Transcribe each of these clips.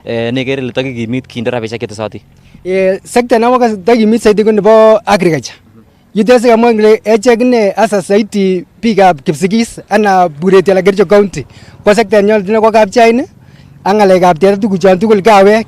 Nekere le takikimit kinde rabishek chetesoti. Sekta na waka takikimit saidi ko nebo agriculture. Yute sika mwangle echekine asa saiti pick Kipsigis ana Bureti ala Kericho County. Kwa sekta nyol dina kwa kapchaine angale kaptia tukuchan tukul kawe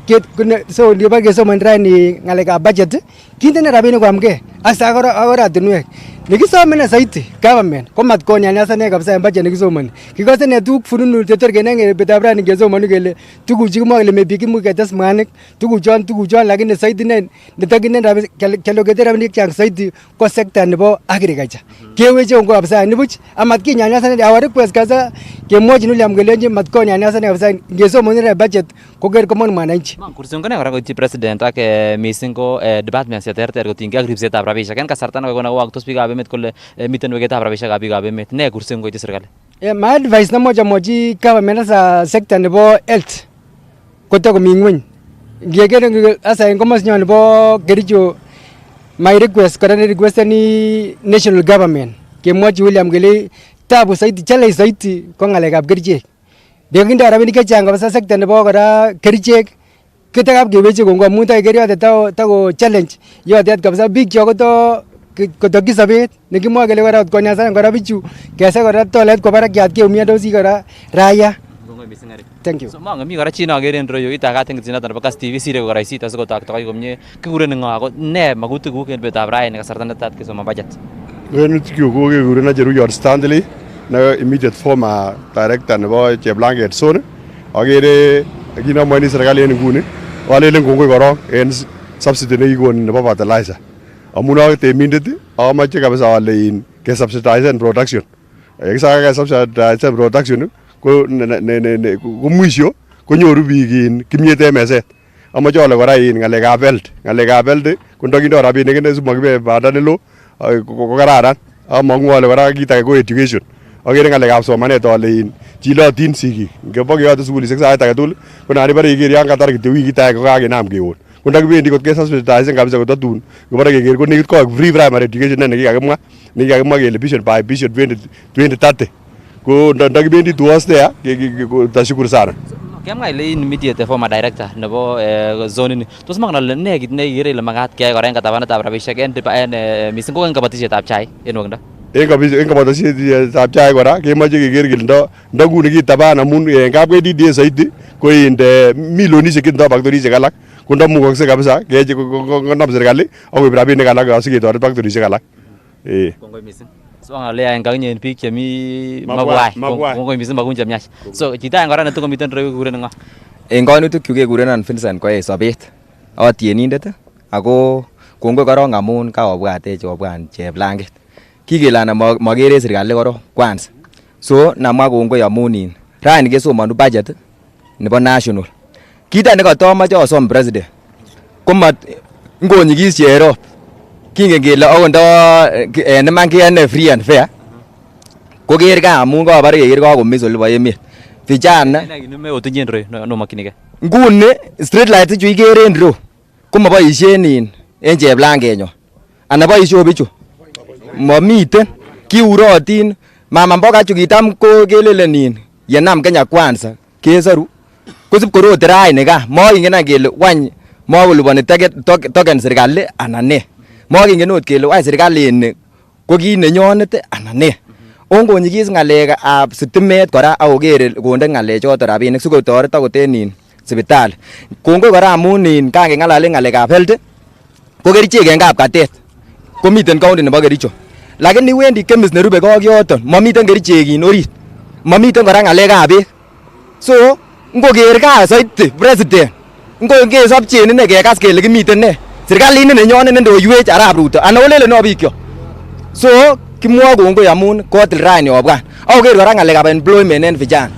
so ndio bage so mandra ni ngale ka budget kinde na rabini kwa mke asa agora tunwe nikisomene saiti government komat konya nyasa ne kabisa budget nikisomene kikose ne tuk fununu tetor kenenge betabra ni kesomene kele tukuchi mo le mebiki mu ketes manik tukuchan lakini saiti ne nitakine rabini kelo kete rabini chang saiti kwa sekta nebo agriculture keweche ngo kabisa nibuch amat kinya nyasa ne awari request kaza kemoji nuli amgelenje mat konya nyasa ne kabisa ngeso monire budget koger komon mwananchi kursion kana kora ko president ak missing ko department ya terter ko tinga ripset ab rabishek en kasarta na ko na wak tos biga bemet kole miten weget ab rabishek ab biga bemet ne kursion ko iti serikali my advice na moji government sa sector nebo health ko to ko mingwen ngegere asa en komos nyon nebo Kericho my request kora ne request ni national government kemoji William Gele tabu saiti chale saiti ko ngale ab Kericho Dekinda rabini kechang kabisa sekta nebo kora Kerichek kitakap keweche kongo muta ikeri yote tako challenge yote kabisa big choko to kisabet nikimwa kele kora konya sana kora bichu kesa kora toilet kwa bara kiat ke umia dosi kora raya. Thank you. So manga mi kora china geren royo ita ka teng china tan Kass Tv sire kora isita so tak tak komnye kiguren nga ko ne magutu ku ken betab raya ne kasarta netat ke so ma budget. Ren tikyo ko ke guren na jeru yor standly na immediate former director nebo Cheblanget Zone agere gina moini serikali en nguni wale len kongoi korong en subsidy ne ikon nebo fertilizer amuna temindet amache kabisa wale in ke subsidize and production ekisa ke subsidize and production ko ko mwisho konyoru biik in kimyete meset amache wale kora in ngalekab health ko ndokindo rabinik ne sumakibe banda nelo ko kararan amangu wale kora kit age ko education agere ngalekab somanet ale in chilotin sigik ngebo keyote sukulishek sait age tugul ko nani bare iker yan katar kityo wikit age ko kakenam keon ko ndakibendi kot ke subsidize kabisa ko tatun ko bare keker ko nekit ko free primary education ne kikakimwa kele vision by vision 2030 ko ndakibendi towards there ko tashukuru sana. Kemwa ile immediate former director nebo zone ni tos mangal ne kit ne igere ile magat keyai kora en katabanetab rabishek en missing ko en kabatisyetab chai en wongdo en kabatisyetab chai kora kemoche keker kele ndo nguni kitaban amun en kapkedidiet saiti ko inde milionishek chetindo factorishek alak ko ndamukokse kabisa keche konam serikali akoib rabinik alak asiketoret factorishek alak. Kongoi missing. So ngale en kanyen biik chemi mabwai kongoi missing bakun chemyach. So chito en kora netoko miten rewe kuren ngo. En kainutik chu kekurenan Vincent Koech Sobet atienindet ako kongoi korong amun kaobwatech obwan Cheblanget. Kikelana magere serikali korong kwanza. So namwa kongoi amun in rani kesomonu budget nebo national. Kita nekatomoche asom president komat ngonyikis Cherop kingen kele ondo en iman kiyane free and fair koker ka amun kabare keker kakomis olebo emet vijana nguni street light chu ikere en ro komaboisien en Cheblangenyo ana boisio bichu momiten kiurotin mama mboga chu kitam ko kelelenin yenam Kenya kwanza kesaru kosip korote raini ka moingen kele wany mokoliponi token serikali anan ne moingen ot kele wany serikali ni ko kit nenyonet anan ne ongonyikis ngalekab sitimet kora akokere konde ngalechoto rabinik sikotoret akot en sipitali. Kongoi kora amun kangengalale ngalekab health ko kerichek en kapkatet komiten county nebo Kericho lakini wendi chemist nerube ko ak yoton momiten kerichek in orit momiten kora ngalekab beek so ngoker ka saiti president ngesopchen ine kekas kele kimiten ne serikalit ni nenyonet nendoiwech Arap Ruto ana olele no bikyok so kimwa kongoi amun kotil raini obwan akoker kora ngalekab employment en vijana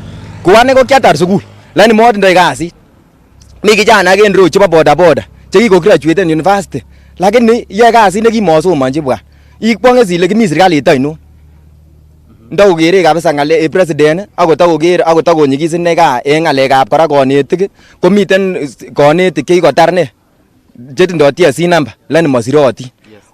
kuane ko kiatar sukul lakini motindoi kasit mi kijana ake en road chebo boda chekiko graduate en university lakini yoe kasit nekimosomonji bwa ikwange sile kimi serikalit ainon ndakokere kabisa ngale president akotakonyikis ine ka en ngalekab kora konetik komiten konetik chekikotar ne chetindo TSC number lakini masirotin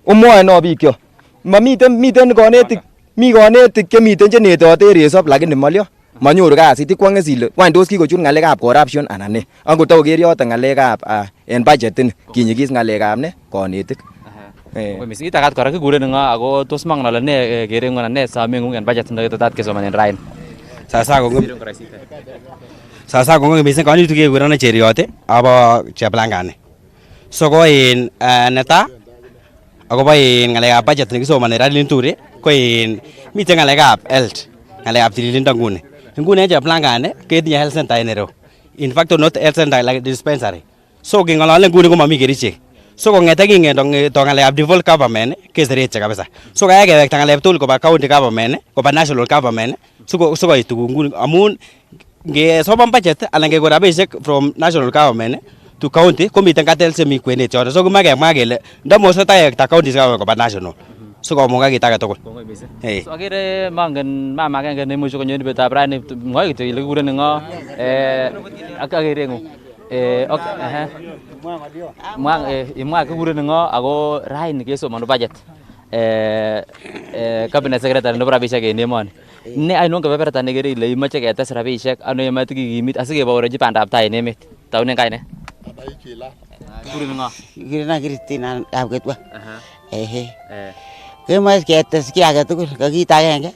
omwoe no bikyok miten konetik mi konetik chemiten chenetote en resop lakini molyo manyoru kasit ikwange sile wany tos kikochut ngalekab corruption anan ne angot takoker yoto ngalekab en budget ni kinyigis ngalekab ne konetik. Mising itakat kora kikuren nga ako tos mangnala ne kerengon ne samengung en budget netetat kesomanen rain. Sasa kongoi mising kanetutik kekuren Cheriot abo Cheplangani. So ko in neta akobo in ngalekab budget nekisomani Radlin Ture ko in miten ngalekab health, ngalekab tililindo nguni. Nguni en Cheplangani ketinye health center en ireu. In fact not health center like dispensary. So kengolole nguni komami kerichek. So kongete kingendo ngalekab devolved government kesereche kabisa. So kaya kewekta ngalekab tugul koba county government koba national government so koit tuguk nguni amun ngesoman budget anan kekon rabisiek from national government to county komiten cartels chemi kwenet yoto. So komakemwa kele ndamose tayekta counties koba national. So komuga kit age tugul. So agere mangen mama agenge nemuche konyo betab rani ngoi kityo ile kikuren ngo agere ngu okay imwa kikuren ngo ako raini kesomanu budget cabinet secretary nebo rabisiek en emoni. Ne ainon kebeberta nekere ile imoche ketes rabisiek ano imoche kikimit asikeborenji bandab tai en emet. Taunen kaine? Kikuren ngo? Kikuren Christina Kapketwa. Kemoche ketes kiy age tugul ko kit agenge.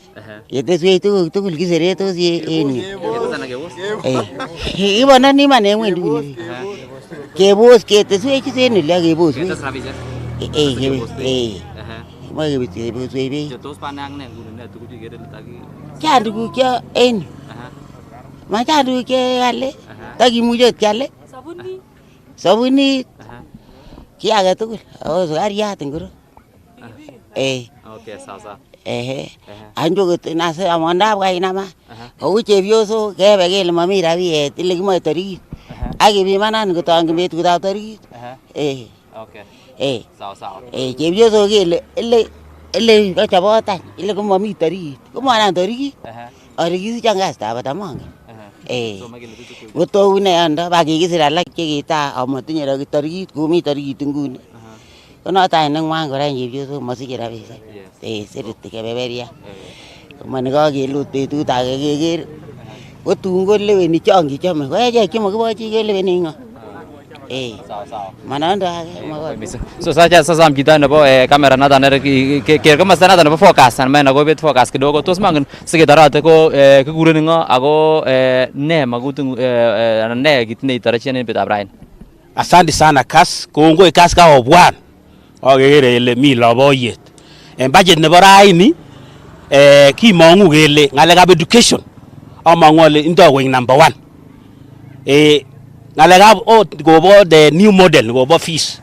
Keteswech tugul kiseretos en yu. Ibonon iman en ngweny. Kebos keteswech en ile kebos. Ketes rabisiek. Moche kebos beek. Tos panang ne nguni ne tuguk chekere taki. Chang tuguk cho en yu. Ma chang tuguk chekale. Takimuche kyale. Sabunit. Kiy age tugul. Ako sukariat ngoro. Okay, sawa. Anjokot nase amondab kainama. Kou chepyosok kebe kele mami rabiet ile kimoche tarikit. Akipimanan kotong betutab tarikit. Okay. Sawa. Chepyosok kele ile kachobot any ile komami tarikit. Komanam tarikit. Are kisichan kasitab atamange. Kotou ne ando bakikisir alak chekita amatinye tarikit komi tarikit nguni. Konoto any nengwan kora chepyosok mosiche rabisiek. Sereti kebeberia. Komani kakelut betut age keker kotun koleweni chon kichome ko echek chemokibochi keleweni ngo. Sawa. Manondo age. So sasa mkita nebo kamera nata nere ker komasta nata nebo focus an mena ko bet focus kidogo tos mangen siketarate ko kikuren ngo ako ne makutung ne kit ne itarachien en betab rain. Asante sana Kass, kongoi Kass ka obwan. Akekere ile mi loboyet. En budget nebo raini kimongu kele ngalekab education amangu ale indo wing number 1. Ngalekab kobo the new model kobo fees.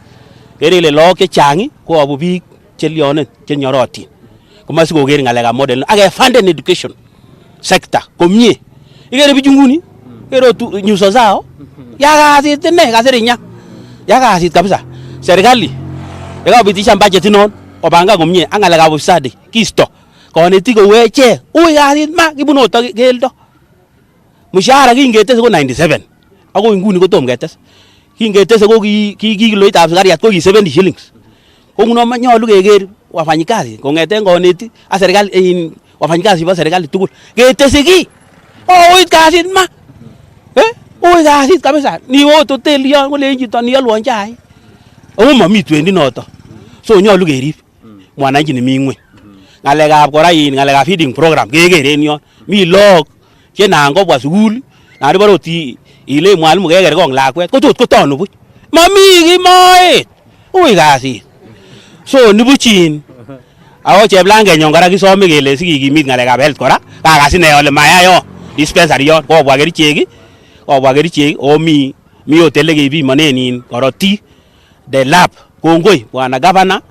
Kere ile logok chechang koabu biik chelionen chenyorotin. Komasi koker ngalekab model ake funded education sector komie. Ikere bichu nguni kero nyuso zao ya kasit ne kasirinya. Ya kasit kabisa. Serikali yakapitisha budget inon kopanga komie ak ngalekab ufisadi kisto. Konetik koweche ui kasit ma kibunu ota keldo. Mshahara kingetes ko 97. Ako nguni kotom ketes. Kingetes ko kiloitab sukariat ko ki 70 shillings. Ko nguno manyalu keker wafanyikazi kongeten konetik ak serikali wafanyikazi wa serikali tugul. Ketese ki. Ui kasit ma. Ui kasit kabisa. Ni ot hotel yon kole chito ni alwon chai. Mami twendi noto. So nyalu kerib mwananchi ni mi ngweny. Ngalekab kora ngalekab feeding program kekere en yon. Mi log che nan kobwa sukul nan boroti ile mwalimu keker kong lakwet ko tot kotonu buch. Mami kimoet. Ui kasit. So nibuchin ako Cheplangenyon kora kisome kele sikikimit ngalekab health kora. Kakasin ne ole mayayo dispensary yon kobwa kerichek mi hotel kepimonen korotik the lab kongoi bwana governor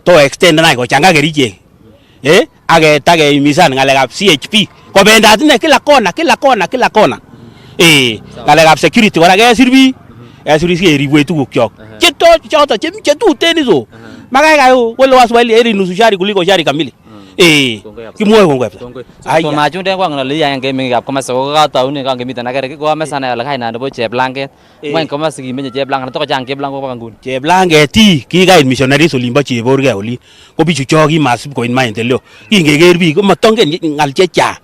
to extend na kochanga kerichek ake imisan ngalekab CHP kobendat ine kila kona ngalekab security kora kesir biik keribwe tuguk kyok choto chetuten iso makai kayo wale waswahili heri nusu shari kuliko shari kamili kimwoe kongoi so machunde kwang na liya yang gaming gap komasa ko kataune kang gemiten agere ko mesana ala kaina nebo Cheplanget ngwan komasa kimenye Cheplanget to chang Cheplanget ko kangun Cheplanget kikait missionaries olimbo cheborge oli ko bichu cho kimasib ko in maendeleo kingeker biik ko matongen ngal chechang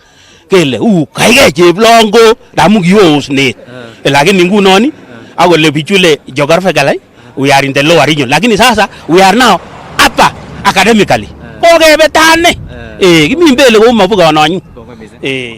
kele kaikai cheplongo ndamu kiwo osnet lakini ngunon akole bichule geography galai we are in the lower region lakini sasa we are now upper academically kokebe tane kimi mbele ko mabuga wananyu.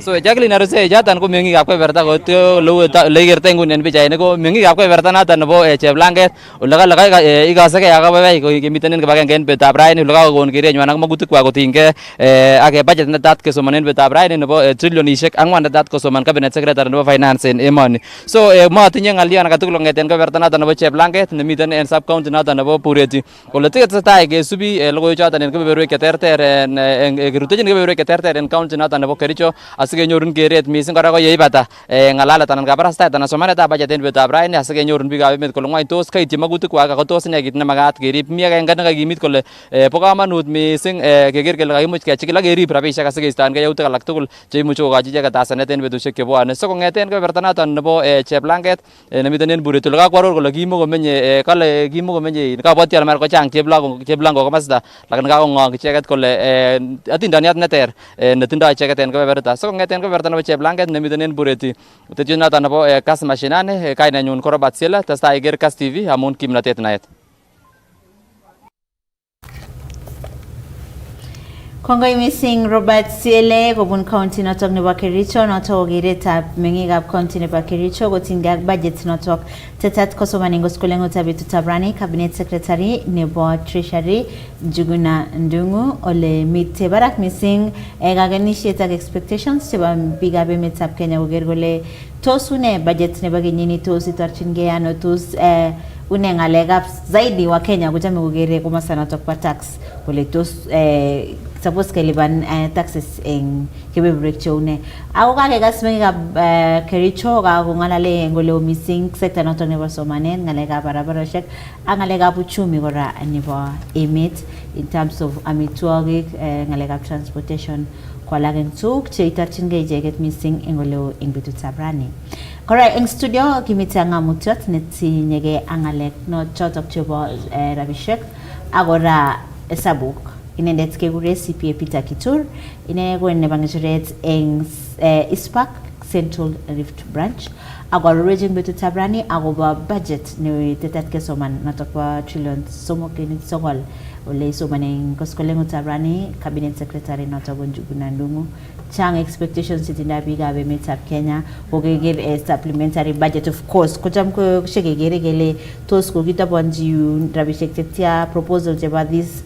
So Jacqueline Aruse jatan ko mengi akwe berta ko to lo legerte ngunen bichai ko mengi akwe berta natan bo cheblanget ulaga igase ke aga bai ko kimiten ke bagen betab rain ulaga gon kire nyana magutik kwa ko tinge age budget netat ke somanen betab rain nebo trillionishek angwan netat ko soman cabinet secretary nebo finance en emoni. So ma tinye ngalian aka tugul ngeten ke berta natan nebo cheblanget nemiten en sub county natan nebo Bureti kole tesetai ke subi logoy choton en kebeberwek cheterter en kirutejin kebeberwek cheterter en county natan nebo Kericho asikenyorun keret mising kora ko yeibata ngalalet anan kabarastaet anan somanetab budget en betab raini asikenyorun biikab emet kole ngwany tos kaityi magutikwak ako tos ne kit nemakat kerib mi agenge nekakimit kole bo kamanut mising keker kele kakimuch kechikil ak kerib rabisiek asikeistoengei yautik alak tugul cheimuche kokochi icheket asenet en betusiek chebwone so kong'eten kebeberta noton nebo cheplanget nemiten en Bureti ole kakwaror kole kimukomenye kale kimukomenye kabwoti ale mara kochang cheplango komasta lakini kakong'ong icheket kole atindoniot neter netindoi icheket en kebeberta so kong'eten kebeberta nebo cheplanget nemiten en Bureti tetut noton nebo Kass mashinani kainenyun ko Robert Siela testai iker Kass TV amun kimnatet naet. Kongoi missing Robert Siele kobun county notok nebo Kericho notok geretab meng'ikab county nebo Kericho kotinygei ak budget notok tetat kosomanen koskolengutab betutab rani cabinet secretary nebo treasury Njuguna Ndung'u ole mite barak missing kakenisiet ak expectations chebo biikab emetab Kenya koker kole tos une budget nebo kenyini tos itorchingei ano tos une ng'alekab zaidi wa Kenya kochame kokere komosta notok bo tax kole tos suppose kelipan taxes en kebeberwek cheu ne ako kakekas meng'ikab Kericho kakong'alale ngole missing sector notok nebo somanet ng'alekab barabarosiek ak ng'alekab uchumi kora nebo emet in terms of amitwogik ng'alekab transportation ko alak en tuguk cheitorchingei icheket missing en oleo en betutab rani. Kora en studio kimite ng'amutiot netinyegei ak ng'alek chotok chebo rabisiek ak kora hesabuk. Inendet kekure CPA Peter Kitur ine ko nebo ng'echeret en ISPAC Central Rift Branch ako origin betutab rani akobo budget ne tetat kesoman notok bo trillion 3.9 ole isomanen koskolengutab rani cabinet secretary notok bo Njuguna Ndung'u chang expectations chetindo biikab emetab Kenya kokeker supplementary budget of course kocham ko shekekere kele tos kokitobonji rabisiek chetia proposal chebo this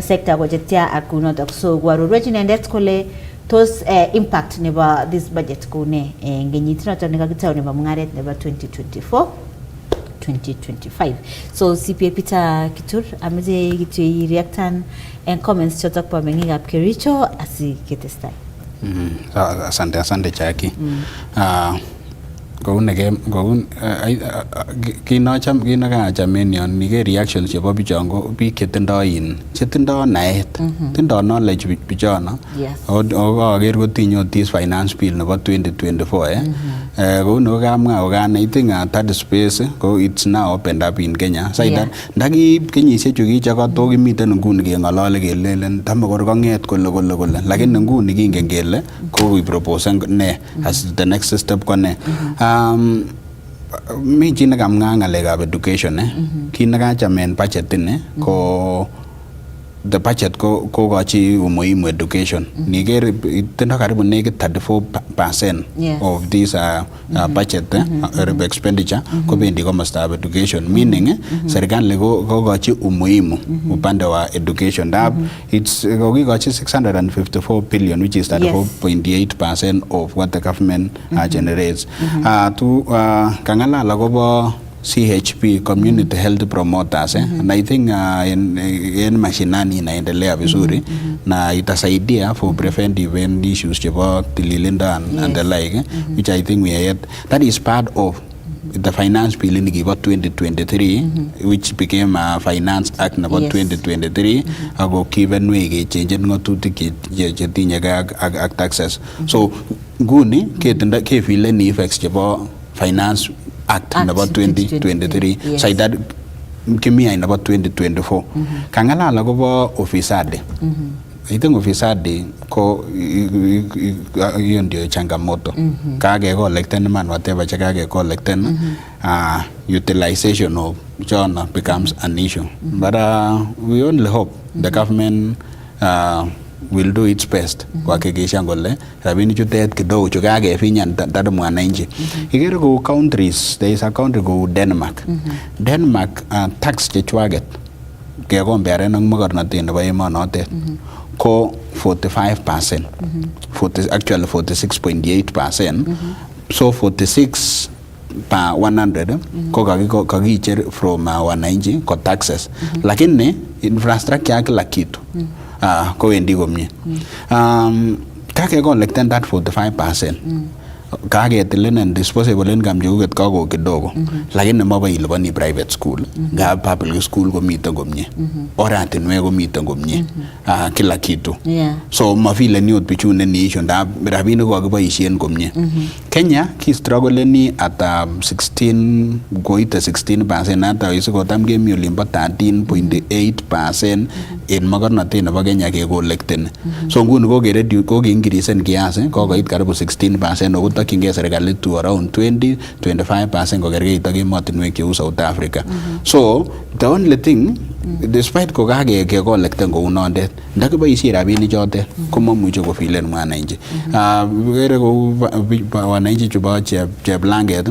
sector ko chetia ak kunotok so kwarorwech inendet kole tos impact nebo this budget ko ne en kenyit notok nekakitau nebo mung'aret nebo 2024-2025 so CPA Peter Kitur amache kityo ireactan en comments chotok po meng'ikab Kericho asiketestai. Asante Jackie. Kinakachamen yon niker reactions chebo bichon ko biik chetindoi naet tindoi knowledge bichono aker kotinye this finance bill nebo 2024 kouni kokamwa kokane I think that space ko it's now opened up in Kenya that ndakiib kenyisiek chu kichako kimiten nguni keng'olole kelelen tamakor kong'et kole lakini nguni kingen kele kokipropose ne as the next step ko ne mi chi nekamwa ng'alekab education kit nekachamen budget ini ko the budget ko kochi umuhimu education niker tindo karibu nekit 34% of this budget expenditure kobendi komostab education meaning serikali kokochi umuhimu upande wa education it's kokikochi 654 billion which is 34.8% of what the government generates kang'alal akobo CHP community health promoters and I think in mashinani inaendelea vizuri na itasaidia for preventive issues chebo tililindo and the like which I think we are yet that is part of the finance bill in about 2023 which became a finance act about 2023 ako given way ke change ng'otutik chetinye ak taxes so nguni ke feel any effects chebo finance act about 2023 so that kimi in about 2024 kang'alal akobo ofisade I think ufisadi ko hiyo ndio changamoto. Kage collecten man whatever kage collecten utilization of China becomes an issue. But we only hope the government will do its best kuhakikisha ngole rabini chutet kidogo chukage finyan tata mwananchi. Ikere ku countries, there is a country ku Denmark. Denmark tax chechwaget ke compare nang magarnatet nebo emonotet ko 45%. Actually 46.8%. So 46 per 100 ko kagicher from wananchi ko taxes. Lakini infrastructure kila kitu ko wendi komye. Kake collecten that 45%. Kage tilen disposable income juget kago kidogo. Lakini maba ilibani private school. Ga public school ko miten komye. Oratinwek ko miten komye. Kila kitu. So mafile ni ot pichune ni issue nda rabinik ko kakiboisien komye. Kenya ki struggle ni at 16 goite 16% ata isiko tam kemi olimbo 13.8% in magarnatet nebo Kenya ke collecten. So nguni ko ke increase kiasi ko koit karibu 16% okutokyin serikali to around 20-25% kokerkeit ak emotinwek cheu South Africa. So the only thing despite ko kage ke collecten kou nondet ndakiboisie rabinik chotet komamuche kofilen mwananchi. Kere kou wananchi chubo cheblanket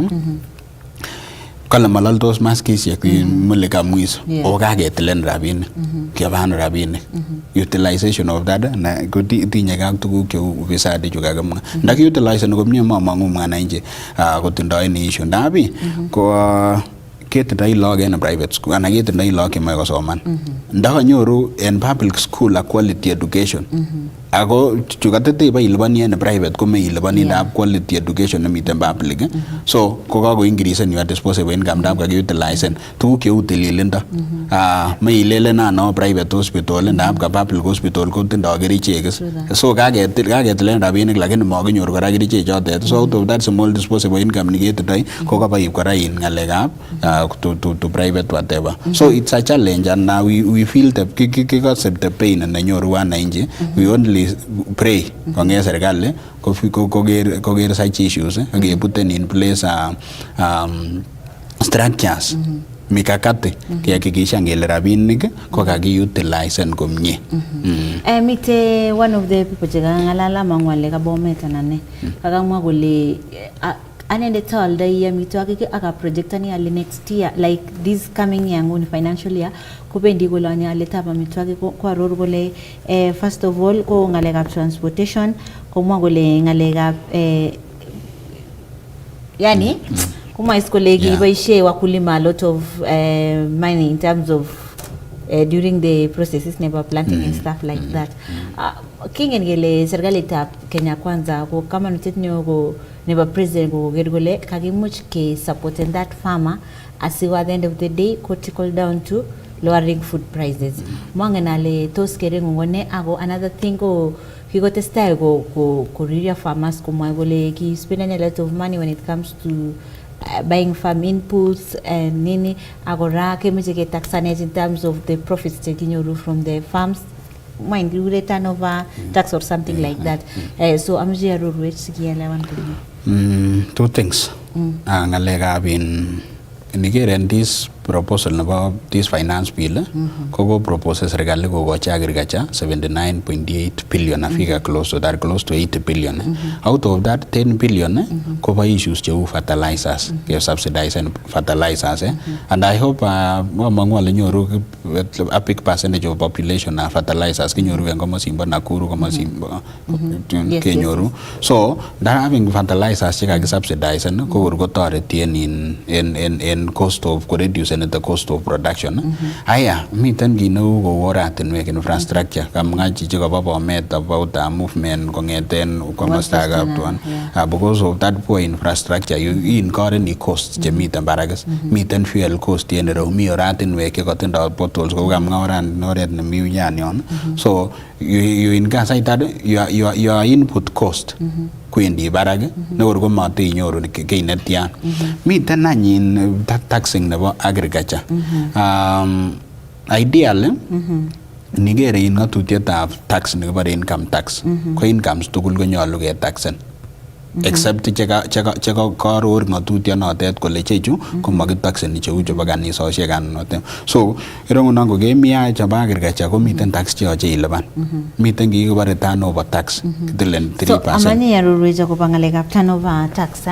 kala malaltos maskisiek mulika mwiso o kaketilen rabinik kiaban rabinik utilization of that na kotinye kak tuguk cheu ufisadi chukakimwa ndaki utilize komie mamangu mwananchi kotindoi ni issue ndabi ko ketindoi log en private school ana ketindoi log kemoe kosoman ndakanyoru en public school a quality education ako chukatete ba ilibani en private ko me ilibani ndab quality education nemiten public so ko kako increase your disposable income ndab ka utilize tuguk cheu tililindo me ilele no private hospital ndab ka public hospital ko tindo kerichek so kaketilen rabinik lakini makinyor kora kerichek chotet so out of that small disposable income niketindoi ko kabaib kora in ngalekab to private whatever. So it's a challenge and now we feel the pain and nenyoru wananchi. We only pray konge serikali koger such issues okay putting in place structures mikakati kihakikisha ngele rabinik ko kakiutilize komye. Mite one of the people chekangalala mangwale ka Bomet anane kakamwa kole anende tolda yamitwagik aka projectani ali next year like this coming year nguni financial year kubendi kolanya aletaba amitwagik ko aror kole first of all ko ngalekab transportation komwa kole ngalekab yani kuma iskole kiboishe wakulima a lot of money in terms of during the processes never planting and stuff like that. Kingen gele serikali tab Kenya kwanza ko kama nutetnyo ko never president ko gergole kagimuch ke support that farmer asiwa at the end of the day ko trickle down to lowering food prices. Mwanganale tos kere ngone ago another thing ko kiko testai ko rural farmers ko mwagole ki spending a lot of money when it comes to buying farm inputs and nini agora kemeje ke taxanage in terms of the profits taking you from the farms mind include turnover tax or something like that. So amje arurwech sikielewan kuni two things ngalega bin nigerian this proposal about this finance bill kogo proposes serikali kogochi agriculture 79.8 billion afika close to 80 billion out of that 10 billion cover issues cheu fertilizers ke subsidize fertilizers and I hope mangwa lenyoru a big percentage of population na fertilizers kinyoru kama Simba Nakuru kama Simba kenyoru so that having fertilizers cheka subsidize ko gotoreti in cost of reduce the cost of production. Aya, miten gino go oratinwek infrastructure kamngachi chikobo Bomet about movement kongeten komastaga tuan because of that poor infrastructure you incur any costs chemiten barakes miten fuel cost en romi oratinwek kotindo potholes ko kamnga oret nemi yan yon so you incur that your input cost kwendi barak nor ko mate inyoru ke netian miten anyin taxing nebo agriculture ideally Niger in ngatutietab tax nekibore income tax. Ko incomes tugul konyolu ketaxen. Except cheka karor ngatutionotet kole chechu komakitaxeni cheu chebo kanisosiek anan notet. So irongunon ko kemiach chebo agriculture komiten tax cheyoche ilipan. Miten kikibore turnover tax kitilen 3%. So amani yarurwech akobo ngalekab turnover tax.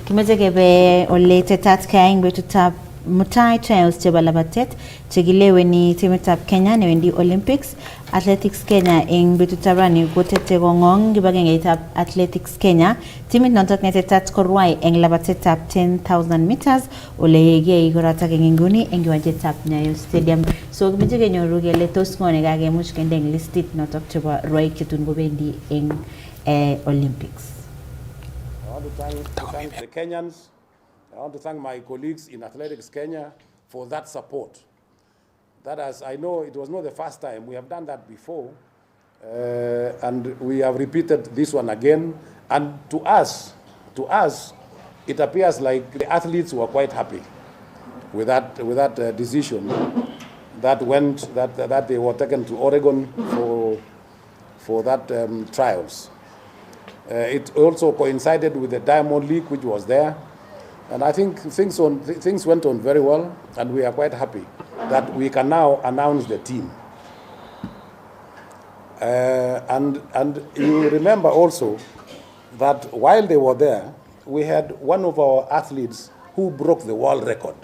Kimeche kebe ole tetat keyai eng betutab mutai trials chebo labatet chekileweni timitab Kenya newendi Olympics. Athletics Kenya eng betutab rani kotete kongong kibagengeitab Athletics Kenya. Timit notok netetat korwai eng labatetab 10,000 meters ole yegei koratak eng inguni eng kiwanjetab Nyayo Stadium. So kimeche kenyoru kele tos ngo nekakemuch kende eng listit notok chebo rwaik chetun kobendi eng Olympics. I want to thank the Kenyans. I want to thank my colleagues in Athletics Kenya for that support. That, as I know, it was not the first time. We have done that before, and we have repeated this one again. And to us, it appears like the athletes were quite happy with that decision that they were taken to Oregon for that trials. It also coincided with the Diamond League, which was there. And I think things went on very well, and we are quite happy that we can now announce the team. And you remember also that while they were there, we had one of our athletes who broke the world record.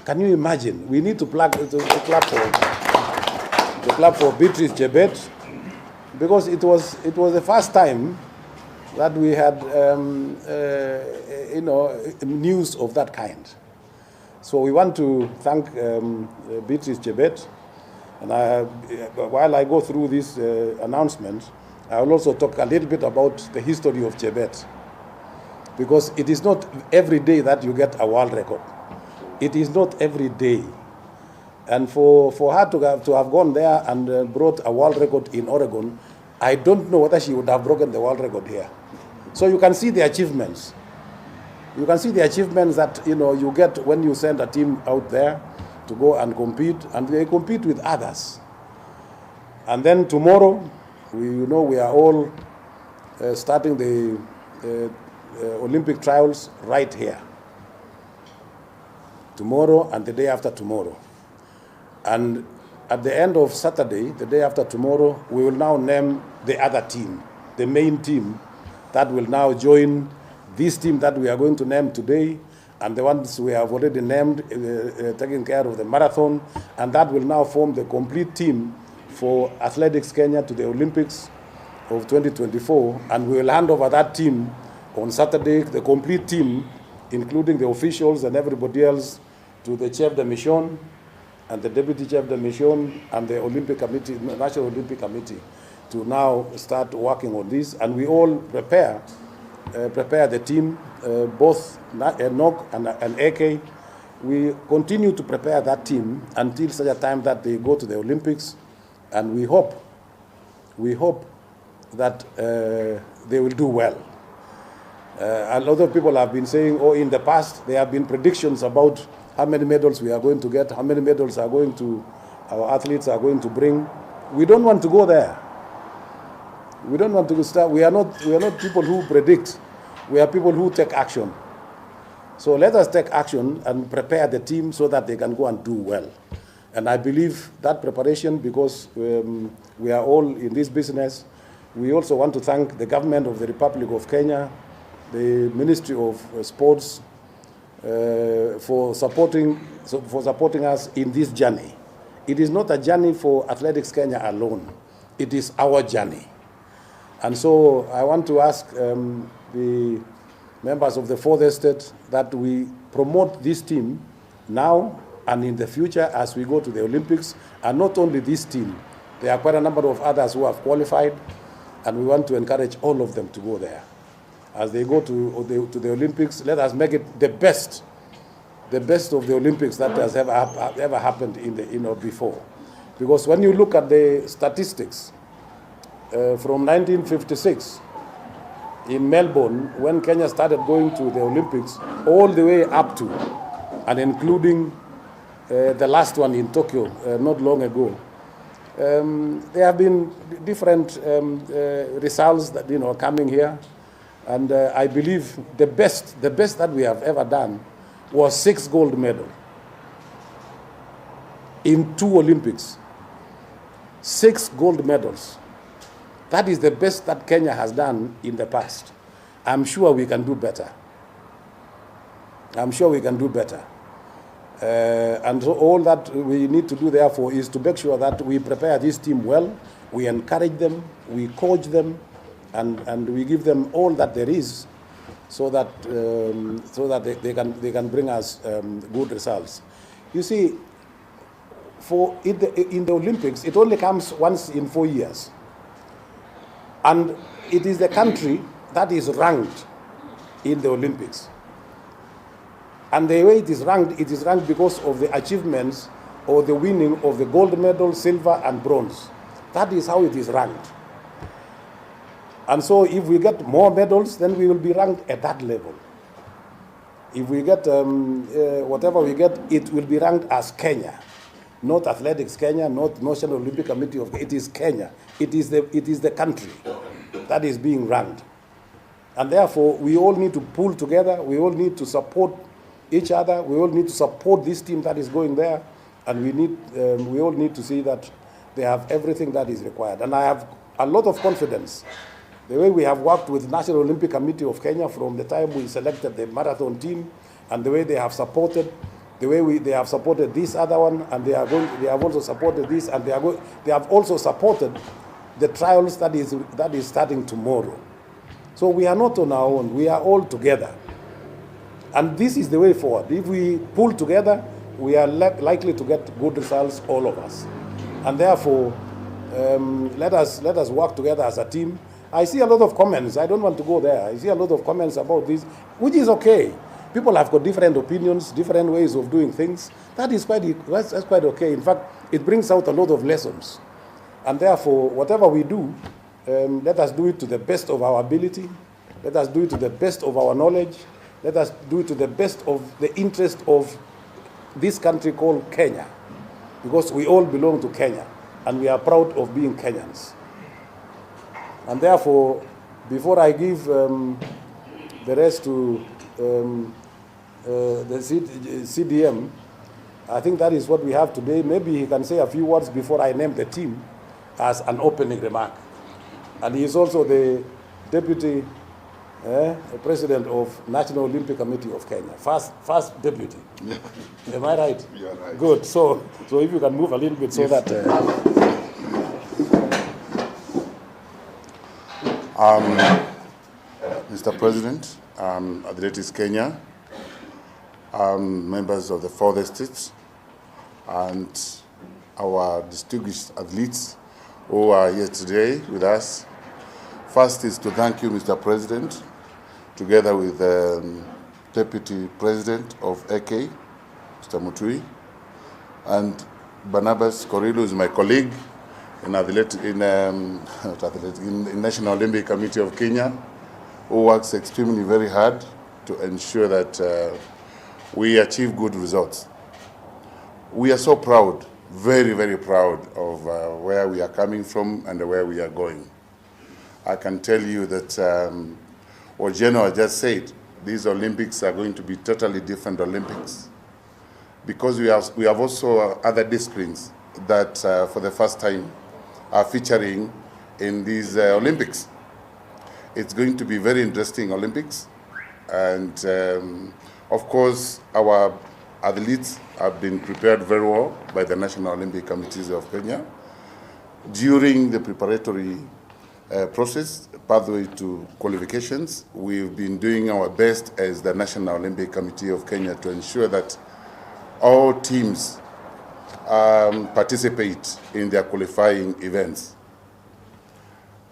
Can you imagine? We need to clap for Beatrice Chebet, because it was the first time that we had news of that kind. So we want to thank Beatrice Chebet. And while I go through this announcement, I will also talk a little bit about the history of Chebet. Because it is not every day that you get a world record. It is not every day. And for her to have gone there and brought a world record in Oregon, I don't know whether she would have broken the world record here. So you can see the achievements. You can see the achievements that you get when you send a team out there to go and compete, and they compete with others. And then tomorrow, we are all starting the Olympic trials right here. Tomorrow and the day after tomorrow. And at the end of Saturday, the day after tomorrow, we will now name the other team, the main team that will now join this team that we are going to name today, and the ones we have already named, taking care of the marathon, and that will now form the complete team for Athletics Kenya to the Olympics of 2024, and we will hand over that team on Saturday, the complete team, including the officials and everybody else, to the Chef de Mission and the Deputy Chef de Mission and the Olympic Committee, National Olympic Committee, to now start working on this, and we all prepare the team, both NOC and AK. We continue to prepare that team until such a time that they go to the Olympics, and we hope that they will do well. A lot of people have been saying, in the past there have been predictions about how many medals we are going to get, how many medals our athletes are going to bring. We don't want to go there. We don't want to start. We are not people who predict. We are people who take action. So let us take action and prepare the team so that they can go and do well. And I believe that preparation, because we are all in this business, we also want to thank the government of the Republic of Kenya, the Ministry of Sports, for supporting us in this journey. It is not a journey for Athletics Kenya alone. It is our journey. And so I want to ask the members of the Fourth Estate that we promote this team now and in the future as we go to the Olympics. And not only this team, there are quite a number of others who have qualified, and we want to encourage all of them to go there. As they go to the Olympics, let us make it the best of the Olympics that has ever happened before. Because when you look at the statistics, from 1956 in Melbourne, when Kenya started going to the Olympics, all the way up to and including the last one in Tokyo not long ago, There have been different results that coming here, and I believe the best that we have ever done was 6 gold medals in 2 Olympics. 6 gold medals. That is the best that Kenya has done in the past. I'm sure we can do better. I'm sure we can do better. And so all that we need to do, therefore, is to make sure that we prepare this team well, we encourage them, we coach them, and we give them all that there is, so that they can bring us good results. You see, in the Olympics, it only comes once in 4 years, and it is the country that is ranked in the Olympics. And the way it is ranked because of the achievements or the winning of the gold medal, silver, and bronze. That is how it is ranked. And so if we get more medals, then we will be ranked at that level. If we get whatever we get, it will be ranked as Kenya. Not Athletics Kenya, not National Olympic Committee of Kenya. It is Kenya. It is the country that is being ranked. And therefore, we all need to pull together. We all need to support each other. We all need to support this team that is going there, and we all need to see that they have everything that is required. And I have a lot of confidence. The way we have worked with National Olympic Committee of Kenya from the time we selected the marathon team, and the way they have supported, they have supported this other one, and they have also supported this, and they have also supported the trials that is starting tomorrow. So we are not on our own. We are all together. And this is the way forward. If we pull together, we are likely to get good results, all of us. And therefore, let us work together as a team. I see a lot of comments. I don't want to go there. I see a lot of comments about this, which is okay. People have got different opinions, different ways of doing things. That's quite okay. In fact, it brings out a lot of lessons. And therefore, whatever we do, let us do it to the best of our ability. Let us do it to the best of our knowledge. Let us do it to the best of the interest of this country called Kenya, because we all belong to Kenya, and we are proud of being Kenyans. And therefore, before I give the rest to the CDM, I think that is what we have today. Maybe he can say a few words before I name the team as an opening remark. And he is also the deputy president of National Olympic Committee of Kenya. First deputy. Am I right? You are right. Good. So if you can move a little bit so that... Mr. President, Athletics Kenya, members of the 4 estates, and our distinguished athletes who are here today with us. First is to thank you, Mr. President, together with the Deputy President of AK, Mr. Mutui, and Barnabas Corrillo is my colleague in National Olympic Committee of Kenya, who works extremely very hard to ensure that we achieve good results. We are so proud, very, very proud of where we are coming from and where we are going. I can tell you that what General just said, these Olympics are going to be totally different Olympics, because we have also other disciplines that for the first time are featuring in these Olympics. It's going to be very interesting Olympics, and of course our athletes have been prepared very well by the National Olympic Committees of Kenya during the preparatory process, pathway to qualifications. We've been doing our best as the National Olympic Committee of Kenya to ensure that all teams participate in their qualifying events.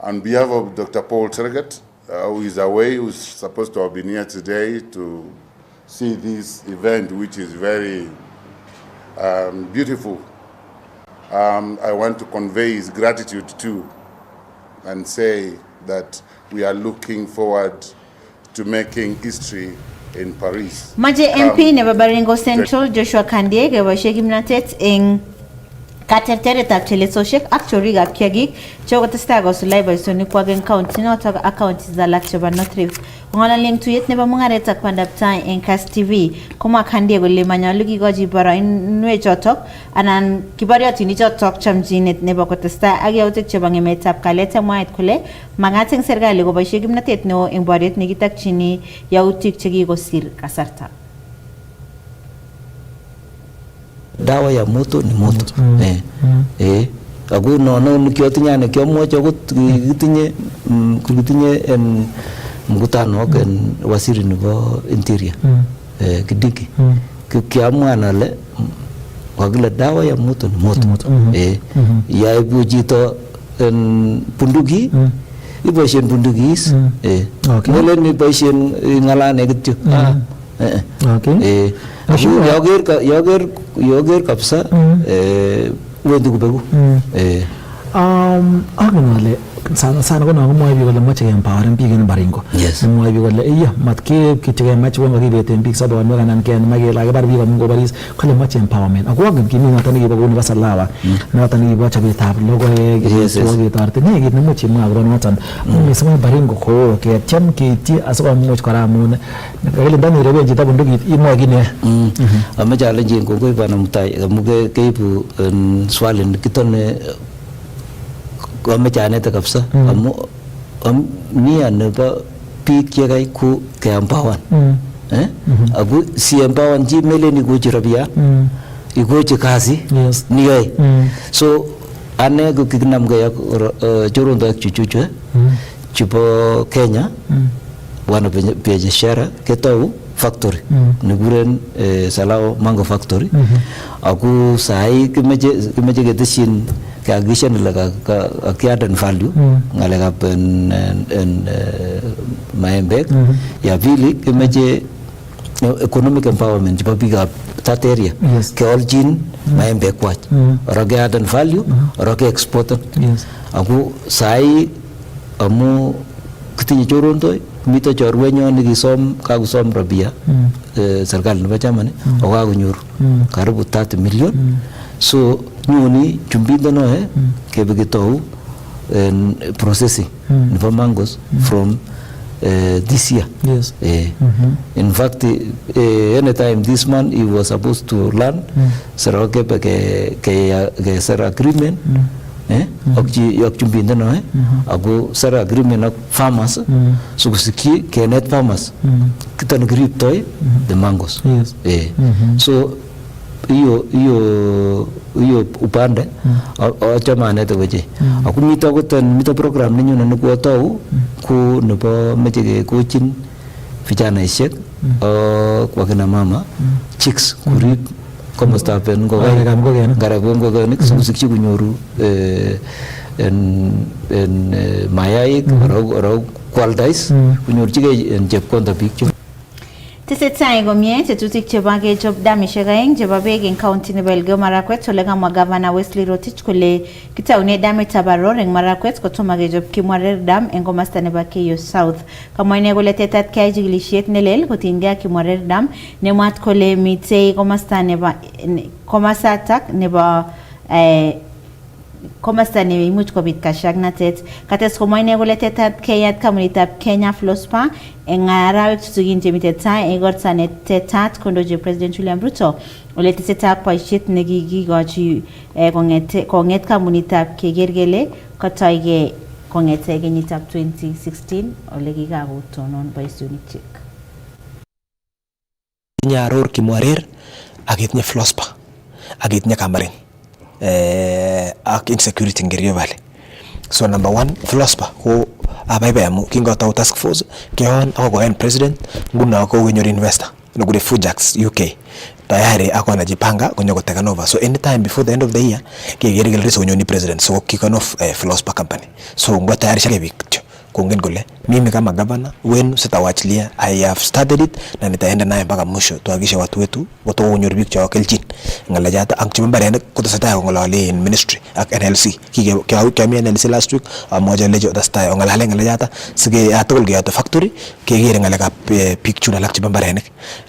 On behalf of Dr. Paul Tergat, who is away, who's supposed to have been here today to see this event, which is very beautiful, I want to convey his gratitude too, and say that we are looking forward to making history in Paris. Maje MP nebo Baringo Central Joshua Kandie ke washe kimnatet eng katerteretab chelesosiek ak chorikab kiagik chekotestai kosulai boisionikwak eng county notok ak counties alak chebo North Rift. Ng'ololi eng tuyet nebo mung'aret ak bandab tai eng Kass TV komwa Kandie kole manyolu kikochi boroinwek chotok anan kiboriotinik chotok chamchinet nebo kotestai ak yautik chebo ng'emetab kalyet, mwaet kole magat eng serikali koboisie kimnatet neo eng boriet nekitakchini yautik chekikosir kasarta. Dawa ya moto ni moto. Ako nono nikiotinya nikiomwochi akot kitinye en mkutano ak waziri nebo interior Kidiki kiamwan ale wakile dawa ya moto ni moto. Yaibu chito bunduki iboisien bundukis ngelen iboisien ngalane kityo. Yoger kabisa wendi kubegu. Ngale sana ko mwae biik kole moche empoweren biik en Baringo. Mwae biik kole iya matkeib kityo kemach wongo kibeten biik sobonwek anan kenamage lakibar biik amun kobaris kole moche empowerment. Ako wangen kimi noton nekibo kou nebo Salawa noton nekibo chobetab logoek ketoretin ne kit nemuch imwa koro noton. Mising Baringo ko ketyem keityi asikomuch kora amun kele ndani reben chito bundukit imwoe kine. Amache alenjin kongoi bwana Mutai amu keibu swali kitone amache anete kabisa amu nia nebo biik chekai ku ke empower ako si empower ji meleni ikochi rabia ikochi kazi niyoe. So ane ko kikinamgei ak chorondoik chuchuchu chebo Kenya wana biashara ketou factory nikuren Salao Mango Factory ako sai kimeche keteshin kakishan ile kakiaden value ngalekab maembek. Ya pili kimeche economic empowerment chebo biikab that area keolchin maembek kwach ora keaden value ora ke exporten. Ako sai amu kitinye chorondoi mito chorwenyo kakusom rabia serikali nebo Germany ako kakonyoru karibu 30 million. So nyoni chumbindo noe kebe kitou processing nebo mangoes from this year. In fact anytime this man he was supposed to learn seroke ke ser agreement ak chumbindo noe ako ser agreement ak farmers so kusiki kenet farmers kitan griptoi the mangoes. So hiyo upande achama anete weche ako mito program ninyuna nikuotau ku nebo meche kekochin vijanaishek kwa kina mama chicks kurip komostab ngokenik sikusikyi kunyoru mayaik ora kwaldais kunyorchigei chepkonda biik chu. Tesetai komie tetutik chebo kechob damishek aeng chebo beek eng county nebo Elgeyo Marakwet ole kamwa Governor Wesley Rotich kole kitaune damitab Arror eng Marakwet kotomo kechob Kimwarer Dam eng komasta nebo Keyo South. Kamwa ine kole tetat keyai chikilisiet nelel kotinygei ak Kimwarer Dam nemwat kole mitei komasatak nebo komasta ne imuch kobit kashagnatet. Kates komwa ine kole tetat keyat kamunitab Kenya Flospa eng arawek tutugin chemite tai igorta ne tetat kondochi President William Ruto ole tesetai ak boisiet nekikikochi konget kamunitab keker kele kotoige kongete kenyitab 2016 ole kikakotonon boisionikchik. Tinye Arror, Kimwarer ak itinye Flospa ak itinye Kamarin ak insecurity in Kerio Valley. So number one, Flospa ko abaibai amu kingotau task force keon ako koen president nguno ko wenyor investor nokure Fujax UK tayari ako anajipanga kunyo kuteka over. So anytime before the end of the year kegere kele reso nyoni president so kick off Flospa company. So ngwa tayari shale bik kongen kole mimi kama governor wenu sitawachilia. I have started it na nitaenda naye mpaka mwisho tuhakikishe watu wetu wataonyor biik chao kelchin ngalajata ak chimba mbarenik kotestai kongolole in ministry ak NLC kiami NLC last week amoja lejo testai ngalale ngalajata sige atol ke ato factory kegere ngalekab biik chun alak chimba mbarenik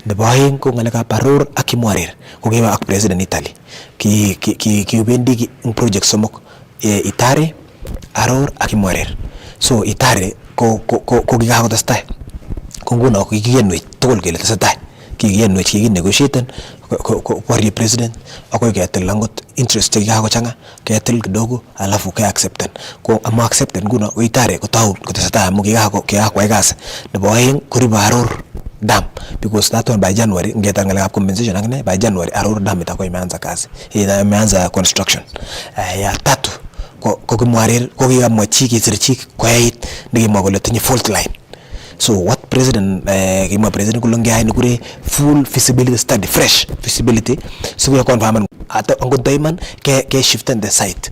nebo aeng ko ngalekab Aror ak Kimwarer ko kiba ak president Italy ki ubendi project somok Itare Aror ak Kimwarer. So Itare ko kikakotestai ko nguno kikiyenwech tugul kele tesetai kikiyenwech kikinegotiaten ko president akoi ketil angot interest chekikakochanga ketil kidogo alafu ke accepten ko ama accepten nguno Itare kotau kotesetai amu kikakwai kasi. Nebo aeng koribe Aror dam because that one by January ngeta ngalekab compensation akine by January Aror dam itakuwa imeanza kazi imeanza construction. Ya tatu ko Kimwarer ko kikamwa chi kesirchi koyait nekimwa kole tinye fault line. So what president kimwa president kulongia ni kure full feasibility study, fresh feasibility, so we confirm ata angot diamond ke shiften the site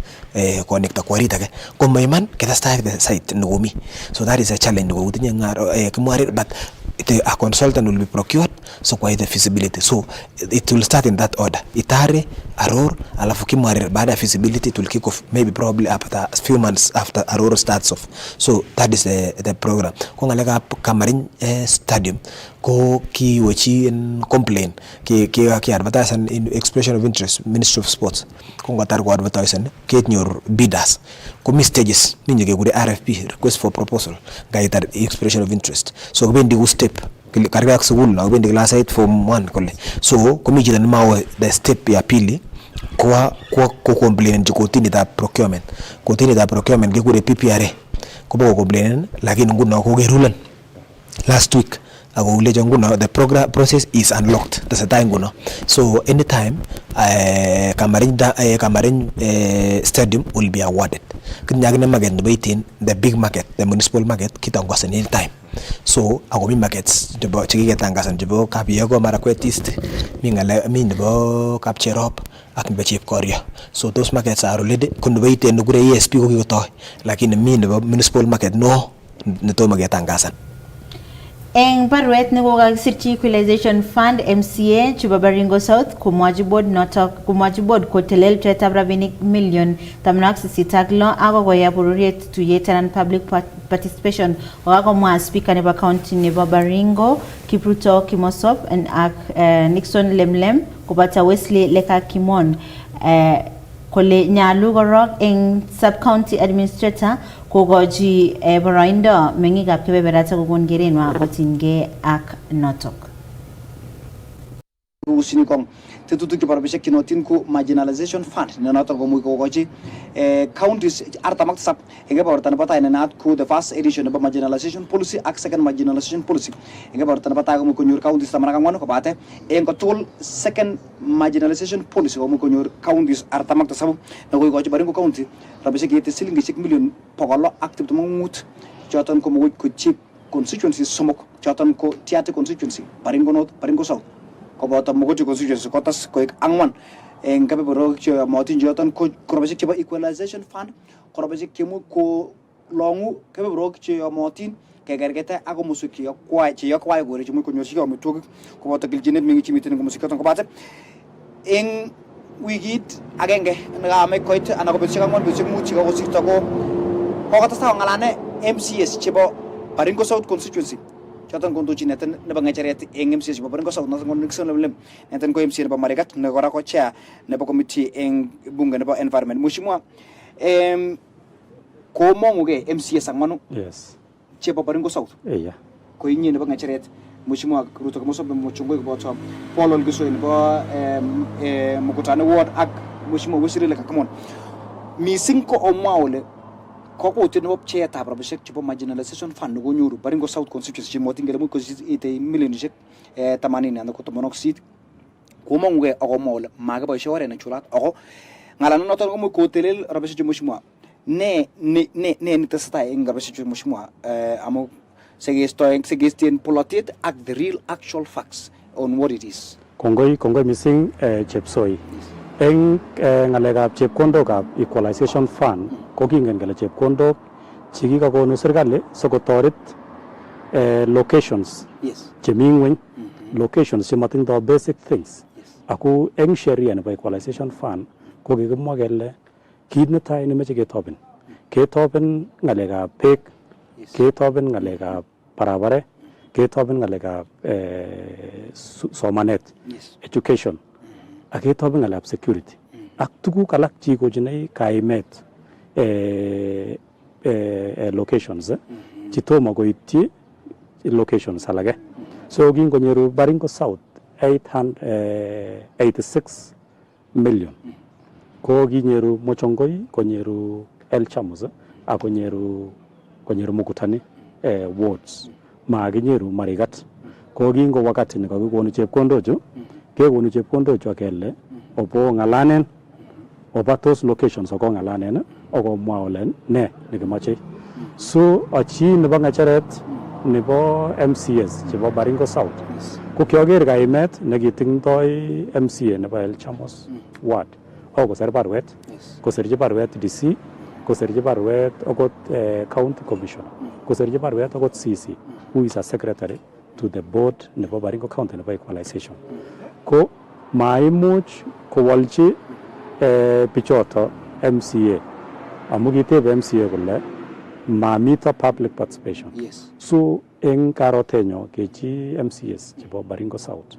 connecta kwarita ke ko maiman ke start the site ngomi. So that is a challenge go utinye ngaro Kimwarer, but a consultant will be procured so kwa the feasibility. So it will start in that order: Itare, Aror, alafu Kimwarer. Baada feasibility it will kick off maybe probably after a few months after Aror starts off. So that is the program. Ko ngalega Kamarin stadium ko ki wachi in complain ki advertise in expression of interest Ministry of Sports ko ngatar ko advertise ke nyor bidders ko mi stages ninyo ke gure RFP, request for proposal gaitar expression of interest. So bendi go step karibia ak school na bendi class 8 form 1 kole. So kumijira ni mawe the step ya pili kwa complain jikotini ta procurement ke gure PPRA ko bako complain lakini nguno ko gerulan last week ako ulejo nguno the program process is unlocked tesetai nguno. So anytime Kamarin stadium will be awarded kinyagine market nebo 18 the big market the municipal market kitangosan anytime. So ako mi markets nebo chikiketangasan nebo Kabiego Marakwet East mi nebo Kapcherop ak nebo Chepkorio. So those markets are already kundo nebo 18 nukure ESP ko kikotoi lakini mi nebo municipal market no netomo ketangasan. Eng barwet ni kokakisirchi Equalization Fund MCA chubo Baringo South kumwachi board kotelel pcheetab rabinik million 86 ako koya bororiet tuyet anan public participation kokakomwa speaker nebo county nebo Baringo Kipruto Kimosop ak Nixon Lemlem kobata Wesley Leka Kimon kole nyalu korok eng sub-county administrator kogochi boroindo mengikab kebeberata kokon kerenwa kotinygei ak notok. Usinikong tetutik chebo rabishek kinotin ku marginalization fund ne notok komuch kogochi counties artamak sab enge borta nebo tai nenat ku the first edition nebo marginalization policy ak second marginalization policy enge borta nebo tai komuch konyor counties 14 kobate eng kotul second marginalization policy komuch konyor counties artamak sab ne kogochi Baringo county rabishek yete silingishek million 625 choton komuch kochip constituency somok choton ko Tiaty constituency, Baringo North, Baringo South koboto Mogochi constituency kotas koek angwan eng kebeberwek che yomotin choton ko rabishek chebo equalization fund ko rabishek chemu ko longu kebeberwek che yomotin kekerkete ak komuswek che yokwai gore chemu konyorchigei amitwogik koboto kelchinet mingi chemiten komuswek choton kobate eng wikit agenge nekamach koit anan ko betusiek angwan betusiek mut chekakosirto ko kokotestai kongalane MCS chebo Baringo South constituency choton kondochin neten nebo ngecheret eng MCS chebo Baringo South noton ko Nixon Lemlem neten ko MC nebo Marigat ne kora ko chair nebo committee eng bunge nebo environment. Mheshimiwa komonguge MCS angwanu chebo Baringo South ko inye nebo ngecheret Mheshimiwa Ruto Kimosop Mochungoi koboto Paul Olgisoi nebo Mukutano Ward ak Mheshimiwa Wesley Leka Kimon missing ko omwa ole kokote nebo pcheetab rabishek chebo marginalization fund konyoru Baringo South constituency chemotin kele much koite milionishek 80 anan ko 80 komonguge akomwa ole makiboisie oret nechulat ako ngalalet noton komuch kotelel rabishek che Mheshimiwa ne tesetai eng rabishek che Mheshimiwa amu segestien polotet ak the real actual facts on what it is. Kongoi missing Chepsoi. Eng ngalekab chepkondokab equalization fund ko kingen kele chepkondok chekikakonu serikali sikotoret locations chemi ngweny, locations chematindoi basic things. Ako eng sheria nebo equalization fund ko kikimwa kele kit netai nemeche ketoben ngalekab beek, ketoben ngalekab barabaret, ketoben ngalekab somanet, education, ak ketoben ngalekab security ak tuguk alak chekochinei kaimet locations chitomo koityi locations alage. So kingonyoru Baringo South 886 million ko kinyeru Mochongoi, konyeru El Chamus ak konyeru Mukutani wards, makinyeru Marigat. Ko kingo wakati nekakikonu chepkondochu, kekonu chepkondochu akele opo ngalanen opa tos locations oko ngalanen okomwa ole ne nekimache. So achi nebo ngecheret nebo MCS chebo Baringo South ko kioker kaimet nekitindoi MCA nebo El Chamos ward kosir barwet, kosirchi barwet DC, kosirchi barwet okot county commissioner, kosirchi barwet okot CC who is a secretary to the board nebo Baringo County nebo equalization. Ko maimuch kowalchi bichoto MCA amu kitebe MCA kole mamito public participation. So eng karotenyo kechi MCS chebo Baringo South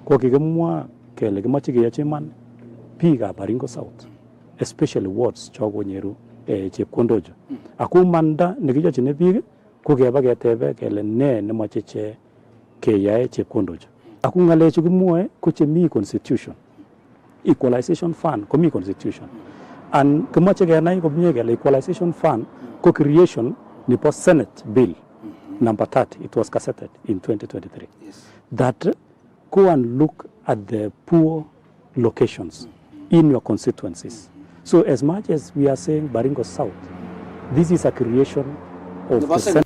ko kikimwa kele kimache keyochi iman biikab Baringo South, especially wards chokonyeru chepkondochu. Aku manda nekiyochine biik ko keba ketebe kele ne nemache che keyae chepkondochu. Aku ngalechu kimwoe ko chemi constitution. Equalization fund komi constitution. And kimache kenai komie kele equalization fund ko creation nebo Senate bill number 30. It was gazetted in 2023. That go and look at the poor locations in your constituencies. So as much as we are saying Baringo South, this is a creation of the Senate.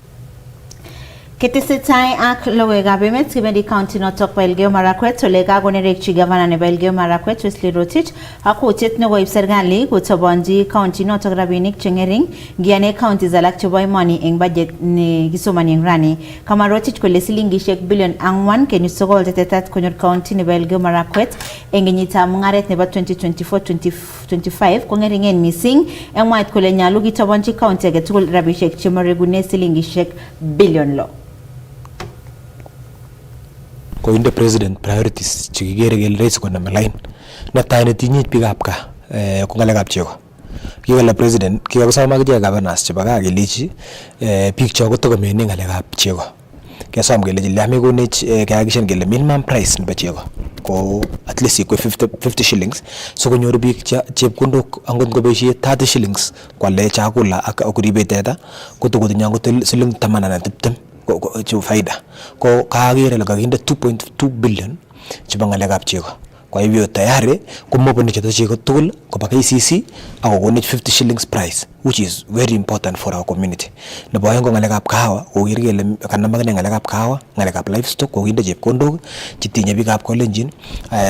Ketesetai ak logoiwekab emet kibendi county notok bo Elgeyo Marakwet ole kakonerekyi gavana nebo Elgeyo Marakwet Wesley Rotich ak kutiet nekoib serikali kotobonji county notok rabinik chengering ngiyane counties alak chebo emoni eng budget ne kisomani eng rani. Kama Rotich kole silingishek bilion 4.9 tetetat konyor county nebo Elgeyo Marakwet eng kenyitab mungaret nebo 2024-2025 kongeringen mising eng mwaet kole nyalu kitobonji county age tugul rabishek chemoregune silingishek bilion lo. Koinde president priorities chekikere kele raisi koname line. Netai netinye biikab kaa ko ngalekab chego. Kikole president kikakosom akichek governors chebo kaa kelechi biik cho kotokomene ngalekab chego. Kesom kelechi lame konech kehakikishan kele minimum price nebo chego ko at least ikwe 50 shillings so konyoru biik chepkondok angot ngoboisie 30 shillings kwale chakula ak kuribe teta kotokotinye angot siling 10 ko faida ko kaagere le kakinde 2.2 billion chebo ngalekab chego. Kwa hivyo tayari kumoponi cheto chego tugul koba KCC ako konech 50 shillings price which is very important for our community. Nebo aeng ngalekab kahawa kokere kele kanamagene ngalekab kahawa, ngalekab livestock kokinde chepkondok chitinye biikab Kolenjin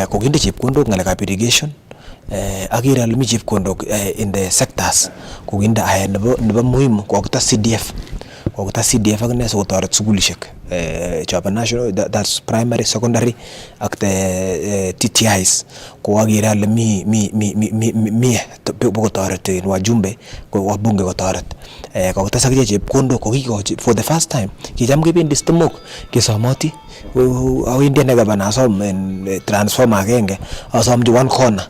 kokinde chepkondok ngalekab irrigation agere ale mi chepkondok in the sectors kokinde nebo muhimu kokta CDF kokta CDF akne so kotoret sukulishek chobo national, that's primary, secondary ak the TTIs ko agere ale mi kotoret wajumbe ko wabunge kotoret kokta sakje chepkondok kokikochi for the first time kicham kebendi stomok kesomoti awindi ne gavana asom transformer agenge asomji one corner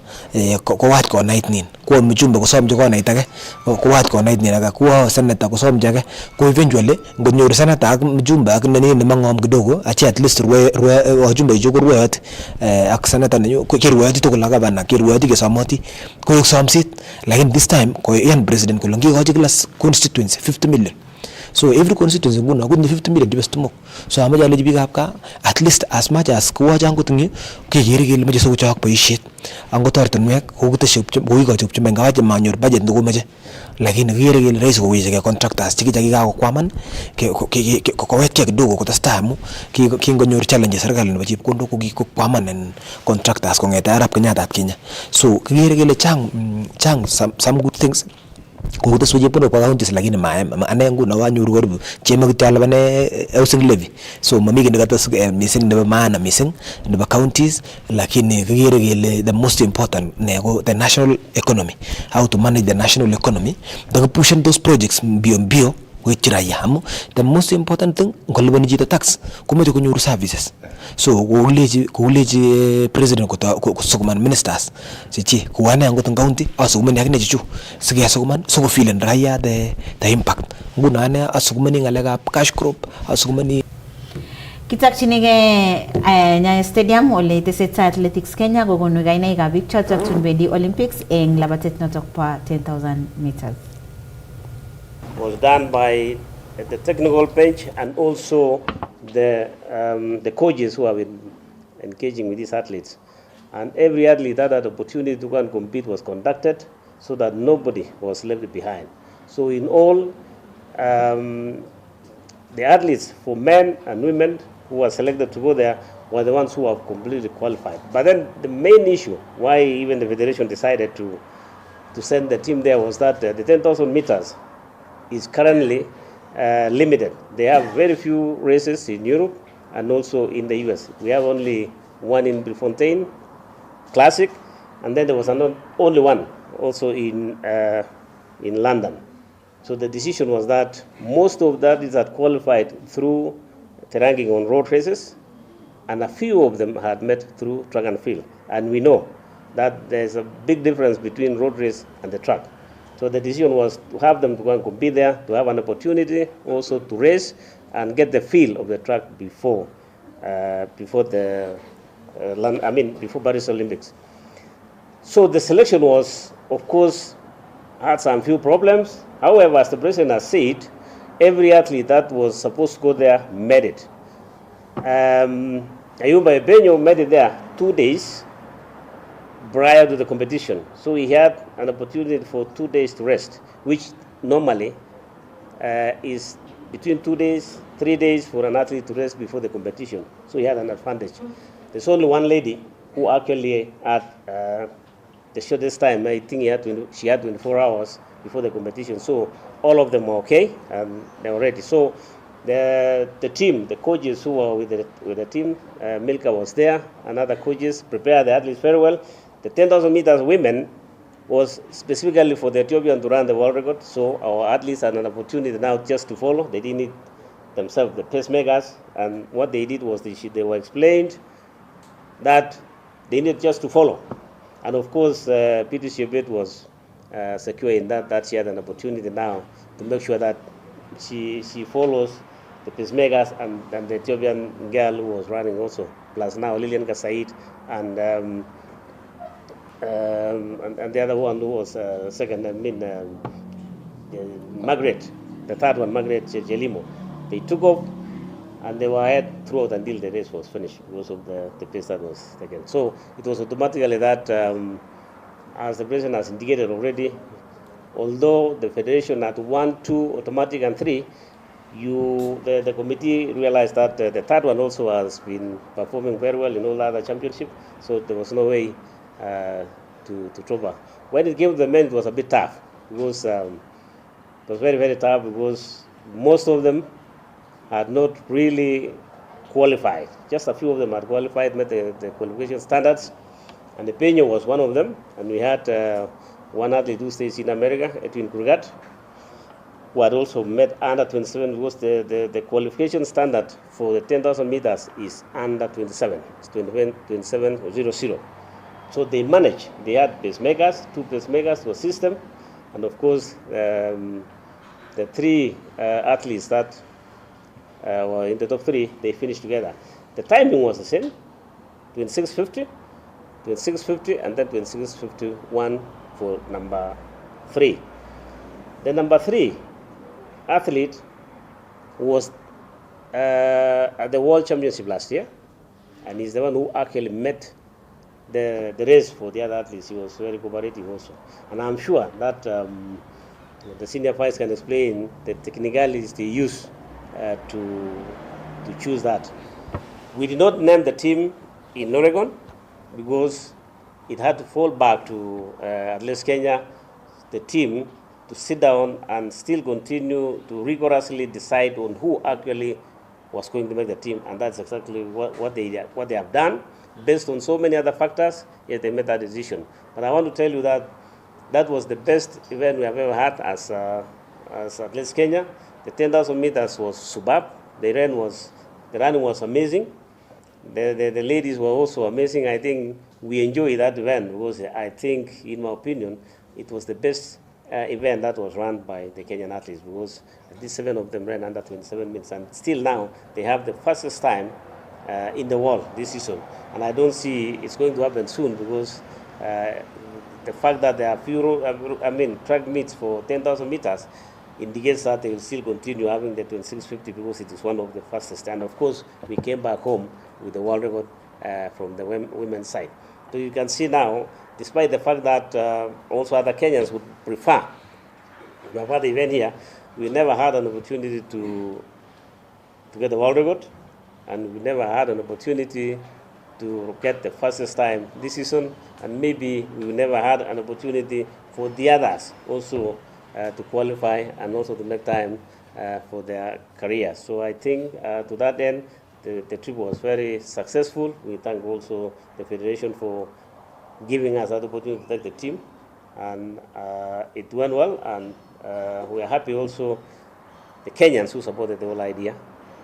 ko wat konait nin ko mjumbe kosomji konait age ko wat konait nin age ko senator kosomji age ko eventually ngonyoru senator ak mjumbe ak nene mangom kidogo achi at least wajumbe jo kurwet ak senator nenyu ko kirwet to kula gavana kirwet kesomoti ko somsit lakini this time ko yan president ko longi ko class constituency 50 million. So every constituency nguno akut 50 million dibes tumok. So amaja leji biikab ka at least as much as ko jangu tingi kekere kele meje so chak boisiet. Angot ortinwek ko kuteshe ko chop mengawaje manyor budget ndo meje. Lakini kekere kele rais ko wije contractors chiki kako kwaman ko wetke kidogo kutastaamu kingonyor challenge serikali nebo chepkondo ko kwaman en contractors ko ngeta Arab Kenyatta at Kenya. So kekere kele chang some good things kokotes chepkondok kwa counties lakini ane nguno kanyoru karibu cheme kityo alipane housing levy, so mami kiy nekates missing nebo maana missing nebo counties, lakini kikere kele the most important ne ko the national economy, how to manage the national economy, pushen those projects mbio koityi raia amu the most important thing ngoliponi chito tax komeche konyoru services, so koulechi president kosukuman ministers chichi kuane angot en county asukumani akine chichu sikesukuman sikofilen raia the impact nguno ane asukumani ngalekab cash crop asukumani Kitakchinige Nyayo Stadium ole tesetai Athletics Kenya kokonu kainaikab biik chotok tun bendi Olympics eng labatet notok pa 10,000 meters. Was done by the technical bench and also the coaches who have been engaging with these athletes. And every athlete that had the opportunity to go and compete was conducted so that nobody was left behind. So in all, the athletes, for men and women who were selected to go there, were the ones who have completely qualified. But then the main issue why even the federation decided to send the team there was that the 10,000 meters is currently limited. They have very few races in Europe and also in the US. We have only one in Prefontaine Classic, and then there was only one also in London. So the decision was that most of that is that qualified through the ranking on road races, and a few of them had met through track and field. And we know that there's a big difference between road race and the track. So the decision was to have them to go and compete there, to have an opportunity also to race and get the feel of the track before before Paris Olympics. So the selection was, of course, had some few problems. However, as the president has said, every athlete that was supposed to go there made it. Ayumba Ebenyo made it there 2 days prior to the competition. So he had an opportunity for 2 days to rest, which normally is between 2 days, 3 days for an athlete to rest before the competition. So he had an advantage. There's only one lady who actually had the shortest time. I think she had 24 hours before the competition. So all of them were okay and they were ready. So the team, the coaches who were with the team, Milka was there, and other coaches prepared the athletes very well. The 10,000 meters women was specifically for the Ethiopian to run the world record. So our athletes had an opportunity now just to follow. They didn't need themselves the pacemakers, and what they did was they were explained that they needed just to follow. And of course, Peter Shebet was secure in that she had an opportunity now to make sure that she follows the pacemakers and the Ethiopian girl who was running also, plus now Lilian Kasaid and the other one who was second, Margaret, the third one, Margaret Jelimo. They took off and they were ahead throughout until the race was finished because of the pace that was taken. So it was automatically that, as the president has indicated already, although the federation had 1, 2 automatic and 3, the committee realized that the third one also has been performing very well in all the other championships, so there was no way to cover. When it came to the men, it was a bit tough because it was very, very tough because most of them had not really qualified. Just a few of them had qualified, met the qualification standards, and the Peño was one of them. And we had one athlete who stays in America, Edwin Kurgat, who had also met under 27 because the qualification standard for the 10,000 meters is under 27. It's 27.00. So they managed. They had pacemakers, 2 pacemakers to assist them, and of course the 3 athletes that were in the top 3, they finished together. The timing was the same, 26:50, 26:50, and then 26:51 for number 3. The number 3 athlete was at the World Championship last year, and he's the one who actually met the race for the other athletes. He was very cooperative also, and I'm sure that the senior vice can explain the technicalities they use to choose that. We did not name the team in Oregon because it had to fall back to at least Kenya. The team to sit down and still continue to rigorously decide on who actually was going to make the team, and that's exactly what they have done. Based on so many other factors, yet they made that decision. But I want to tell you that that was the best event we have ever had as Athletics Kenya. The 10,000 meters was superb. The running was amazing. The ladies were also amazing. I think we enjoyed that event because I think, in my opinion, it was the best event that was run by the Kenyan athletes, because at least 7 of them ran under 27 minutes, and still now they have the fastest time in the world this season. And I don't see it's going to happen soon, because the fact that there are few track meets for 10,000 meters indicates that they will still continue having the 2650, because it is one of the fastest. And of course, we came back home with the world record from the women's side. So you can see now, despite the fact that also other Kenyans would prefer to have had the event here, we never had an opportunity to get the world record, and we never had an opportunity to get the fastest time this season, and maybe we never had an opportunity for the others also to qualify and also to make time for their careers. So I think to that end, the trip was very successful. We thank also the Federation for giving us that opportunity to take the team, and it went well, and we are happy also the Kenyans who supported the whole idea,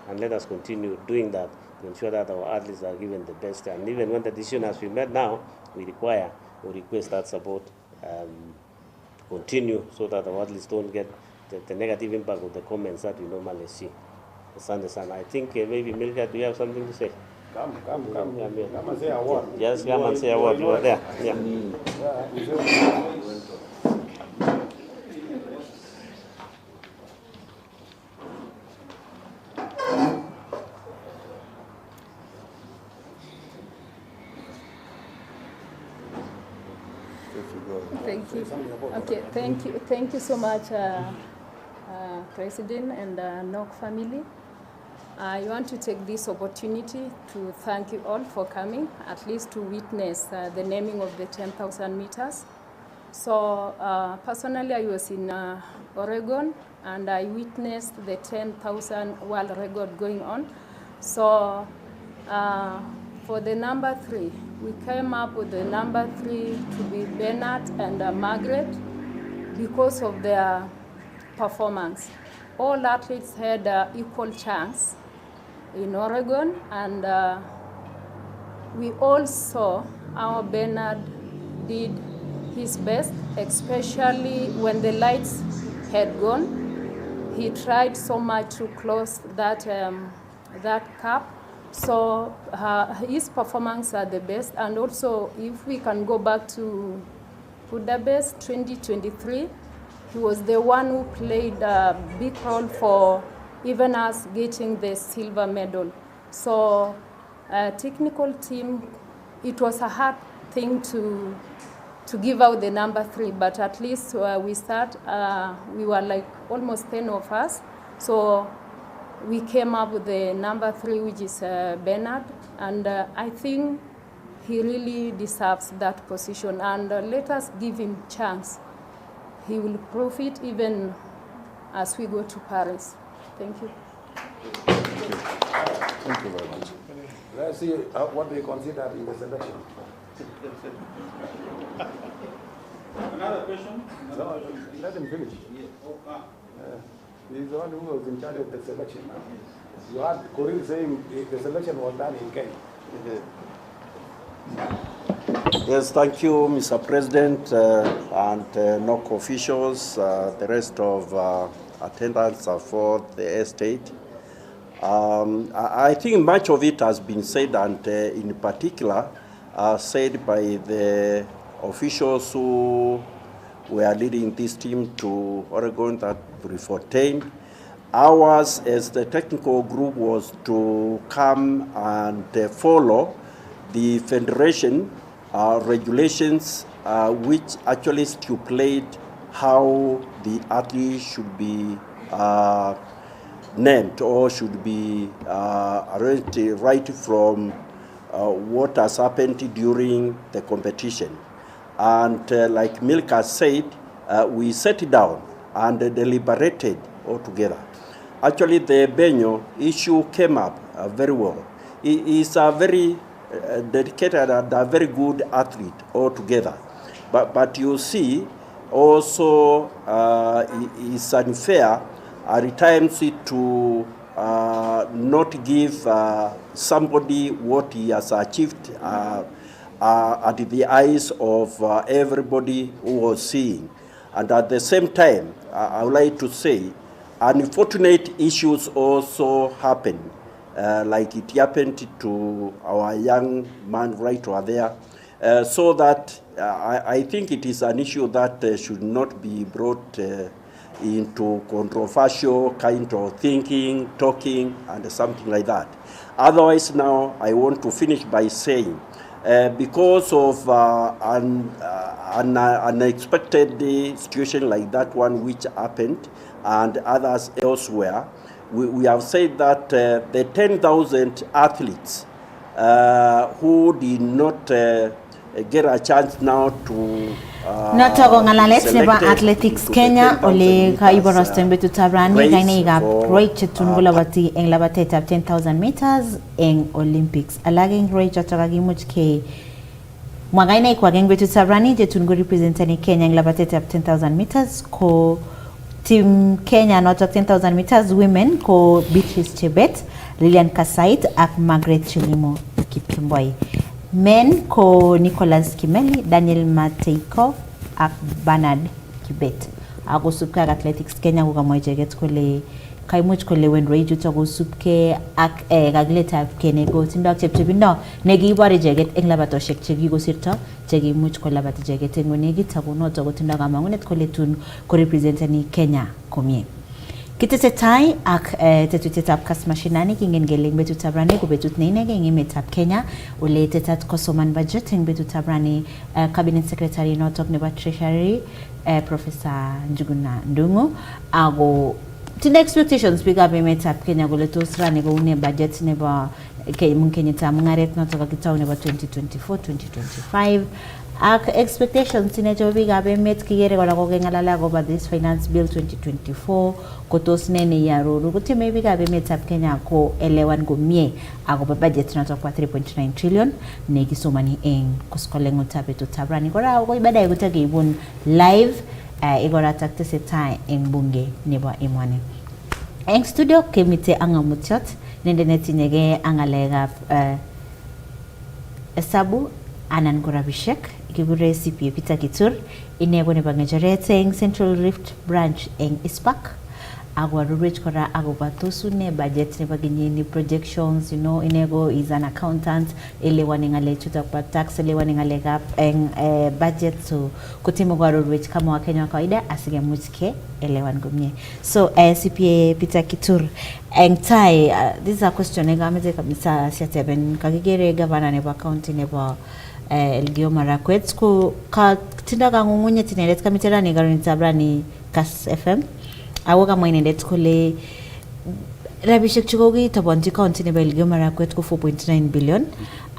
and let us continue doing that to ensure that our athletes are given the best. And even when the decision has been made now, we request that support continue, so that our athletes don't get the negative impact of the comments that we normally see. I think maybe Milka, do you have something to say? Come and say a word. Yes, come and say a word. You are there. Yeah. Thank you. Okay, thank you so much, President and NOC family. I want to take this opportunity to thank you all for coming, at least to witness the naming of the 10,000 meters. So personally, I was in Oregon, and I witnessed the 10,000 world record going on. So for the number 3, we came up with the number 3 to be Bernard and Margaret because of their performance. All athletes had equal chance in Oregon, and we all saw how Bernard did his best, especially when the lights had gone. He tried so much to close that gap. So his performance are the best. And also, if we can go back to Budapest 2023, he was the one who played a big role for even us getting the silver medal. So technical team, it was a hard thing to give out the number 3, but at least we were like almost 10 of us. So we came up with the number 3, which is Bernard, and I think he really deserves that position, and let us give him chance. He will prove it even as we go to Paris. Thank you. Thank you very much. Let's see what they consider in the selection. Another question? No, let him finish. He's the one who was in charge of the selection. You had Corinne saying the selection was done in Kenya. Yes, thank you, Mr. President, and NOC officials, the rest of attendants for the estate. I think much of it has been said, and in particular, said by the officials who were leading this team to Oregon that Prefontaine. Ours, as the technical group, was to come and follow the federation regulations, which actually stipulate how the athlete should be named or should be arranged right from what has happened during the competition. And like Milka said, we sat down and deliberated altogether. Actually, the Benyo issue came up very well. He is a very dedicated and a very good athlete altogether. But you see, also it's unfair at times to not give somebody what he has achieved at the eyes of everybody who was seeing. And at the same time, I would like to say, unfortunate issues also happen, like it happened to our young man right over there. So that I think it is an issue that should not be brought into controversial kind of thinking, talking, and something like that. Otherwise, now I want to finish by saying, because of an unexpected situation like that one which happened and others elsewhere, we have said that the 10,000 athletes who did not get a chance now to Noto ngalalet nebo Athletics Kenya ole kaiborosto en betutab rani kainaikab Roy chetun kolaboti eng labatetab 10,000 meters eng Olympics. Alage eng Roy choto kakimuch ke mwagainaik wak eng betutab rani chetun ko representani Kenya eng labatetab 10,000 meters ko team Kenya noto 10,000 meters women ko Beatrice Chebet, Lilian Kasait ak Margaret Chilimo Kipkemboi. Men ko Nicholas Kimeli, Daniel Mateiko ak Bernard Kibet. Ako subke ak Athletics Kenya ko kamoy jeget kole kaimuch kole wen rage to go subke ak kagleta kenego tindok chepchebindo negibore jeget eng labatoshek chekikosirto chekimuch kolabati jeget eng negit ako noto ko tindok kamangunet kole tun ko representani Kenya komie. Kitesetai ak tetutietab Kass mashinani kingen geleng betutab rani ko betut neinege eng emetab Kenya ole tetat kosoman budget eng betutab rani cabinet secretary notok nebo treasury Professor Njuguna Ndungu ako tinda expectations bigab emetab Kenya kole tos rani ko une budget nebo kenyitab mungaret notok kakitau nebo 2024-2025 ak expectations sinecho bigab emet kigere kora kokengalala akobo this finance bill 2024 kotos nene yaroru kutime bigab emetab Kenya ko elewan komie akobo budget notok kwa 3.9 trillion nekisomani eng koskolengutab betutab rani kora ko baadaye kutakeibun live igora taktesetai eng bunge nebo emoni. Eng studio kemite angamutiot nende netinyege angalekab esabu anan korabishek kigure CPA Peter Kitur inego nebo ngecheret eng Central Rift branch eng ISPAC agwarurech kora agoba tosune budget nebo kenyini projections inego is an accountant elewani ngale chuta kwa tax elewani ngale gap eng budget so kutimo gwarurech kama wa Kenya kawaida asige muchke elewan gumye so CPA Peter Kitur eng tai this is a question ngameze kabisa siateben kagigere governor nebo county nebo Elgeyo Marakwet ko ka tinda kangungunye tinelet kamitera ni garini tabrani Kass FM awo kama inendet kole rabishek chikogi tabonti county nebo Elgeyo Marakwet ko 4.9 billion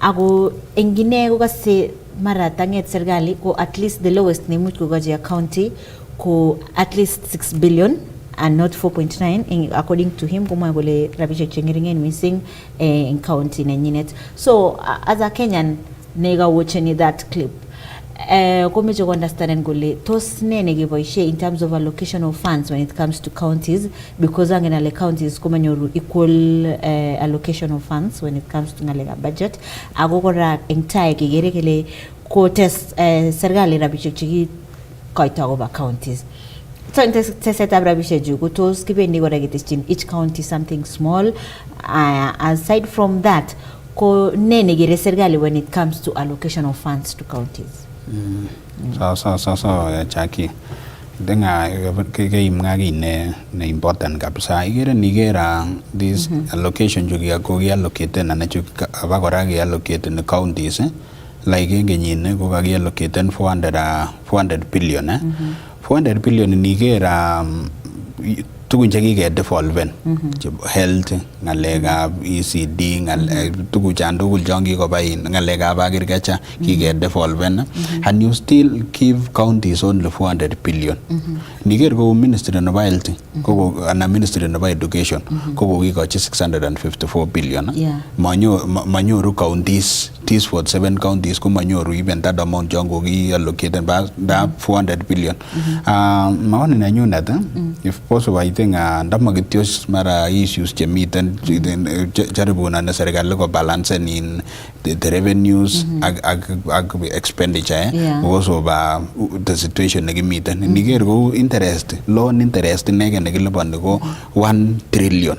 ako engine ko kase mara tanget serikali ko at least the lowest ni much ko gaji county ko at least 6 billion and not 4.9 according to him kuma gole rabishek chengiringen missing in county nenyinet so as a Kenyan nega watching that clip come to understand and gole tos nene giboishe in terms of allocation of funds when it comes to counties because angena counties kuma nyoru equal allocation of funds when it comes to ngalega budget agogora entire kigere kele ko test serikali rabishek chiki kaita over counties so in set up rabishek jugo tos kibendi gora getestin each county something small aside from that ko nene gere serikali when it comes to allocation of funds to counties so Jackie denga ke imngagi ne important kabisa igere nigera this allocation jugi ko allocate na chu abagora ge allocate in counties like ngenyine ko ga allocate 400 billion 400 billion nigera tugun chekike devolven health ngalekab ECD tuguchan tugul chon kikoba ngalekab agriculture kike devolven and you still give counties only 400 billion. Niger ko ministry nebo health ana ministry nebo education ko kokikochi 654 billion. Manyoru counties, these 47 counties ko manyoru even that amount chon koki-allocated by 400 billion. Maoni nanyunet, if possible, I think ndamakitios mara issues chemiten jaribuna na serikali ko balance in the revenues ag expenditure also ba the situation nekimiten. Niger ko interest, loan interest neke nekilipani ko 1 trillion.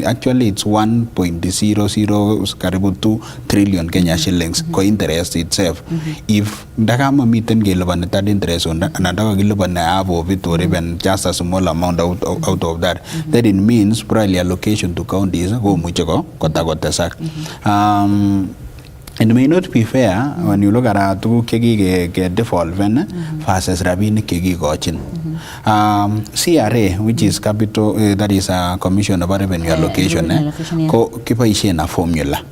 Actually it's 1.00 karibu 2 trillion Kenya shillings ko interest itself. If ndakama miten kelipani that interest ndaka kilipani half of it or even just a small amount out of that, then it means probably allocation to counties ko muche ko kotakotesak. It may not be fair when you look at tuguk chekike devolven versus rabinik chekikochin. CRA, which is capital, that is a commission of revenue allocation, ko kiboisien a formula.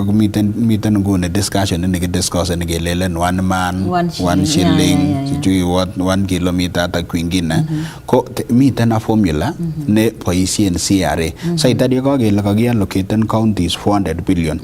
Miten ngune discussion discuss kelelen 1 man, 1 shilling, 1 kilometer ata kwingine. Ko miten a formula ne boisien CRA. So itadi ko kele kakiallocate counties 400 billion.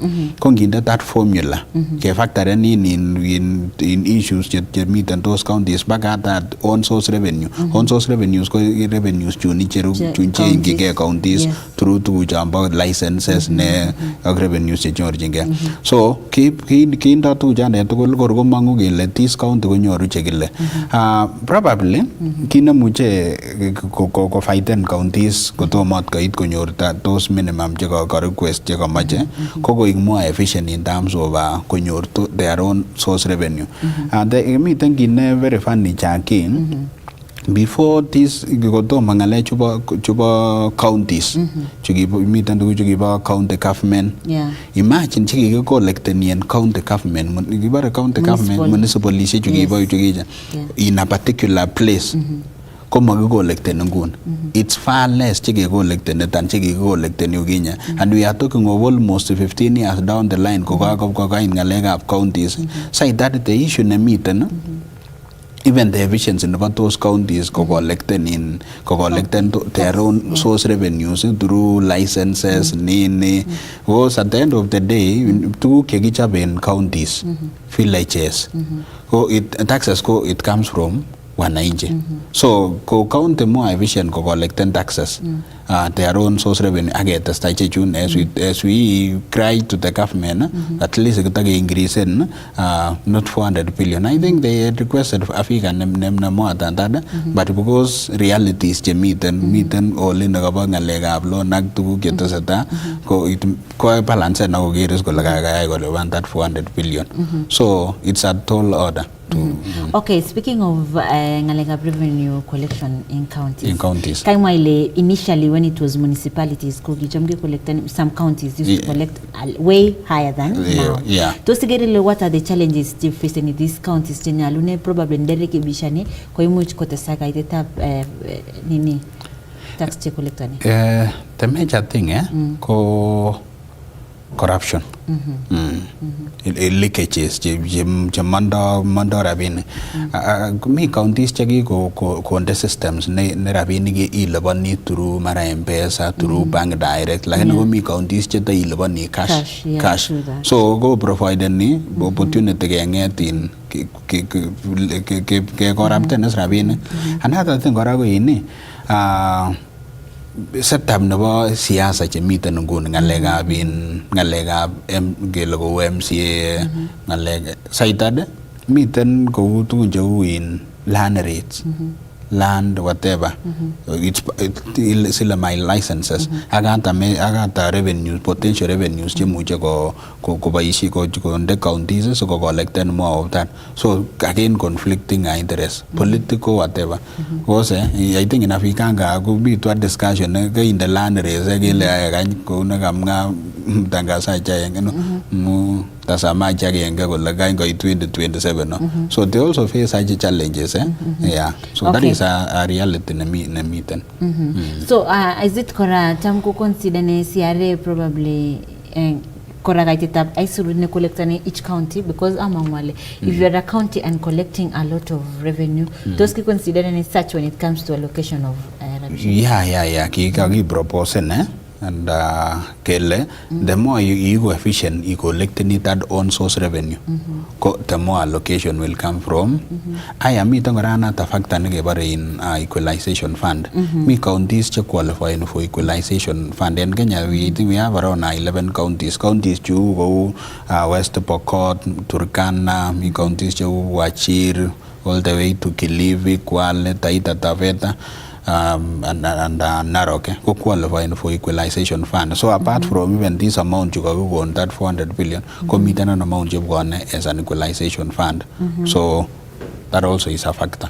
Nginde that formula ke factor in issues che miten those counties back at that on source revenue ko revenues chuni cheru chunche ingige counties through to jamba licenses ne ak revenues che nyorjinge. So kindo tu jane tugul kor ko mangu kele this county konyoru chekile. Probably kinemuche ko fighten counties kotomot koit konyor those minimum che ko request che komache ko koik more efficient in terms of konyor their own source revenue. Miten kine very funny chakin before this kotomo ngale chubo counties miten tuguk chukibo county government. Imagine chikike collecten in county government kibare county government municipal chukibo in a particular place. Collected it's far less collected than collected Uganda, and we are talking of almost 15 years down the line. Counties say that the issue na meeting. Even the efficiency of those counties collected their own source revenues through licenses. Was at the end of the day, two Kegichaben counties, villages. Taxes it comes from wananchi. So county more efficient collecting taxes, their own source revenue. Again, as we cry to the government, at least it increase not 400 billion. I think they requested Africa more than that, but because realities meet all in the government lega blow nag to get us at that, it balance and now get us go that 400 billion. So it's a tall order. Okay, speaking of ngalega revenue collection in counties. Initially when it was municipalities, some counties used to collect way higher than now. What are the challenges still facing in these counties? Probably nderekebishane kwa imuch kotesaka iteta nini tax che collectani. The major thing corruption. Leakages mando rabini mi counties chaki konde systems ne rabini ilabani through mara M-Pesa through bank direct lakini ko mi counties cheta ilabani cash. So go provide ni opportunity kengetin ke corrupten rabini. Another thing kora ko ini setup nebo siasa chemiten nguni ngalekab ngele kou MCA ngalek saitad miten kou tugun cheu in land rates, land whatever, it's sila my licenses agata revenues, potential revenues chemuche ko baishi ko the counties so ko collect more of that. So again conflicting interest, political whatever. Because I think in Africa could be to a discussion in the land race agile ko nagamga tangasa chai tasama chagenge kole kain go 2027 no. So they also face such challenges yeah, so that is a reality nemiten. So is it kora tam ko consider ne CRA probably kora gaitita aisuru ne collecting each county because among wale if you are a county and collecting a lot of revenue those ki consider any such when it comes to allocation of yeah ki propose and kele the more you go efficient you collect that own source revenue the more allocation will come from I am meeting around the factor in equalization fund me counties to qualify for equalization fund in Kenya we have around 11 counties to go West Pokot, Turkana, me counties to Wachir all the way to Kilifi, Kwale, Taita Taveta and Narok who qualify for equalization fund. So apart from even this amount you go on that 400 billion, commit an amount you've gone as an equalization fund. So that also is a factor.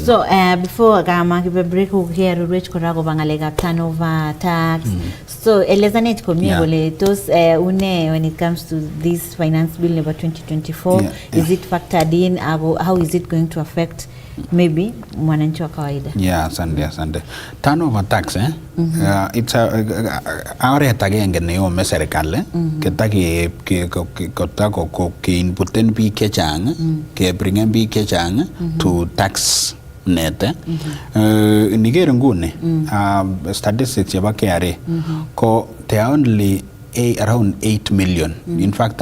So before Gama give a break here rich korago bangalega turnover tax. So elezanate komie those when it comes to this finance bill number 2024 is it factored in how is it going to affect maybe mwananchi wa kawaida? Sunday turnover tax it's oret agenge neome serikali ketake kotako ke inputen biik chechang ke bringen biik chechang to tax net niger nguni statistics cheba KRA ko they are only around 8 million. In fact,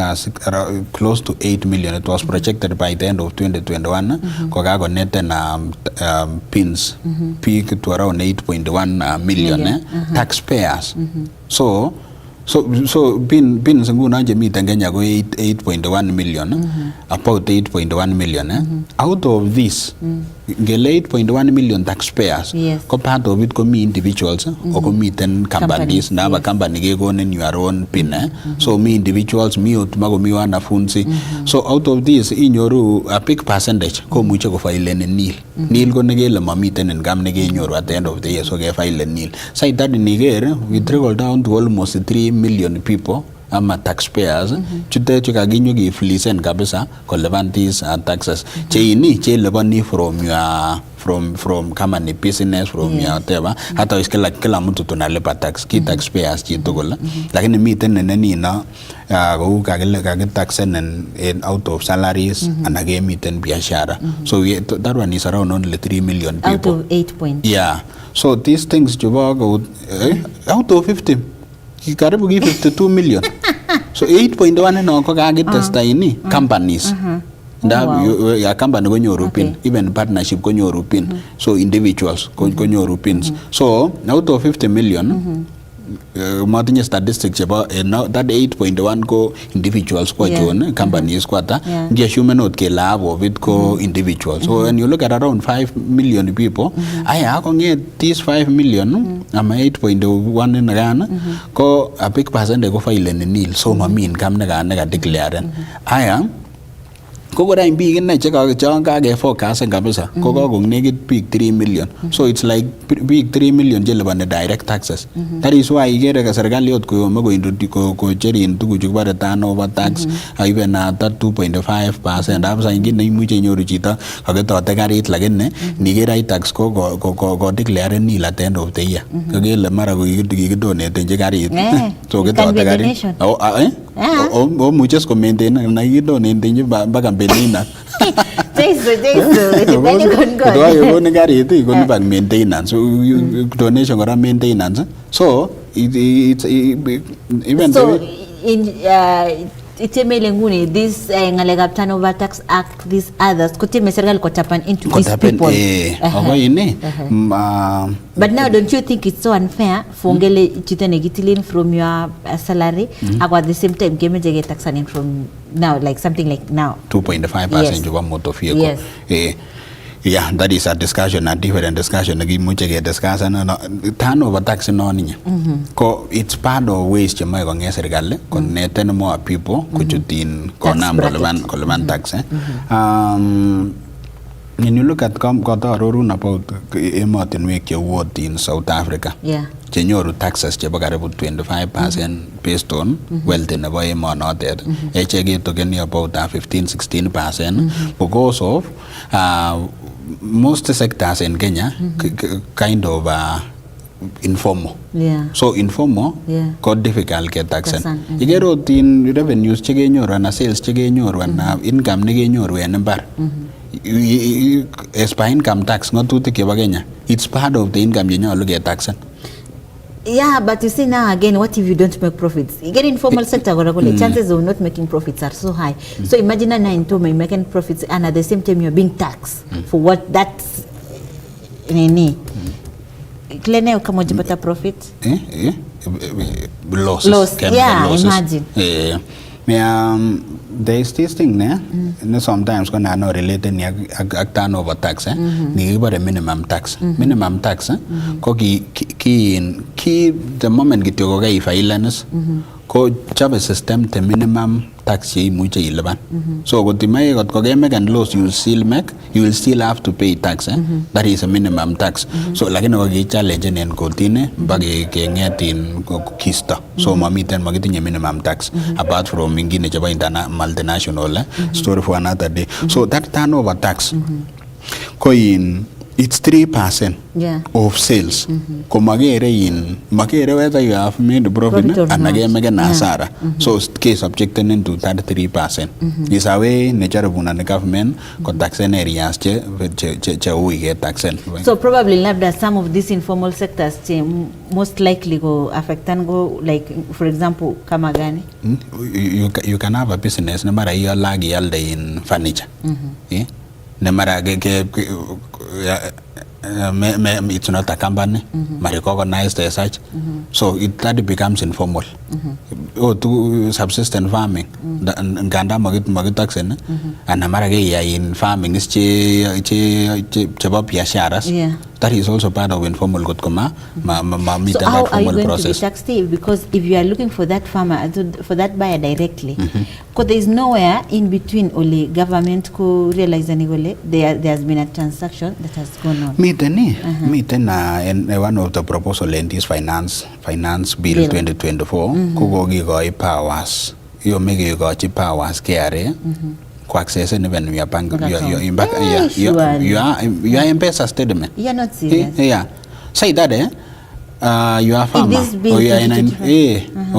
close to 8 million. It was projected by the end of 2021. Kogago net and pins peak to around 8.1 million taxpayers. So pins nguna jemi Kenya go 8.1 million. About 8.1 million. Out of this, 8.1 million taxpayers. Ko part of it ko me individuals or ko me ten companies na ba company ge go in your own pin so me individuals me utmago me wanafunzi so out of this inyoru a big percentage ko muche ko file nil ko negele mamiten en gam nege inyoru at the end of the year so ge file nil so that in Niger we trickle down to almost 3 million people ama taxpayers chute chukaginyo gi fleecen kabisa ko levantis taxes cheini che lebani from kama ni business from your whatever hata kila mtu tunalipa tax ki taxpayers chitugul lakini miten nene na go kagile taxen in out of salaries and again miten biashara so that one is around only 3 million people out of 8 points so these things go out of 50 karibu 52 million so 8.1 no ko kagitesta ini companies ya company go nyoru pin even partnership go nyoru pin so individuals go nyoru pins so out of 50 million Martin statistics about that 8.1 go individuals kwa join companies kwata ndia human not ke lab of it go individuals so when you look at around 5 million people aya ko nge these 5 million ama 8.1 in Ghana ko a big percentage go file nil so mamin kam na declare aya ko wala big na cheka changa ge forecast kabisa ko go negit big 3 million so it's like big 3 million jelban direct taxes that is why igere ka serikali yot ko mago induti ko cherin tugu jubare turnover tax even at 2.5% absa ingine imuche nyoru chita kagetote garit lakini nigera tax ko declare ni at the end of the year kagele mara ko donate nje garit so getote garit o muchas ko maintain na donate nje baga Benina. Maintenance. So donation or maintenance. So it's even so itemele nguni this ngalega turnover tax act these others kutime serikali kotapan into these people but now don't you think it's so unfair for ngele chitene gitilin from your salary at the same time gemeje taxing from now like something like now 2.5% of motor vehicle yeah, that is a discussion, a different discussion. Again, much get discussion. Turnover tax no niya. Ko it's part of ways to make on serikali. Connect more people. Kuchutin konam kolaban tax. When you look at Kotororun about emotinwek cheu in South Africa, chenyoru taxes chebo karibu 25% based on wealth nebo emonotet. Echeke tokeni about 15-16% because of most sectors in Kenya kind of informal. So informal got difficult get taxen. Igero tin revenues chegenyoru and sales chegenyoru and income negenyoru en imbar. As per income tax ngatutik chebo Kenya, it's part of the income yenyalu get taxen. Yeah, but you see now again, what if you don't make profits? You get informal sector, chances of not making profits are so high. So imagine a 9 to making profits and at the same time you're being taxed for what that's Klene kama ujipata profit? Loss. Yeah, imagine. There is this thing there. Sometimes when I know related ni turnover tax, ni iba the minimum tax. Minimum tax, ko ki the moment gityo ko ifailanes, ko chabe system the minimum tax ye muche ilaban. So got the may got make and loss you will still have to pay tax. That is a minimum tax. So like no gi challenge en kotine bagi ke ngetin kista. So mamiten magitin minimum tax apart from ingine chaba multinational story for another day. So that turnover tax it's 3% of sales. Magere whether you have made profit and again make an asara. So case subjected into 33%. Is a way nature of the government got tax areas we get tax. So probably that some of these informal sectors most likely go affect and go like for example Kamagani. You can have a business no matter your lag in furniture. No matter it's not a company, recognized as such. So that becomes informal. To subsistence farming, Ganda Magitaxen, and Amaragaya in farming is Chabapia. That is also part of informal good coma. So how are you going to be taxed? Because if you are looking for that farmer, for that buyer directly, because there is nowhere in between only government co realize there has been a transaction that has gone on. Meeting in one of the proposal in this finance bill 2024, Kugogi goi powers. You make you got powers carry. Access and even your bank, you are M-Pesa statement. You are not serious. Say that you are farmer or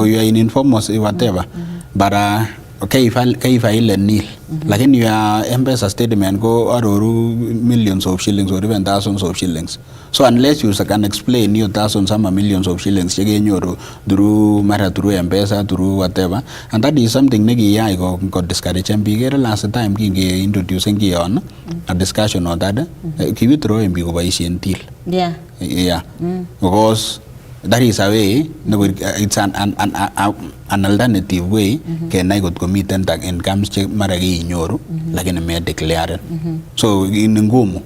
you are in informal whatever. But okay, if I nil, like in your M-Pesa statement go millions of shillings or even thousands of shillings. So unless you can explain your thousands some millions of shillings again you through matter through M-Pesa through whatever, and that is something negi I got discouraged and bigger last time introducing on a discussion on that. Give it through and be over until because that is a way. It's an alternative way. Can I go to meet and incomes check maragi in Euro, like in a mere declared. So in Ngumu,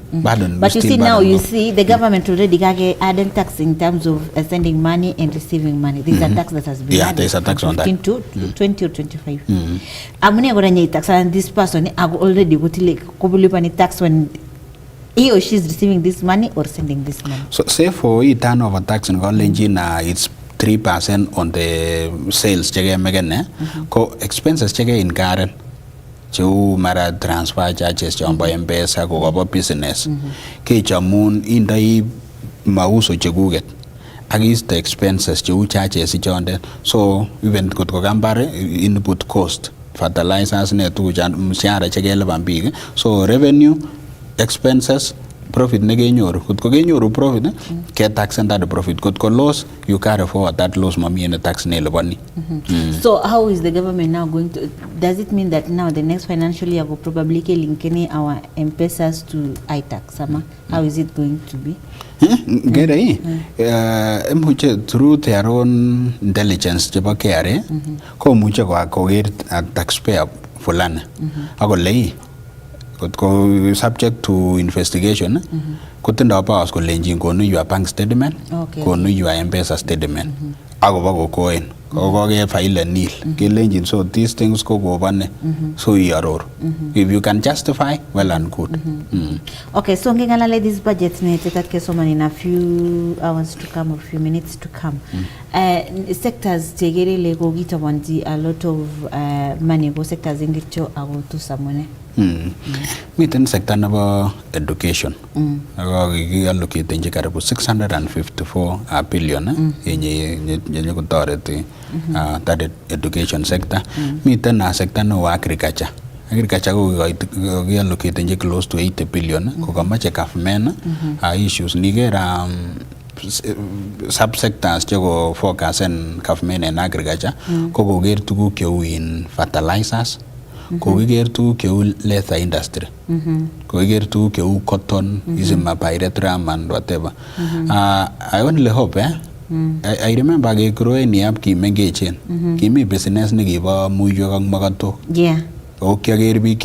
but you see now, you see the government already added tax in terms of sending money and receiving money. This is a tax that has been added. There's a tax on that. 20 or 25. I'm going to tax and this person I already go to like tax when he or she is receiving this money or sending this money. So say for turnover tax in Golenjin, it's 3% on the sales chege megane. Co expenses chege in Karen. Chu mara transfer charges chombo M-Pesa ko about business. Ke chamun in the mauso cheguget. Against the expenses chu charges chonde. So even could go gambare input cost. Fertilizers ne tu mshahara chege levan big. So revenue, expenses, profit negenyoru could go genyoru profit get tax and that profit could go loss you carry forward that loss mami and tax nail bunny. So how is the government now going to, does it mean that now the next financial year will probably link our M-Pesas to iTax? How is it going to be? Through their own intelligence jaba kare ko muche ko get taxpayer fulani ago lei go subject to investigation. Kutenda powers ko lenjin ko no your bank statement, ko no your M-Pesa statement. Ago bago coin koke file nil kelenjin so these things ko kobane so iaror if you can justify well and good. Okay, so ngingalale this budget ne tetat kesoma in a few hours to come or few minutes to come. Sectors tegere le ko gita wanti a lot of money go sectors ingitcho ago to samone. Miten sector nebo education. Allocate nje karibu 654 billion yenye kutoreti that education sector. Miten na sector no agriculture. Agriculture ko allocate nje close to 80 billion kokamache government issues nigera subsectors chego focus en government en agriculture ko koger tuguk cheu in fertilizers, koger tuguk cheu leather industry, koger tuguk cheu cotton, isima pyrethrum and whatever. I only hope I remember ke growing up kimengechen kimi business nekibo muiywek ak makatok. Kiager biik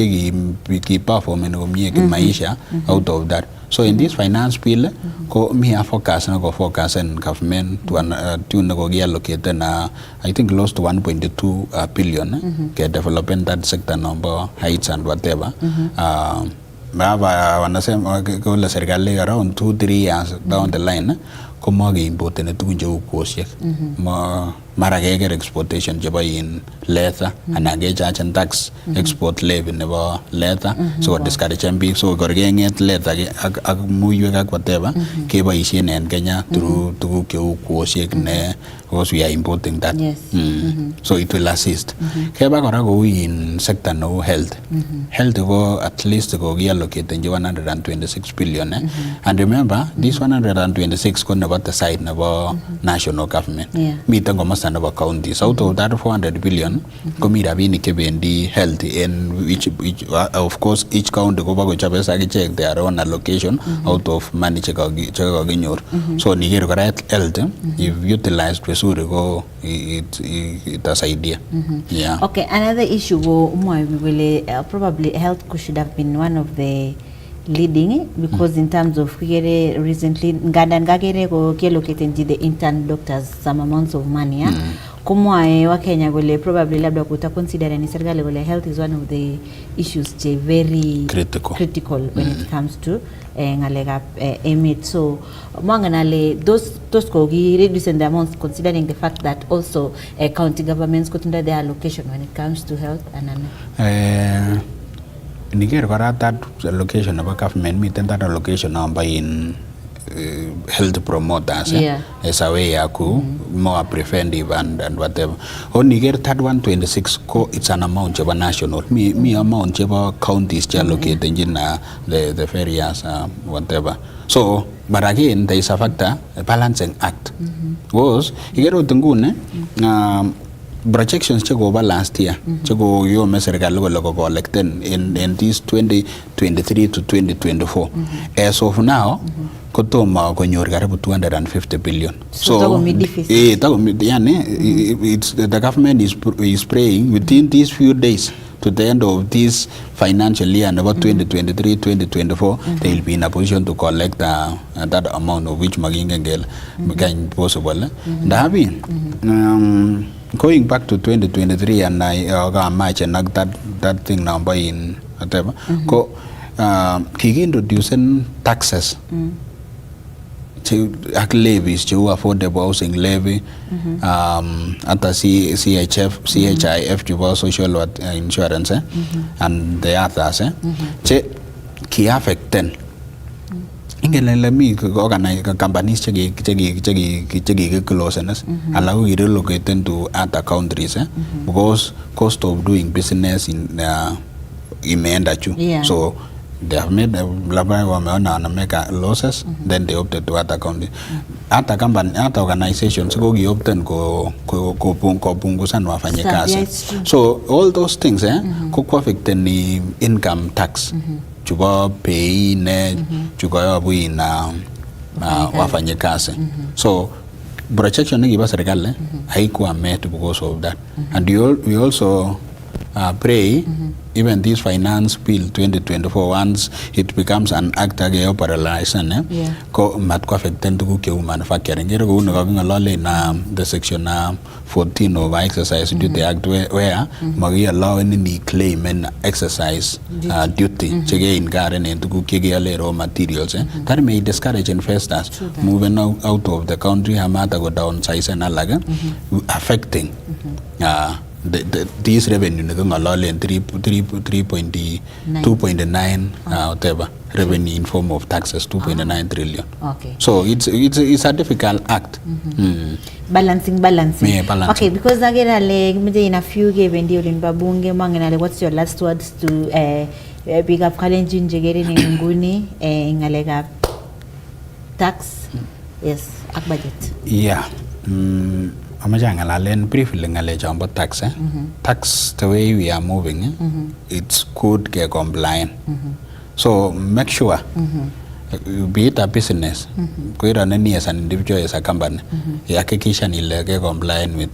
ki performing komie kimaisha out of that. So in this finance bill ko mi focus en government to tune ko allocate na I think close to 1.2 billion ke developing that sector number heights and whatever. Baba wanasema ko la serikali around 2-3 years down the line ko mage import ne tukun cheu kosiek mara keker exportation chebo in leather ana ke charge tax export levy nebo leather so discourage biik so korgenget leather ak muiywek ak whatever keboisien en Kenya through tuguk cheu kosiek ne because we are importing that. So it will assist. Keba kora ko in sector no health. Health go at least go allocate 126 billion and remember this 126 ko nebo the side nebo national government. Miten komasta nebo counties. Out of that 400 billion komi rabinik chebendi health in which of course each county ko bako chobe sakichek their own allocation out of money chekakinyor. So niger kora health if utilized vizuri go itasaidia. Okay, another issue probably health should have been one of the leading because in terms of recently ngagere go allocated the intern doctors some amounts of money kumwa wa Kenya gole probably labda kuta consider ni serikali gole health is one of the issues very critical when it comes to ngalega emit so mwanganale those ko reduce the amounts considering the fact that also county governments could under their allocation when it comes to health and Niger kora that allocation of government meet that allocation number in health promoters as a way more preventive and whatever. On Niger that 126 ko it's an amount of a national me amount of counties allocated in the various whatever. So but again there is a factor a balancing act was you get what ngune projections chego over last year chego yo serikali ko collected in this 2023 to 2024 as of now kotoma konyor karibu 250 billion so it's the government is praying within these few days to the end of this financial year about 2023-2024 they will be in a position to collect that amount of which magingengel became possible going back to 2023 and I match and that thing number in whatever ko introducing taxes to levies to affordable housing levy at the CHIF to social insurance and the others ki affect then ingele mi organize companies chegi closeness allow you relocate to other countries because cost of doing business in imeenda juu so they have made wameona make losses then they opted to other countries hata company hata organizations go opted kupunguza na wafanyakazi so all those things ko affect ni income tax chuba pay ne chuka yabu ina wafanyakazi so projection ni kiba serikali haikuwa met because of that and we also pray even this finance bill 2024 once it becomes an act paralyzation ko mat ko affecten tuguk cheu manufacturing kere kou nekaking'olole na the section 14 of exercise duty act where makiallowen ni claim and exercise duty chekeinkaren en tuguk chekeale raw materials that may discourage investors moving out of the country amata go downsize and alage affecting these revenue neking'ololen 2.9 whatever revenue in form of taxes 2.9 trillion. Okay. So it's a difficult act. Balancing. Yeah, balancing. Okay, because again, in a few given during babunge mangenale, what's your last words to pick up challenging jegeri nguni ngalega tax? Yes, ak budget. Yeah. Amaja ngalalen briefly ngale jambo tax tax the way we are moving it's good ke compliant so make sure be it a business kuira nani as an individual as a company hakikisha ni lege compliant with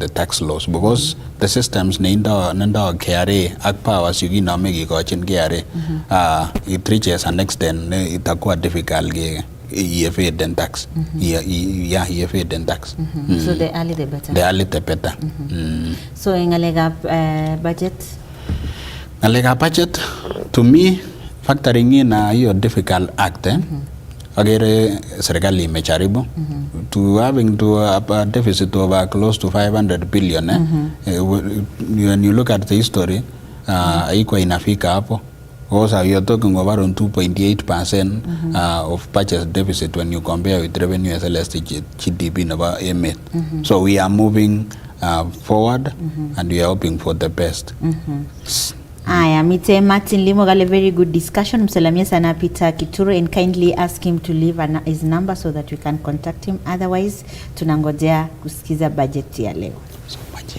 the tax laws because the systems nenda KRA ak powers yugina megi gochin KRA it reaches an extent itakuwa difficult ge evade and tax. Evade and tax. So the early the better. The early the better. So in ngalega budget? Ngalega budget, to me, factoring in hiyo difficult act, agere serikali imejaribu to having to a deficit of close to 500 billion. When you look at the history, haikuwa inafika hapo. Also, you're talking about around 2.8% of budget deficit when you compare with revenue as well as the GDP in our MA. So we are moving forward and we are hoping for the best. Aya, mite Martin Limo got a very good discussion. Msalamia sana Peter Kituro and kindly ask him to leave his number so that we can contact him. Otherwise, tunangojea kusikiza budget ya leo. So much.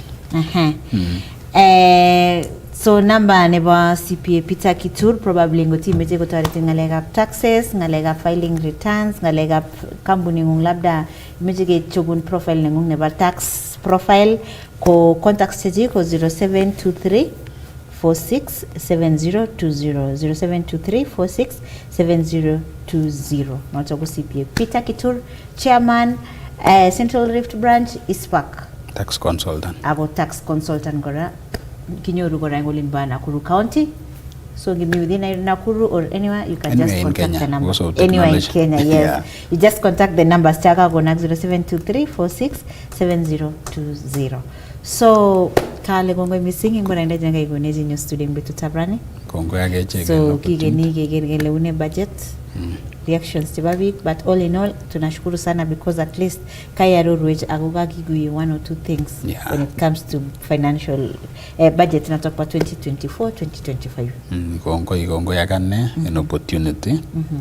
So number neba CPA Peter Kitur probably ngoti meje ko tarite ngalega taxes, ngalega filing returns, ngalega kambuni ngung labda meje ke chogun profile ngung neba tax profile ko contact stage ko 0723 467020 0723 467020 noto ko CPA Peter Kitur chairman Central Rift Branch ISPAC tax consultant tax consultant gora kinyoru gora ngolin ba Nakuru County. So give me within Nakuru or anywhere you can just contact the number. Anywhere in Kenya, yes. Yeah. You just contact the numbers Chaka go 0723 467020. So kale gongo missing ngora nda janga igonezi new student betu tabrani. Kongo yake cheke. So kigeni kegele une budget. Reactions tibabik, but all in all tunashukuru sana because at least kaya rorwage agoga kigui one or two things when it comes to financial budget na talk about 2024-2025. Kongo yakane an opportunity.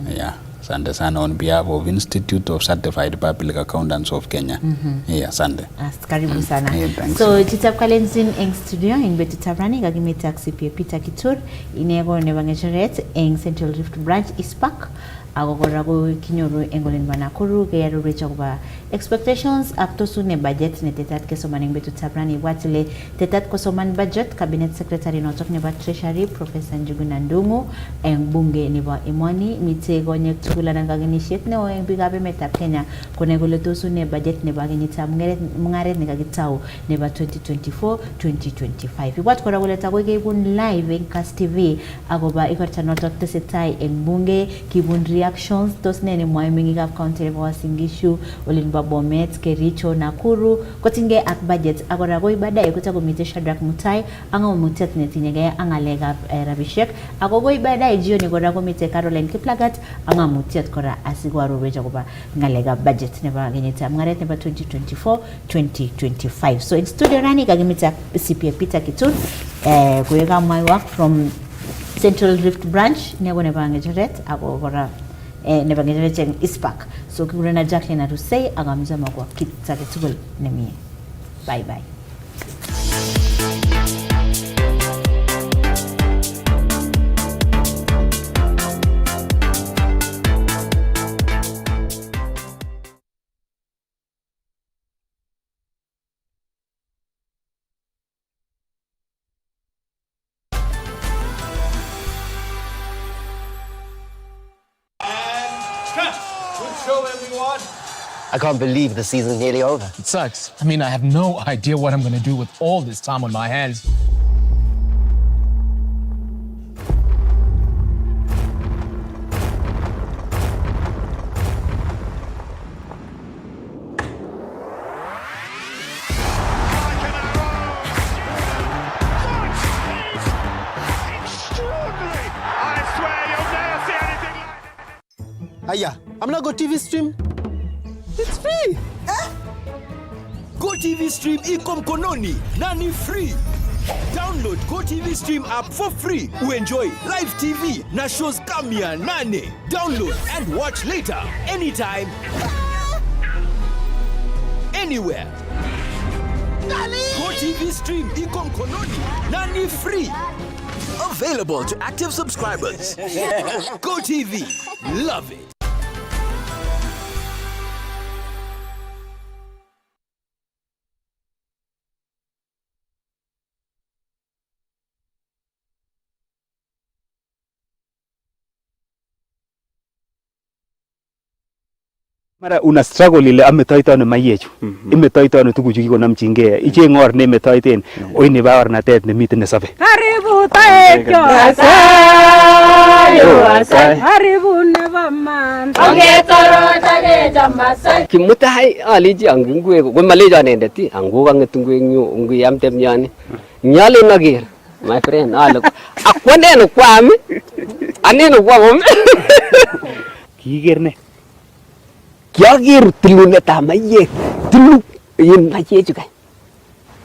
Yeah. Sande sana on behalf of Institute of Certified Public Accountants of Kenya. Yeah, sande. Karibu sana. Thanks. So titap kalenzin eng studio in betu tabrani gagime taxi Peter Kitur inego nevangecheret eng Central Rift Branch ISPAC agogorago kinyoru engolin Nakuru gayaro recha kuba expectations up to ne budget ne tetat kesoman betu tabrani watile tetat kosoman budget cabinet secretary notok ne treasury Professor Njuguna Ndungu eng bunge ne ba imwani mitego nye tugula nangaginitiate ne o eng bigabe meta Kenya konegole tosu ne budget ne ba ginita mungare ne gagitao ne ba 2024-2025 iwat kora goleta goge bun live en Kass Tv agoba ikorta notok tesetai eng bunge kibun reactions tos nene mwaimingi gap county wa Singishu Olinba Bomet Kericho Nakuru kotinge ak budget agora go ibada ekuta komite Shadrack Mutai anga mutet netinyege anga lega Rabishek agogo ibada jioni gora komite Caroline Kiplagat anga mutet kora asigwa robeja kuba ngalega budget neba genyeta mngaret neba 2024-2025. So in studio rani kagimita CPA Peter Kitur kuyega my work from Central Rift Branch neba ngejeret agora nebangejeret ISPAC. So kuna Jacqueline Arusei agamiza magwa kitake tugol nemie. Bye bye. Good show, everyone. I can't believe the season's nearly over. It sucks. I mean, I have no idea what I'm going to do with all this time on my hands. Aya, I'm not Go TV stream. It's free. Go TV stream iko mkononi na ni free. Download Go TV stream app for free. Uenjoy live TV na shows kamia nane. Download and watch later anytime. Anywhere. Go TV stream iko mkononi na ni free. Available to active subscribers. Go TV. Love it. Mara una struggle ile ametoito ano mayechu. Imetoito ano tuguchu kikonamchingee. Iche ngor ne metoiten. Oi ne baornatet nemiten nesobe. Karibu taekyo asai. Karibu nebo man. Ongetoro tage jambasai. Kimutai aliji angungwe ko malejo anendet angu kangetungwe nyu ngui amtem nyani. Nyale nager. My friend alo. Akwende kwam. Aneno kwam. Kigerne. Kiager tilunetab mayek. Tilu yin mayechu kai.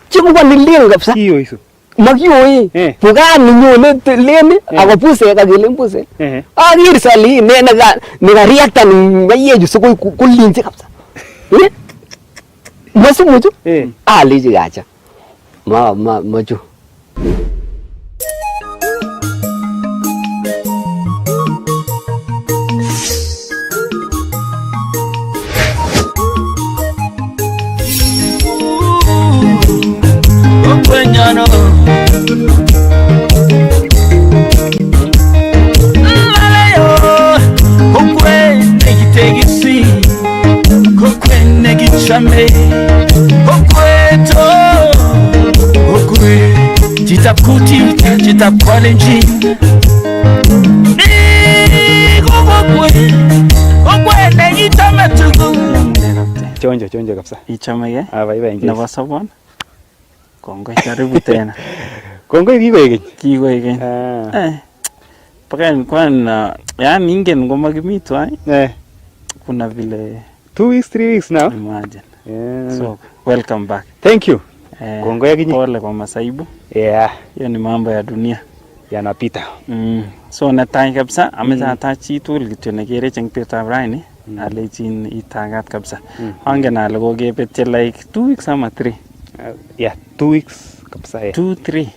Chiku wanilien kabisa. Kiyo isu. Makiyoi. Pugani nyone leni akopuse kakile mpuse. Agir sali ne naga reacta ni mayechu sokoi kulinje kabisa. Masumuchu? Aliji gacha. Machu. Nyano Malayo Kokwe negitegisi Kokwe negichame Kokwe to Kokwe Jitap kuti Jitap kwalenji Kokwe Kokwe negichame tugu Chonjo kabisa. Ichamege? Bye. Nebo sobon? Kongoi karibu tena. Kongoi kikoigeny. Kikoigeny. Paka kwan yani ingen ngoma kimitu kuna vile 2 weeks 3 weeks now. Imagine. So welcome back. Thank you. Kongoi aginyi. Pole kwa masaibu. Yeah. Hiyo ni mambo ya dunia. Yanapita. So natai kabisa amecha tachi tool kityo nekere cheng petab raini. Alechin itagat kabisa. Angen ale kokebetye like 2 weeks ama 3. Yeah, 2 weeks kabisa. 2-3.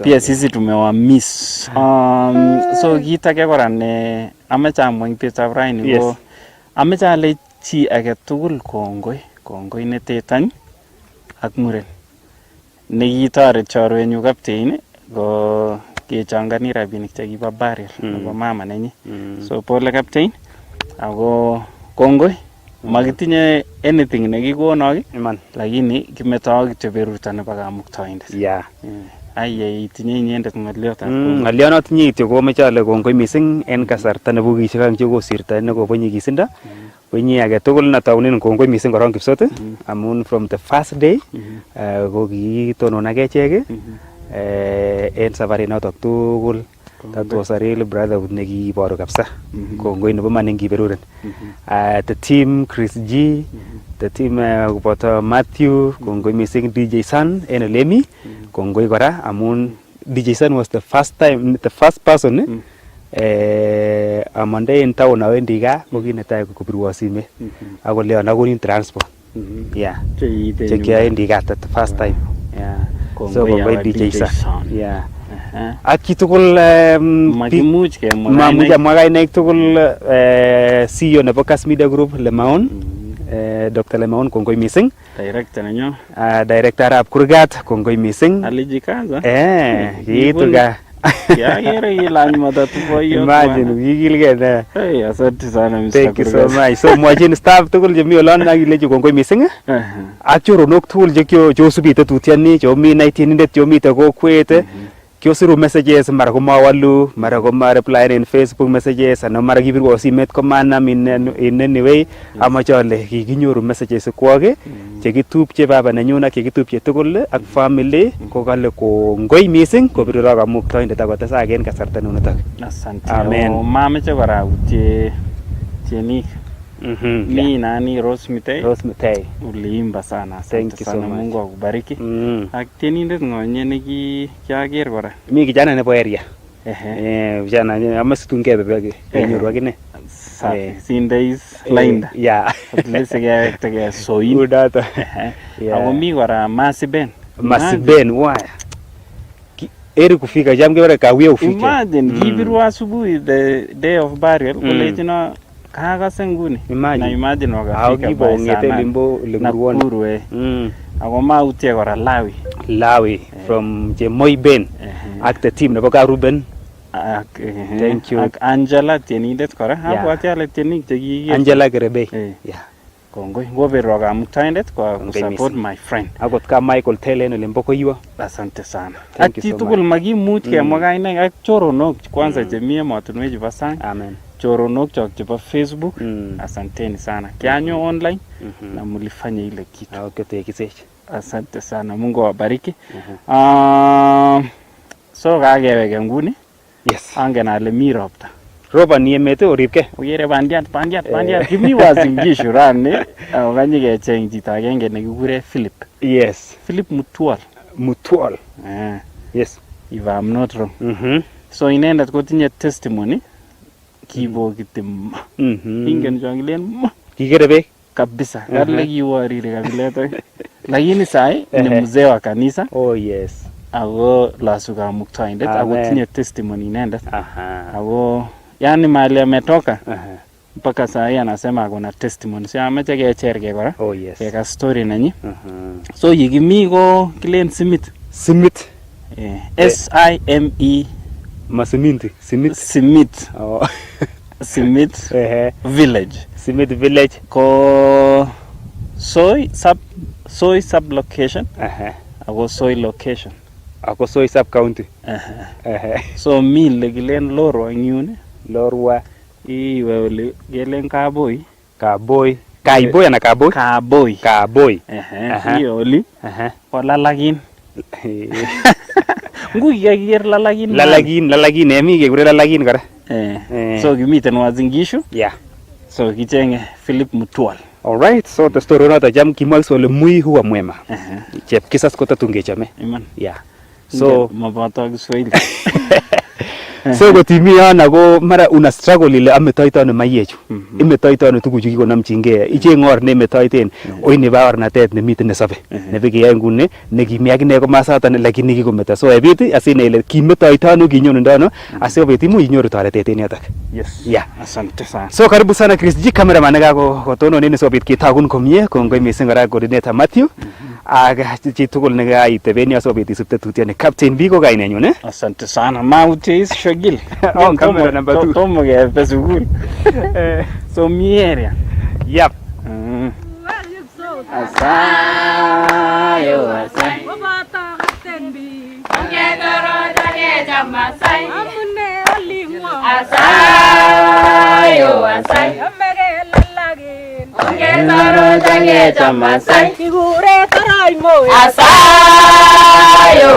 Pia sisi tumewa miss. So kitake kora ne amecha amweng petab raini ko amecha ale chi age tugul kongoi netetany ak muren. Nekitoret chorwenyu kaptein ko kechangani rabinik chekibo burial nebo mama nenyi. So pole kaptein. Ako kongoi makitinye anything nekikonok lakini kimetao kityo beruto nebo kamuktaindet. Yeah. Ai itinye inyendet ng'oliot. Ng'oliot notinye kityo komoche ale kongoi mising en kasarta nebo wikishek aeng chekosirto nekobo nyigisindo. Konyi age tugul nataunen kongoi mising korong Kipsot amun from the first day ko kitonon ak echek en safari notok tugul. That was a real brotherhood nekiboru kabisa. Kongoi nebo man ngiberuren. The team Chris G, the team kuboto Matthew, kongoi mising DJ Sun en Olemi. Kongoi kora amun DJ Sun was the first person amande in town awendi gaa kokinetai kopirwo simet. Ako leo nakonin transport. Yeah. Chekiawendi gaa the first time. Yeah. So kongoi DJ Sun. Yeah. Aki tugul makimuch kemwa kainek tugul CEO nebo Kass Media Group Lemaon Dr. Lemaon kongoi mising. Director nenyo. Director ab Kurgat kongoi mising. Alijikaza. Kiitu ga Kiagere ilany matatu boyot. Imagine kikilgei ne. Hey, asante sana Mr. Thank you so much. So mwachin staff tugul chemi olon ak ilechi kongoi mising. Ak choronok tugul chekosubi tetutiani, chomi naitienindet, chomite kokwet. Kiosiru messages mara komawalu, mara komareply en Facebook messages, anan mara kibirwo simet komanam in any way. Amache ale kikinyoru messages kwok chekitupche baba nenyun ak chekitupche tugul ak family kokale kongoi mising kobiriro kamuktoindet akotesak en kasarta nitok. Asante. Amen. Mameche kora utie tienik. Mi nani Rose Mitei uliimba sana. Thank you so much. Mungu akubariki. Ak tienindet ng'onye kiager kora. Mi kijana nebo area. Vijana amasitungei bebe kenyoru akine. Sindeis lainda. Yeah. At least kewektegei soin. Udata. Ako mi kora Masiben. Masiben waya. Eri kufika jam kebara kawia ufike. Imagine kibirwa asubuhi the day of burial kulechino kakase nguni. Na imagine wakafika by sana Nakuru. Ako mautie kora Lawi from Jemoi Ben ak the team nebo Karuben. Thank you. Ak Angela tienindet kora. Abwati ale tienik chekikiger. Angela Gerebe. Kongoi ngobirwo kamuktaindet kwa support my friend. Akot ka Michael Telen ole mbokoiwo. Asante sana. Ak chitugul makimuch kemwa kainaik ak choronok kwanza chemi emotinwek chebo sang. Amen. Choronok chok chebo Facebook. Asanteni sana. Kianyo online na mlifanya ile kitu. Tekisech. Asante sana. Mungu awabariki. So kakeweke nguni. Yes. Angen ale mi ropta. Robani emet oripke. Ogere bandiat. Kimi Uasin Gishu rani. Okanye kecheng chito agenge nekikure Philip. Yes. Philip Mutual. Yes. If I'm not wrong. So inendet kotinye testimony. Kibokiti ma. Ingen jongilen. Kikere bek kabisa. Kale kiwarire kabilet. Lakini sai ni mzee wa kanisa. Oh yes. Ako lasu kamuktaindet ako tinye testimony inendet. Ako yani mahali ametoka mpaka saa hii anasema kuna testimony. So ameche kecherke kora. Oh yes. Keka story nanyi. So yikimi ko kilen Simit. SIME Masiminti. Simit. Oh. Simit village. Simit village ko soy sub location. Ako soy location. Ako soy sub county. So mile gilen Lorwa nyune. Lorwa iwe ole gelen Kaboy. Kaiboy ana Kaboy. Iyo oli. Ko lalagin. Ngui kiger lalagin emi kekure lalagin kora. So kimiten Uasin Gishu. Yeah. So kichenge Philip Mutual. Alright, so the story noto jam kimwa sole mui huwa mwema. Chepkisas kotatungechame. Iman. Yeah. So maboto Kiswahili. So kotimi yon ako mara una struggle ile ametoitano mayechu. Imetoitano tuguchu kikonamchingei. Icheng or nemetoiten oi nebo ornatet nemiten nesobe. Nebikeyai nguni nekimi akine komasatan lakini kikometa. So ebit asine ile kimetoitano kinyonundano asikobit imuch inyoru toretet en yotok. Yes. Yeah. Asante sana. So karibu sana Chris G, cameraman kotonon en sikobit ketagun komie. Kongoi mising kora coordinator Matthew. Ak chitugul nekaiteben asikobit isub tetutiani. Captain B ko kainenyu. Asante sana. Mautis Shagil. Camera number 2. Tomo kepe sukul. So mi area. Yep. Asayo. Obata katembi. Ongetoro jage jamasai. Amune olimo. Asayo. Amege lalagin. Ongetoro jage jamasai. Kigure taray moy. Asayo.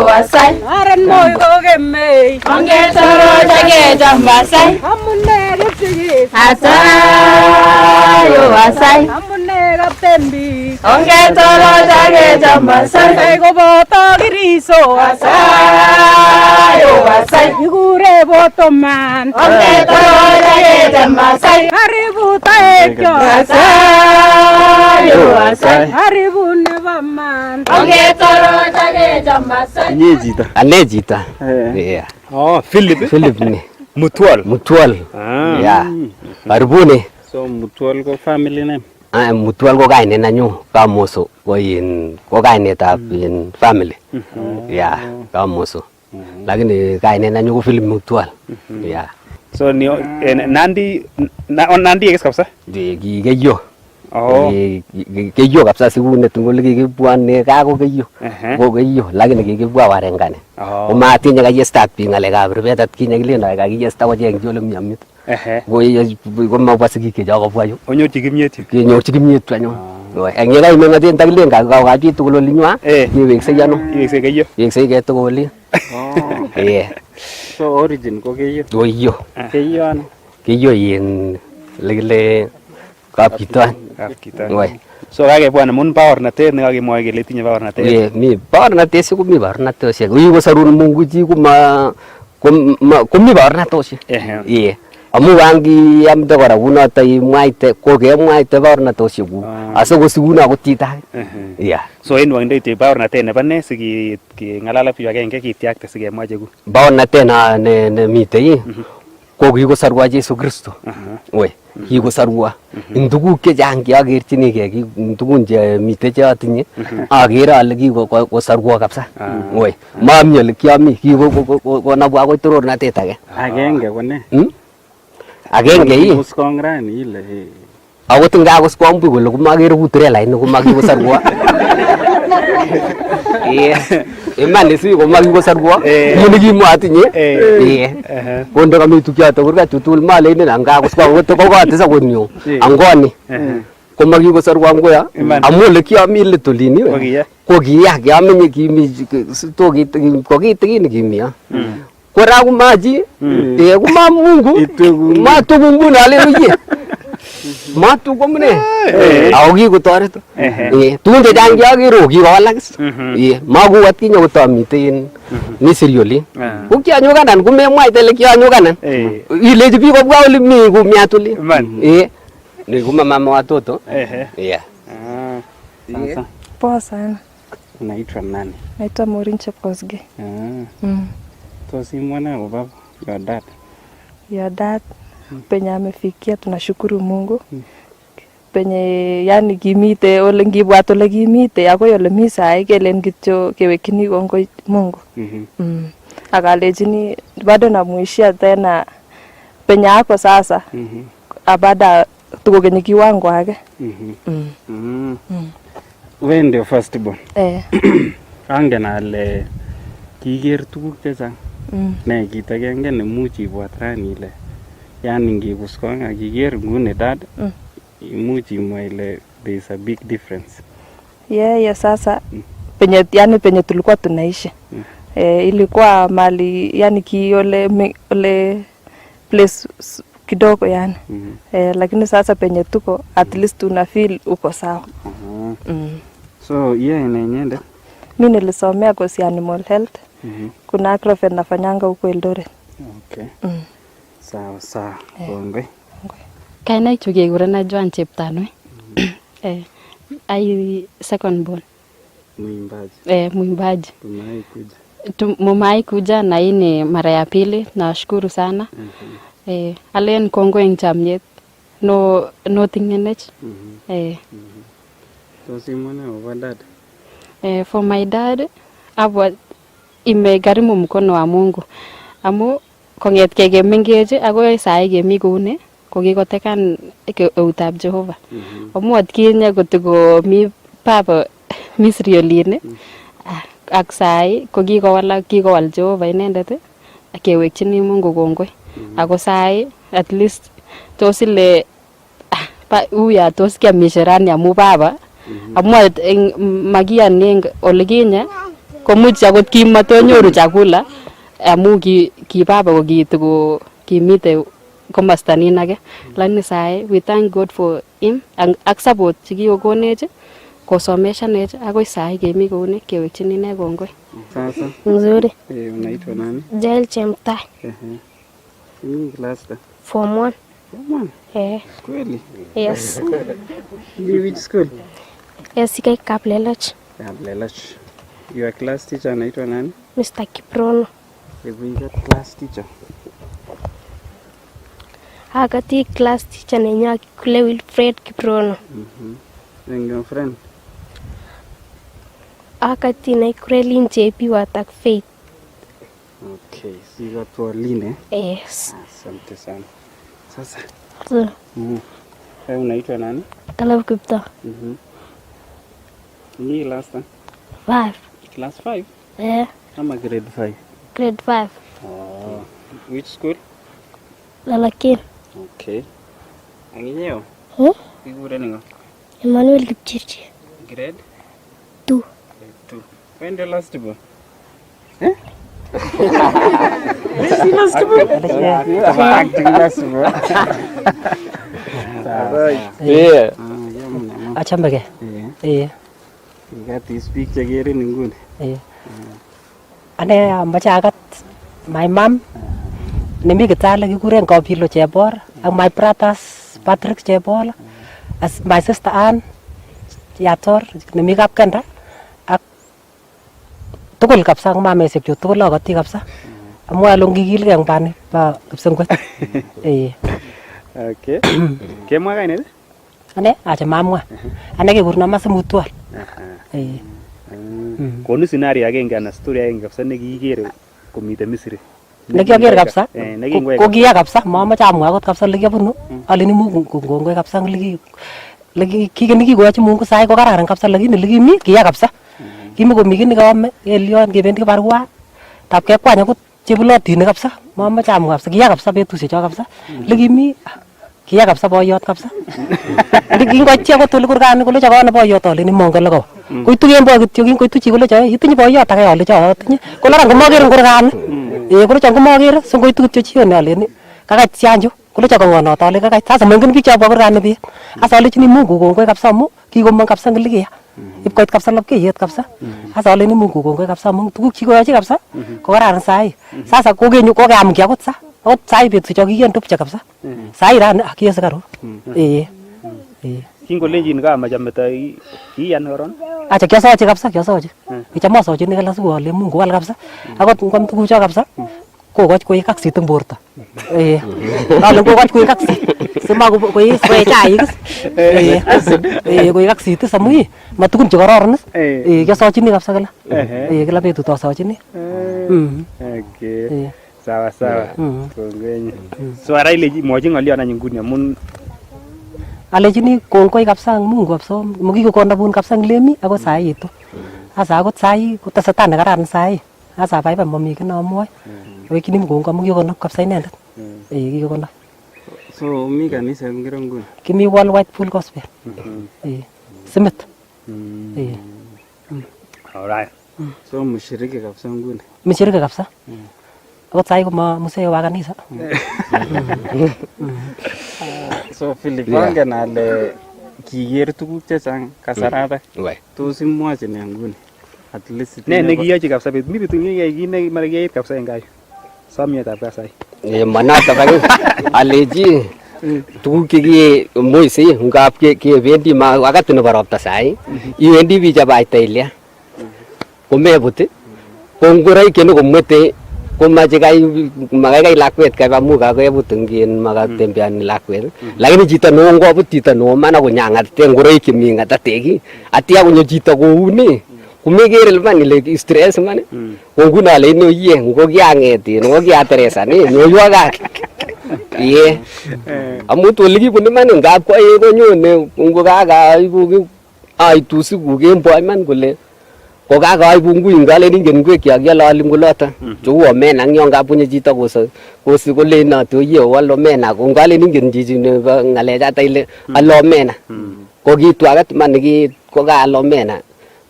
Aran moy kogeme. Ongetoro jage jamasai. Amune gipsigi. Asayo. Amune katembi. Ongetoro jage jamasai. Ay goboto giriso. Asayo. Kigure botoman. Ongetoro jage jamasai. Haribu taekyo. Asayo. Haribu nevaman. Ongetoro jage jamasai. Anejita. Yeah. Oh, Philip ni. Mutual. Yeah. Karibuni. So Mutual ko family name. Mutual ko kainet nanyu Kamoso ko kainetab family. Yeah, Kamoso. lakini kainet nenyu ko Philip Mutwal. Yeah. So ni Nandi Nandi kabisa? Kikeyo. Oh. Keyo kabisa sikunet ngole kikibwane kako keyo. Ko keyo lakini kikibwa warengane. Umatinye kayestat bi ngalekab rubet at kinye kilen kakiyesta ko cheng jole myamit. Ko mabwa sikik che kobwa yu. Onyorchi kimyet yu. Kenyorchi kimyet anyun. Eng ye kai mengaten takilen kachi tugul olinywa. Kiweksei ano? Kiweksei keyo. Weksei ke tugul oli. So origin ko keyo. Keyo. Keyo ano? Keyo yin lekile Kapkitan. Kapkitan. So kakebwan amun baornatet nekakemwoe kele tinye baornatet. Mi baornatet siku mi baornatosiek. Uyi kosarun Mungu chi komi baornatosiek. Amu wangiamde kora kunoto imwaite kokemwaite baornatosiek kuk asikosikun akot chito age. So en wangindoi baornatet nebo ne sikeng'alal ak biik agenge kityakte sikemwache ku. Baornatet nemitei ko kikosarwa Jesu Kristo. Kikosarwa ing tuguk chechang cheakerchinigei, tugun chemitei cheatinye akere ale kikosarwa kabisa. Mami ole kiami, kikonabwa akoi torornatet age. Agenge ko ne? Agenge Kuskong rani ile. Akot ngakuskong buch kole komakere kutrelait ne komakikosarwa. Iman isi komakikosarwa yini kimwatinye kondo kami tukyoto kurgat tutul maleinen angakuskong kokotis akot nyo angoni komakikosarwa ngoya amu ole kiami let olini ko kiya kiamenye kimi kokitikin kimi kora kumachi kuma Mungu matuku nguni haleluya matu komune ako kikotoret tugun chechang cheakere kikowalak makuwat kinye kotamiten Misri olin ko kianyukanan kumemwaite ile kianyukanan ilechi biik kobwa ole mi kumiat olin ni kuma mama watoto Poa sana. Unaitwa nani? Naitwa Maureen Chepkosgei. Tos imwone akobo your dad? Your dad penye amefikia tunashukuru Mungu. Penye yani kimite ole ngibwat ole kimite akoi ole mi sai kelen kityo kewekini kongoi Mungu. Akalechini bado namuishia tena penye ako sasa. Abada tuko kwenye kiwango yake. Wewe ndio first born. Angen ale kiker tuguk chechang. Ne kit agenge nemuch ibwat rani ile yani ngikuskong akiker ngune dad imuch imwa ile there is a big difference. Sasa penye tulikuwa tunaishi ilikuwa mali yani ole place kidogo yani lakini sasa penye tuko at least una feel uko sawa. So inaenyende? Mimi nilisomea course ya animal health. Kuna agrovet nafanyanga huko Eldoret. Okay. Sawa. Kongoi. Kainaik chu kekurena Joan Cheptanui. Ai second born. Mwimbaji. Mwimbaji. Mumaikuja. Mumaikuja na hii ni mara ya pili, nashukuru sana. Alen kongoi eng chamyet. No tingenech. Tos imwone akobo dad? For my dad, imegharimu mkono wa Mungu. Amu kongetkei kemengech akoi sai kemi kouni kokikotekan eutab Jehova. Amu atkinye kotikomi baba Misri olin ak sai kikowal Jehova inendet akewekchini Mungu kongoi. Ako sai at least tos ile uya tos kiamishe rani amu baba amu makiane ole kinye komuch akot kimatonyoru chakula amu ki baba ko kimite komasta nin age lakini sai we thank God for him ak support chikikokonech kosomeshanech akoi sai kemi kouni kewekchini ine kongoi. Sasa nzuri. Unaitwa nani? Jael Chemtai. Ni class da? Form 1. Form 1? Kweli? Yes. Which school? SK Kaplelach. Kaplelach. Your class teacher anaitwa nani? Mr. Kiprono. Your class teacher? Akati class teacher nenya kule Wilfred Kiprono. And your friend? Akati na kurelin JP watak Faith. Okay, siko tualine. Yes. Asante sana. Sasa. So, Wewe unaitwa nani? Caleb Kipto. Ni last time? 5. Class 5? Yeah. Ama grade 5? Grade 5. Oh. Which school? Lalakin. Okay. Ang inyo? Siguro nga. Emmanuel Lipchirchi. Grade? 2. Grade 2. When the last ba? Si last ba? Acting last ba? Yeah. Achamba ke? Yeah. Ikati speak chagere nguni. Yeah. Ane amache akat my mom nemi kitale kikuren Kopilo Chebor ak my brothers Patrick Chebor as my sister Ann Yator nemi Kapkenda ak tugul kapsa ak mamesiek chu tugul akoti kapsa amu along kikilgei ang bani ba Kipsengwet. Okay. Kemwa kainet? Ane acha mamwa. Ane kekurna Masimutwal. Konu scenario agenge ana story agenge kabisa nekikere komite Misri. Nekiager kabisa. Nekingwek. Ko kiya kabisa mamache amwa akot kabisa lekiyabunu. Alini Mungu kongoi kabisa leki kikeni kikoyochi Mungu sai ko kararan kabisa lakini lekimi kiya kabisa. Kimikomi kii nekame Elion kebendi kibarua. Tap kekwany akot chebulotinik kabisa. Mamache amwa kabisa kiya kabisa betusiek cho kabisa. Lekimi kiya kabisa boyot kabisa. Kingochi akot ole kurgani kole chakone boyot alini mongen leko. Koitu kemboi kityo kingoitu chi kole choe itinye boyot ake ale cho atinye. Koloran komokere kurgani. Kole chon komokere songoitu kityo chi ne aleni kakait sianjo kole cho kongonot ale kakait. Sasa mongen biik chabo kurgani bet. Asa alechini Mungu kongoi kabisa amu kikomong kabisa ngilikia. Ipkoit kabisa lapkeiyet kabisa. Asa aleni Mungu kongoi kabisa amu tuguk chikoyochi kabisa ko kararan sai. Sasa kokenyu kokeam ki akot sa. Akot sai betusiek cho kiyen tupche kabisa. Sai ran akiyese karo. Kingolenjin kamachame kiyan koron. Acha kiasochi kabisa kiasochi. Kichamosochi ni kala sikole Mungu wal kabisa. Akot ngom tugucho kabisa kokoch koik kaksit eng borto. Ale kokoch koik kaksit. Sima koik chaik. Koik kaksit samui matukun che kororon. Kiasochini kabisa kala. Kila betut asochini. Okay. Sawa sawa. Kongoi. Swara ile mwochi ng'olyon any nguni amun alechini kongoi kabisa Mungu kabisa mukikokondabun kabisa ngilemi ako sai itu. Asa akot sai kotesetai nekararan sai. Asa baibai mami kii namwoe. Wekini Mungu amu kikokonop kabisa inendet. Kikokonop. So mi kanisa ngiro nguni? Kimi World White Pool Gospel. Simit. Alright. So mshiriki kabisa nguni? Mshiriki kabisa. Akot sai koma museo wa kanisa. So Philip angen ale kiker tuguk chechang kasarata. Tos imwochi ne nguni? At least ne nekiyochi kabisa bet mi bitu ngiyai kii ne mara kiyait kabisa eng gai. Somietab kasai. Manata bagi aleji tuguk chekimuisi ngap kebendi wakati nebo ropta sai iwendi bichabaita ilya komebut kongoroik cheno komwete komache kai lakwet kai amu kakebut ngin makatembeani lakwet lakini chito neo ngobut chito neo mana konyangat ngoroik chemi ngatateki atia konyo chito kouni kumekere liman ile stress man nguno ale ino yie ngo kiangeti ngo kiateresan nyoywa kak ye amu to ligi bune man ngap ko konyone ngo kakaibu aitu siku kemboi man kole ko kakaibu ngui ngale ningen ngwek yakialalim kolota chou omena ang yon kapunye chito kosi kole inato ye wal omena ko ngale ningen chichi nebo ngalechata ile alo omena ko kitu agat man ki ko kaal omena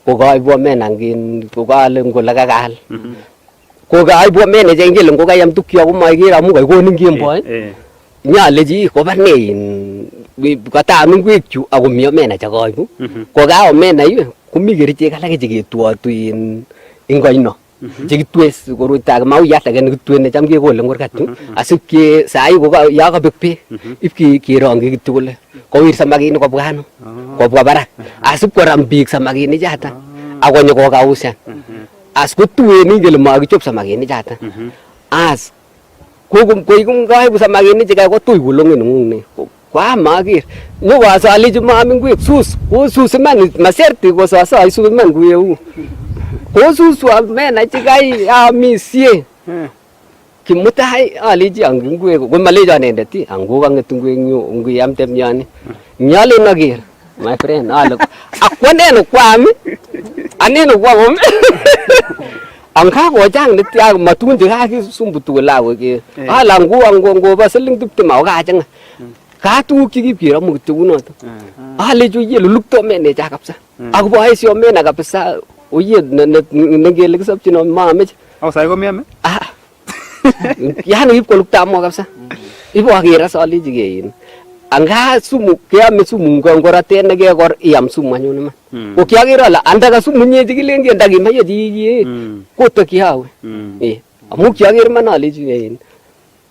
ko kaibu omena ngin ko kaale ngole kakal ko kaibu omena jengel ngo kayam tukyo ko maikira amu kai konin kemboi nyale chi ko barne kata ngwek chu ako mi omena chakaibu ko ka omena yu kumi kerichek alak cheketuatu ingoino chekitwes korutag mauyat age nekitwene cham kekole ngorkat yu asipke sai ko ya kabek beek ip kerongyi kityo kole kowir samakinik kobwa ano kobwa barak asip koram biik samakinik chata akonyo kokausian as kotuen ingele makichop samakinik chata as koikum kaibu samakinik cheka kotui kulongin ng'ung ne kwa maker nyokasale chumami ngwek sus kosus man maserti kosasa isus man kuyeu kosus omena chikai amisie Kimutai aliji angungwe ko maleja nendet angu ang tungwe ngu yam tem yani. Nyale nagir. My friend alo. Akwane no kwami. Aneno kwam. Angka ko jang nit ya matun de ha ki sumbutu lawo ke. Ala ngu baseling tup mau ka jang. Ka tu ki pira mu tu no. Ale ju ye luluk to me ne ja kapsa. Aku bo ai sio me na kapsa. O ye na gele sab chino ma me. Au sai ko me me. Ya ni ko luk ta mo kapsa. Ibo agira sali jigein. Angka sumu kya me sumu ngora te na ge gor iam sumu anyu na. O kya gira la anda ka sumu nye jigile ngi anda gi ma ye ji ko to kya we. Amu kya gira man ali jigein.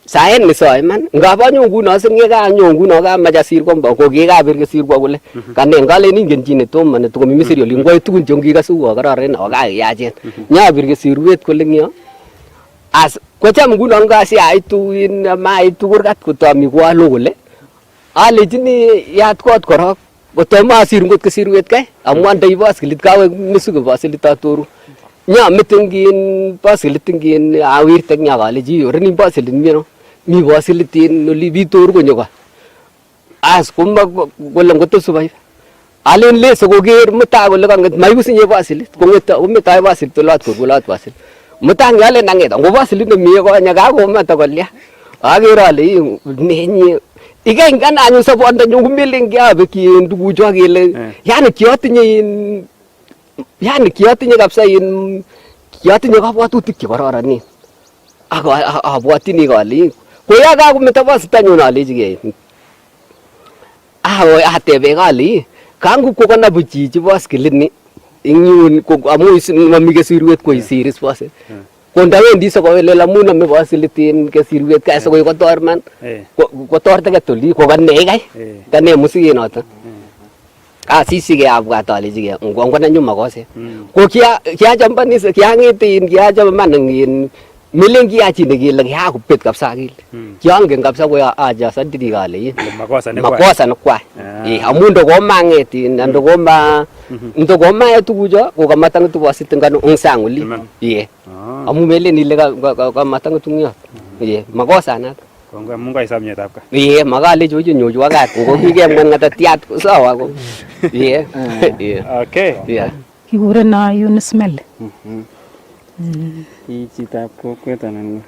Saen ni soy man ngaba nyongu no singe ga nyongu no ga maja sir ko ko ge ga bir ge sir ko gule kane ngale ni genji ne to man to mi misiri li ngoy tugun jongi ga su ga ra no ga ya jen nya bir ge sir wet ko lingyo as ko cham gu no ga si ai tu in mai tu gat ko to mi kwa lo gule ale jini yat ko ko ko to ma sir ngot ke sir wet kai amwan dai bas gilit ka we misu ga bas ta toru nya mitingin bas gitingin awir tek nya ga le ji yor ni bas lin mi no mi wasilitin no libi tour ko nyoga as kumba golam goto subai alen le so goger mata gol ka ngat mayu sinye wasilit ko ngeta umeta wasil to lat ko gulat wasil mata ngale nange da go wasilit no mi ko nyaga ko mata golya agera le nenye iga ingana anyu sabo anda nyungu miling ya beki ndugu jogele yani kiyotinye kapsa in kiyotinye kabwatutik che kororon ni ako abwatini kali ko ya ga kumeta wasita nyona lejige atebe kali kangu ko kana buchi chi waskilini inyun ko amu mamige sirwet ko isiris wase ko ndawendi so ko lela muna me wasilitin ke sirwet ka so ko torman ko torta ka toli ko ganne kai kane musige nota sisi ke abwa tali jige ngwa na nyuma kose ko kia jambani se kia ngitin kia jamban ngin milengi achi ne gile ya ku pet kapsa gile kyang gen kapsa ko aja sandiri gale makosa no kwa amundo ko mangeti ndo ko ma tujo ko kamatang tu wasit ngano ungsanguli amu mele ni le ka matang tu nya makosa na ko munga isamnya tapka magale jojo nyojo wagat ko kige ngan ngata tiat ko sawa ko okay kigure na Yunismel Chitap kokwet anan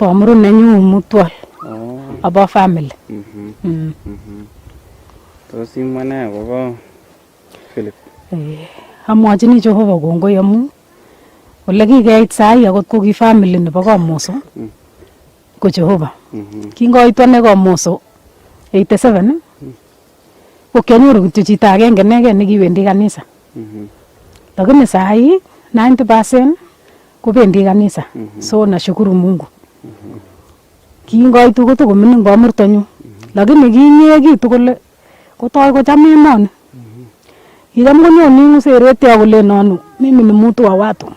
Pomru nenyu mutwal abo family tos imane akobo Philip amwachini Jehova kongoi amu ole kikeit sai akot ko ki family nebo Komuso ko Jehova kingoit ane Komuso 87 ko kianyoru kityo chito agenge nege nekiwendi kanisa lakini sai 90% kubendi kanisa so nashukuru Mungu kingoitu ko to mining bomurto nyu lakini kinyekitu kole kotoy ko cham emoni kicham konyoni nguseret ya kole nonu mimi ni mtu wa watu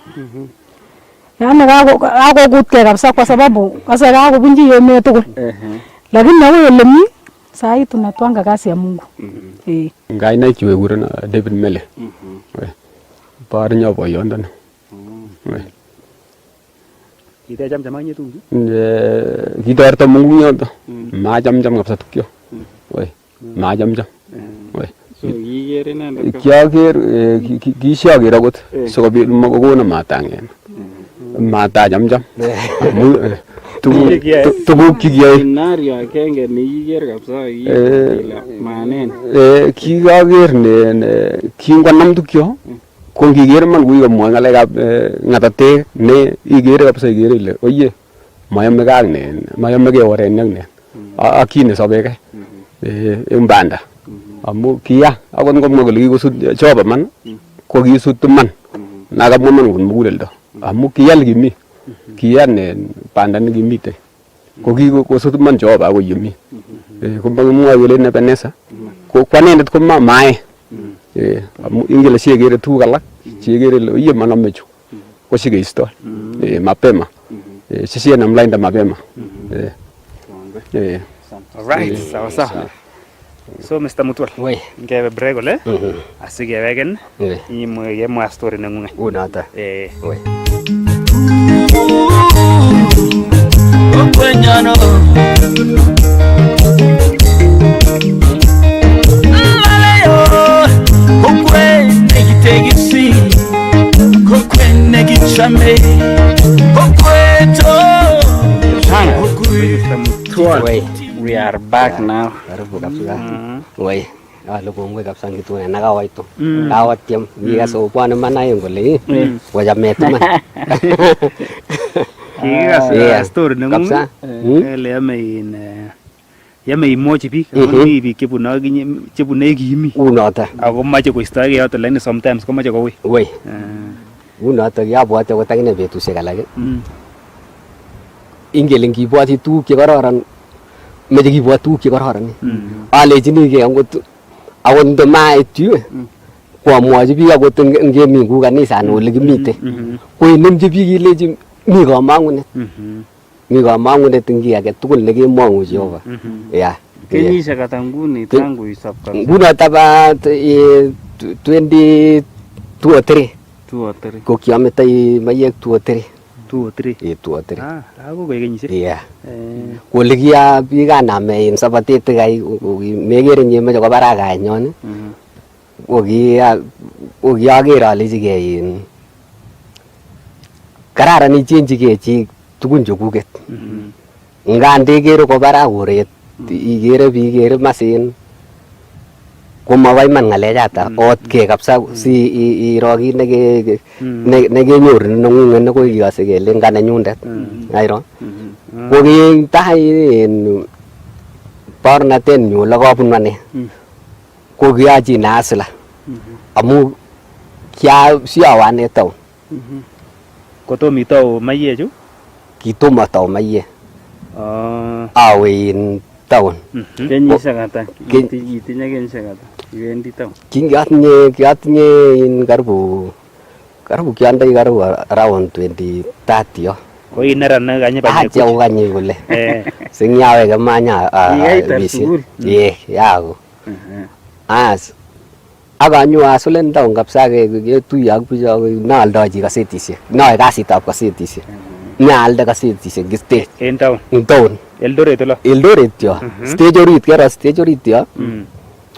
yani kakokutke kabisa kwa sababu kase kakobunji emet tugul lakini nawe ole mi sai tunatwanga kazi ya Mungu ngai na kiwe gurana David Mele par nya boyondana kita jam-jam aja tuh. Kita harta munggunya tuh, macam-macam ngap satu kyo, macam-macam, so gigere na kya ger kisya ger agot, so kabi magogo na matangin, mata jam-jam, tugu kigya. Scenario kenge ni giger kapsa manen. Kya ger ne kingwan nam tu kyo. Kung gigere man gui mo ngale gap ngatate ne igere gap sa igere le oye mayam megang ne mayam mege ore nang ne akine sobe ke imbanda amu kia akon ko mo gi ko sud choba man ko gi sud man naga mo man gun mugulel do amu kia gi mi kia ne pandan gi mi te ko gi ko sud man choba ko yimi ko bang mo wele ne penesa ko kwane ko ma mai ingele siegere tu galak siegere lo iye mana mechu ko sige isto mapema sisi na mlainda mapema alright sawa sawa so Mr. Mutwal ngebe brego le asige wegen imwe ye story nangunga unata kwenyano laleyo kokwe negitegisi kokwe negichame kokweto We are back now. Karibu kabisa. Wai, wale kongwe kabisa ngitune nakawaito. Kawatiem yigaso bwana manayo ngole. Waja metu man. Kigas story nengung ele yame imochi biik mi biik chebune kimi unoto ako mache koistoege yoto lakini sometimes komache kowui wei unoto yabwate ko takine betusiek alak ingele ngibwati tuguk chekororon meche kibwat tuguk chekororon alechini angot ndo maitu kwamwachi biik akot ngemi ku kanisa ole kimite koinemchi biik ilechi mi kamangunet mi kamangunet ngi age tugul nekemwangu Jehova ya kenyisiek ata nguni tangu isop kabisa nguni taba 20 ko kiametoi mayek 2 or 3 ako koek kenyisiek ya kole kia biik aname in sabatet kai megere nyemeche kobarak kanyon okiager alechigei in kararan ichenjigei chi tugun chekuket ngandekere kobarak koret igere biik igere masin komaba iman ng'alechata otke kabisa si iro kit nekenyoru nengunget nekoi kiyose kele nga nenyundet airo kokitai en barnatet nyu lekabunu ane kokiachin asla amu siawane town kotom itau mayechu kitomo tau maye awe in town kenyisiek ata kitinye kenyisiek ata iwendi town kiatinye in karibu kiandoi karibu around 20-30 yo ko ineran kanye banye ko kanye kole singyawe kemanya bisi yako as akanyo asulen town kabisa ketuiyo ak bicho naaldochi kasetisiek nae kasitab kasetisiek nyaalde kasetisiek stage in town Eldoret yo stage orit kero stage orit yo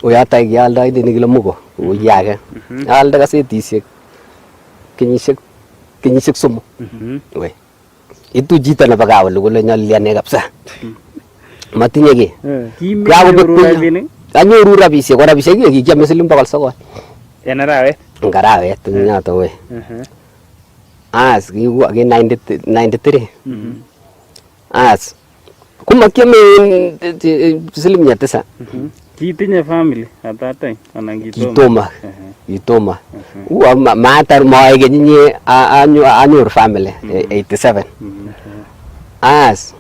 oyatai kialdoi ni kilo mugo oyage alde kasetisiek kenyisiek somok we itu jita na bagaw kole nyaliane kabisa matinye ki anyoru rabisiek ko rabisiek kikiame siling 900 en arawet ngarawet nyato we as ki 93 as kumakiame siling 900 kitinye family at that time anan kitoma matar moe kenyinye anyor family 87 as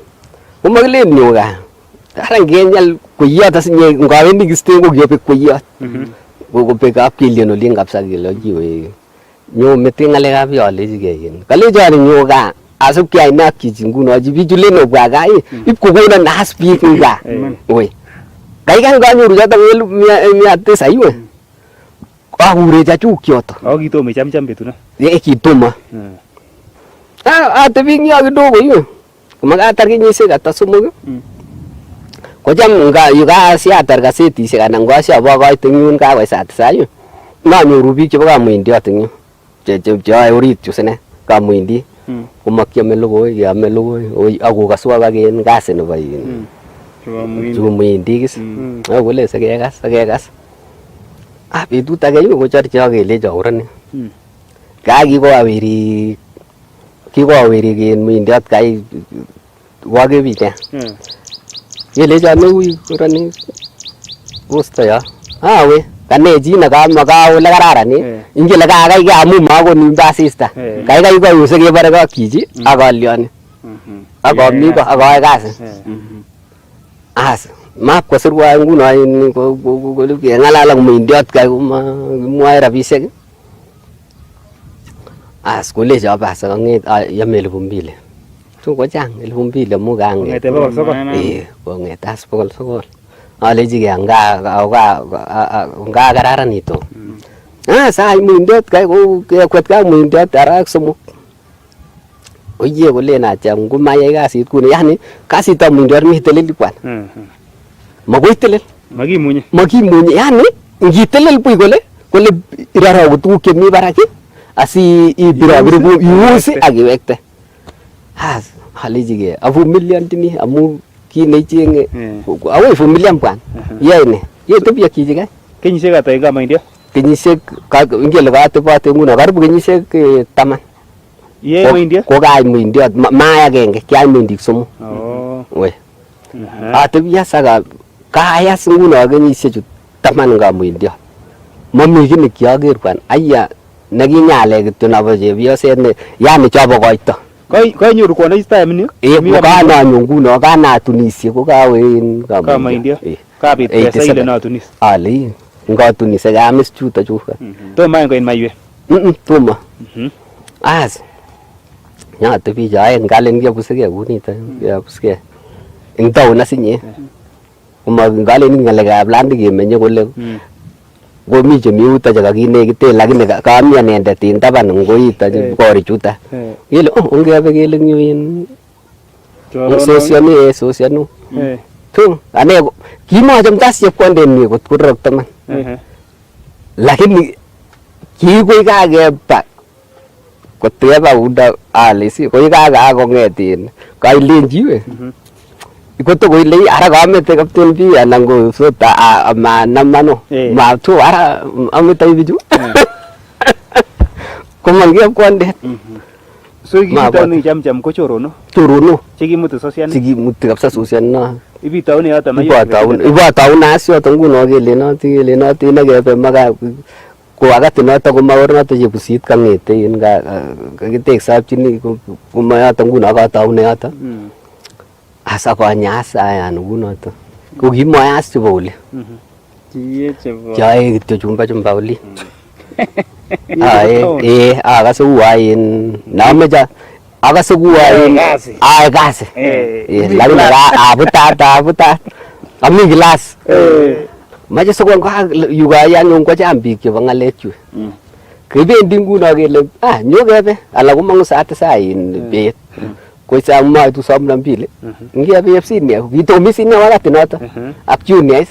kumakilen nyoga aran kenyal koyot asinye ngawendi kisten ko kiobek koyot kokobek ab kilien olin kabisa kele kiwe nyo mete ngalekab yolechigei kalechon nyoga asup kiai nak kichi nguno ji bijulen obwa ga ip kokona nas biik nga we kaikan kanyoru jata 900 iwe akure chachu kyoto akitome chamcham betuno kitoma atebi ngyo kidogo iwe kumakatar kenyisiek ata somok kocham yuka siatar kasetisiek anan ko siabokoite nyun kakoi saa 9 yu nanyoru biik chebo kamuindiot eng yu cheyoe orit yu sine kamuindi komakiame logoi keame logoi akokaswa kaken kasi nebo chebo muindi kis akole sekekas betut age yu kochorche akelecho urani kikoweri ken muindiot kai wakebite kelecho neui urani posto yo awe kanechi nakamaka ole kararan ingele kakai amu makoni basista kaikai kouse kebare kakchichi akalyoni akomi ko akae kasi as map kosirwa nguno kengalal ak muindiot kai komwae rabisiek as kolecho bas kanget yame 2,000 tu kochang 2,000 mugange kongete as 900 alechi nga kararanito sai muindiot kai ko kekwet ka muindiot arak somok Oye kolen atya ngomayai kasit kuni yani kasitab muindiot mi teleli kwan. Makoi telel. Makimunye yani ngitelel buch kole irarau tuguk chemi barak asi ibirabiru iusi ak iwekte. Has halijige avumilia ndini amu kinechenge away familia kwan. Yaine yetebia kijige. Kenyisiek ata eng maindia? Kenyisiek ingele katebate nguno karibu kenyisiek 10. Ye maindia? Ko kai maindia ma agenge kyai maindik somok. We. Atebia saka kayas nguno kenyisiek 10 nga maindia. Mami kini kiager kwan. Aya nekinyale kityo nabo chepyoset ne yani chobo koito. Kainyoru kwono time ni? Kana nguno kana tunisie ko kawe in kama India. Kapit pesa ile na tunis. Ali ngatunis gamis chuta chuka. Toma ngo in maiwe. Toma. As. Nya tebi jae ngalen ngia busege kunita ya busege. Ingtau na sinye. Kuma ngalen ngalega blandi gemenye kole. Gomi chemiuta jaga kinekite lakini kami anendet in taban ngoita kori chuta. Ile ongebe kele nyin. Sosianu. Tu ane kimacham tas chepkondet ni kot kurok taman. Lakini kikoi kakeba koteba uda alisi koi kongetin kailenjiwe. Ikoto koile ara kamete kapten bi anan go sota manamano ma tu ara ameta ibiju. Komangia kondet. So kitau jam ko chorono. Chorono. Chikimutu sosian. Chikimutu kapsa sosian na. Ibitau ni hata mayo. Ibitau na asio tanguno kele nati nagepe maga ko agati noto ko maornoto jebusit kangete in ga kagitek chini ko maya tanguno agatau ne ata. Asa ko anyasa yan ngunoto. Ko gimoyas chebole. Kiye chebo. Jae kityo chumba oli. Agase uain nameja agase uain gase lakini abutat ami glass mache sokon ko yugaya nyong ko chambik chebo ngalechu kebendi nguno kele nyogebe ala komangu sa in bet ko sa ma tu samna mbili ngebe FC ni vitomi ni wakati noto ak juniors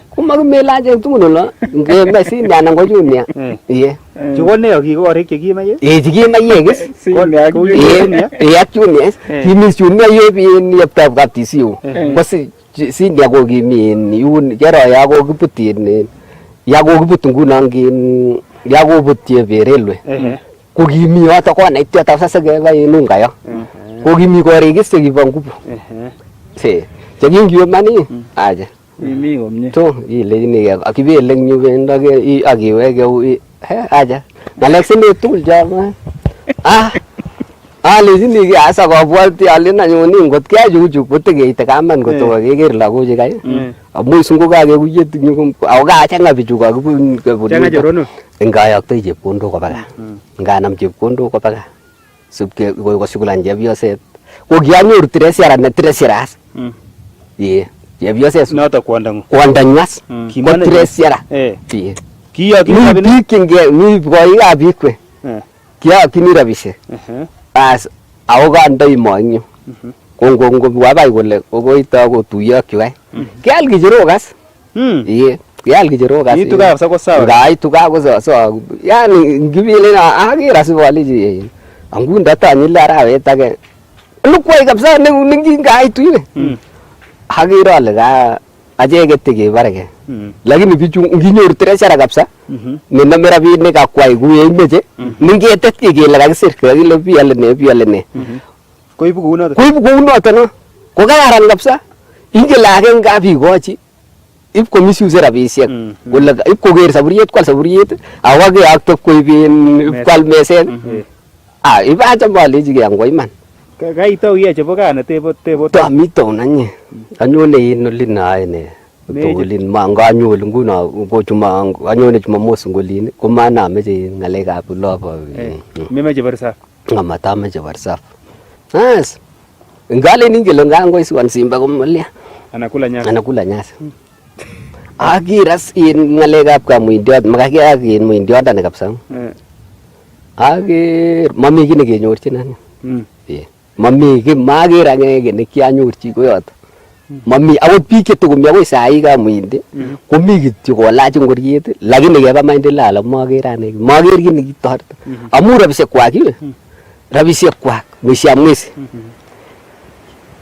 kumagmelaje tumuno ngebe sini anan ko junior Chukone akikorik chekimaye? Chekimaye kes. Ak juniors. Kimi junior yebi yaptab kaptisiu. Kosi senior ko kimi yun jero yago kiputin yago kiputun kunangin yago putie berelwe. Ko kimi yoto kona ityo sasa keba inunga yo. Ko kimi korikis chekibangubu. Chekingiyo mani aje. Mimi komye. To ile ni akibeleng nyu benda ke akiweke aja ngalek sini tugul jama lezini ke asa kobwati ale nanyoni ngot kiajuju kotegeite kaman kotoka keker lagoche kai amu sungo kakekuye au kachanga bichu kakibun changa jorono ngayaktoi chepkondok koba gaa nganam chepkondok koba gaa subke kosikulan chepyoset ko kianyoru tresiras chepyoset noto kwondang'u kwondanywas ko tresiara mi koikab biik kwe kiyokchini rabisiek as ako kandoi moinyu kongobwa bai kole kokoito kotuiyo ak chukai kial kicherok as kial kicherok as itu kabisa ko sawa ngaitu kakosawa yani ngibile aker asikolechi angunda tanyile arawet age lukwai kabisa ningingaitu iwe aker ale ka acheket kebareke lakini bichu nginyoru treasurer kabisa nenome rabinik akwai kuye imeche ningetet kele kakisir kakile biale ne koibu kounoto no ko kararan kabisa ingele ake ngabikochi ip ko misuse rabisiek kole ip koker saburiet kwal saburiet awake akto koiben kwal meset ibacha malechi ke angwa iman kaitau ye chebo kana tebo tamito nanye anyone in olina ene tolin manganyol nguno ko chuma anyone chuma mos ngolin ko mana meche ngalekab lobo memeche barsaf ngamata meche barsaf as ngale ningelo ngango iswan simba komalia anakula nyasi akiras in ngalekab kamuindiot makakiak in muindiot ane kabisa akir mami kine kenyorchin ane Mami ki mager angenge ne kianyorchi koyoto. Mami akot biik chetukomi akoi sai kamuinde komi kityo kolach ngoriet lakini keba maendeleo ala mager ane. Mager kit nekitoreto. Amu rabisiek kwak iwe. Rabisiek kwak mwisho mwezi.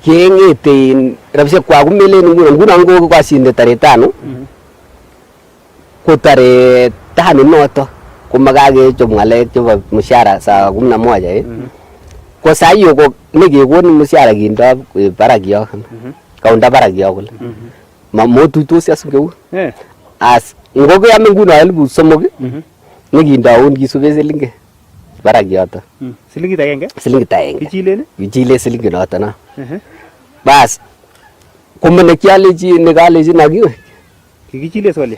Kengete rabisiek kwak kumelen nguno ko kasinde tarehe 5 ko tarehe 5 noto komakakechop ngalek chebo mshahara saa 11 ko saa hiyo ko nekekoni mshahara kindo barak yo kaunda barak yo kole motuitos as ngeu as ngokeame nguno 3,000 nekindoun kisube silingi barak yoto silingit agenge kichile silingit noto no bas kumene kialechi nekalechi nakiwe kikichile swali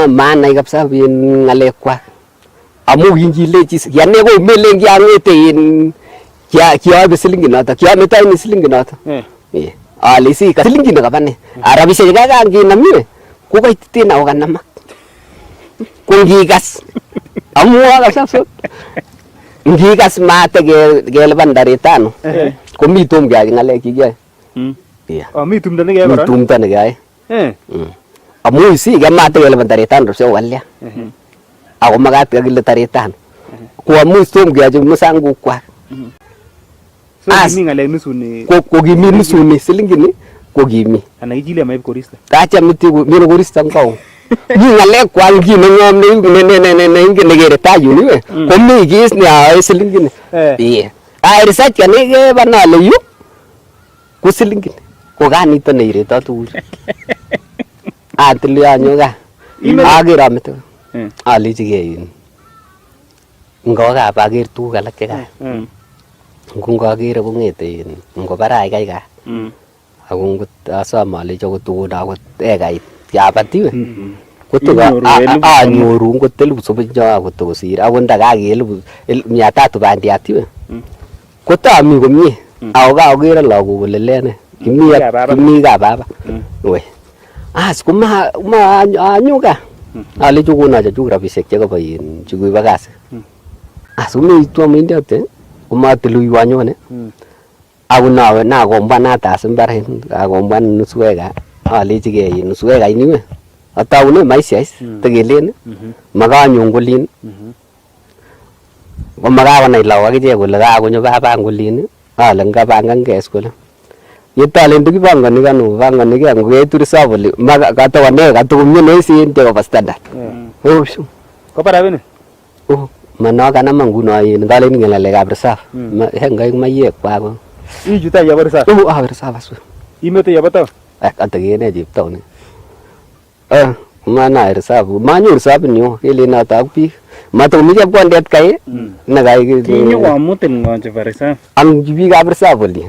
maanai kabisa bin ngalek kwak amu kinchilechi yane ko melen kiangete in kiabe silingit noto kiame tayini silingit noto ale si ka silingit no kabane rabisiek kakanginamiwe ko kaititen ako kanamak ko ngikas amu kabisa ngikas mate kelipan tarehe 5 komi tom keyai ngalek kikiyoe mi tumdo nekeyai kora tumdo nekeyai amu isi kemate kelipan tarehe 5 rabisiek walya ako makat kakile tarehe 5 ko amu tom keyochi musanguk kwak kimi ngalek nusuni ko kimi nusuni silingini ko kimi ana kichile maib koristo kacha miti mino koristo ngau mi ngalek kwak ki nengom ne ingen nekere tayun iwe komi kis ne ae silingini ai research kane ke banale yu ko silingini ko kanito ne ireto tugul atili anyoga ager amete alechi ke yin ngoka bager tuguk alak cheka ngongagere kongete ngobarai kai ka ako ngot asama alechi kotukun akot ekait yapatiwe kutoka anyoru ngot 3,000 akot kosir akot ndakake 300 bandiat iwe kotami komie ako kakere lagok kole lene kimi ka baba we as kuma anyuka alechi kono chachuk rabisiek chekaboen chikuibo kasi as komeitwo mindote komatuluiwo anyone ako nawe nakomban atas mbaret akomban nusu eka alechi ke nusu eka iniwe ataune maisha tegelen makanyo ngolin komakakonai lagok akichek kole kakonyo baba ngolin ale ngapangan kes kole yetalen tukipangani kanu pangani ke ngoketu reserve katawane katukumye noisen chebo standard ko parabene manoka nama nguno yin ngalen ngalekab reserve hengai mayek kwako ijuta yabo reserve reserve asu imete yabo taw ategene cheptaw ni mana reserve manyo reserve nyo kele na ta pi matomi chepkondet kai nakai kinyo kwamutin ngonje reserve ang bikab reserve li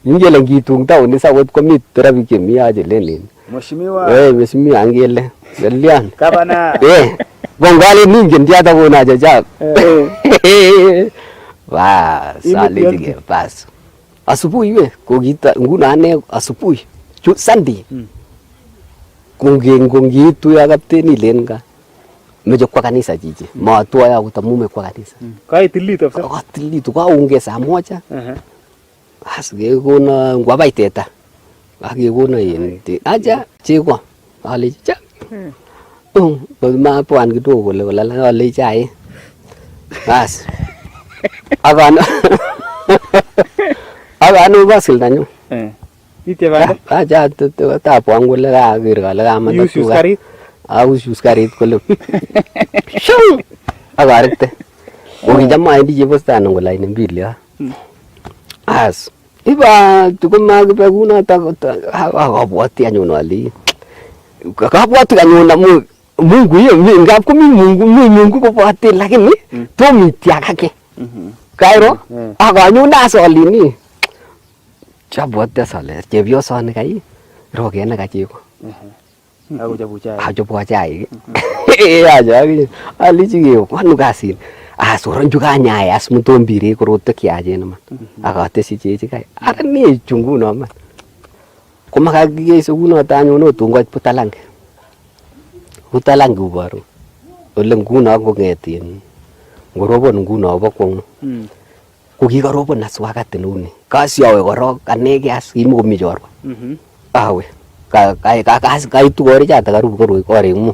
ingele ngitung taon ni sawet komit rabi kemi aje lenin mheshimiwa mheshimiwa angele galian kabana bongali ningen tiata kona jaja wa sale dige bas asubuhi we kokita nguna ane asubuhi Sunday kungitu ya kapteni lenga mejo kwa kanisa jiji matua ya utamume kwa kanisa kaitilito afisa katilito kwa unge saa 1 asgekona ngwabaiteta akekona yente aja chekwa alecha ma pwan kidogo kole wala alecha ai bas agana basil nanyo ite banda aja ta pwan kole ka ger kala kama use karit use karit kole shung agarete ukijama indi jebostano ngola ine mbili as iba tukuma kipeguna ta akabwati anyun ali akabwati anyun Mungu hiyo ngap kumi Mungu kopati lakini tomiti akake kairo akanyun asolini chabwati asale chepyosani kai rogena kachiko achobu chai aja alichige kwanu kasin asoranju kanyaya as mutombire korote kiaje man akatesi chechi kai arani chunguno man komakagese kuno tanyono tungot putalange ubaru ole nguno kongetin ngorobon nguno bokwong ko kikarobon as wakati neuni kasyawe korok anege as kimukomi chorwa awe kaitu korichata karibu koroi korik mu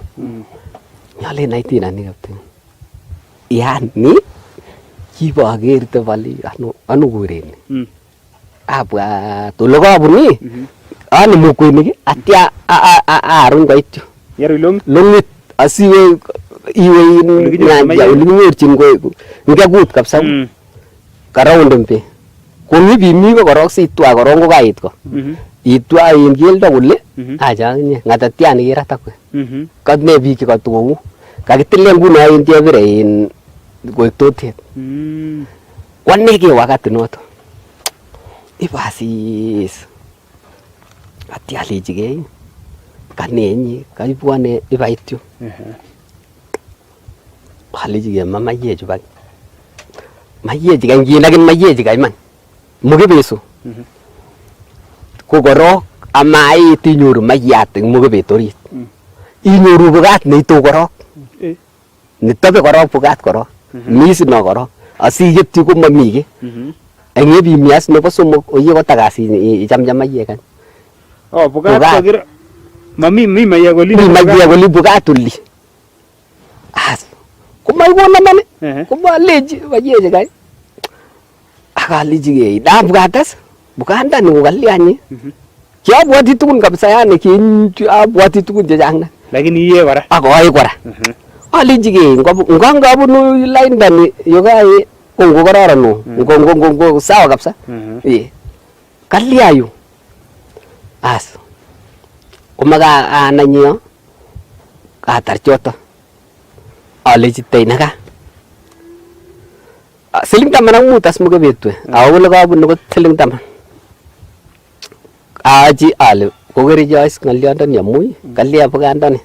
nyalen aitina ni kapten yani kibakerte bali anu kureni abwat ole kabuni ani mukwenik atya arun koityo yeru longit asiwe iwe nyanja ole kinyorchin ko ngekut kabisa karound mbe komi bimi ko korok sitwa korok ko kait ko itwa in keldo kole acha nye ngatatyani kiratakwe kat ne biik chekatukou kakitile nguno in chebire in koek totet kwane ke wakati noto ibasis atyalechigei kanenyi kaibwane ibaityo halechigei mamayechu bak mayechi kanginagin mayechi kaiman mukebeso ko korok amait inyoru mayat eng mukebet orit inyoru bukat neito korok nitobe korok bukat korok misino korok asiyetyi komamige eng yebimias nebo somok oye kotakas ichamcham mayek any bukat kokir mami mayek oli bukat oli as komaikona man komalechi mayechi kai akalechi dabwatas bukandani kokalianye kiabwati tukun kabisa yani kiabwati tukun chechang lakini iye kora akoe kora alinjige ngabunu laindani yokae kongo kararan ngo sawa kabisa kaliayu as komaga ananyo katar choto alechi teinaka siling taman ak mut as mukebetwe awole kabunu ko siling taman aji ale kokerijois ng'olyondoni amuy kalia bukandani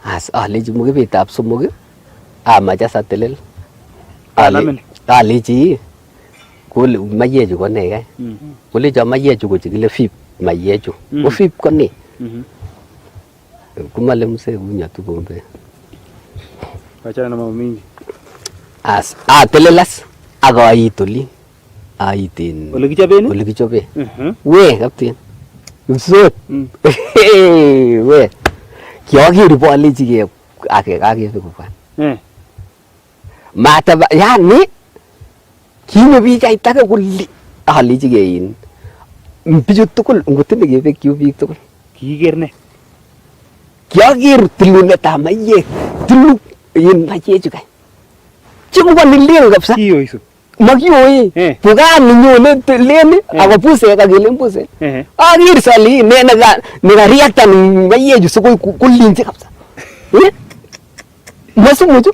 as alechi mukebetab somok amache satelel alechi kole mayechu ko ne kai kolecho mayechu ko chekile fip mayechu ko fip ko ne kumale mse kunya tukombe achana na mambo mingi as atelelas akaitoli aitin ole kichoben we kapten usot we kiaker boalechige akebe kubwan mata yani kinyo pichait ake kuli alechige in bichu tugul ngotine kebekyu biik tugul kiiker ne kiaker tilunetab mayek tilu in mayechu kai chikubonilel kabisa kiyoiso makiyoi bukani nyone leni ako puse kakele puse aker sali ne nekariakta mayechu sikoi kulinchi kabisa masumuchu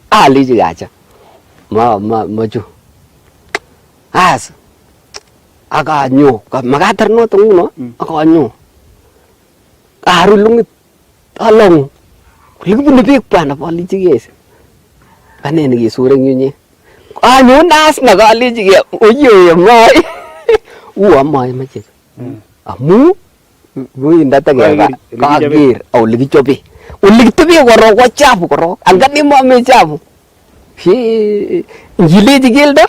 alechi kacha machu as akanyo makatar noto nguno akanyo aru lungit along likibune beek bwana balechigese kaneni kesure nyunye anyon as nakalechige oye mai amoe mache amu windatakeka kaker ole kichobe ole kitobe korok ko chafu korok angani mame chafu ngilechi keldo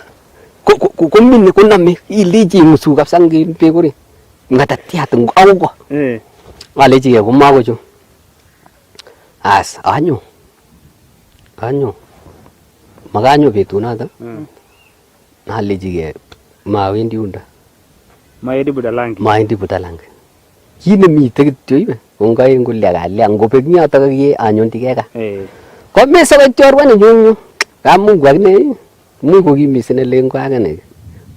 komine koname ilechi musu kabisa ngin beek orit ngatatyat auko alechige komakocho as anyo makanyo betunoto alechige mawendi yunda maendi budalangi kinemite kityo iwe ongaen kulia kalia ngobek nyoto kakie anyondike ka komesa kochorwa nenyunyu kamungu akine muy kokimisen elengo akine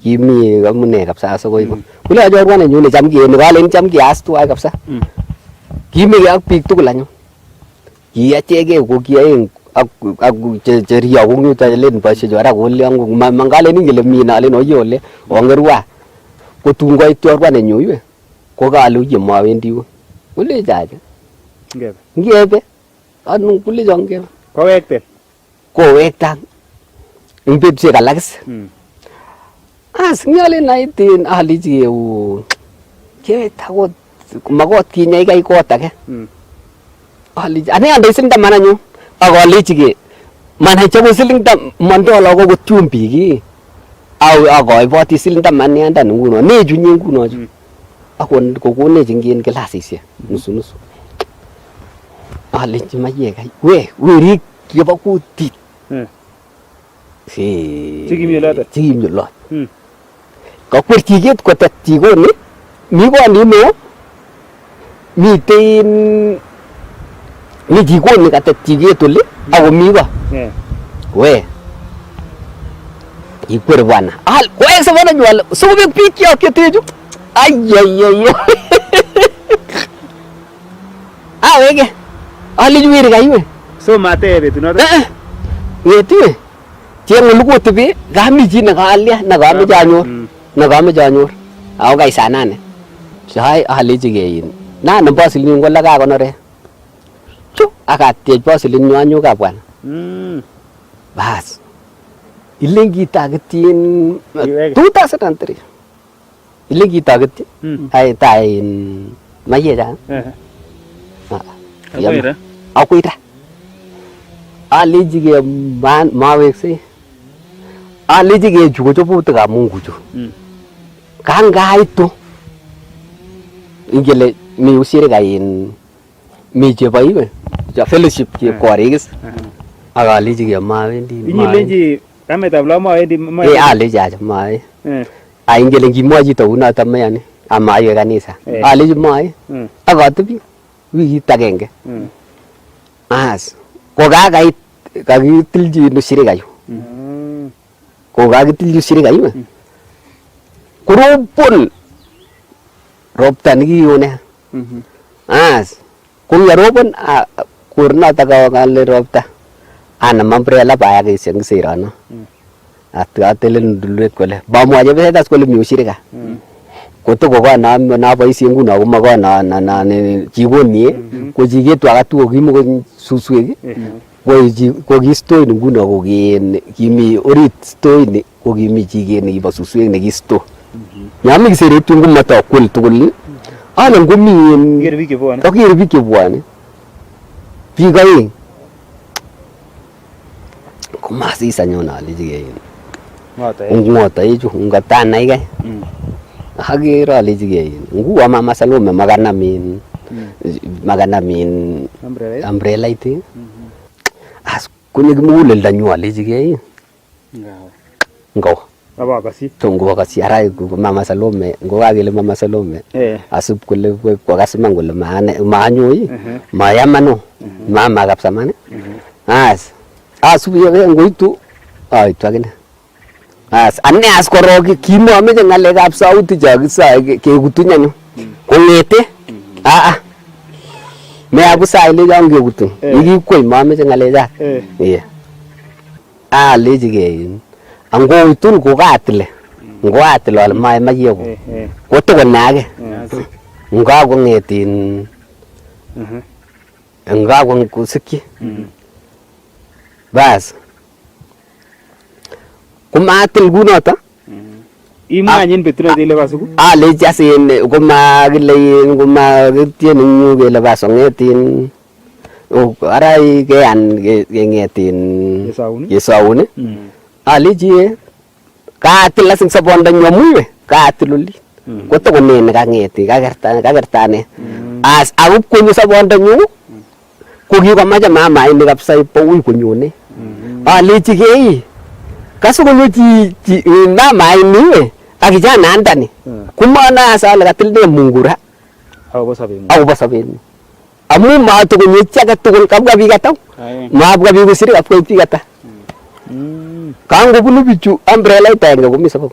kimi amune kabisa sokoibo kule achorwa nenyune cham kiyeni kalen cham kiyas tuwai kabisa kimike ak biik tugul anyun kiachege ko kiaeng ak cheria kong'uta len boisiechu ara koleangu mangalen ingele mina alen oyole ongerwa kotun koit chorwa nenyu iwe ko kale uye mawendi yu kule chacha ngebe anu kule jongebe kowekta ing betusiek alak as ngale naitin aliji u kewekta kot makot kinyai kai kot ake aliji ane ande sinda mananyu akalechige Mana chabo siling tam mandola ko chumbik ki. Akoiboti siling taman yanda nguno. Neju nyi nguno. Akon kokonechi ngin kilasisiek nusu. Alenchi mayek we werik chebo kutit. Chikimyolot. Kakwer chiket kotet chikoni mi koni no miten mi jikoni katet chiket oli ako mi ko we ikwer bwana koek sabana nywal sobek biik keteju ay awege ali juwiri kaiwe so mate betunoto ngeti tieng lugut bi gami ji na galia na gami janyor aw gai sanane sai ali jigein na no basilin gola ga gonore chu akatej basilin nyanyu ka bwana bas ilengi tagetin 2003 ilengi tagetin ai tain maye ja akwira ali jige man mawekse ali jige jugo jobu ta mungu ju kangai to ingele mi usire gain mi je baiwe ja fellowship ke korigis agali jige mawendi inyilenji kametab lama wendi ali ja mai ingele ngimwaji to una tamayani amaye kanisa ali mai agatubi wiki agenge as ko gagait kagitilji no sire gayo ko gagitilji sire gayo kurupun roptan gi yone as kung yaropon kurna taga kale ropta ana mamprela baya ke sing sirano atelen dulet kole ba mo aje betas kole musire ga ko to ko na boisi nguno ko mago na jigoni ko jige to aga tu gi mo suswe ko gi stoi nguno ko gi orit stoi ni ko gi mi jige ni ba suswe ni gi sto nyami gisere tungu mata kul tugul ana ngumi okir bike bwane bigai kuma sisa nyona lijige ngota yichu ngata naiga hagira lijige ngu mama salome magana min umbrella ite as kunye gmule la nywa lijige ngao baba kasi tungu kasi arai mama salome ngo agile mama salome asup kule kwa kasima ngule maanyoi mayamano mama kapsamane as asup yege ngoitu ai twagene as anne as korogi kimo ameje ngale kap sauti jagisa ke gutunya nyo kongete me abusa ile jange gutu igi koi mameje ngale ja lejige ango itul ko gatle ngo atlo al mai mayego ko to nage nga go ngetin nga go kusiki bas kuma atil gunota imanyin betro dile basuku le jasin kuma gile kuma gitien nyu gele baso ngetin arai ke an ge ngetin yesaune aliji katil asing sabonda nyomuwe katiluli koto konene kangeti kagertane as agup kunyu sabonda nyu kugi kamaja mama ini kapsa ipo ui kunyune aliji kei kasu kunyu ji mama ini akijana andani kumana asala katilde mungura au basabeni amu ma to kunyu chaga tukul kabga bigataw ma abga bigu siri apko bigata kango bulu bichu umbrella itaenga kumisa po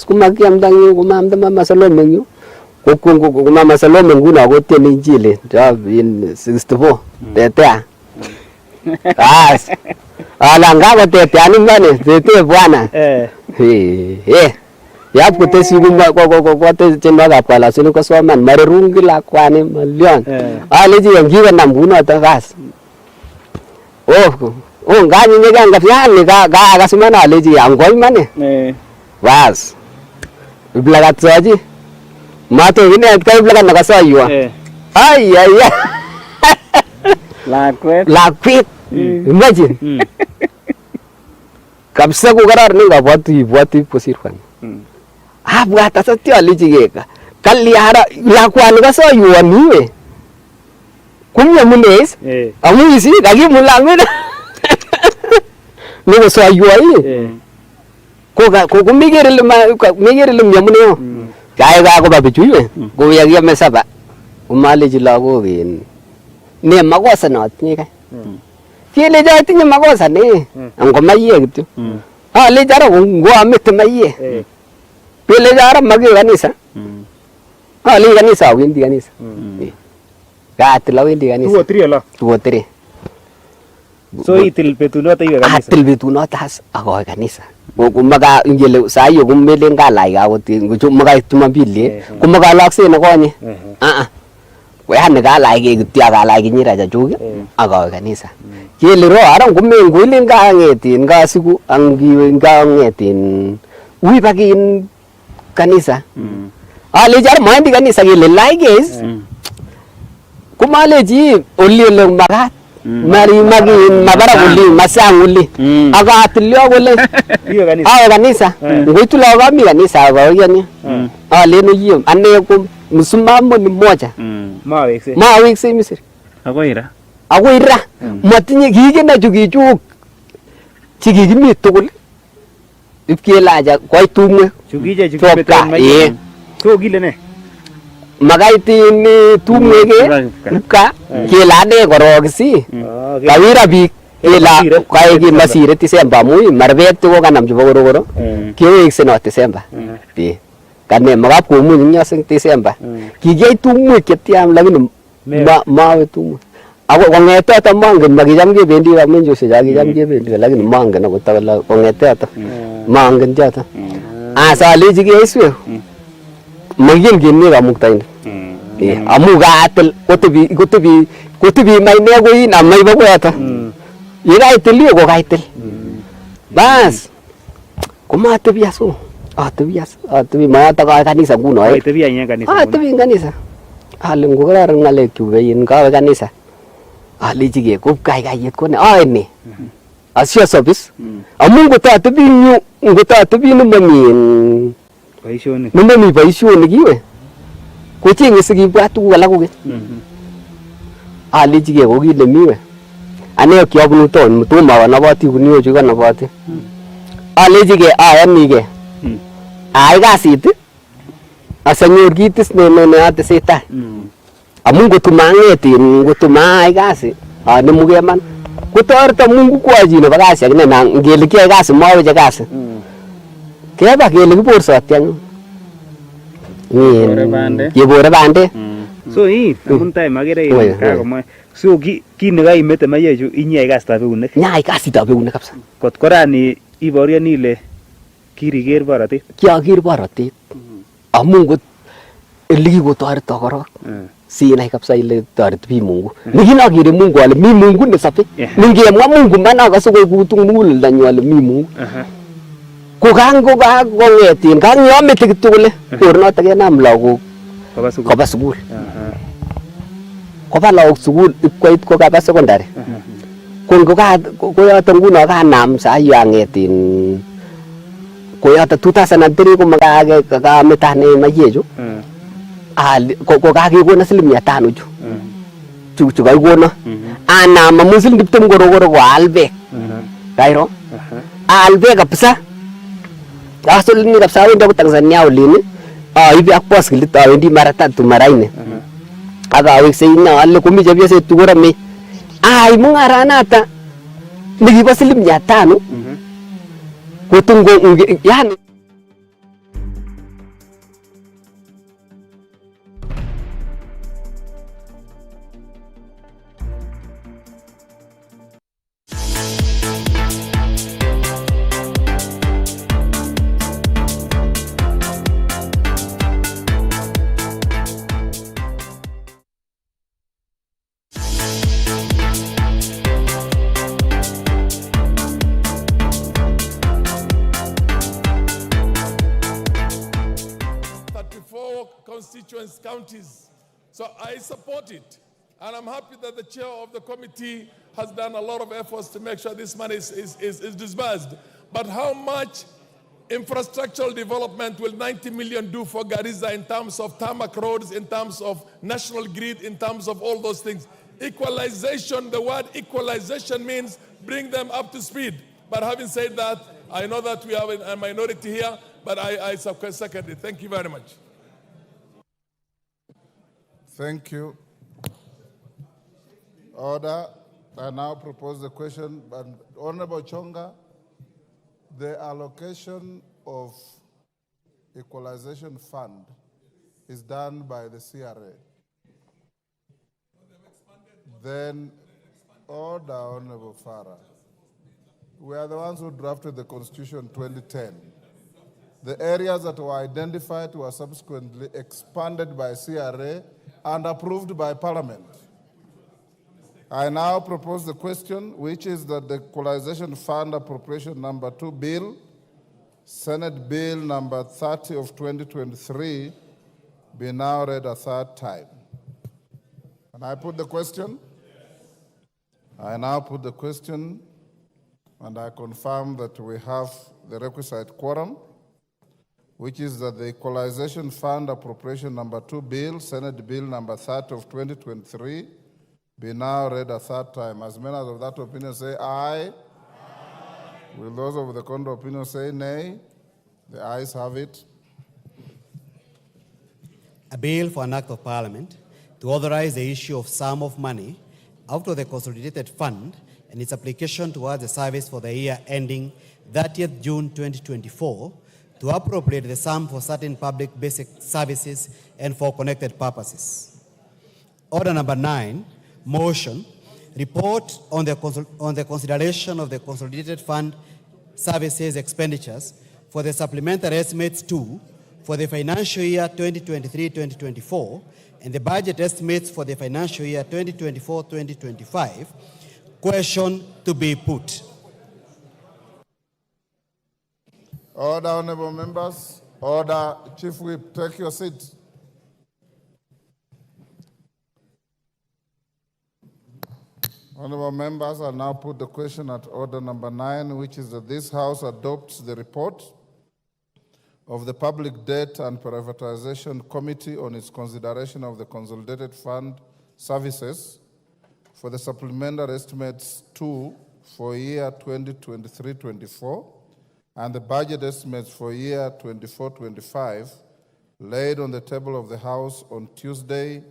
kumaki amdangi kumamda mama salome nyu kukungu mama salome nguna gote ni njile in 64 tetea ala ngaba tetea ni ngane tete bwana yap kutesi nguma ko te chenwa ga pala sinu ko soman marungi la kwani malion aleji ngiga nambuno ta gas ngani nyega ngafyani ga kasimana aleji angol mane bas iblaga tsaji mato ine kai iblaga nakasayiwa ai lakwet imagine kabisa ko kararan ibwati kosir kwan abwat asatyo alijige kaliara lakwani kasoyuani we kumya munes amu isi kakimulamin niko soyuai ko kumigere le myamuneo kaya kakoba bichu iwe ko yakiame saba umaleji lagok ne makosa natinye kai kele jatinye makosa ne angomayie kityo ale jara ngo amete mayie pele jara magi kanisa ale kanisa wendi kanisa la wendi kanisa tuko 3 so itil betunoto iwe kanisa atil betunoto has akoy kanisa kumaga ngele sayo kumelen kalay akot kumaga Jumapili kumaga lakse na konye yani kalay ke kityo kalay kinyira chachuk akoy kanisa kele ro aran kumengulen kangetin kasiku angiwe kangetin ui bakin kanisa ale jar maendi kanisa kele like kumaleji olile magat mari magin mabara uli masang uli akatilio kole awe kanisa ngoitu logo mi kanisa akoyani ale no yiem ane ko msimamo ni moja mawekse misir akoira matinye kigena chukichuk chikikimi tugul ipkelaja koy tumwe chukije chukibeten maye so kile ne magaitin tumwege ka kelade korogisi kawira bik ela kai masire Disemba muy marbet ko kanam chubo gorogoro kewekse no Disemba ti kane magap ko mu nyasing Disemba kigei tumwe ketiam lakini mawe tumwe ako kongete ata mangen makijam kebendi kamenjo se jakijam kebendi lakini mangen ako tawala kongete ata mangen jata asa leji keswe magin ginne kamuktain amu gatel kotebi maine ko ina mai ba ko ata yigaitil ko gaitil bas kuma tebiaso atebi ma ta ka kanisa kuno ai tebi anya kanisa atebi kanisa ale ngokararan ngalek chu beyin ka kanisa ale jige ko kai yet ko ne ai ne asio service amu ngotatebi no mamin boisioni kiwe kuchingi sikibwat tuguk alak kuket alijige ko kile miwe ane kyabunu ton mutuma wanabati kunio chu kanabati alijige ayanige ai kasit asanyor kitis ne ateseta amun gotumangetin gotumai kasi anemuge man kotorta Mungu kwaji ne bagasi akine nang ngele kiai kasi maweje kasi keba kele kiborsot yanyu yebore bande so amun time agere kakomwa so ki ne kaimete mayechu inyai kasitab eunek nyai kasitab eunek kabisa kot korani iboriani ile kiriker borotet kiaker borotet amun got elikikotoreto korok sinai kabisa ile toret bi Mungu nikinakere Mungu ale mi Mungu ne sabe ningemwa Mungu mana akase kutung muguleldanyu ale mi Mungu ko kongetin kanyomete kityo kole kornoto kenam lagok koba sukul koba lagok sukul ipkoit ko kaba secondary ko yoto nguno kanam sayo angetin ko yoto 2003 ko makametane mayechu ko kakekona siling 500 chu kakikona anam amu siling 20 korokoro ko albek kairo albek kabisa asolini kabisa wendi ako Tanzania olini aibe ak boskilit awendi mara 3 mara 4 akawekse ina ale komi chepyoset tukorame ai mungaranata nikibo siling 500 kotungo yani constituents, counties. So I support it. And I'm happy that the chair of the committee has done a lot of efforts to make sure this money is disbursed. But how much infrastructural development will 90 million do for Garissa in terms of tarmac roads, in terms of national grid, in terms of all those things? Equalization, the word equalization means bring them up to speed. But having said that, I know that we have a minority here, but I second it. Thank you very much. Thank you. Order. I now propose the question, but Honorable Chonga, the allocation of equalization fund is done by the CRA. Then, order, Honorable Farah. We are the ones who drafted the Constitution 2010. The areas that were identified were subsequently expanded by CRA and approved by Parliament. I now propose the question, which is that the Equalization Fund Appropriation Number 2 Bill, Senate Bill Number 30 of 2023, be now read a third time. Can I put the question? I now put the question, and I confirm that we have the requisite quorum, which is that the Equalization Fund Appropriation Number 2 Bill, Senate Bill Number 30 of 2023, be now read a third time. As many as of that opinion say aye. Aye. Will those of the contrary opinion say nay? The ayes have it. A bill for an act of Parliament to authorize the issue of sum of money out of the consolidated fund and its application towards the service for the year ending 30th June 2024 to appropriate the sum for certain public basic services and for connected purposes. Order number 9, motion, report on the consideration of the consolidated fund services expenditures for the supplementary estimates 2 for the financial year 2023-2024 and the budget estimates for the financial year 2024-2025. Question to be put. Order, honorable members. Order, Chief Whip, take your seat. Honorable members, I now put the question at order number 9, which is that this House adopts the report of the Public Debt and Privatization Committee on its consideration of the Consolidated Fund services for the supplementary estimates 2 for year 2023-24 and the budget estimates for year 24-25 laid on the table of the House on Tuesday,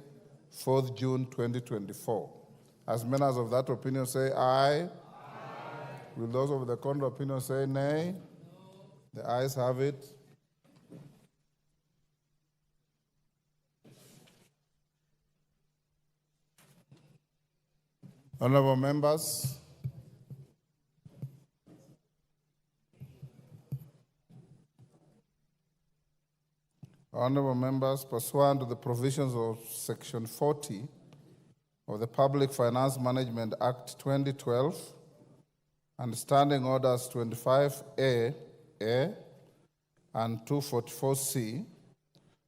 4th June 2024. As many as of that opinion say aye. Aye. Will those of the contrary opinion say nay? The ayes have it. Honorable members, pursuant to the provisions of Section 40 of the Public Finance Management Act 2012 and Standing Orders 25A and 244C,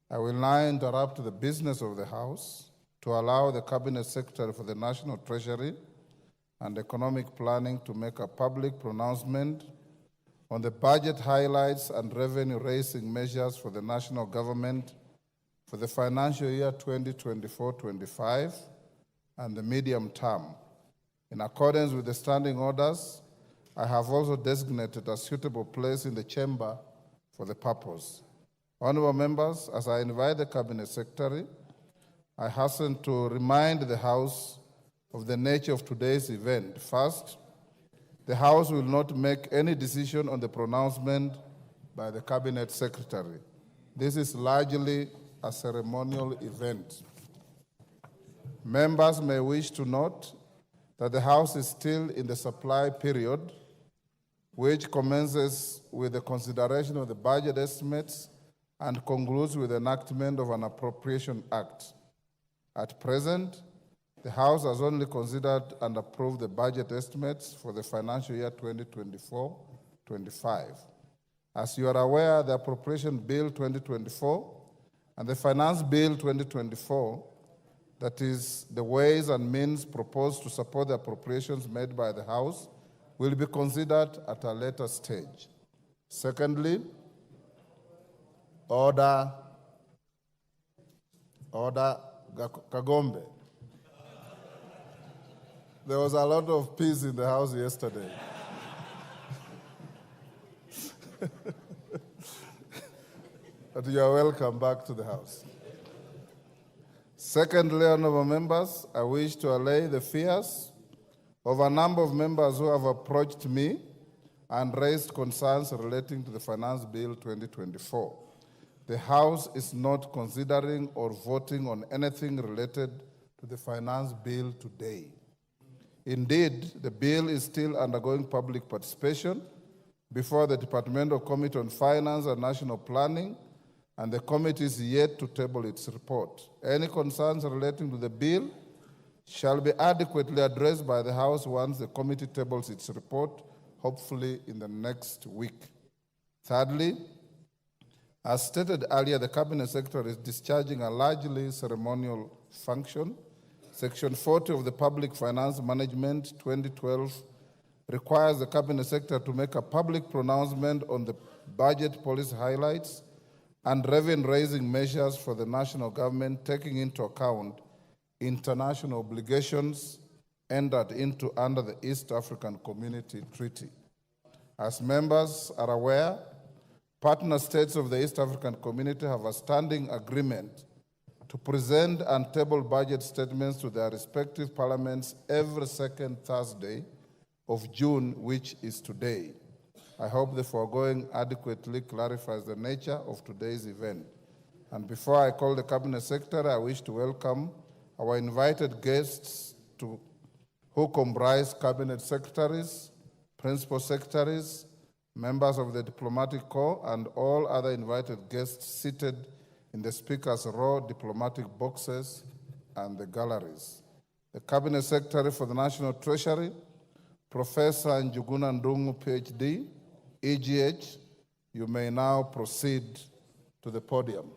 I will now interrupt the business of the House to allow the Cabinet Secretary for the National Treasury and Economic Planning to make a public pronouncement on the budget highlights and revenue-raising measures for the national government for the financial year 2024-25 and the medium term. In accordance with the standing orders, I have also designated a suitable place in the chamber for the purpose. Honorable members, as I invite the Cabinet Secretary, I hasten to remind the House of the nature of today's event. First, the House will not make any decision on the pronouncement by the Cabinet Secretary. This is largely a ceremonial event. Members may wish to note that the House is still in the supply period, which commences with the consideration of the budget estimates and concludes with the enactment of an appropriation act. At present, the House has only considered and approved the budget estimates for the financial year 2024-25. As you are aware, the Appropriation Bill 2024 and the Finance Bill 2024 that is, the ways and means proposed to support the appropriations made by the House, will be considered at a later stage. Secondly, Order Kagombe. There was a lot of peace in the House yesterday. But you are welcome back to the House. Secondly, honorable members, I wish to allay the fears of a number of members who have approached me and raised concerns relating to the Finance Bill 2024. The House is not considering or voting on anything related to the Finance Bill today. Indeed, the bill is still undergoing public participation before the Departmental Committee on Finance and National Planning, and the committee is yet to table its report. Any concerns relating to the bill shall be adequately addressed by the House once the committee tables its report, hopefully in the next week. Thirdly, as stated earlier, the Cabinet Secretary is discharging a largely ceremonial function. Section 40 of the Public Finance Management 2012 requires the Cabinet Secretary to make a public pronouncement on the budget policy highlights and revenue-raising measures for the national government, taking into account international obligations entered into under the East African Community Treaty. As members are aware, partner states of the East African Community have a standing agreement to present and table budget statements to their respective parliaments every second Thursday of June, which is today. I hope the foregoing adequately clarifies the nature of today's event. And before I call the Cabinet Secretary, I wish to welcome our invited guests who comprise Cabinet Secretaries, Principal Secretaries, members of the Diplomatic Corps, and all other invited guests seated in the Speaker's row, diplomatic boxes, and the galleries. The Cabinet Secretary for the National Treasury, Professor Njuguna Ndungu, PhD, EGH, you may now proceed to the podium.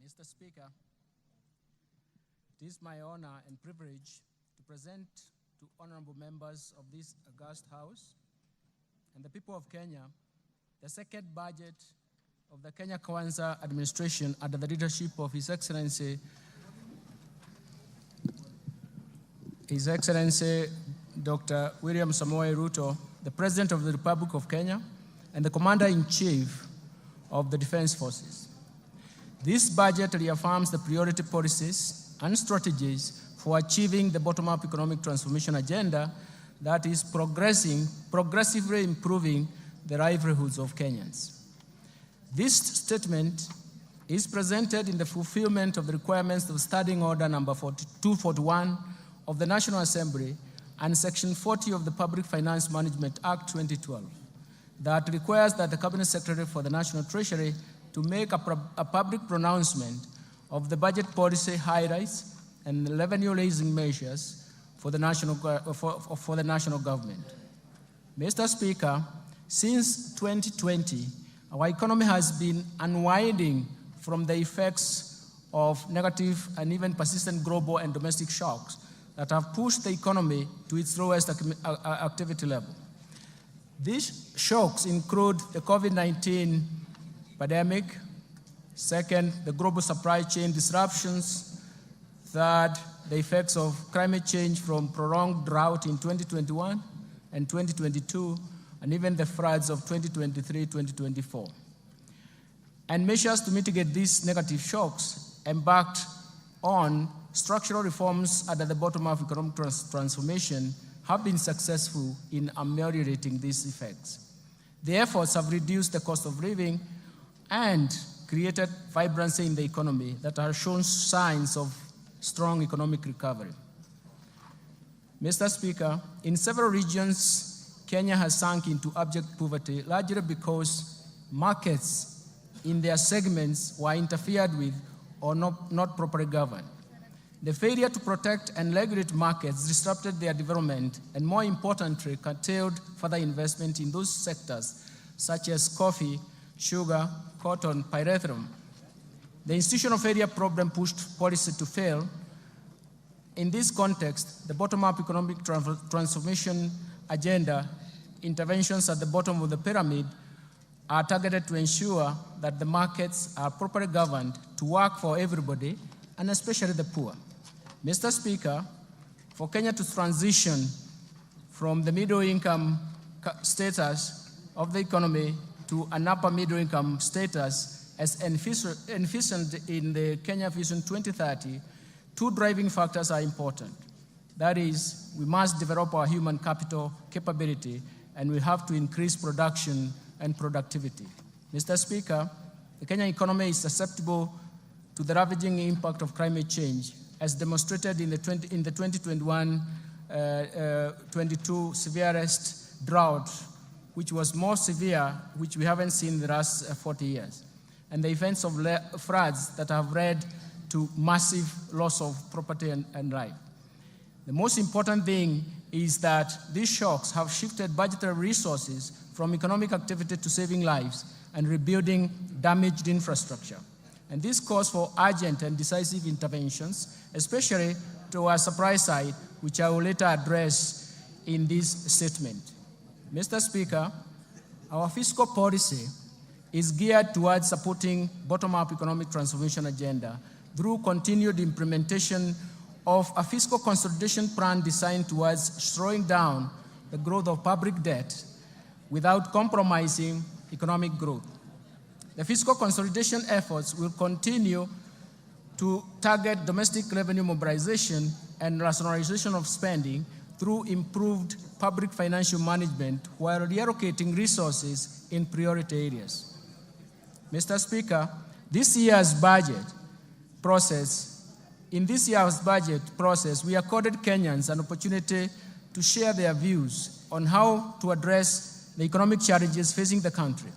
Mr. Speaker, it is my honor and privilege to present to honorable members of this august House and the people of Kenya the second budget of the Kenya Kwanza administration under the leadership of His Excellency Dr. William Samoei Ruto, the President of the Republic of Kenya and the Commander-in-Chief of the Defense Forces. This budget reaffirms the priority policies and strategies for achieving the bottom-up economic transformation agenda that is progressively improving the livelihoods of Kenyans. This statement is presented in the fulfillment of the requirements of Standing Order number 241 of the National Assembly and Section 40 of the Public Finance Management Act 2012 that requires that the Cabinet Secretary for the National Treasury to make a public pronouncement of the budget policy highlights and revenue-raising measures for the national government. Mr. Speaker, since 2020, our economy has been unwinding from the effects of negative and even persistent global and domestic shocks that have pushed the economy to its lowest activity level. These shocks include the COVID-19 pandemic, second, the global supply chain disruptions, third, the effects of climate change from prolonged drought in 2021 and 2022, and even the floods of 2023-2024. And measures to mitigate these negative shocks embarked on structural reforms under the bottom-up economic transformation have been successful in ameliorating these effects. The efforts have reduced the cost of living and created vibrancy in the economy that have shown signs of strong economic recovery. Mr. Speaker, in several regions, Kenya has sunk into abject poverty, largely because markets in their segments were interfered with or not properly governed. The failure to protect and regulate markets disrupted their development and, more importantly, curtailed further investment in those sectors such as coffee, sugar, cotton, pyrethrum. The institutional failure problem pushed policy to fail. In this context, the bottom-up economic transformation agenda interventions at the bottom of the pyramid are targeted to ensure that the markets are properly governed to work for everybody, and especially the poor. Mr. Speaker, for Kenya to transition from the middle-income status of the economy to an upper middle-income status as envisioned in the Kenya Vision 2030, two driving factors are important. That is, we must develop our human capital capability, and we have to increase production and productivity. Mr. Speaker, the Kenyan economy is susceptible to the ravaging impact of climate change, as demonstrated in the 2021-22 severest drought, which was more severe, which we haven't seen in the last 40 years, and the events of floods that have led to massive loss of property and life. The most important thing is that these shocks have shifted budgetary resources from economic activity to saving lives and rebuilding damaged infrastructure. And this calls for urgent and decisive interventions, especially to our supply side, which I will later address in this statement. Mr. Speaker, our fiscal policy is geared towards supporting bottom-up economic transformation agenda through continued implementation of a fiscal consolidation plan designed towards slowing down the growth of public debt without compromising economic growth. The fiscal consolidation efforts will continue to target domestic revenue mobilization and rationalization of spending through improved public financial management while reallocating resources in priority areas. Mr. Speaker, in this year's budget process, we accorded Kenyans an opportunity to share their views on how to address the economic challenges facing the country.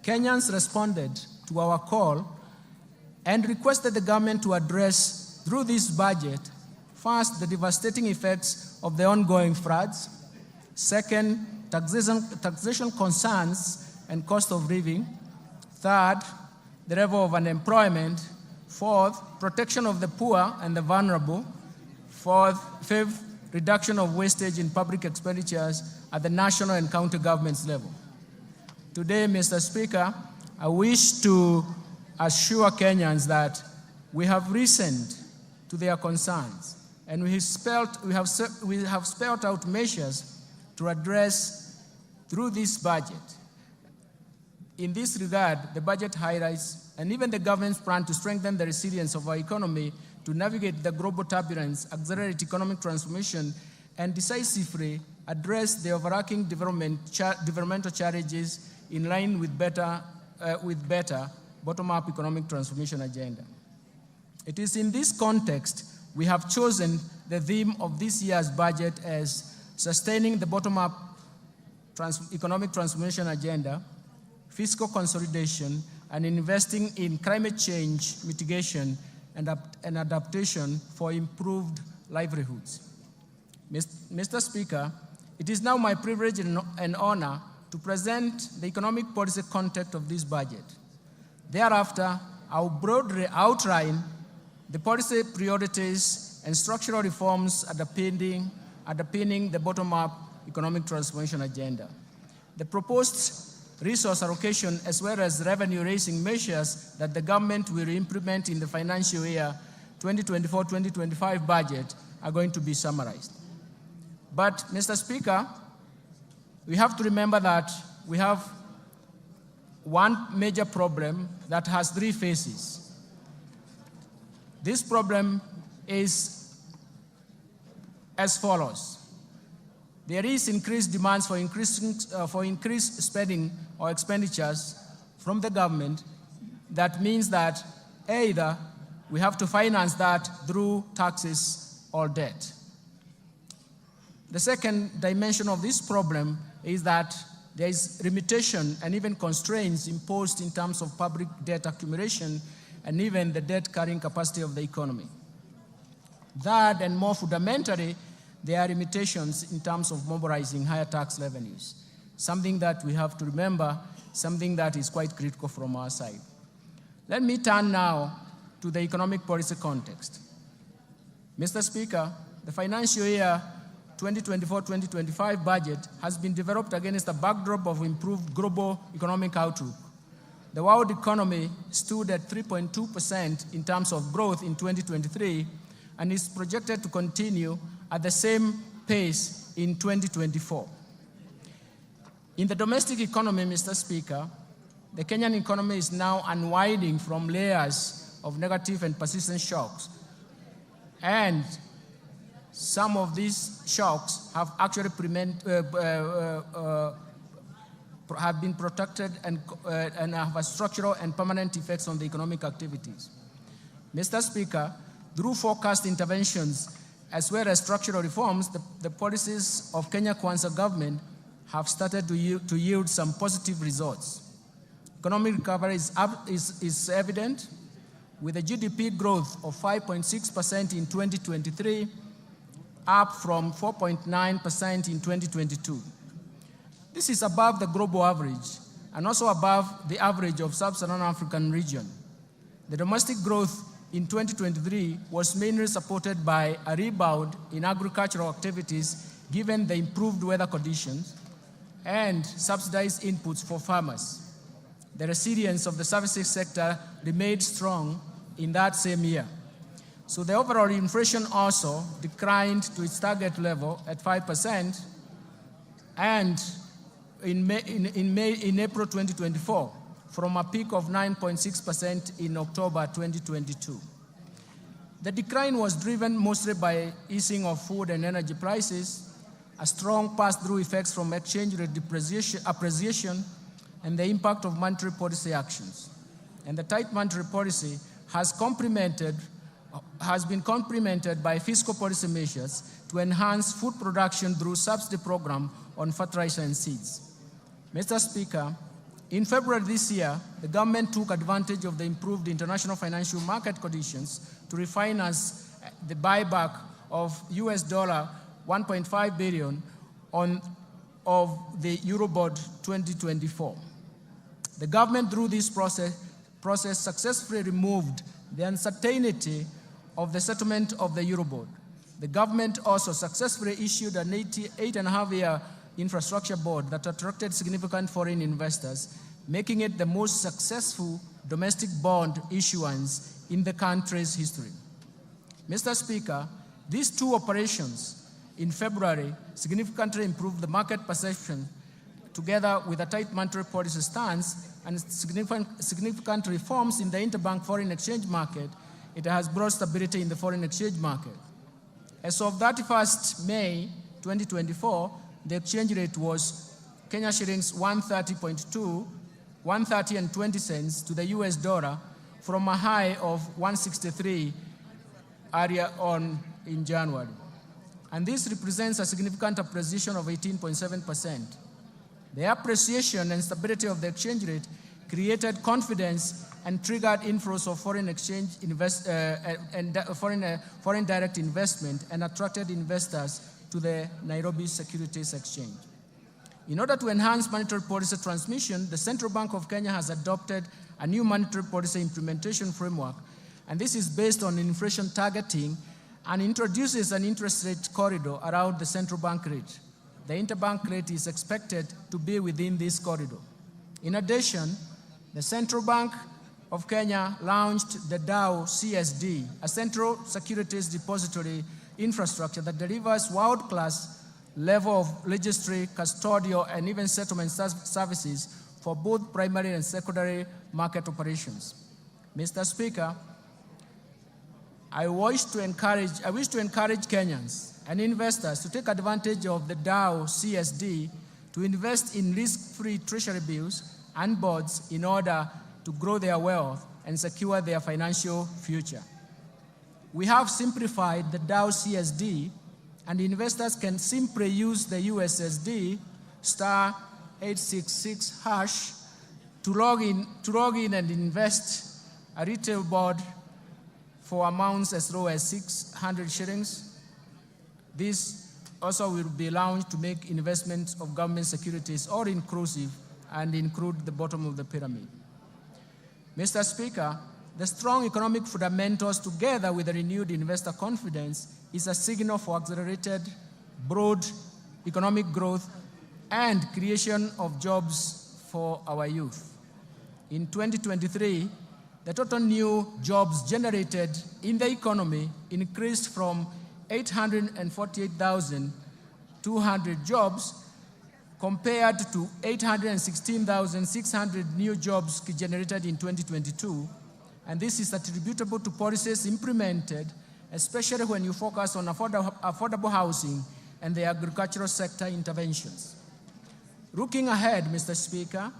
Kenyans responded to our call and requested the government to address, through this budget, first, the devastating effects of the ongoing floods; second, taxation concerns and cost of living; third, the level of unemployment; fourth, protection of the poor and the vulnerable; fifth, reduction of wastage in public expenditures at the national and county governments level. Today, Mr. Speaker, I wish to assure Kenyans that we have listened to their concerns, and we have spelled out measures to address through this budget. In this regard, the budget highlights, and even the government's plan to strengthen the resilience of our economy to navigate the global turbulence, accelerate economic transformation, and decisively address the overarching developmental challenges in line with better bottom-up economic transformation agenda. It is in this context we have chosen the theme of this year's budget as sustaining the bottom-up economic transformation agenda, fiscal consolidation, and investing in climate change mitigation and adaptation for improved livelihoods. Mr. Speaker, it is now my privilege and honor to present the economic policy context of this budget. Thereafter, I will broadly outline the policy priorities and structural reforms underpinning the bottom-up economic transformation agenda. The proposed resource allocation as well as revenue-raising measures that the government will implement in the financial year 2024-2025 budget are going to be summarized. But, Mr. Speaker, we have to remember that we have one major problem that has three phases. This problem is as follows. There is increased demands for increased spending or expenditures from the government. That means that either we have to finance that through taxes or debt. The second dimension of this problem is that there is limitation and even constraints imposed in terms of public debt accumulation and even the debt carrying capacity of the economy. Third, and more fundamentally, there are limitations in terms of mobilizing higher tax revenues, something that we have to remember, something that is quite critical from our side. Let me turn now to the economic policy context. Mr. Speaker, the financial year 2024-2025 budget has been developed against a backdrop of improved global economic outlook. The world economy stood at 3.2% in terms of growth in 2023 and is projected to continue at the same pace in 2024. In the domestic economy, Mr. Speaker, the Kenyan economy is now unwinding from layers of negative and persistent shocks. And some of these shocks have actually have been protected and have a structural and permanent effects on the economic activities. Mr. Speaker, through forecast interventions as well as structural reforms, the policies of Kenya Kwanza government have started to yield some positive results. Economic recovery is evident, with a GDP growth of 5.6% in 2023, up from 4.9% in 2022. This is above the global average and also above the average of sub-Saharan African region. The domestic growth in 2023 was mainly supported by a rebound in agricultural activities given the improved weather conditions and subsidized inputs for farmers. The resilience of the services sector remained strong in that same year. So the overall inflation also declined to its target level at 5%, and in April 2024, from a peak of 9.6% in October 2022. The decline was driven mostly by easing of food and energy prices, a strong pass-through effects from exchange rate appreciation, and the impact of monetary policy actions. And the tight monetary policy has been complemented by fiscal policy measures to enhance food production through subsidy program on fertilizer and seeds. Mr. Speaker, in February this year, the government took advantage of the improved international financial market conditions to refinance the buyback of US $1.5 billion of the Eurobond 2024. The government, through this process successfully removed the uncertainty of the settlement of the Eurobond. The government also successfully issued an 8.5-year infrastructure bond that attracted significant foreign investors, making it the most successful domestic bond issuance in the country's history. Mr. Speaker, these two operations in February significantly improved the market perception, together with a tight monetary policy stance and significant reforms in the interbank foreign exchange market. It has brought stability in the foreign exchange market. As of 31st May 2024, the exchange rate was Kenya shillings 130.20 to the US dollar, from a high of 163 earlier on in January. And this represents a significant appreciation of 18.7%. The appreciation and stability of the exchange rate created confidence and triggered inflows of foreign exchange foreign direct investment and attracted investors to the Nairobi Securities Exchange. In order to enhance monetary policy transmission, the Central Bank of Kenya has adopted a new monetary policy implementation framework, and this is based on inflation targeting and introduces an interest rate corridor around the central bank rate. The interbank rate is expected to be within this corridor. In addition, the Central Bank of Kenya launched the DAO CSD, a central securities depository infrastructure that delivers world-class level of registry, custodial, and even settlement services for both primary and secondary market operations. Mr. Speaker, I wish to encourage Kenyans and investors to take advantage of the DAO CSD to invest in risk-free treasury bills and bonds in order to grow their wealth and secure their financial future. We have simplified the DAO CSD and investors can simply use the USSD *866# to log in and invest a retail board for amounts as low as 600 shillings. This also will be allowed to make investments of government securities all inclusive and include the bottom of the pyramid. Mr. Speaker, the strong economic fundamentals together with the renewed investor confidence is a signal for accelerated, broad economic growth and creation of jobs for our youth. In 2023, the total new jobs generated in the economy increased from 848,200 jobs compared to 816,600 new jobs generated in 2022. And this is attributable to policies implemented, especially when you focus on affordable housing and the agricultural sector interventions. Looking ahead, Mr. Speaker,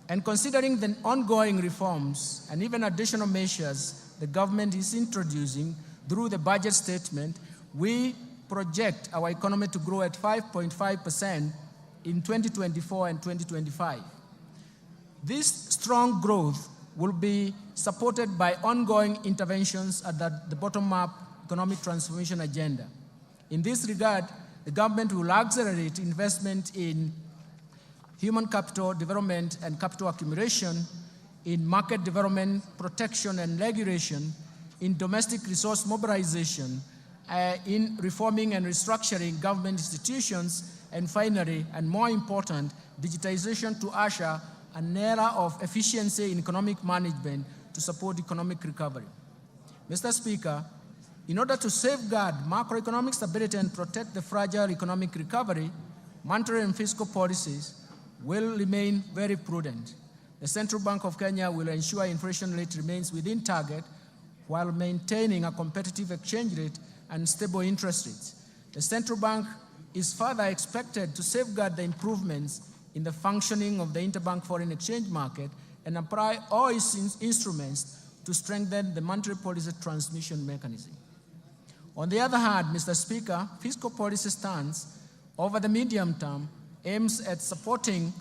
and considering the ongoing reforms and even additional measures the government is introducing through the budget statement, we project our economy to grow at 5.5% in 2024 and 2025. This strong growth will be supported by ongoing interventions at the bottom-up economic transformation agenda. In this regard, the government will accelerate investment in human capital development and capital accumulation, in market development, protection and regulation, in domestic resource mobilization, in reforming and restructuring government institutions, and finally, and more important, digitization to usher an era of efficiency in economic management to support economic recovery. Mr. Speaker, in order to safeguard macroeconomic stability and protect the fragile economic recovery, monetary and fiscal policies will remain very prudent. The Central Bank of Kenya will ensure inflation rate remains within target while maintaining a competitive exchange rate and stable interest rates. The Central Bank is further expected to safeguard the improvements in the functioning of the interbank foreign exchange market and apply all its instruments to strengthen the monetary policy transmission mechanism. On the other hand, Mr. Speaker, fiscal policy stance over the medium term aims at supporting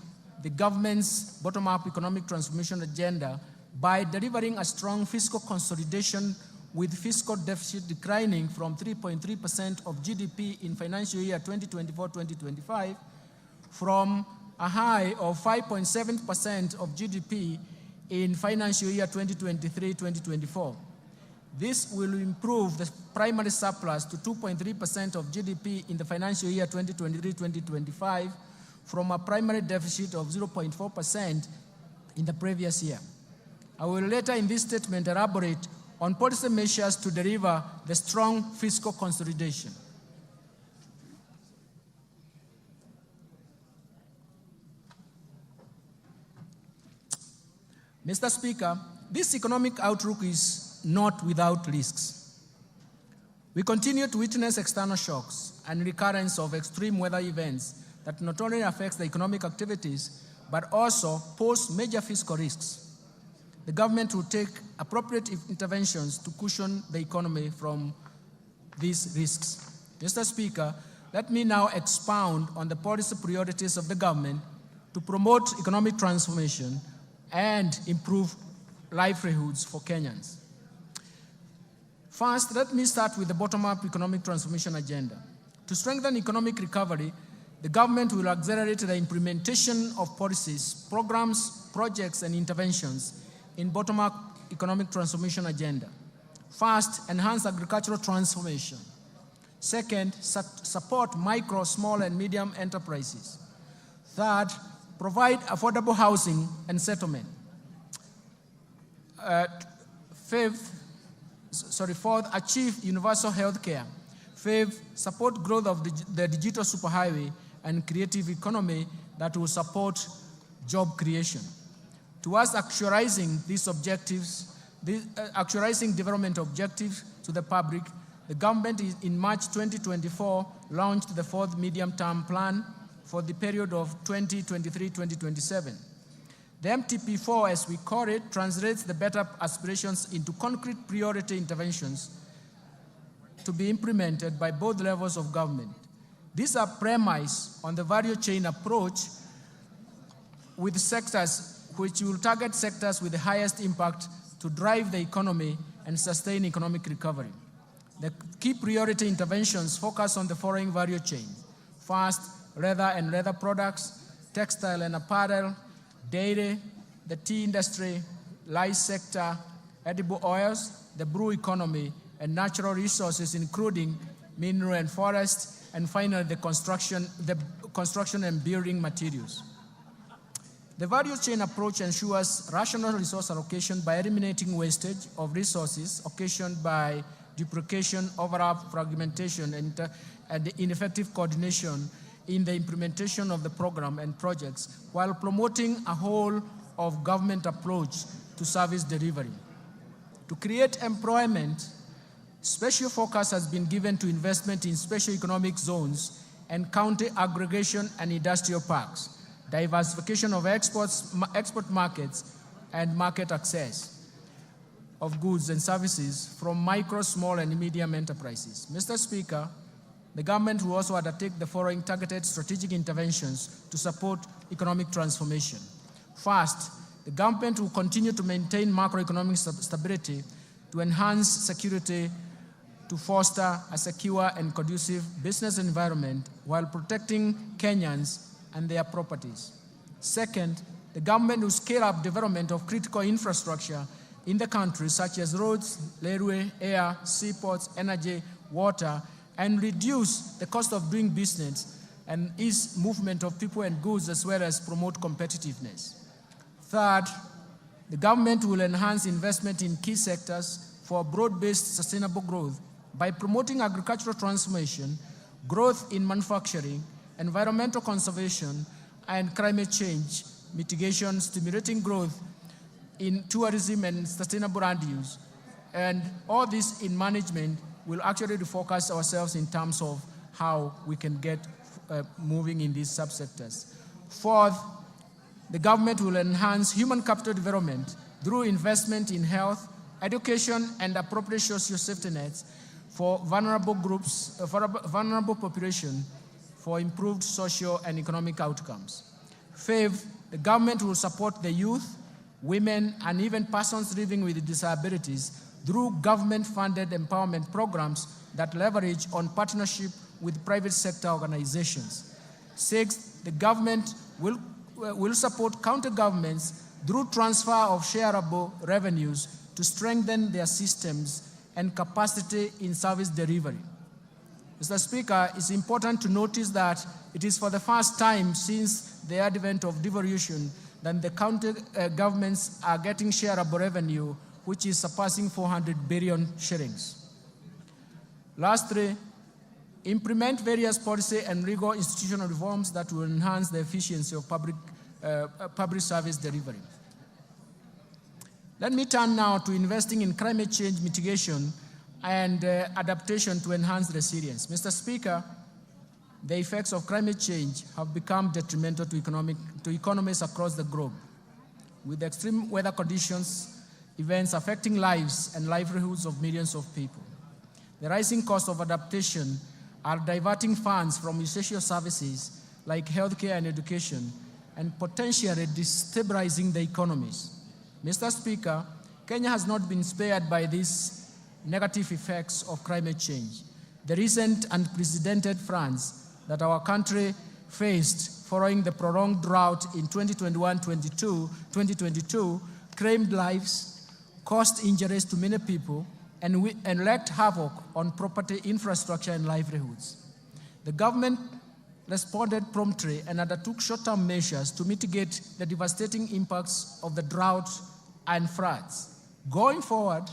the government's bottom-up economic transformation agenda by delivering a strong fiscal consolidation with fiscal deficit declining from 3.3% of GDP in financial year 2024-2025 from a high of 5.7% of GDP in financial year 2023-2024. This will improve the primary surplus to 2.3% of GDP in the financial year 2023-2025 from a primary deficit of 0.4% in the previous year. I will later in this statement elaborate on policy measures to deliver the strong fiscal consolidation. Mr. Speaker, this economic outlook is not without risks. We continue to witness external shocks and recurrence of extreme weather events that not only affects the economic activities, but also pose major fiscal risks. The government will take appropriate interventions to cushion the economy from these risks. Mr. Speaker, let me now expound on the policy priorities of the government to promote economic transformation and improve livelihoods for Kenyans. First, let me start with the bottom-up economic transformation agenda. To strengthen economic recovery, the government will accelerate the implementation of policies, programs, projects, and interventions in bottom-up economic transformation agenda. First, enhance agricultural transformation. Second, support micro, small, and medium enterprises. Third, provide affordable housing and settlement. Fourth, achieve universal health care. Fifth, support growth of the digital superhighway and creative economy that will support job creation. Towards actualizing these objectives, actualizing development objectives to the public, the government in March 2024 launched the fourth medium-term plan for the period of 2023-2027. The MTP4, as we call it, translates the better aspirations into concrete priority interventions to be implemented by both levels of government. These are premised on the value chain approach with sectors which will target sectors with the highest impact to drive the economy and sustain economic recovery. The key priority interventions focus on the following value chain. First, leather and leather products, textile and apparel, dairy, the tea industry, lice sector, edible oils, the brew economy, and natural resources, including mineral and forest, and finally the construction and building materials. The value chain approach ensures rational resource allocation by eliminating wastage of resources occasioned by duplication, overlap, fragmentation, and ineffective coordination in the implementation of the program and projects, while promoting a whole of government approach to service delivery. To create employment, special focus has been given to investment in special economic zones and county aggregation and industrial parks, diversification of export markets, and market access of goods and services from micro, small, and medium enterprises. Mr. Speaker, the government will also undertake the following targeted strategic interventions to support economic transformation. First, the government will continue to maintain macroeconomic stability to enhance security, to foster a secure and conducive business environment while protecting Kenyans and their properties. Second, the government will scale up development of critical infrastructure in the country, such as roads, railway, air, seaports, energy, water, and reduce the cost of doing business and ease movement of people and goods, as well as promote competitiveness. Third, the government will enhance investment in key sectors for broad-based sustainable growth by promoting agricultural transformation, growth in manufacturing, environmental conservation, and climate change mitigation, stimulating growth in tourism and sustainable land use. And all this in management will actually refocus ourselves in terms of how we can get moving in these subsectors. Fourth, the government will enhance human capital development through investment in health, education, and appropriate social safety nets for vulnerable groups, vulnerable population, for improved social and economic outcomes. Fifth, the government will support the youth, women, and even persons living with disabilities through government-funded empowerment programs that leverage on partnership with private sector organizations. Sixth, the government will support county governments through transfer of shareable revenues to strengthen their systems and capacity in service delivery. Mr. Speaker, it's important to notice that it is for the first time since the advent of devolution that the county governments are getting shareable revenue, which is surpassing 400 billion shillings. Lastly, implement various policy and legal institutional reforms that will enhance the efficiency of public service delivery. Let me turn now to investing in climate change mitigation and adaptation to enhance resilience. Mr. Speaker, the effects of climate change have become detrimental to economies across the globe, with extreme weather conditions, events affecting lives and livelihoods of millions of people. The rising cost of adaptation are diverting funds from essential services like healthcare and education, and potentially destabilizing the economies. Mr. Speaker, Kenya has not been spared by these negative effects of climate change. The recent unprecedented floods that our country faced following the prolonged drought in 2021-2022 claimed lives, caused injuries to many people, and wreaked havoc on property, infrastructure, and livelihoods. The government responded promptly and undertook short-term measures to mitigate the devastating impacts of the drought and floods. Going forward,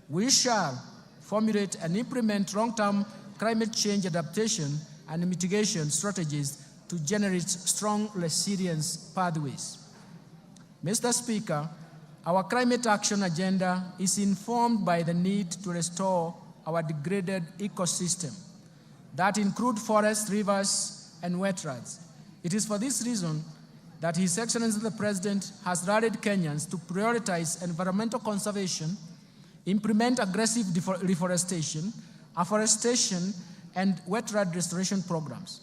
we shall formulate and implement long-term climate change adaptation and mitigation strategies to generate strong resilience pathways. Mr. Speaker, our climate action agenda is informed by the need to restore our degraded ecosystem that include forests, rivers, and wetlands. It is for this reason that His Excellency the President has rallied Kenyans to prioritize environmental conservation, implement aggressive reforestation, afforestation, and wetland restoration programs,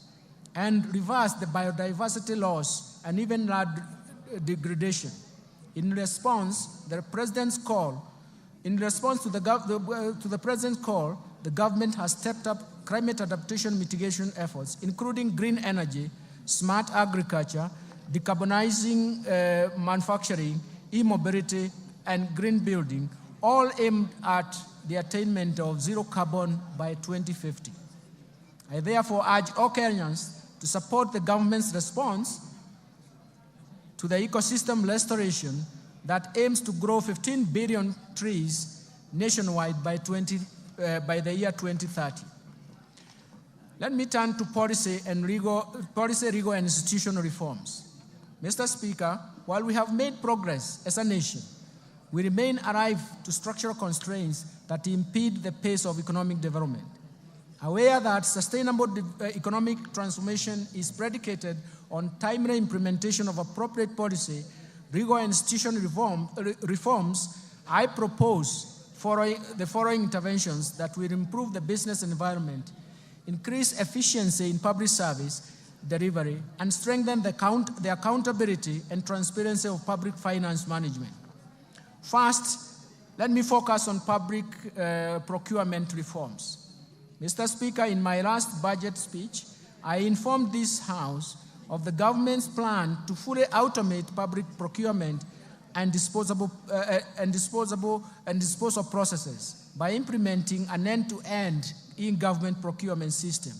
and reverse the biodiversity loss and even land degradation. In response to the President's call, the government has stepped up climate adaptation mitigation efforts, including green energy, smart agriculture, decarbonizing manufacturing, e-mobility, and green building, all aimed at the attainment of zero carbon by 2050. I therefore urge all Kenyans to support the government's response to the ecosystem restoration that aims to grow 15 billion trees nationwide by the year 2030. Let me turn to policy, legal, and institutional reforms. Mr. Speaker, while we have made progress as a nation, we remain alive to structural constraints that impede the pace of economic development. Aware that sustainable economic transformation is predicated on timely implementation of appropriate policy, legal and institutional reforms, I propose the following interventions that will improve the business environment, increase efficiency in public service delivery, and strengthen the accountability and transparency of public finance management. First, let me focus on public procurement reforms. Mr. Speaker, in my last budget speech, I informed this House of the government's plan to fully automate public procurement and disposal processes by implementing an end-to-end e-government procurement system.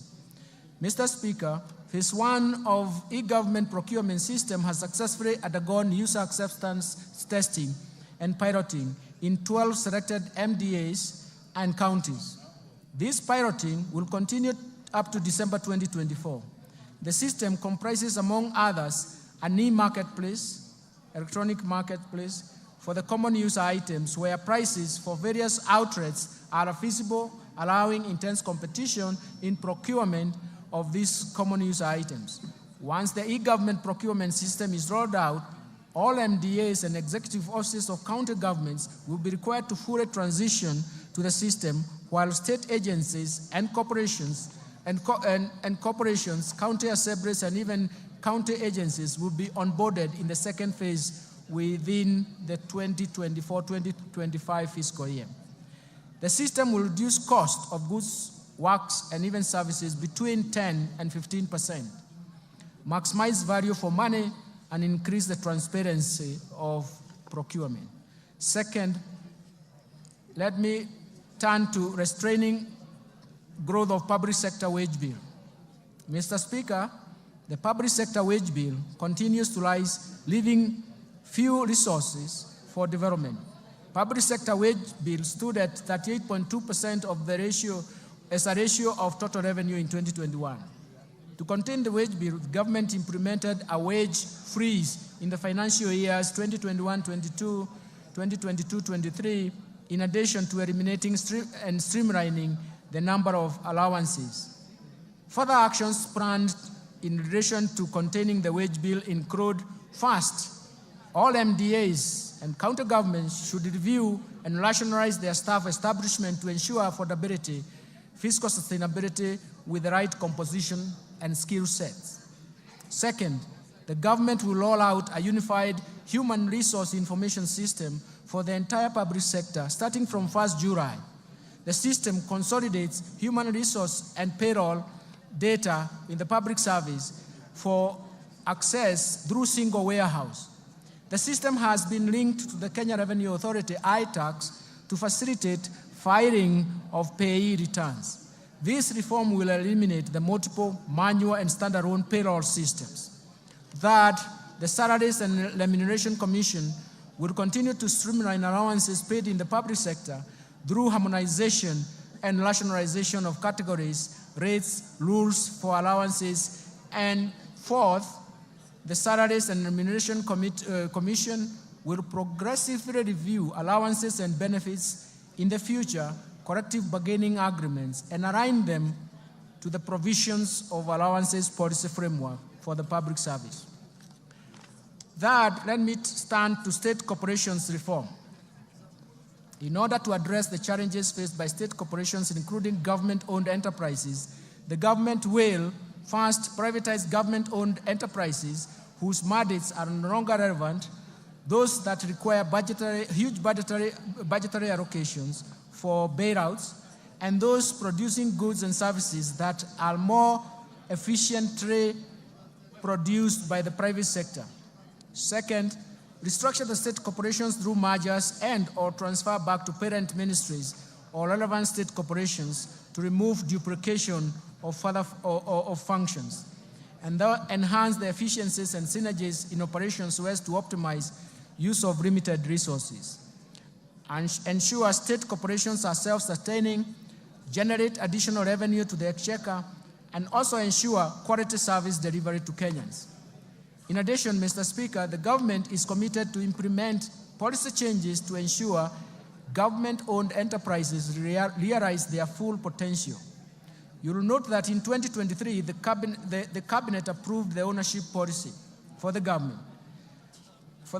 Mr. Speaker, Phase 1 of e-government procurement system has successfully undergone user acceptance testing and piloting in 12 selected MDAs and counties. This piloting will continue up to December 2024. The system comprises, among others, an e-marketplace, electronic marketplace, for the common use items where prices for various outlets are feasible, allowing intense competition in procurement of these common use items. Once the e-government procurement system is rolled out, all MDAs and executive offices of county governments will be required to fully transition to the system, while state agencies and corporations, county assemblies, and even county agencies will be onboarded in the second phase within the 2024-2025 fiscal year. The system will reduce cost of goods, works, and even services between 10 and 15%, maximize value for money, and increase the transparency of procurement. Second, let me turn to restraining growth of public sector wage bill. Mr. Speaker, the public sector wage bill continues to leaving few resources for development. Public sector wage bill stood at 38.2% of the ratio as a ratio of total revenue in 2021. To contain the wage bill, the government implemented a wage freeze in the financial years 2021-22, 2022-23, in addition to eliminating and streamlining the number of allowances. Further actions planned in relation to containing the wage bill include: first, all MDAs and county governments should review and rationalize their staff establishment to ensure affordability, fiscal sustainability with the right composition and skill sets. Second, the government will roll out a unified human resource information system for the entire public sector starting from 1st July. The system consolidates human resource and payroll data in the public service for access through single warehouse. The system has been linked to the Kenya Revenue Authority iTax to facilitate filing of payee returns. This reform will eliminate the multiple manual and standalone payroll systems. Third, the Salaries and Remuneration Commission will continue to streamline allowances paid in the public sector through harmonization and rationalization of categories, rates, rules for allowances. And fourth, the Salaries and Remuneration Commission will progressively review allowances and benefits in the future, collective bargaining agreements, and align them to the provisions of allowances policy framework for the public service. Third, let me turn to state corporations reform. In order to address the challenges faced by state corporations, including government-owned enterprises, the government will first privatize government-owned enterprises whose mandates are no longer relevant, those that require huge budgetary allocations for bailouts, and those producing goods and services that are more efficiently produced by the private sector. Second, restructure the state corporations through mergers and or transfer back to parent ministries or relevant state corporations to remove duplication of functions, and enhance the efficiencies and synergies in operations so as to optimize use of limited resources. And ensure state corporations are self-sustaining, generate additional revenue to the exchequer, and also ensure quality service delivery to Kenyans. In addition, Mr. Speaker, the government is committed to implement policy changes to ensure government-owned enterprises realize their full potential. You will note that in 2023, the cabinet approved the ownership policy for the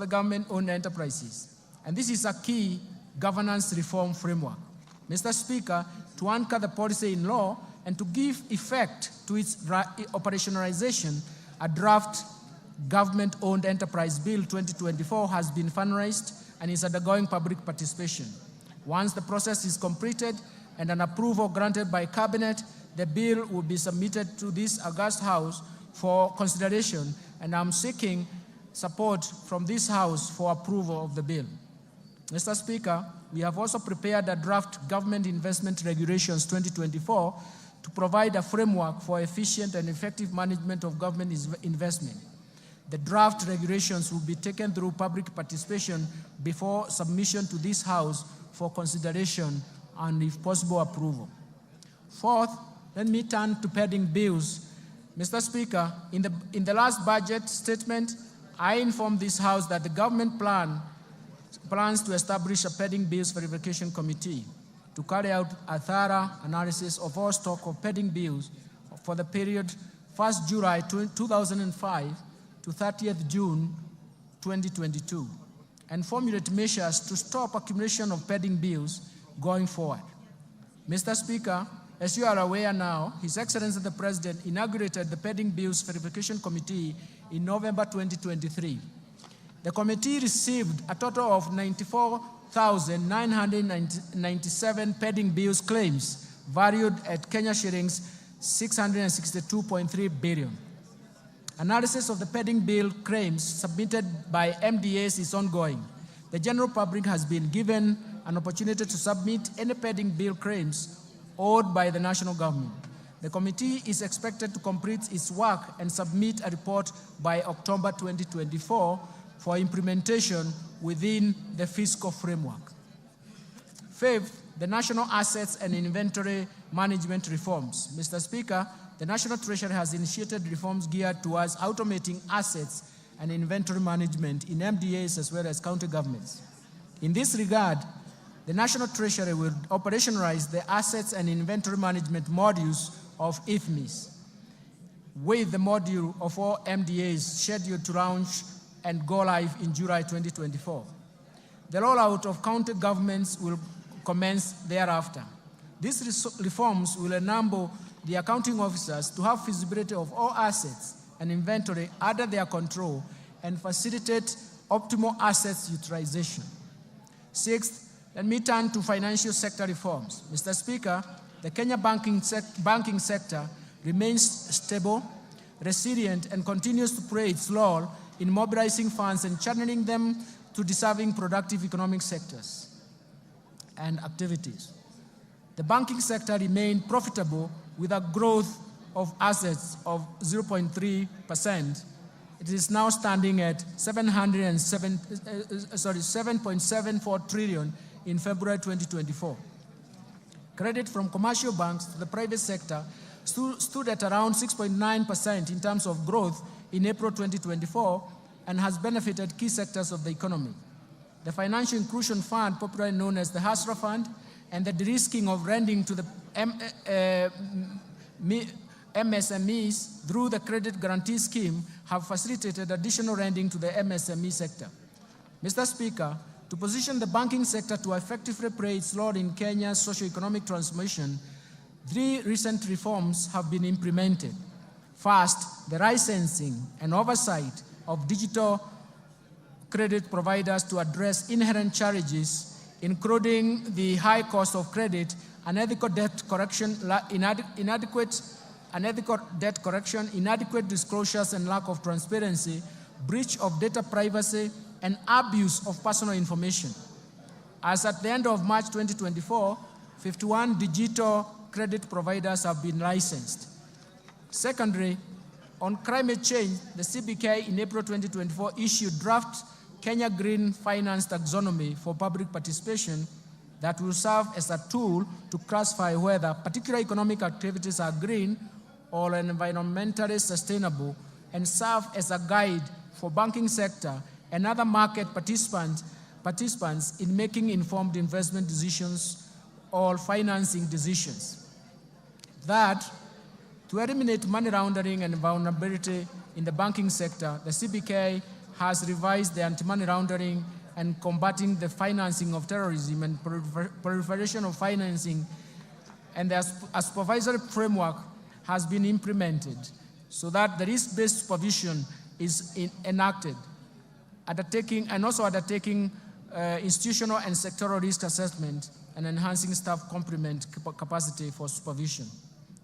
government-owned enterprises. And this is a key governance reform framework. Mr. Speaker, to anchor the policy in law and to give effect to its operationalization, a draft Government-Owned Enterprise Bill 2024 has been fundraised and is undergoing public participation. Once the process is completed and an approval granted by Cabinet, the bill will be submitted to this august House for consideration, and I'm seeking support from this House for approval of the bill. Mr. Speaker, we have also prepared a draft Government Investment Regulations 2024 to provide a framework for efficient and effective management of government investment. The draft regulations will be taken through public participation before submission to this House for consideration and, if possible, approval. Fourth, let me turn to pending bills. Mr. Speaker, in the last budget statement, I informed this House that the government plans to establish a pending bills verification committee to carry out a thorough analysis of all stock of pending bills for the period 1st July 2005 to 30th June 2022, and formulate measures to stop accumulation of pending bills going forward. Mr. Speaker, as you are aware now, His Excellency the President inaugurated the pending bills verification committee in November 2023. The committee received a total of 94,997 pending bills claims valued at Kenya shillings 662.3 billion. Analysis of the pending bill claims submitted by MDAs is ongoing. The general public has been given an opportunity to submit any pending bill claims owed by the national government. The committee is expected to complete its work and submit a report by October 2024 for implementation within the fiscal framework. Fifth, the national assets and inventory management reforms. Mr. Speaker, the National Treasury has initiated reforms geared towards automating assets and inventory management in MDAs as well as county governments. In this regard, the National Treasury will operationalize the assets and inventory management modules of IFMIS, with the module of all MDAs scheduled to launch and go live in July 2024. The rollout of county governments will commence thereafter. These reforms will enable the accounting officers to have feasibility of all assets and inventory under their control and facilitate optimal assets utilization. Sixth, let me turn to financial sector reforms. Mr. Speaker, the Kenya banking sector remains stable, resilient, and continues to play its role in mobilizing funds and channeling them to deserving productive economic sectors and activities. The banking sector remained profitable with a growth of assets of 0.3%. It is now standing at 7.74 trillion in February 2024. Credit from commercial banks to the private sector stood at around 6.9% in terms of growth in April 2024 and has benefited key sectors of the economy. The Financial Inclusion Fund, popularly known as the Hustler Fund, and the de-risking of lending to the MSMEs through the Credit Guarantee Scheme have facilitated additional lending to the MSME sector. Mr. Speaker, To position the banking sector to effectively play its role in Kenya's socio-economic transformation, 3 recent reforms have been implemented. First, the licensing and oversight of digital credit providers to address inherent challenges, including the high cost of credit, unethical debt collection, inadequate disclosures and lack of transparency, breach of data privacy, and abuse of personal information. As at the end of March 2024, 51 digital credit providers have been licensed. Secondly, on climate change, the CBK in April 2024 issued draft Kenya Green Finance Taxonomy for public participation that will serve as a tool to classify whether particular economic activities are green or environmentally sustainable, and serve as a guide for banking sector and other market participants in making informed investment decisions or financing decisions. Third, to eliminate money laundering and vulnerability in the banking sector, the CBK has revised the anti-money laundering and combating the financing of terrorism and proliferation of financing, and the supervisory framework has been implemented so that the risk-based supervision is enacted, undertaking institutional and sectoral risk assessment and enhancing staff complement capacity for supervision.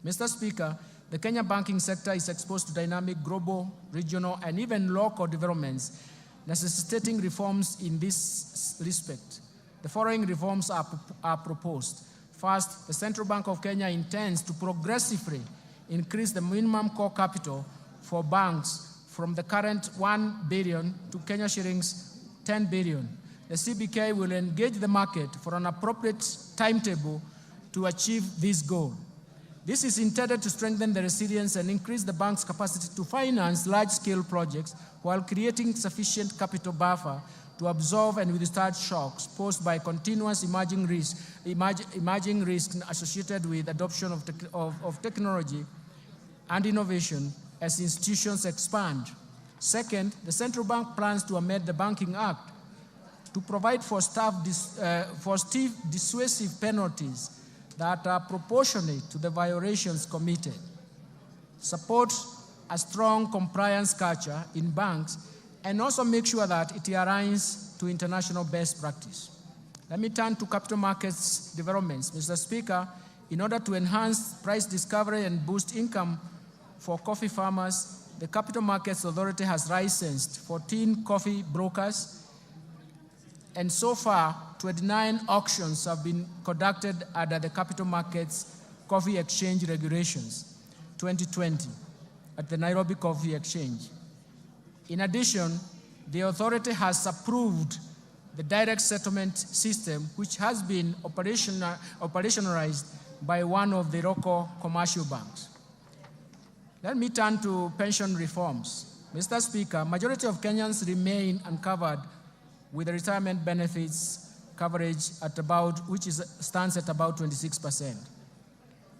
Mr. Speaker, the Kenya banking sector is exposed to dynamic global, regional, and even local developments, necessitating reforms in this respect. The following reforms are proposed. First, the Central Bank of Kenya intends to progressively increase the minimum core capital for banks from the current 1 billion to Kenya shillings 10 billion. The CBK will engage the market for an appropriate timetable to achieve this goal. This is intended to strengthen the resilience and increase the bank's capacity to finance large-scale projects while creating sufficient capital buffer to absorb and withstand shocks posed by continuous emerging risks associated with adoption of technology and innovation as institutions expand. Second, the central bank plans to amend the Banking Act to provide for stiff dissuasive penalties that are proportionate to the violations committed, support a strong compliance culture in banks, and also make sure that it aligns to international best practice. Let me turn to capital markets developments. Mr. Speaker, in order to enhance price discovery and boost income for coffee farmers, the Capital Markets Authority has licensed 14 coffee brokers, and so far, 29 auctions have been conducted under the Capital Markets Coffee Exchange Regulations 2020 at the Nairobi Coffee Exchange. In addition, the authority has approved the direct settlement system, which has been operationalized by one of the local commercial banks. Let me turn to pension reforms. Mr. Speaker, majority of Kenyans remain uncovered with the retirement benefits coverage at stands at about 26%.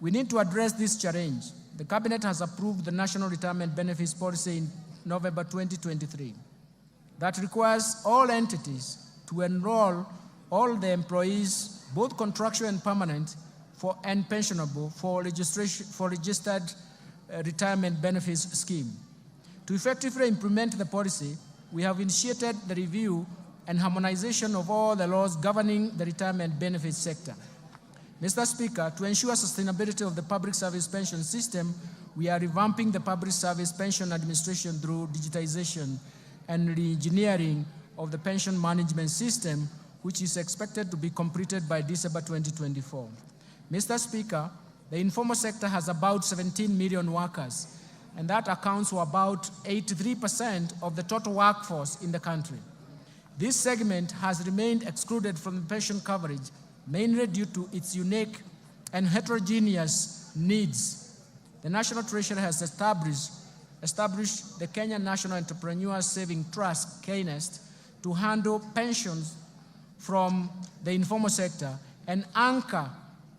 We need to address this challenge. The Cabinet has approved the National Retirement Benefits Policy in November 2023 that requires all entities to enroll all the employees, both contractual and permanent, and pensionable for registered retirement benefits scheme. To effectively implement the policy, we have initiated the review and harmonization of all the laws governing the retirement benefits sector. Mr. Speaker, to ensure sustainability of the public service pension system, we are revamping the public service pension administration through digitization and re-engineering of the pension management system, which is expected to be completed by December 2024. Mr. Speaker, the informal sector has about 17 million workers, and that accounts for about 83% of the total workforce in the country. This segment has remained excluded from pension coverage, mainly due to its unique and heterogeneous needs. The National Treasury has established the Kenya National Entrepreneur Saving Trust, KNEST, to handle pensions from the informal sector and anchor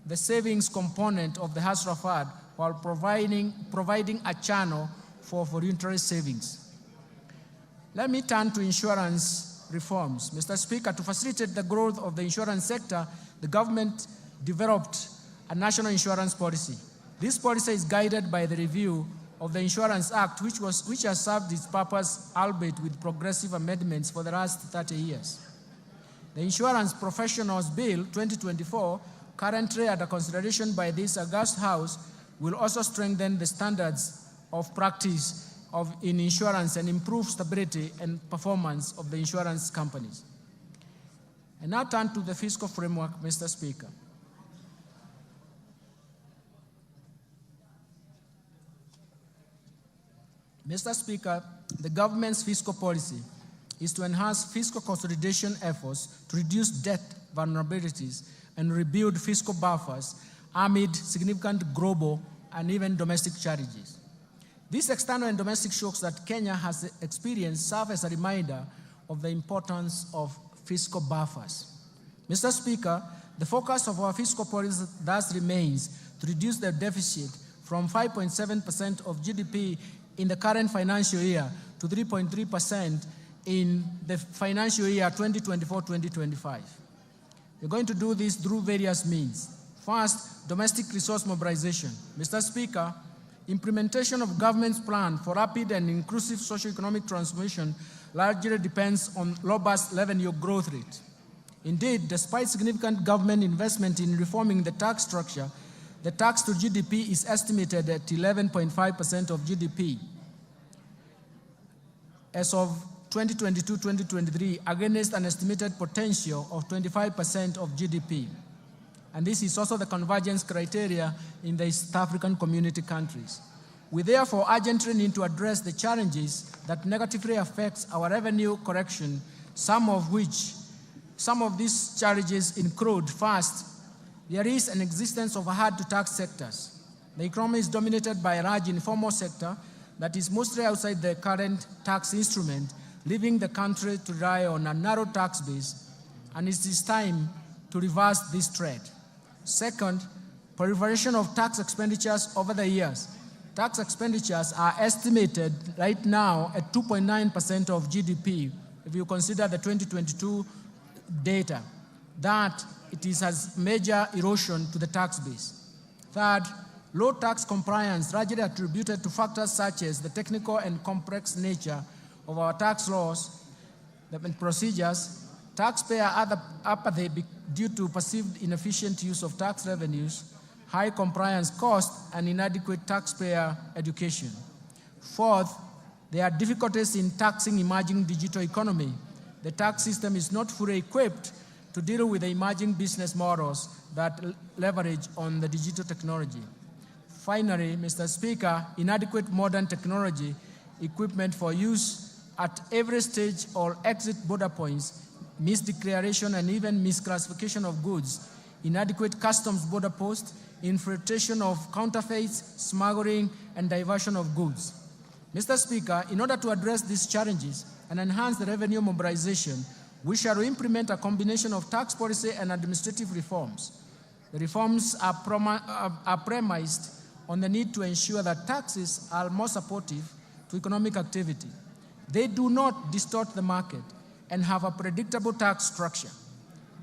the savings component of the Hustler Fund while providing a channel for voluntary savings. Let me turn to insurance reforms. Mr. Speaker, to facilitate the growth of the insurance sector, the government developed a national insurance policy. This policy is guided by the review of the Insurance Act, which has served its purpose, albeit with progressive amendments, for the last 30 years. The Insurance Professionals Bill 2024, currently under consideration by this august House, will also strengthen the standards of practice in insurance and improve stability and performance of the insurance companies. I now turn to the fiscal framework, Mr. Speaker. Mr. Speaker, the government's fiscal policy is to enhance fiscal consolidation efforts to reduce debt vulnerabilities and rebuild fiscal buffers amid significant global and even domestic challenges. These external and domestic shocks that Kenya has experienced serve as a reminder of the importance of fiscal buffers. Mr. Speaker, the focus of our fiscal policy thus remains to reduce the deficit from 5.7% of GDP in the current financial year to 3.3% in the financial year 2024-2025. We're going to do this through various means. First, domestic resource mobilization. Mr. Speaker, implementation of government's plan for rapid and inclusive socio-economic transformation largely depends on robust revenue growth rate. Indeed, despite significant government investment in reforming the tax structure, the tax to GDP is estimated at 11.5% of GDP as of 2022-2023, against an estimated potential of 25% of GDP. And this is also the convergence criteria in the East African community countries. We therefore urgently need to address the challenges that negatively affect our revenue correction, some of these challenges include: first, there is an existence of hard-to-tax sectors. The economy is dominated by a large informal sector that is mostly outside the current tax instrument, leaving the country to rely on a narrow tax base, and it is time to reverse this trend. Second, proliferation of tax expenditures over the years. Tax expenditures are estimated right now at 2.9% of GDP, if you consider the 2022 data, that it has major erosion to the tax base. Third, low tax compliance, largely attributed to factors such as the technical and complex nature of our tax laws and procedures, taxpayer apathy due to perceived inefficient use of tax revenues, high compliance costs, and inadequate taxpayer education. Fourth, there are difficulties in taxing emerging digital economy. The tax system is not fully equipped to deal with the emerging business models that leverage on the digital technology. Finally, Mr. Speaker, inadequate modern technology equipment for use at every stage or exit border points, misdeclaration and even misclassification of goods, inadequate customs border posts, infiltration of counterfeits, smuggling, and diversion of goods. Mr. Speaker, in order to address these challenges and enhance the revenue mobilization, we shall implement a combination of tax policy and administrative reforms. The reforms are premised on the need to ensure that taxes are more supportive to economic activity. They do not distort the market and have a predictable tax structure.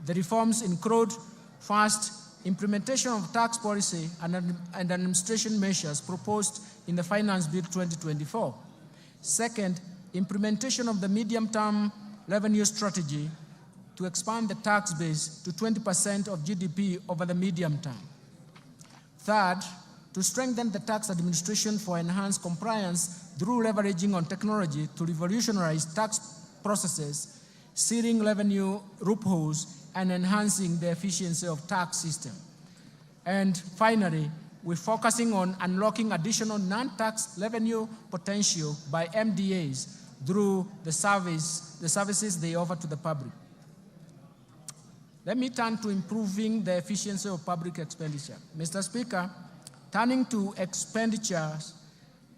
The reforms include: first, implementation of tax policy and administration measures proposed in the Finance Bill 2024. Second, implementation of the medium-term revenue strategy to expand the tax base to 20% of GDP over the medium term. Third, to strengthen the tax administration for enhanced compliance through leveraging on technology to revolutionize tax processes, sealing revenue loopholes, and enhancing the efficiency of tax system. And finally, we're focusing on unlocking additional non-tax revenue potential by MDAs through the services they offer to the public. Let me turn to improving the efficiency of public expenditure. Mr. Speaker, turning to expenditures,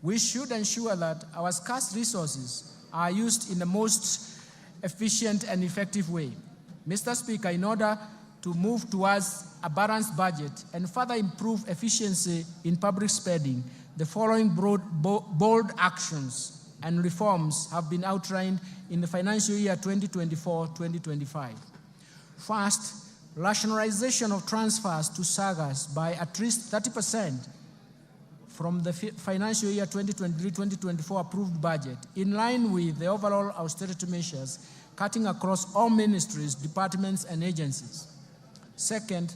we should ensure that our scarce resources are used in the most efficient and effective way. Mr. Speaker, in order to move towards a balanced budget and further improve efficiency in public spending, the following bold actions and reforms have been outlined in the financial year 2024-2025. First, rationalization of transfers to SAGAs by at least 30% from the financial year 2023-2024 approved budget, in line with the overall austerity measures cutting across all ministries, departments, and agencies. Second,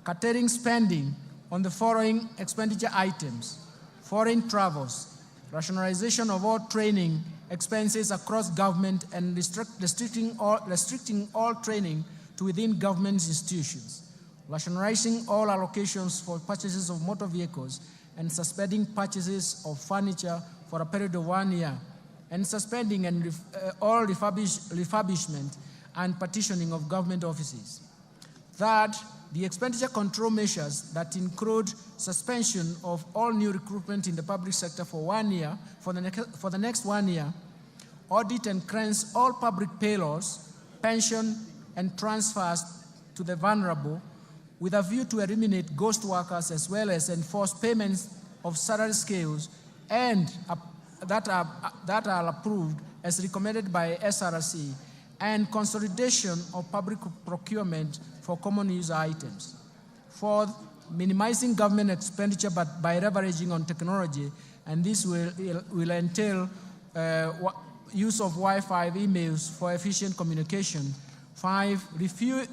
curtailing spending on the following expenditure items: foreign travels, rationalization of all training expenses across government, and restricting all training to within government institutions, rationalizing all allocations for purchases of motor vehicles, and suspending purchases of furniture for a period of 1 year, and suspending all refurbishment and partitioning of government offices. Third, the expenditure control measures that include suspension of all new recruitment in the public sector for 1 year, for the next 1 year, audit and cleanse all public payrolls, pension, and transfers to the vulnerable, with a view to eliminate ghost workers, as well as enforce payments of salary scales and that are approved as recommended by SRC, and consolidation of public procurement for common use items. Fourth, minimizing government expenditure but by leveraging on technology, and this will entail use of Wi-Fi emails for efficient communication. 5,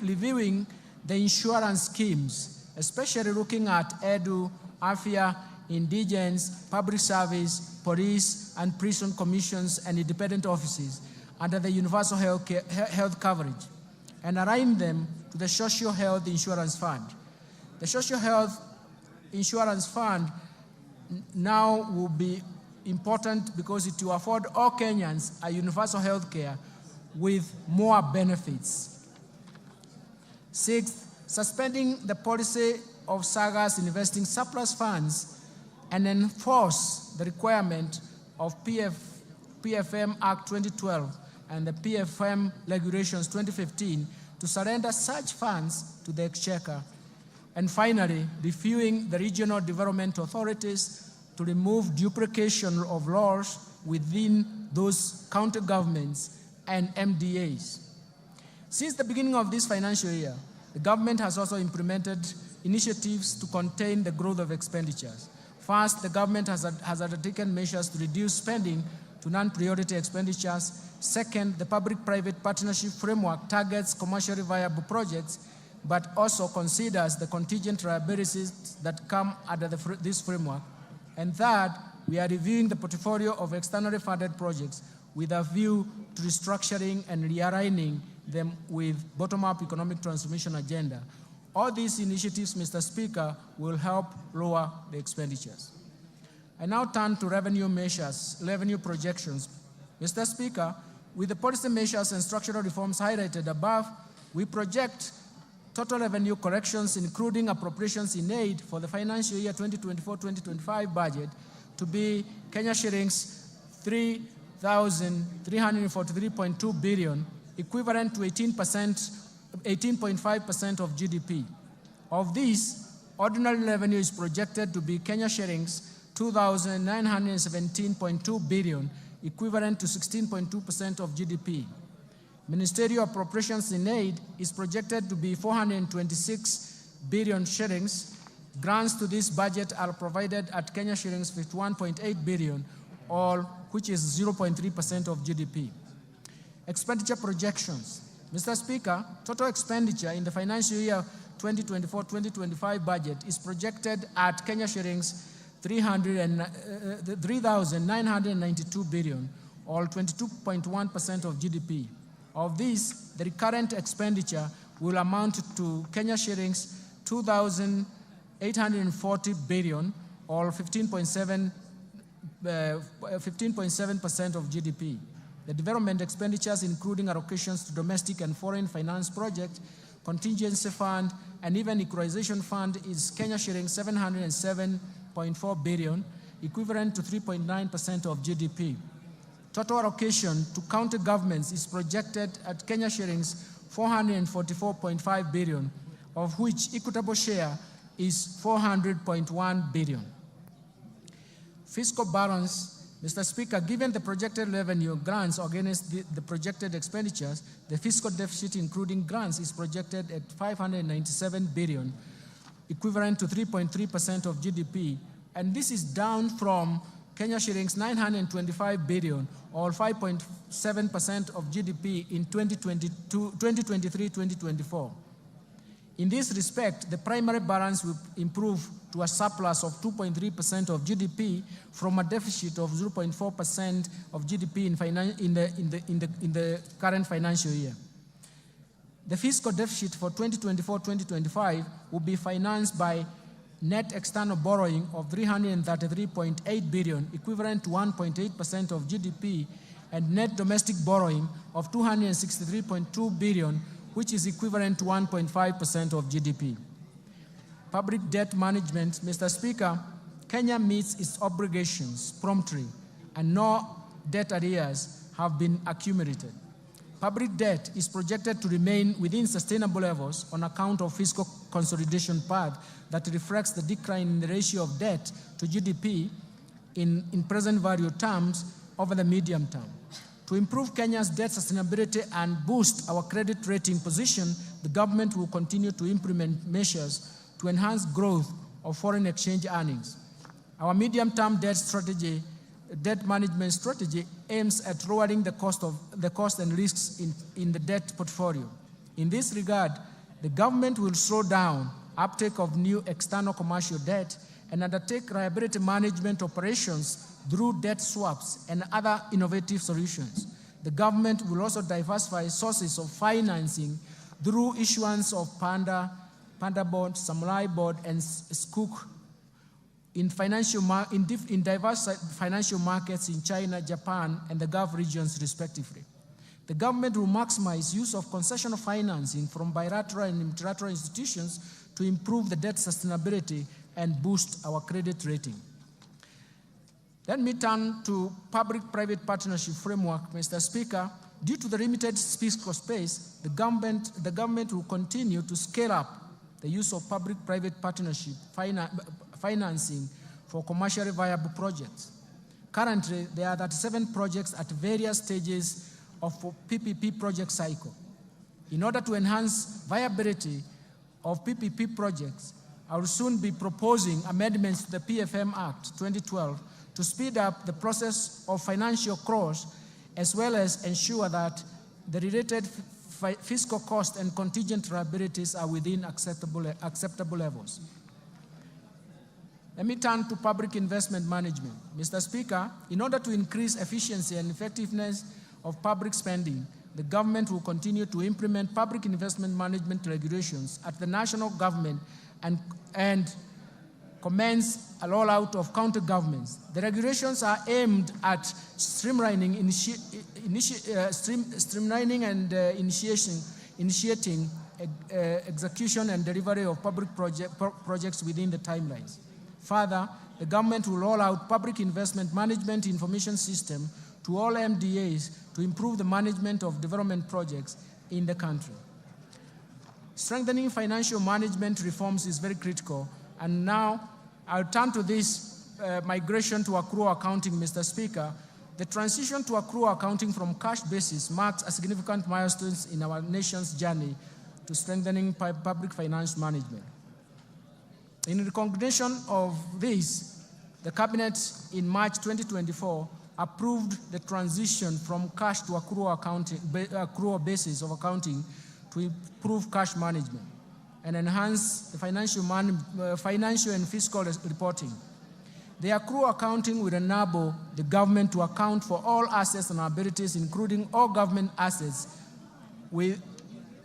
reviewing the insurance schemes, especially looking at EDU, AFIA, indigence, public service, police, and prison commissions and independent offices under the universal health coverage, and align them to the Social Health Insurance Fund. The Social Health Insurance Fund now will be important because it will afford all Kenyans a universal health care with more benefits. 6th, suspending the policy of SAGAs investing surplus funds and enforce the requirement of PFM Act 2012 and the PFM Regulations 2015 to surrender such funds to the Exchequer. And finally, reviewing the regional development authorities to remove duplication of laws within those county governments and MDAs. Since the beginning of this financial year, the government has also implemented initiatives to contain the growth of expenditures. First, the government has undertaken measures to reduce spending to non-priority expenditures. Second, the public-private partnership framework targets commercially viable projects, but also considers the contingent liabilities that come under this framework. And third, we are reviewing the portfolio of externally funded projects with a view to restructuring and realigning them with bottom-up economic transformation agenda. All these initiatives, Mr. Speaker, will help lower the expenditures. I now turn to revenue measures, revenue projections. Mr. Speaker, with the policy measures and structural reforms highlighted above, we project total revenue corrections, including appropriations in aid for the financial year 2024-2025 budget, to be Kenya shillings 3,343.2 billion, equivalent to 18.5% of GDP. Of this, ordinary revenue is projected to be Kenya shillings 2,917.2 billion, equivalent to 16.2% of GDP. Ministerial appropriations in aid is projected to be 426 billion shillings. Grants to this budget are provided at Kenya shillings 51.8 billion, all which is 0.3% of GDP. Expenditure projections. Mr. Speaker, total expenditure in the financial year 2024-2025 budget is projected at Kenya shillings 3,992 billion, or 22.1% of GDP. Of this, the recurrent expenditure will amount to Kenya shillings 2,840 billion, or 15.7% of GDP. The development expenditures, including allocations to domestic and foreign finance projects, contingency fund, and even equalization fund, is Kenya shillings 707.4 billion, equivalent to 3.9% of GDP. Total allocation to county governments is projected at Kenya shillings 444.5 billion, of which equitable share is 400.1 billion. Fiscal balance. Mr. Speaker, given the projected revenue grants against the projected expenditures, the fiscal deficit including grants is projected at 597 billion, equivalent to 3.3% of GDP, and this is down from Kenya shillings 925 billion or 5.7% of GDP in 2023-2024. In this respect, the primary balance will improve to a surplus of 2.3% of GDP from a deficit of 0.4% of GDP in the current financial year. The fiscal deficit for 2024-2025 will be financed by net external borrowing of 333.8 billion, equivalent to 1.8% of GDP, and net domestic borrowing of 263.2 billion, which is equivalent to 1.5% of GDP. Public debt management, Mr. Speaker, Kenya meets its obligations promptly, and no debt arrears have been accumulated. Public debt is projected to remain within sustainable levels on account of fiscal consolidation path that reflects the decline in the ratio of debt to GDP in present value terms over the medium term. To improve Kenya's debt sustainability and boost our credit rating position, the government will continue to implement measures to enhance growth of foreign exchange earnings. Our medium-term debt management strategy aims at lowering the cost and risks in the debt portfolio. In this regard, the government will slow down uptake of new external commercial debt and undertake liability management operations through debt swaps and other innovative solutions. The government will also diversify sources of financing through issuance of Panda bond, Samurai bond, and Skook in diverse financial markets in China, Japan, and the Gulf regions respectively. The government will maximize use of concessional financing from bilateral and multilateral institutions to improve the debt sustainability and boost our credit rating. Let me turn to public-private partnership framework, Mr. Speaker. Due to the limited fiscal space, the government will continue to scale up the use of public-private partnership financing for commercially viable projects. Currently, there are 37 projects at various stages of PPP project cycle. In order to enhance viability of PPP projects, I will soon be proposing amendments to the PFM Act 2012 to speed up the process of financial close, as well as ensure that the related fiscal cost and contingent liabilities are within acceptable levels. Let me turn to public investment management. Mr. Speaker, in order to increase efficiency and effectiveness of public spending, the government will continue to implement public investment management regulations at the national government and commence a rollout of county governments. The regulations are aimed at streamlining and initiating execution and delivery of public projects within the timelines. Further, the government will roll out public investment management information system to all MDAs to improve the management of development projects in the country. Strengthening financial management reforms is very critical, and now I'll turn to this migration to accrual accounting, Mr. Speaker. The transition to accrual accounting from cash basis marks a significant milestone in our nation's journey to strengthening public finance management. In recognition of this, the Cabinet in March 2024 approved the transition from cash to accrual basis of accounting to improve cash management and enhance the financial and fiscal reporting. The accrual accounting will enable the government to account for all assets and liabilities, including all government assets. With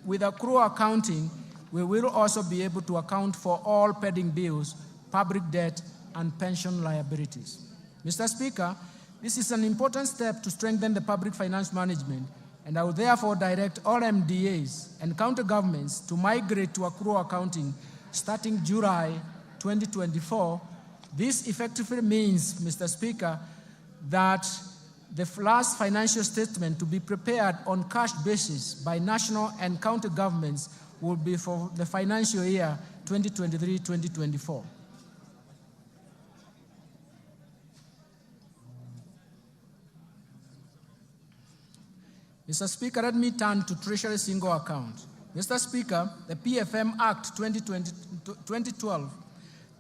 accrual accounting, we will also be able to account for all pending bills, public debt, and pension liabilities. Mr. Speaker, this is an important step to strengthen the public finance management, and I will therefore direct all MDAs and county governments to migrate to accrual accounting starting July 2024. This effectively means, Mr. Speaker, that the last financial statement to be prepared on cash basis by national and county governments will be for the financial year 2023-2024. Mr. Speaker, let me turn to Treasury Single Account. Mr. Speaker, the PFM Act 2012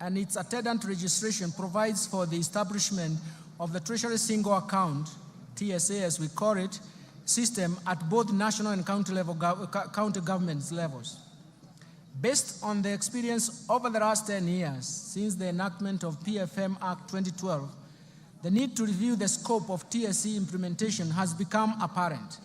and its attendant registration provides for the establishment of the Treasury Single Account, TSA as we call it, system at both national and county government levels. Based on the experience over the last 10 years since the enactment of PFM Act 2012, the need to review the scope of TSC implementation has become apparent.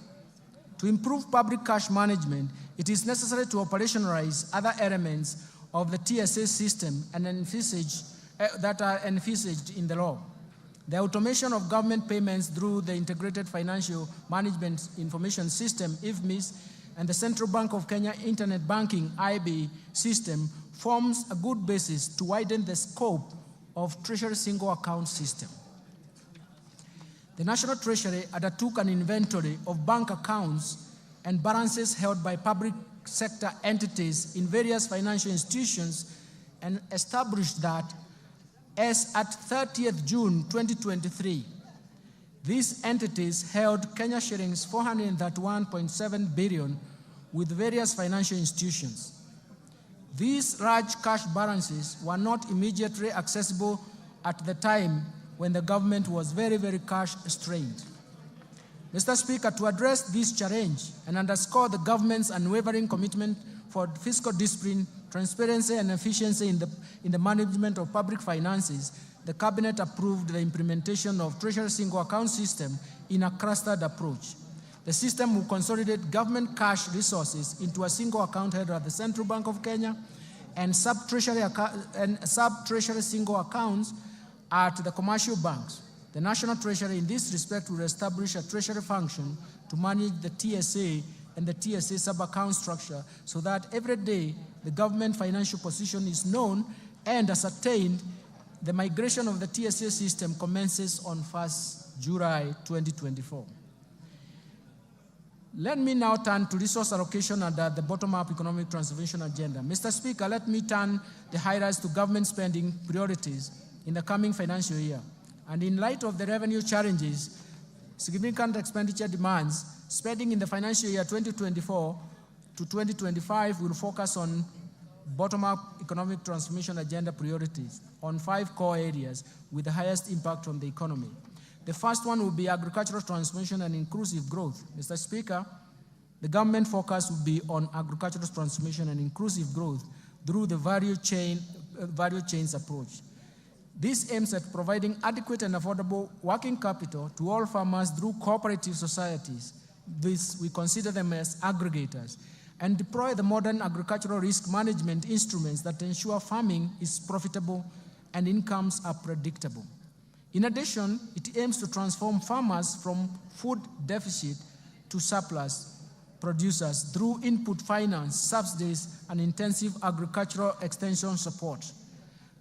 To improve public cash management, it is necessary to operationalize other elements of the TSA system and that are envisaged in the law. The automation of government payments through the Integrated Financial Management Information System, IFMIS, and the Central Bank of Kenya Internet Banking, IB, system forms a good basis to widen the scope of Treasury Single Account system. The National Treasury undertook an inventory of bank accounts and balances held by public sector entities in various financial institutions and established that as at 30th June 2023, these entities held Kenya shillings 431.7 billion with various financial institutions. These large cash balances were not immediately accessible at the time when the government was very, very cash strained. Mr. Speaker, to address this challenge and underscore the government's unwavering commitment for fiscal discipline, transparency, and efficiency in the management of public finances, the Cabinet approved the implementation of Treasury Single Account system in a clustered approach. The system will consolidate government cash resources into a single account held at the Central Bank of Kenya and sub-treasury single accounts at the commercial banks. The National Treasury in this respect will establish a treasury function to manage the TSA and the TSA sub-account structure so that every day the government financial position is known and ascertained. The migration of the TSA system commences on 1st July 2024. Let me now turn to resource allocation under the bottom-up economic transformation agenda. Mr. Speaker, let me turn the highlights to government spending priorities in the coming financial year. And in light of the revenue challenges, significant expenditure demands, spending in the financial year 2024 to 2025 will focus on bottom-up economic transformation agenda priorities on 5 core areas with the highest impact on the economy. The first one will be agricultural transformation and inclusive growth. Mr. Speaker, the government focus will be on agricultural transformation and inclusive growth through the value chains approach. This aims at providing adequate and affordable working capital to all farmers through cooperative societies. This, we consider them as aggregators, and deploy the modern agricultural risk management instruments that ensure farming is profitable and incomes are predictable. In addition, it aims to transform farmers from food deficit to surplus producers through input finance, subsidies, and intensive agricultural extension support.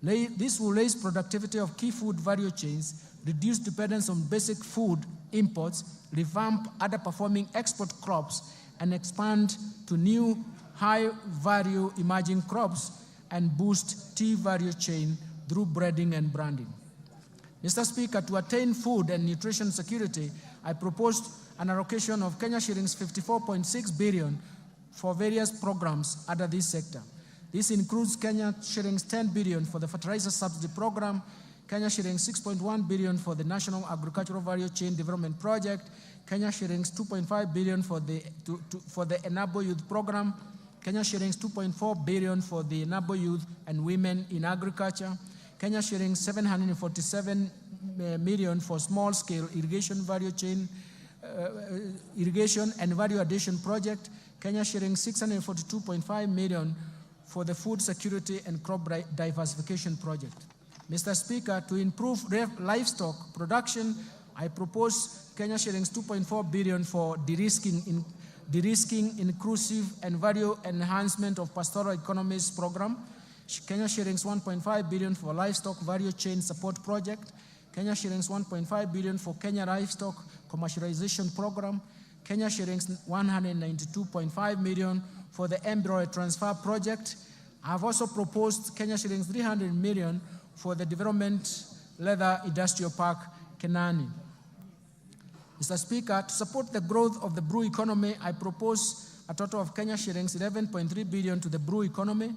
This will raise productivity of key food value chains, reduce dependence on basic food imports, revamp underperforming export crops, and expand to new high-value emerging crops, and boost tea value chain through breeding and branding. Mr. Speaker, to attain food and nutrition security, I proposed an allocation of Kenya shillings 54.6 billion for various programs under this sector. This includes Kenya shillings 10 billion for the fertilizer subsidy program, Kenya shillings 6.1 billion for the National Agricultural Value Chain Development Project, Kenya shillings 2.5 billion for the Enable Youth Program, Kenya shillings 2.4 billion for the Enable Youth and Women in Agriculture, Kenya shillings 747 million for small-scale irrigation value chain, irrigation and value addition project, Kenya shillings 642.5 million for the food security and crop diversification project. Mr. Speaker, to improve livestock production, I propose Kenya shillings 2.4 billion for de-risking, inclusive and value enhancement of pastoral economies program, Kenya shillings 1.5 billion for livestock value chain support project, Kenya shillings 1.5 billion for Kenya livestock commercialization program, Kenya shillings 192.5 million for the embryo transfer project. I have also proposed Kenya shillings 300 million for the development leather industrial park, Kenani. Mr. Speaker, to support the growth of the brew economy, I propose a total of Kenya shillings 11.3 billion to the brew economy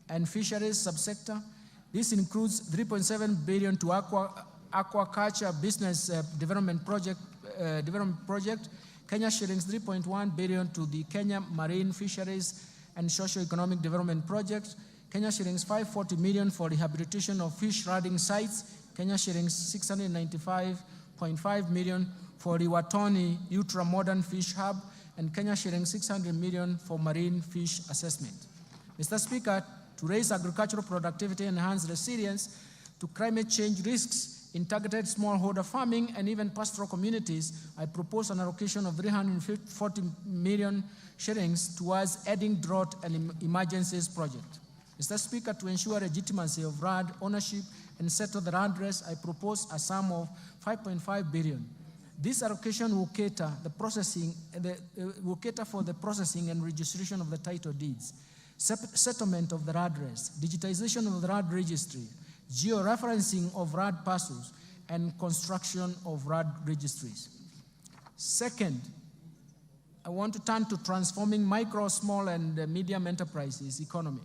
and fisheries subsector. This includes 3.7 billion to aquaculture business development project, Kenya shillings 3.1 billion to the Kenya Marine Fisheries and Socio-Economic Development Project, Kenya shillings 540 million for rehabilitation of fish rotting sites, Kenya shillings 695.5 million for the Watoni Ultra-Modern Fish Hub, and Kenya shillings 600 million for marine fish assessment. Mr. Speaker, to raise agricultural productivity and enhance resilience to climate change risks in targeted smallholder farming and even pastoral communities, I propose an allocation of 340 million shillings towards adding drought and emergencies project. Mr. Speaker, to ensure legitimacy of RAD ownership and settle the RAD race, I propose a sum of 5.5 billion. This allocation will cater for the processing and registration of the title deeds, settlement of the RAD race, digitization of the RAD registry, georeferencing of RAD parcels, and construction of RAD registries. Second, I want to turn to transforming micro, small, and medium enterprises economy.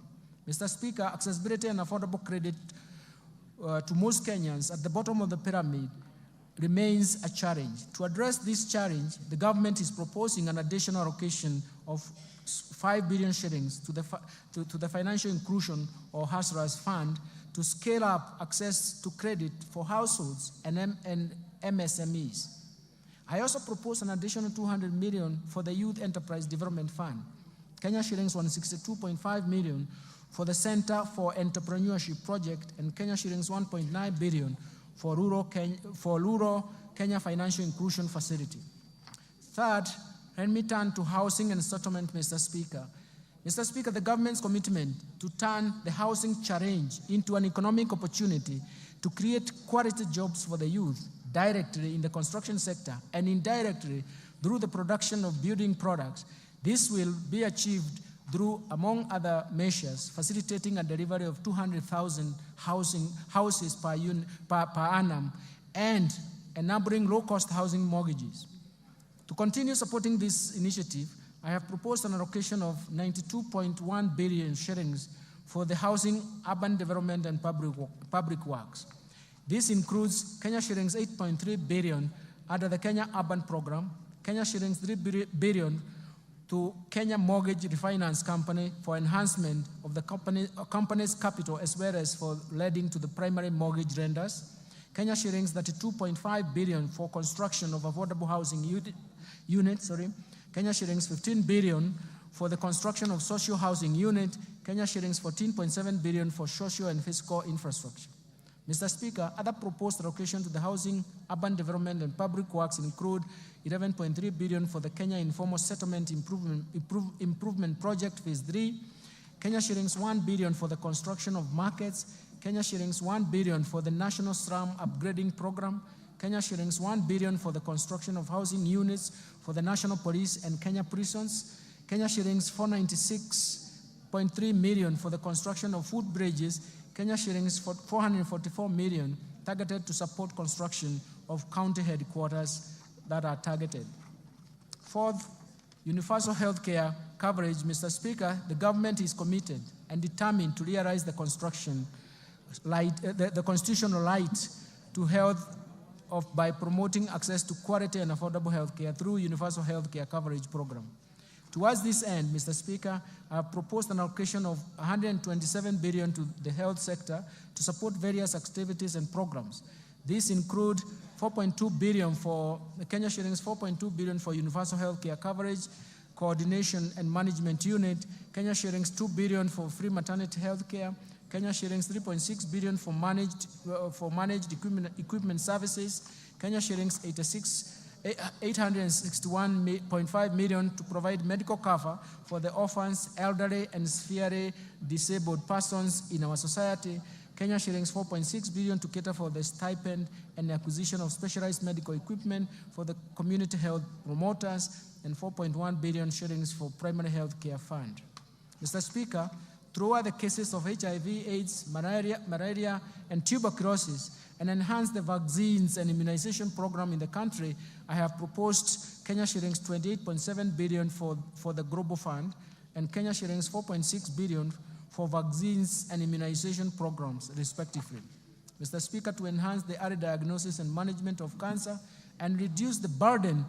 Mr. Speaker, accessibility and affordable credit to most Kenyans at the bottom of the pyramid remains a challenge. To address this challenge, the government is proposing an additional allocation of 5 billion shillings to the Financial Inclusion or Hustlers Fund to scale up access to credit for households and MSMEs. I also propose an additional 200 million for the Youth Enterprise Development Fund, Kenya shillings 162.5 million for the Center for Entrepreneurship Project, and Kenya shillings 1.9 billion for rural Kenya Financial Inclusion Facility. Third, let me turn to housing and settlement, Mr. Speaker. Mr. Speaker, the government's commitment to turn the housing challenge into an economic opportunity to create quality jobs for the youth directly in the construction sector and indirectly through the production of building products. This will be achieved through, among other measures, facilitating a delivery of 200,000 houses per annum and enabling low-cost housing mortgages. To continue supporting this initiative, I have proposed an allocation of 92.1 billion shillings for the housing, urban development, and public works. This includes Kenya shillings 8.3 billion under the Kenya Urban Program, Kenya shillings 3 billion to Kenya Mortgage Refinance Company for enhancement of the company's capital as well as for lending to the primary mortgage lenders, Kenya shillings 32.5 billion for construction of affordable housing units, Kenya shillings 15 billion for the construction of social housing unit, Kenya shillings 14.7 billion for social and physical infrastructure. Mr. Speaker, other proposed allocation to the housing, urban development, and public works include 11.3 billion for the Kenya Informal Settlement Improvement Project Phase 3, Kenya shillings 1 billion for the construction of markets, Kenya shillings 1 billion for the National Slum Upgrading Program, Kenya shillings 1 billion for the construction of housing units for the National Police and Kenya prisons, Kenya shillings 496.3 million for the construction of food bridges, Kenya shillings 444 million targeted to support construction of county headquarters that are targeted. Fourth, universal healthcare coverage. Mr. Speaker, the government is committed and determined to realize the constitutional right to health by promoting access to quality and affordable healthcare through universal healthcare coverage program. Towards this end, Mr. Speaker, I have proposed an allocation of 127 billion to the health sector to support various activities and programs. These include 4.2 billion for Kenya shillings, 4.2 billion for universal healthcare coverage, coordination and management unit, Kenya shillings 2 billion for free maternity healthcare, Kenya shillings 3.6 billion for managed equipment services, Kenya shillings 861.5 million to provide medical cover for the orphans, elderly, and severely disabled persons in our society, Kenya shillings 4.6 billion to cater for the stipend and acquisition of specialized medical equipment for the community health promoters, and 4.1 billion shillings for primary health care fund. Mr. Speaker, throughout the cases of HIV, AIDS, malaria, and tuberculosis, and enhance the vaccines and immunization program in the country, I have proposed Kenya shillings 28.7 billion for the Global Fund and Kenya shillings 4.6 billion for vaccines and immunization programs, respectively. Mr. Speaker, to enhance the early diagnosis and management of cancer and reduce the burden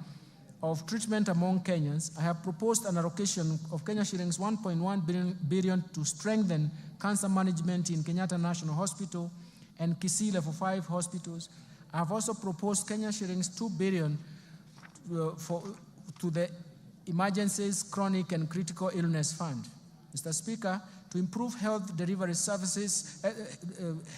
of treatment among Kenyans, I have proposed an allocation of Kenya shillings 1.1 billion to strengthen cancer management in Kenyatta National Hospital and Kisii Level 5 hospitals. I have also proposed Kenya shillings 2 billion to the Emergencies, Chronic and Critical Illness Fund. Mr. Speaker, to improve health delivery services,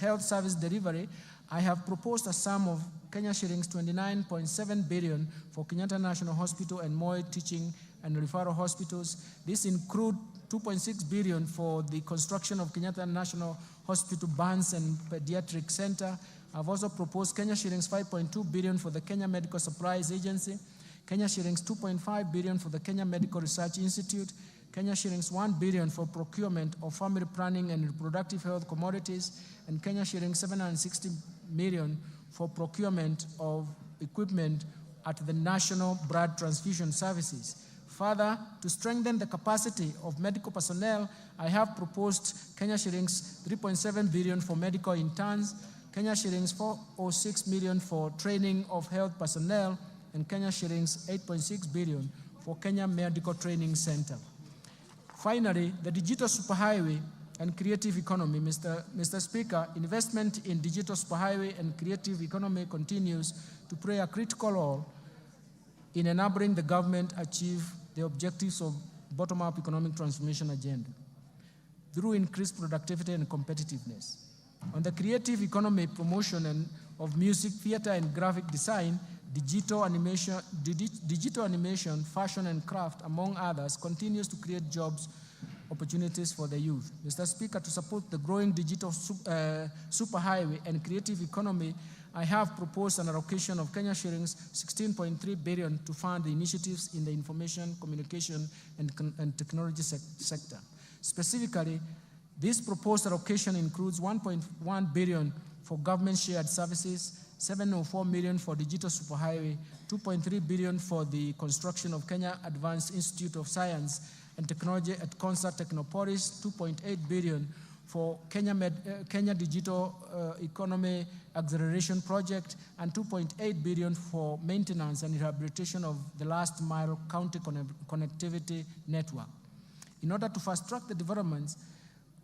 health service delivery, I have proposed a sum of Kenya shillings 29.7 billion for Kenyatta National Hospital and Moi Teaching and Referral Hospitals. This includes 2.6 billion for the construction of Kenyatta National Hospital Burns and Pediatric Center. I've also proposed Kenya shillings 5.2 billion for the Kenya Medical Supplies Agency, Kenya shillings 2.5 billion for the Kenya Medical Research Institute, Kenya shillings 1 billion for procurement of family planning and reproductive health commodities, and Kenya shillings 760 million for procurement of equipment at the National Blood Transfusion Services. Further, to strengthen the capacity of medical personnel, I have proposed Kenya shillings 3.7 billion for medical interns, Kenya shillings 406 million for training of health personnel, and Kenya shillings 8.6 billion for Kenya Medical Training Center. Finally, the digital superhighway and creative economy. Mr. Speaker, investment in digital superhighway and creative economy continues to play a critical role in enabling the government achieve the objectives of bottom-up economic transformation agenda through increased productivity and competitiveness. On the creative economy promotion and of music, theater, and graphic design, digital animation, fashion, and craft, among others, continues to create jobs opportunities for the youth. Mr. Speaker, to support the growing digital superhighway and creative economy, I have proposed an allocation of Kenya shillings 16.3 billion to fund the initiatives in the information, communication, and technology sector. Specifically, this proposed allocation includes 1.1 billion for government shared services, 704 million for digital superhighway, 2.3 billion for the construction of Kenya Advanced Institute of Science and Technology at Concert Technopolis, 2.8 billion for Kenya Digital Economy Acceleration Project, and 2.8 billion for maintenance and rehabilitation of the last mile county connectivity network. In order to fast track the developments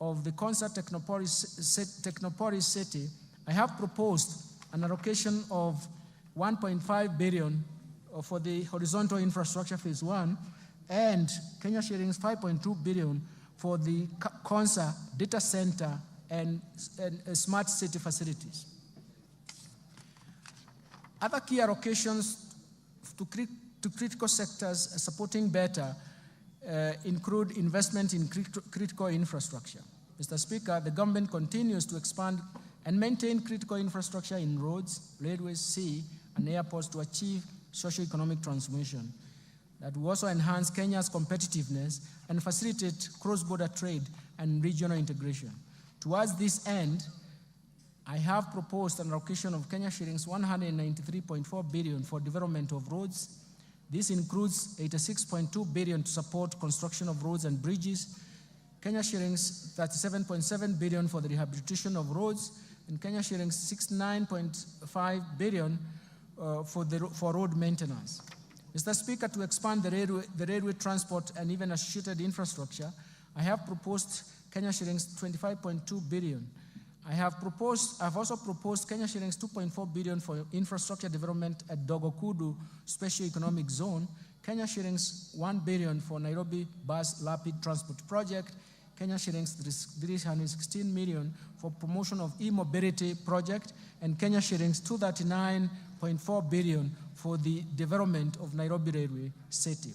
of the Concert Technopolis city, I have proposed an allocation of 1.5 billion for the horizontal infrastructure phase 1 and Kenya shillings 5.2 billion for the Concert data center and smart city facilities. Other key allocations to critical sectors supporting better include investment in critical infrastructure. Mr. Speaker, the government continues to expand and maintain critical infrastructure in roads, railways, sea, and airports to achieve socio-economic transformation that will also enhance Kenya's competitiveness and facilitate cross-border trade and regional integration. Towards this end, I have proposed an allocation of Kenya shillings 193.4 billion for development of roads. This includes 86.2 billion to support construction of roads and bridges, Kenya shillings 37.7 billion for the rehabilitation of roads, and Kenya shillings 69.5 billion for road maintenance. Mr. Speaker, to expand the railway transport and even associated infrastructure, I have proposed Kenya shillings 25.2 billion. I have also proposed Kenya shillings 2.4 billion for infrastructure development at Dogokudu Special Economic Zone, Kenya shillings 1 billion for Nairobi Bus Rapid Transport Project, Kenya shillings 316 million for promotion of e-mobility project, and Kenya shillings 239.4 billion for the development of Nairobi Railway City.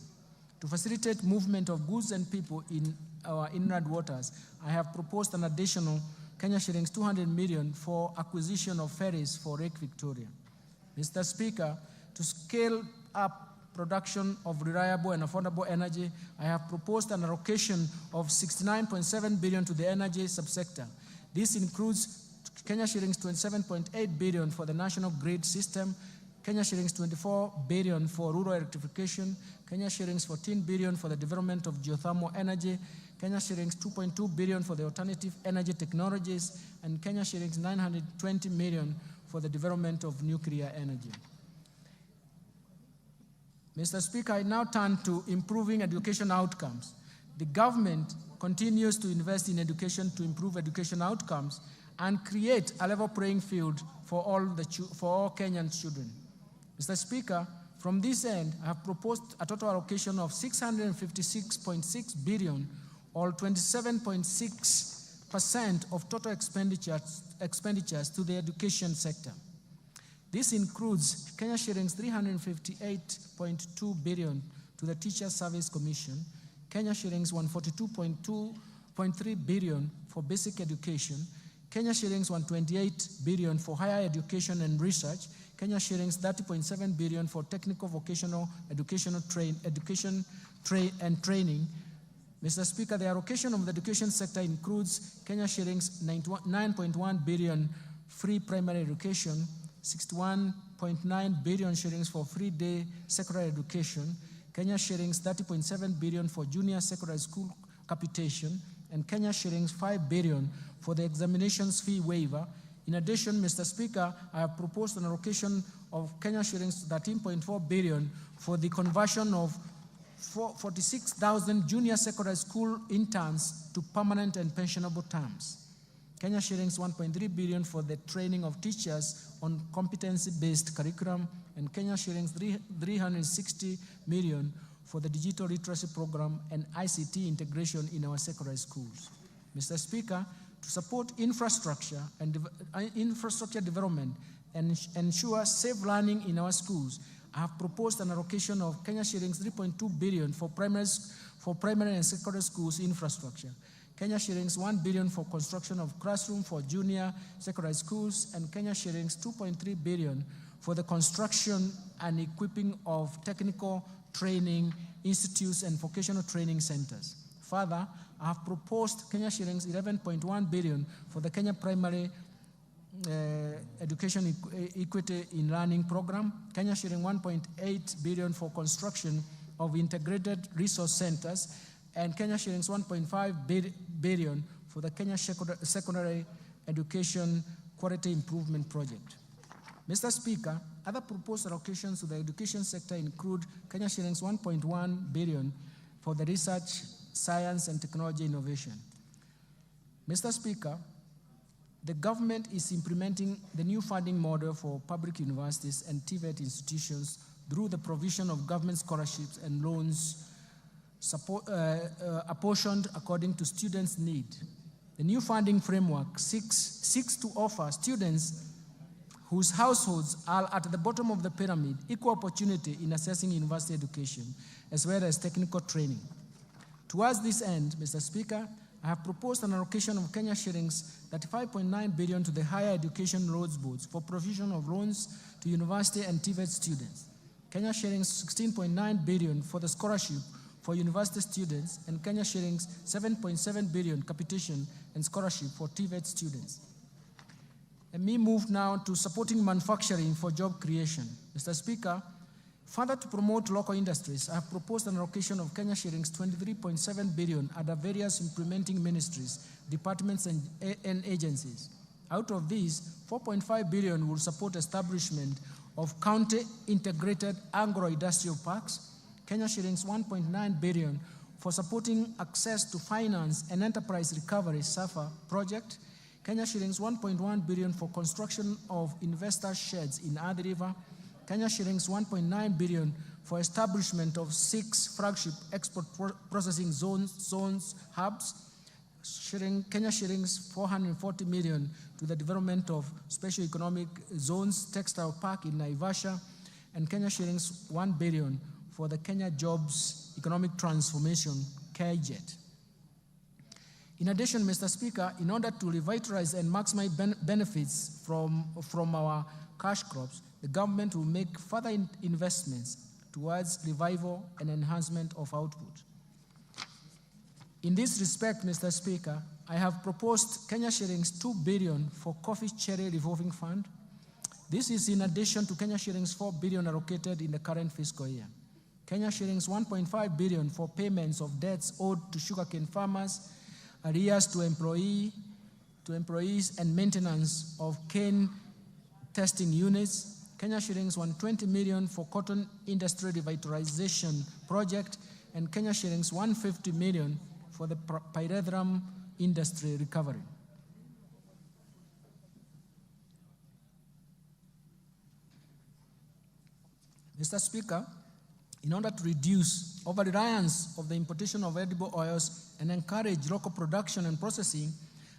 To facilitate movement of goods and people in our inland waters, I have proposed an additional Kenya shillings 200 million for acquisition of ferries for Lake Victoria. Mr. Speaker, to scale up production of reliable and affordable energy, I have proposed an allocation of 69.7 billion to the energy subsector. This includes Kenya shillings 27.8 billion for the national grid system, Kenya shillings 24 billion for rural electrification, Kenya shillings 14 billion for the development of geothermal energy, Kenya shillings 2.2 billion for the alternative energy technologies, and Kenya shillings 920 million for the development of nuclear energy. Mr. Speaker, I now turn to improving education outcomes. The government continues to invest in education to improve education outcomes and create a level playing field for all Kenyan children. Mr. Speaker, from this end, I have proposed a total allocation of 656.6 billion, or 27.6% of total expenditures to the education sector. This includes Kenya shillings 358.2 billion to the Teachers Service Commission, Kenya shillings 142.3 billion for basic education, Kenya shillings 128 billion for higher education and research, Kenya shillings 30.7 billion for technical vocational education and training. Mr. Speaker, the allocation of the education sector includes Kenya shillings 9.1 billion free primary education, 61.9 billion shillings for free day secondary education, Kenya shillings 30.7 billion for junior secondary school capitation, and Kenya shillings 5 billion for the examinations fee waiver. In addition, Mr. Speaker, I have proposed an allocation of Kenya shillings 13.4 billion for the conversion of 46,000 junior secondary school interns to permanent and pensionable terms. Kenya shillings 1.3 billion for the training of teachers on competency-based curriculum, and Kenya shillings 360 million for the digital literacy program and ICT integration in our secondary schools. Mr. Speaker, to support infrastructure development and ensure safe learning in our schools, I have proposed an allocation of Kenya shillings 3.2 billion for primary and secondary schools infrastructure, Kenya shillings 1 billion for construction of classroom for junior secondary schools, and Kenya shillings 2.3 billion for the construction and equipping of technical training institutes and vocational training centers. Further, I have proposed Kenya shillings 11.1 billion for the Kenya Primary Education Equity in Learning Program, Kenya shilling 1.8 billion for construction of integrated resource centers, and Kenya shillings 1.5 billion for the Kenya Secondary Education Quality Improvement Project. Mr. Speaker, other proposed allocations to the education sector include Kenya shillings 1.1 billion for the research, science, and technology innovation. Mr. Speaker, the government is implementing the new funding model for public universities and TVET institutions through the provision of government scholarships and loans apportioned according to students' need. The new funding framework seeks to offer students whose households are at the bottom of the pyramid equal opportunity in accessing university education, as well as technical training. Towards this end, Mr. Speaker, I have proposed an allocation of Kenya shillings 35.9 billion to the Higher Education Loans Boards for provision of loans to university and TVET students, Kenya shillings 16.9 billion for the scholarship for university students, and Kenya shillings 7.7 billion capitation and scholarship for TVET students. Let me move now to supporting manufacturing for job creation. Mr. Speaker, further to promote local industries, I have proposed an allocation of Kenya shillings 23.7 billion under various implementing ministries, departments, and agencies. Out of these, 4.5 billion will support establishment of county integrated agro-industrial parks, Kenya shillings 1.9 billion for supporting access to finance and enterprise recovery SAFA project, Kenya shillings 1.1 billion for construction of investor sheds in Athi River, Kenya shillings 1.9 billion for establishment of 6 flagship export processing zones hubs, Kenya shillings 440 million to the development of special economic zones textile park in Naivasha, and Kenya shillings 1 billion for the Kenya Jobs Economic Transformation KJET. In addition, Mr. Speaker, in order to revitalize and maximize benefits from our cash crops, the government will make further investments towards revival and enhancement of output. In this respect, Mr. Speaker, I have proposed Kenya shillings 2 billion for Coffee Cherry Revolving Fund. This is in addition to Kenya shillings 4 billion allocated in the current fiscal year. Kenya shillings 1.5 billion for payments of debts owed to sugarcane farmers, arrears to employees and maintenance of cane testing units. Kenya shillings 120 million for cotton industry revitalization project, and Kenya shillings 150 million for the pyrethrum industry recovery. Mr. Speaker, in order to reduce over-reliance of the importation of edible oils and encourage local production and processing,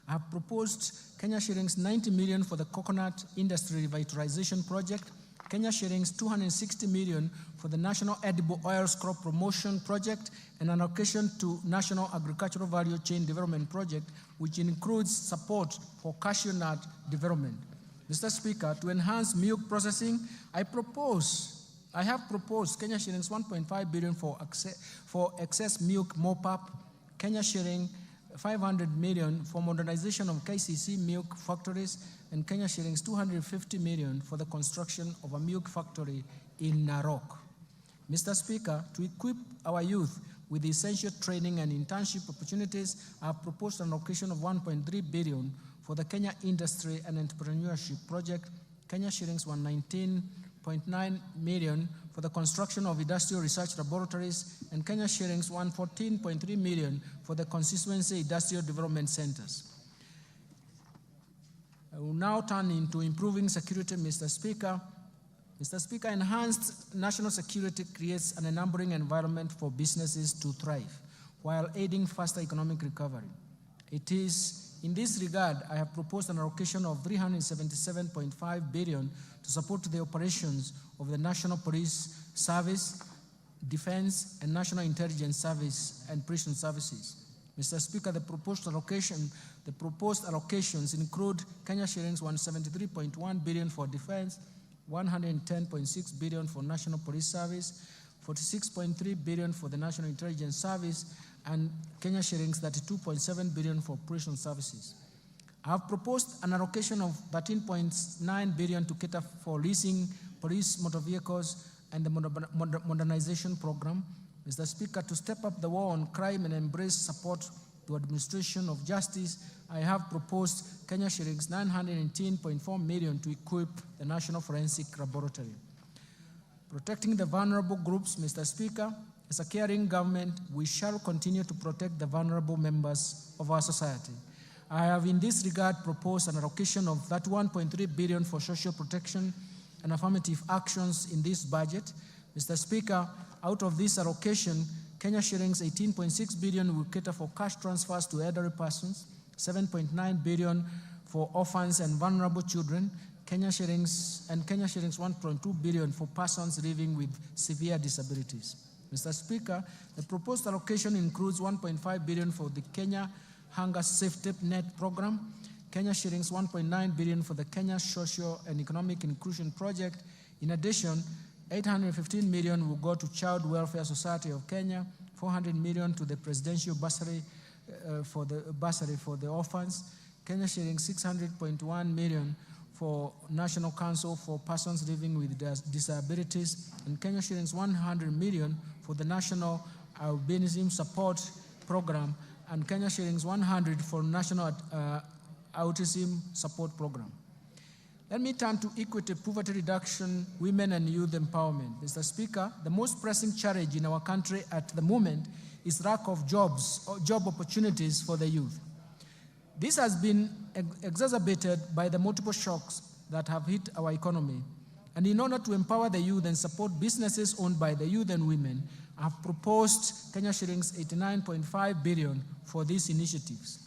I have proposed Kenya shillings 90 million for the coconut industry revitalization project, Kenya shillings 260 million for the National Edible Oils Crop Promotion Project, and an allocation to National Agricultural Value Chain Development Project, which includes support for cashew nut development. Mr. Speaker, to enhance milk processing, I have proposed Kenya shillings 1.5 billion for excess milk mop-up, Kenya shilling 500 million for modernization of KCC milk factories, and Kenya shillings 250 million for the construction of a milk factory in Narok. Mr. Speaker, to equip our youth with essential training and internship opportunities, I have proposed an allocation of 1.3 billion for the Kenya Industry and Entrepreneurship Project, Kenya shillings 119.9 million for the construction of industrial research laboratories, and Kenya shillings 114.3 million for the constituency industrial development centers. I will now turn into improving security, Mr. Speaker. Mr. Speaker, enhanced national security creates an enabling environment for businesses to thrive while aiding faster economic recovery. It is in this regard, I have proposed an allocation of 377.5 billion to support the operations of the National Police Service, Defense, and National Intelligence Service and Prison Services. Mr. Speaker, the proposed allocations include Kenya shillings 173.1 billion for defense, 110.6 billion for National Police Service, 46.3 billion for the National Intelligence Service, and Kenya shillings 32.7 billion for prison services. I have proposed an allocation of 13.9 billion to cater for leasing police motor vehicles and the modernization program. Mr. Speaker, to step up the war on crime and embrace support to administration of justice, I have proposed Kenya shillings 918.4 million to equip the National Forensic Laboratory. Protecting the vulnerable groups, Mr. Speaker, as a caring government, we shall continue to protect the vulnerable members of our society. I have in this regard proposed an allocation of 31.3 billion for social protection and affirmative actions in this budget. Mr. Speaker, out of this allocation, Kenya shillings 18.6 billion will cater for cash transfers to elderly persons, 7.9 billion for orphans and vulnerable children, Kenya shillings 1.2 billion for persons living with severe disabilities. Mr. Speaker, the proposed allocation includes 1.5 billion for the Kenya Hunger Safety Net Program, Kenya shillings 1.9 billion for the Kenya Social and Economic Inclusion Project. In addition, 815 million will go to Child Welfare Society of Kenya, 400 million to the Presidential Bursary for the orphans, Kenya shillings 600.1 million for National Council for Persons Living with Disabilities, and Kenya shillings 100 million for the National Albinism Support Program, and Kenya shillings 100 for National Autism Support Program. Let me turn to equity, poverty reduction, women and youth empowerment. Mr. Speaker, the most pressing challenge in our country at the moment is lack of jobs or job opportunities for the youth. This has been exacerbated by the multiple shocks that have hit our economy. And in order to empower the youth and support businesses owned by the youth and women, I have proposed Kenya shillings 89.5 billion for these initiatives.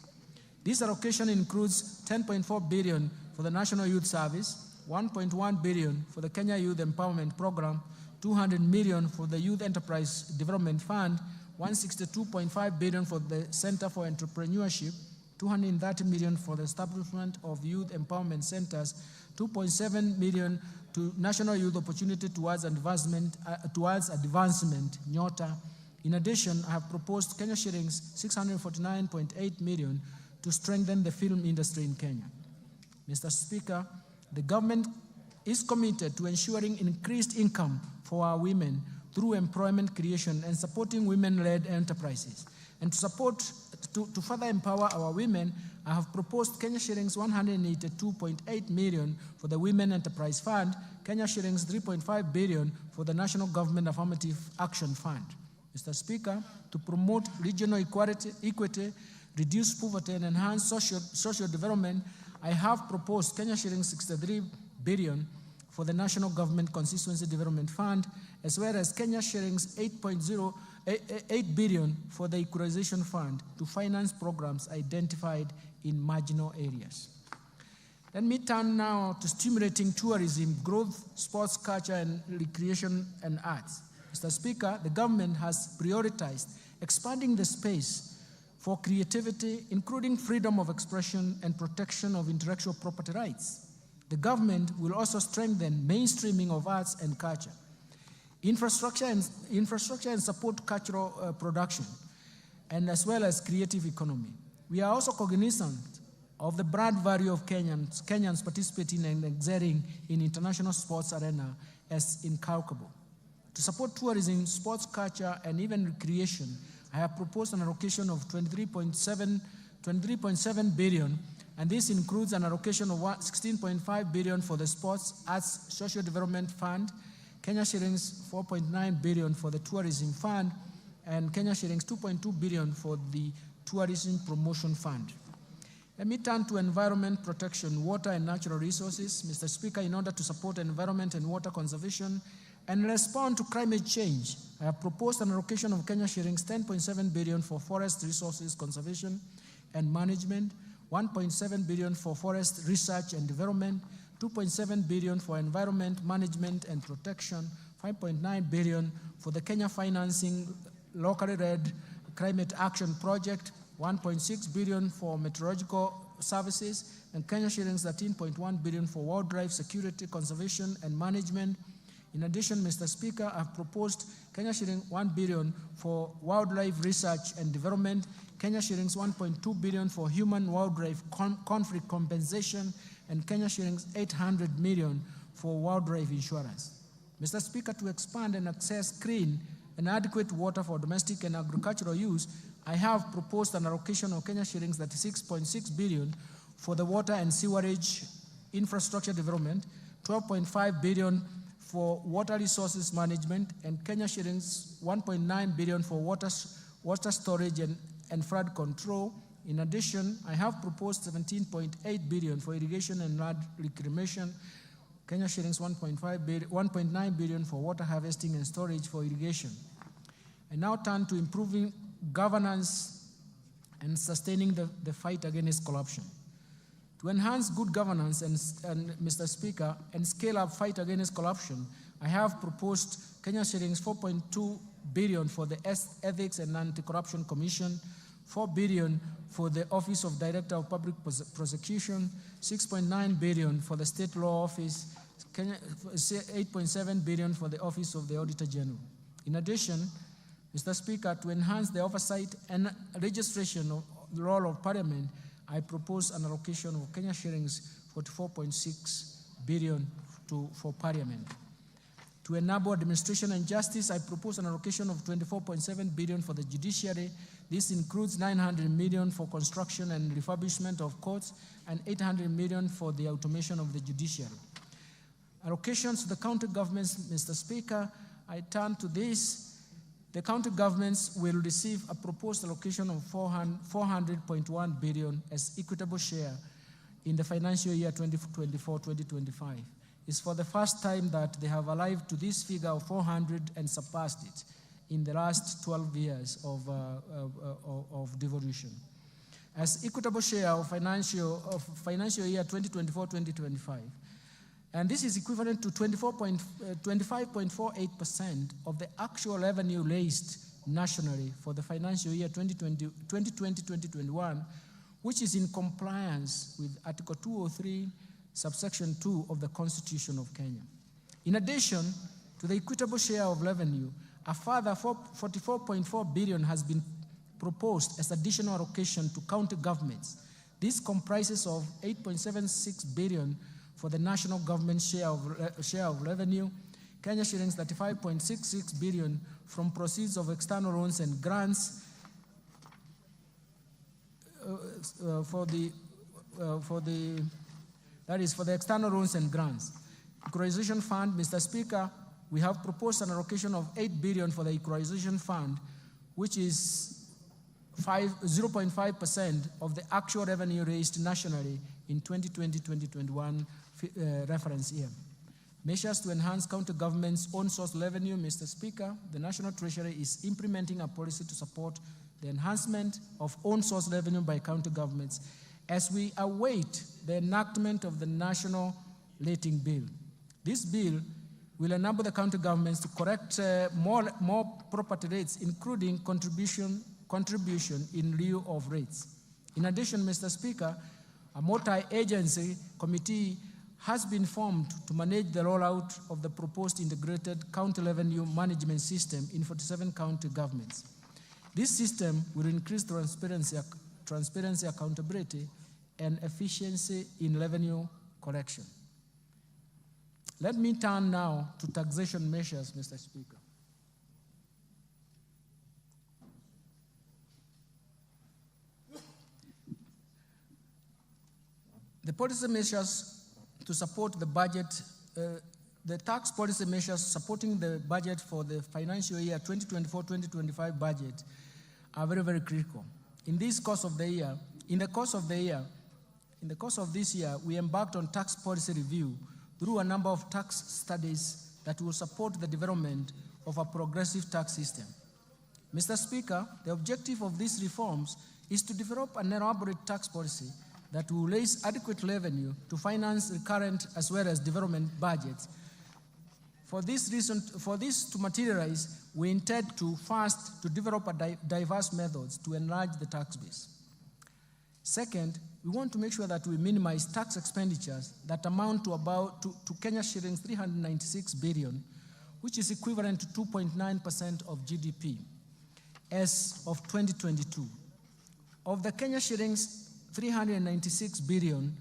This allocation includes 10.4 billion for the National Youth Service, 1.1 billion for the Kenya Youth Empowerment Program, 200 million for the Youth Enterprise Development Fund, 162.5 billion for the Center for Entrepreneurship, 230 million for the establishment of youth empowerment centers, 2.7 million to National Youth Opportunity towards Advancement, Nyota. In addition, I have proposed Kenya shillings 649.8 million to strengthen the film industry in Kenya. Mr. Speaker, the government is committed to ensuring increased income for our women through employment creation and supporting women-led enterprises. And to further empower our women, I have proposed Kenya shillings 182.8 million for the Women Enterprise Fund, Kenya shillings 3.5 billion for the National Government Affirmative Action Fund. Mr. Speaker, to promote regional equity, reduce poverty, and enhance social development, I have proposed Kenya shillings 63 billion for the National Government Constituency Development Fund, as well as Kenya shillings 8 billion for the Equalization Fund to finance programs identified in marginal areas. Let me turn now to stimulating tourism, growth, sports, culture, and recreation and arts. Mr. Speaker, the government has prioritized expanding the space for creativity, including freedom of expression and protection of intellectual property rights. The government will also strengthen mainstreaming of arts and culture, infrastructure and support cultural production, and as well as creative economy. We are also cognizant of the brand value of Kenyans participating and excelling in international sports arena as incalculable. To support tourism, sports, culture, and even recreation, I have proposed an allocation of 23.7 billion, and this includes an allocation of 16.5 billion for the Sports, Arts, Social Development Fund, Kenya shillings 4.9 billion for the Tourism Fund, and Kenya shillings 2.2 billion for the Tourism Promotion Fund. Let me turn to environment protection, water and natural resources. Mr. Speaker, in order to support environment and water conservation and respond to climate change, I have proposed an allocation of Kenya shillings 10.7 billion for forest resources conservation and management, 1.7 billion for forest research and development, 2.7 billion for environment management and protection, 5.9 billion for the Kenya Financing Locally Led Climate Action Project, 1.6 billion for meteorological services, and Kenya shillings 13.1 billion for wildlife security, conservation, and management. In addition, Mr. Speaker, I have proposed Kenya shilling 1 billion for wildlife research and development, Kenya shillings 1.2 billion for human-wildlife conflict compensation, and Kenya shillings 800 million for wildlife insurance. Mr. Speaker, to expand and access clean and adequate water for domestic and agricultural use, I have proposed an allocation of Kenya shillings 36.6 billion for the water and sewerage infrastructure development, 12.5 billion for water resources management, and Kenya shillings 1.9 billion for water storage and flood control. In addition, I have proposed 17.8 billion for irrigation and land reclamation, Kenya shillings 1.9 billion for water harvesting and storage for irrigation. I now turn to improving governance and sustaining the fight against corruption. To enhance good governance and Mr. Speaker, and scale up fight against corruption, I have proposed Kenya shillings 4.2 billion for the Ethics and Anti-Corruption Commission, 4 billion for the Office of Director of Public Prosecution, 6.9 billion for the State Law Office, 8.7 billion for the Office of the Auditor General. In addition, Mr. Speaker, to enhance the oversight and registration of the role of Parliament, I propose an allocation of Kenya shillings 44.6 billion for Parliament. To enable administration and justice, I propose an allocation of 24.7 billion for the judiciary. This includes 900 million for construction and refurbishment of courts and 800 million for the automation of the judiciary. Allocations to the county governments, Mr. Speaker, I turn to this. The county governments will receive a proposed allocation of 400.1 billion as equitable share in the financial year 2024-2025. It's for the first time that they have arrived to this figure of 400 and surpassed it in the last 12 years of devolution. As equitable share of financial year 2024-2025. And this is equivalent to 25.48% of the actual revenue raised nationally for the financial year 2020-2021, which is in compliance with Article 203, subsection 2 of the Constitution of Kenya. In addition to the equitable share of revenue, a further 44.4 billion has been proposed as additional allocation to county governments This comprises of 8.76 billion for the national government share of revenue, Kenya shillings 35.66 billion from proceeds of external loans and grants for the external loans and grants. Equalization Fund, Mr. Speaker, we have proposed an allocation of 8 billion for the Equalization Fund, which is 0.5% of the actual revenue raised nationally in 2020-2021 reference year. Measures to enhance county government's own source revenue, Mr. Speaker, the National Treasury is implementing a policy to support the enhancement of own source revenue by county governments as we await the enactment of the National Rating Bill. This bill will enable the county governments to correct more property rates, including contribution in lieu of rates. In addition, Mr. Speaker, a multi-agency committee has been formed to manage the rollout of the proposed integrated county revenue management system in 47 county governments. This system will increase transparency, accountability, and efficiency in revenue collection. Let me turn now to taxation measures, Mr. Speaker. The policy measures to support the budget, the tax policy measures supporting the budget for the financial year 2024-2025 budget are very, very critical. In the course of this year, we embarked on tax policy review through a number of tax studies that will support the development of a progressive tax system. Mr. Speaker, the objective of these reforms is to develop an elaborate tax policy that will raise adequate revenue to finance recurrent as well as development budgets. For this to materialize, we intend to first to develop diverse methods to enlarge the tax base. Second, we want to make sure that we minimize tax expenditures that amount to Kenya shillings 396 billion, which is equivalent to 2.9% of GDP as of 2022. Of the Kenya shillings 396 billion,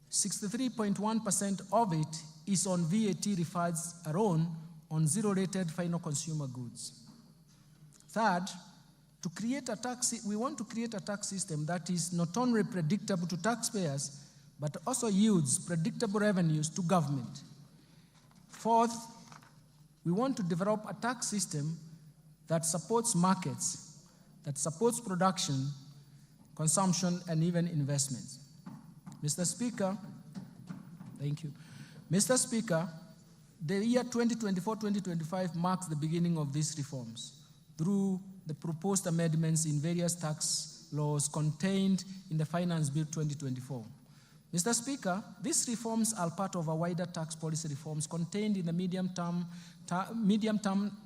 63.1% of it is on VAT refunds alone on zero-rated final consumer goods. Third, we want to create a tax system that is not only predictable to taxpayers, but also yields predictable revenues to government. Fourth, we want to develop a tax system that supports markets, that supports production, consumption, and even investments. Mr. Speaker, thank you. Mr. Speaker, the year 2024-2025 marks the beginning of these reforms through the proposed amendments in various tax laws contained in the Finance Bill 2024. Mr. Speaker, these reforms are part of a wider tax policy reforms contained in the medium-term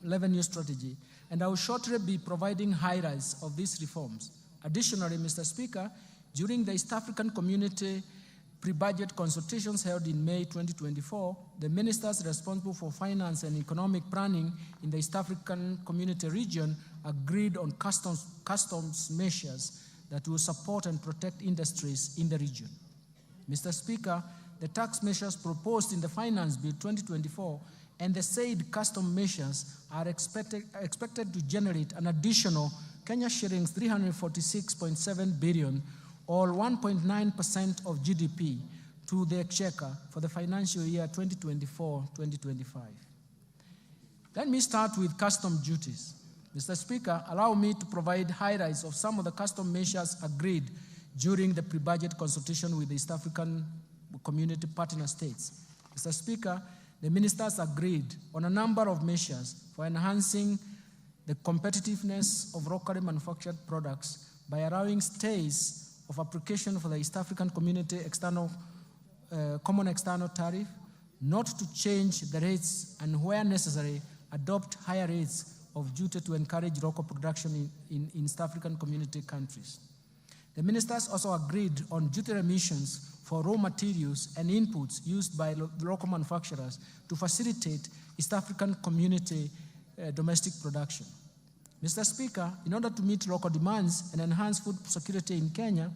revenue strategy, and I will shortly be providing highlights of these reforms. Additionally, Mr. Speaker, during the East African Community pre-budget consultations held in May 2024, the ministers responsible for finance and economic planning in the East African Community region agreed on customs measures that will support and protect industries in the region. Mr. Speaker, the tax measures proposed in the Finance Bill 2024 and the said custom measures are expected to generate an additional Kenya shillings 346.7 billion or 1.9% of GDP to the exchequer for the financial year 2024-2025. Let me start with custom duties. Mr. Speaker, allow me to provide highlights of some of the custom measures agreed during the pre-budget consultation with the East African Community partner states. Mr. Speaker, the ministers agreed on a number of measures for enhancing the competitiveness of locally manufactured products by allowing stays of application for the East African Community Common External Tariff, not to change the rates and where necessary, adopt higher rates of duty to encourage local production in East African Community countries. The ministers also agreed on duty remissions for raw materials and inputs used by local manufacturers to facilitate East African Community domestic production. Mr. Speaker, in order to meet local demands and enhance food security in Kenya,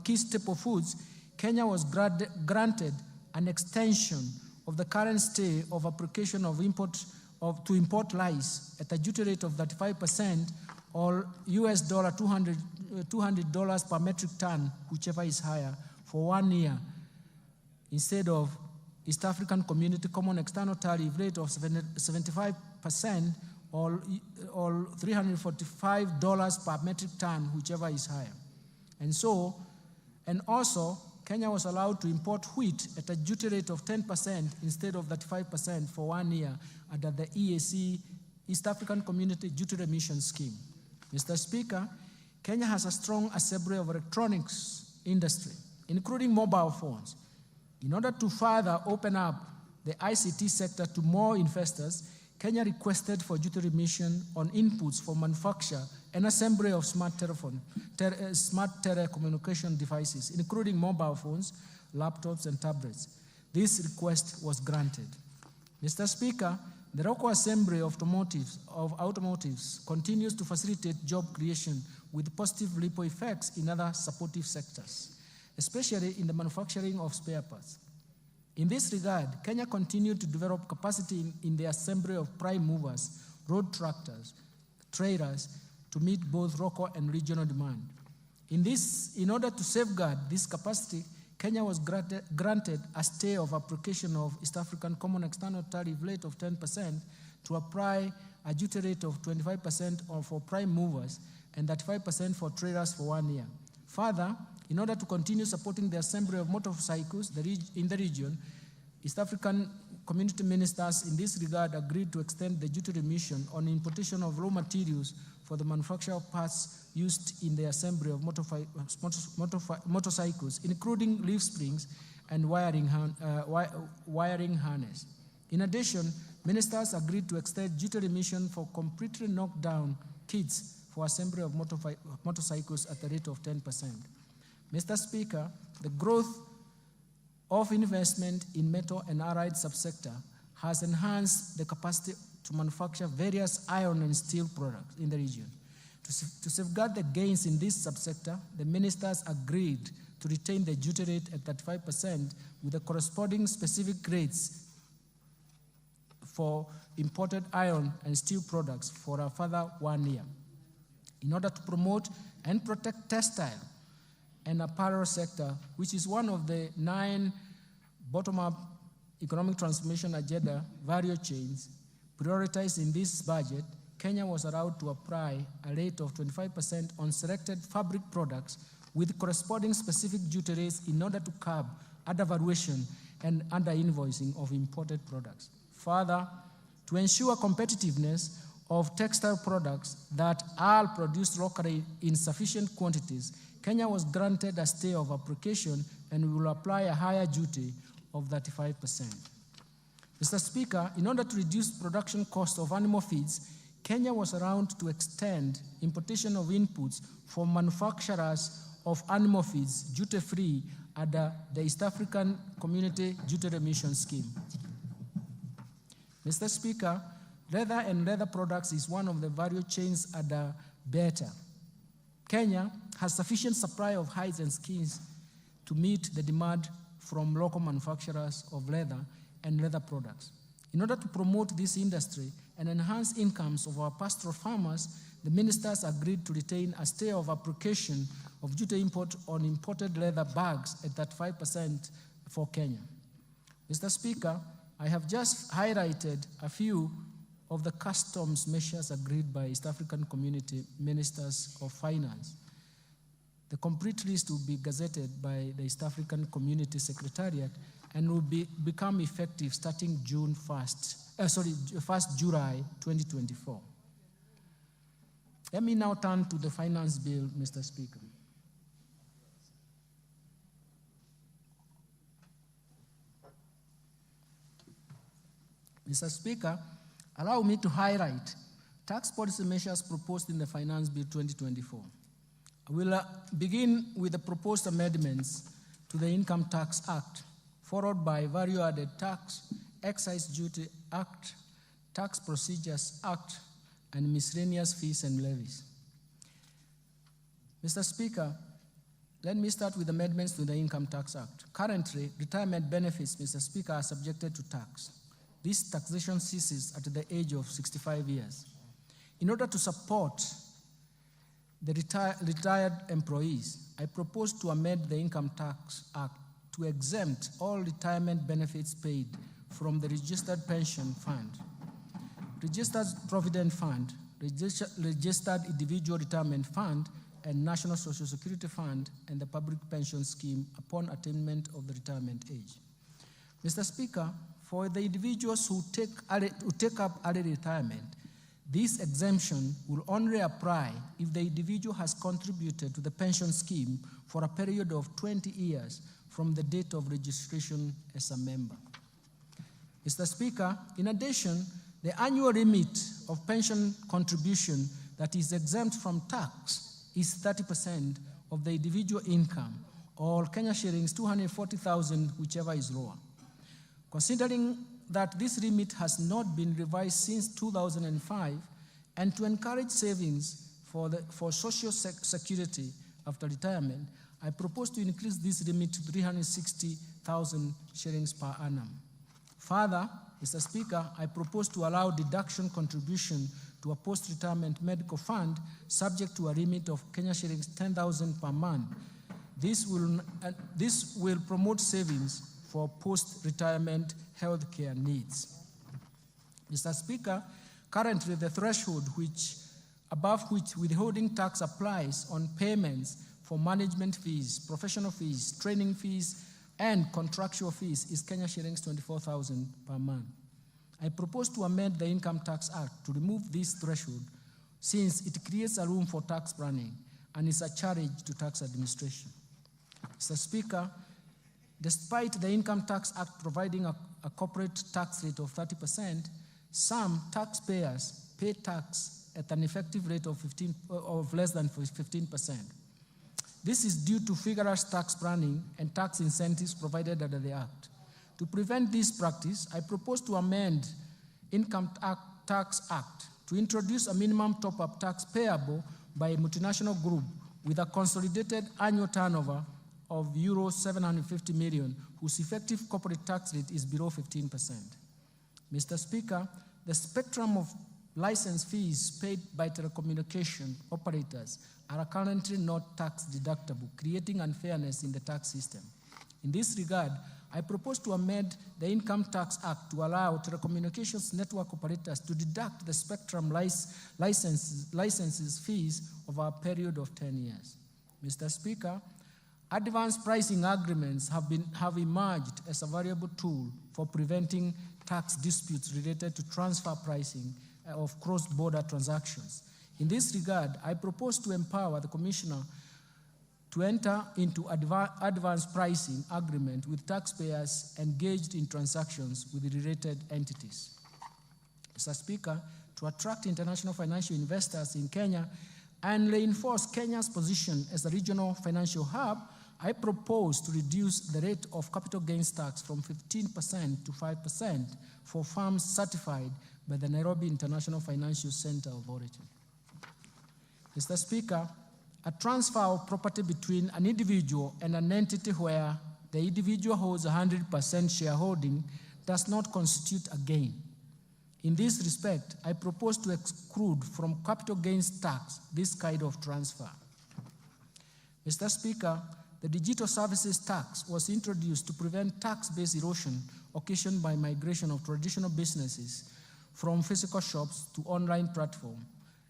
key staple foods, Kenya was granted an extension of the current stay of application to import rice at a duty rate of 35% or US $200 per metric ton, whichever is higher, for 1 year, instead of East African Community Common External Tariff rate of 75% or $345 per metric ton, whichever is higher. And also, Kenya was allowed to import wheat at a duty rate of 10% instead of 35% for 1 year under the EAC, East African Community Duty Remission Scheme. Mr. Speaker, Kenya has a strong assembly of electronics industry, including mobile phones. In order to further open up the ICT sector to more investors, Kenya requested for duty remission on inputs for manufacture and assembly of smart telecommunication devices, including mobile phones, laptops, and tablets. This request was granted. Mr. Speaker, the local assembly of automotives continues to facilitate job creation with positive ripple effects in other supportive sectors, especially in the manufacturing of spare parts. In this regard, Kenya continued to develop capacity in the assembly of prime movers, road tractors, trailers, to meet both local and regional demand. In order to safeguard this capacity, Kenya was granted a stay of application of East African Common External Tariff rate of 10% to apply a duty rate of 25% for prime movers and 35% for trailers for 1 year. Further, in order to continue supporting the assembly of motorcycles in the region, East African community ministers in this regard agreed to extend the duty remission on importation of raw materials for the manufacture of parts used in the assembly of motorcycles, including leaf springs and wiring harness. In addition, ministers agreed to extend duty remission for completely knocked down kits for assembly of motorcycles at the rate of 10%. Mr. Speaker, the growth of investment in metal and allied subsector has enhanced the capacity to manufacture various iron and steel products in the region. To safeguard the gains in this subsector, the ministers agreed to retain the duty rate at 35% with the corresponding specific rates for imported iron and steel products for a further 1 year. In order to promote and protect textile and apparel sector, which is one of the 9 bottom-up economic transformation agenda value chains prioritized in this budget, Kenya was allowed to apply a rate of 25% on selected fabric products with corresponding specific duty rates in order to curb undervaluation and under-invoicing of imported products. Further, to ensure competitiveness of textile products that are produced locally in sufficient quantities, Kenya was granted a stay of application and will apply a higher duty of 35%. Mr. Speaker, in order to reduce production cost of animal feeds, Kenya was allowed to extend importation of inputs for manufacturers of animal feeds duty-free under the East African Community Duty Remission Scheme. Mr. Speaker, leather and leather products is one of the value chains under BETA. Kenya has sufficient supply of hides and skins to meet the demand from local manufacturers of leather and leather products. In order to promote this industry and enhance incomes of our pastoral farmers, the ministers agreed to retain a stay of application of duty import on imported leather bags at 35% for Kenya. Mr. Speaker, I have just highlighted a few of the customs measures agreed by East African Community Ministers of Finance. The complete list will be gazetted by the East African Community Secretariat and will become effective starting 1st July 2024. Let me now turn to the finance bill, Mr. Speaker. Mr. Speaker, allow me to highlight tax policy measures proposed in the Finance Bill 2024. I will begin with the proposed amendments to the Income Tax Act, followed by Value Added Tax, Excise Duty Act, Tax Procedures Act, and miscellaneous fees and levies. Mr. Speaker, Let me start with amendments to the Income Tax Act. Currently, retirement benefits, Mr. Speaker, are subjected to tax. This taxation ceases at the age of 65 years. In order to support the retired employees, I propose to amend the Income Tax Act to exempt all retirement benefits paid from the Registered Pension Fund, Registered Provident Fund, Registered Individual Retirement Fund, and National Social Security Fund and the Public Pension Scheme upon attainment of the retirement age. Mr. Speaker, for the individuals who take up early retirement, this exemption will only apply if the individual has contributed to the pension scheme for a period of 20 years from the date of registration as a member. Mr. Speaker, in addition, the annual limit of pension contribution that is exempt from tax is 30% of the individual income, or Kenya shillings 240,000, whichever is lower. Considering that this limit has not been revised since 2005, and to encourage savings for social security after retirement, I propose to increase this limit to 360,000 shillings per annum. Further, Mr. Speaker, I propose to allow deduction contribution to a post-retirement medical fund subject to a limit of Kenya shillings 10,000 per month. This will promote savings for post-retirement healthcare needs. Mr. Speaker, currently the threshold above which withholding tax applies on payments for management fees, professional fees, training fees, and contractual fees is Kenya shillings 24,000 per month. I propose to amend the Income Tax Act to remove this threshold since it creates a room for tax planning and is a challenge to tax administration. Mr. Speaker, despite the Income Tax Act providing a corporate tax rate of 30%, some taxpayers pay tax at an effective rate of less than 15%. This is due to vigorous tax planning and tax incentives provided under the Act. To prevent this practice, I propose to amend Income Tax Act to introduce a minimum top-up tax payable by a multinational group with a consolidated annual turnover of euro 750 million, whose effective corporate tax rate is below 15%. Mr. Speaker, the spectrum of license fees paid by telecommunication operators are currently not tax deductible, creating unfairness in the tax system. In this regard, I propose to amend the Income Tax Act to allow telecommunications network operators to deduct the spectrum licenses fees over a period of 10 years. Mr. Speaker, advanced pricing agreements have emerged as a valuable tool for preventing tax disputes related to transfer pricing of cross-border transactions. In this regard, I propose to empower the Commissioner to enter into advanced pricing agreement with taxpayers engaged in transactions with related entities. Mr. Speaker, to attract international financial investors in Kenya and reinforce Kenya's position as a regional financial hub, I propose to reduce the rate of capital gains tax from 15% to 5% for firms certified by the Nairobi International Financial Center Authority. Mr. Speaker, a transfer of property between an individual and an entity where the individual holds 100% shareholding does not constitute a gain. In this respect, I propose to exclude from capital gains tax this kind of transfer. Mr. Speaker, the digital services tax was introduced to prevent tax-based erosion occasioned by migration of traditional businesses from physical shops to online platform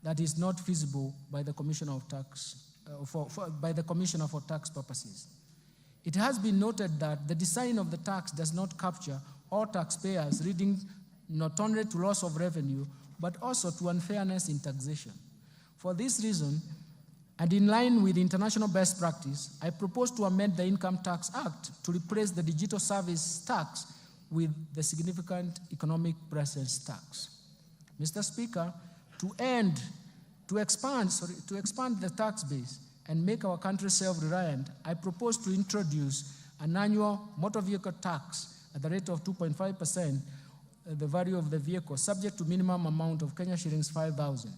that is not feasible by the Commissioner of Tax by the Commissioner for Tax purposes. It has been noted that the design of the tax does not capture all taxpayers, leading not only to loss of revenue, but also to unfairness in taxation. For this reason, and in line with international best practice, I propose to amend the Income Tax Act to replace the digital service tax with the significant economic presence tax. Mr. Speaker, to expand the tax base and make our country self-reliant, I propose to introduce an annual motor vehicle tax at the rate of 2.5%, the value of the vehicle, subject to minimum amount of Kenya shillings 5,000.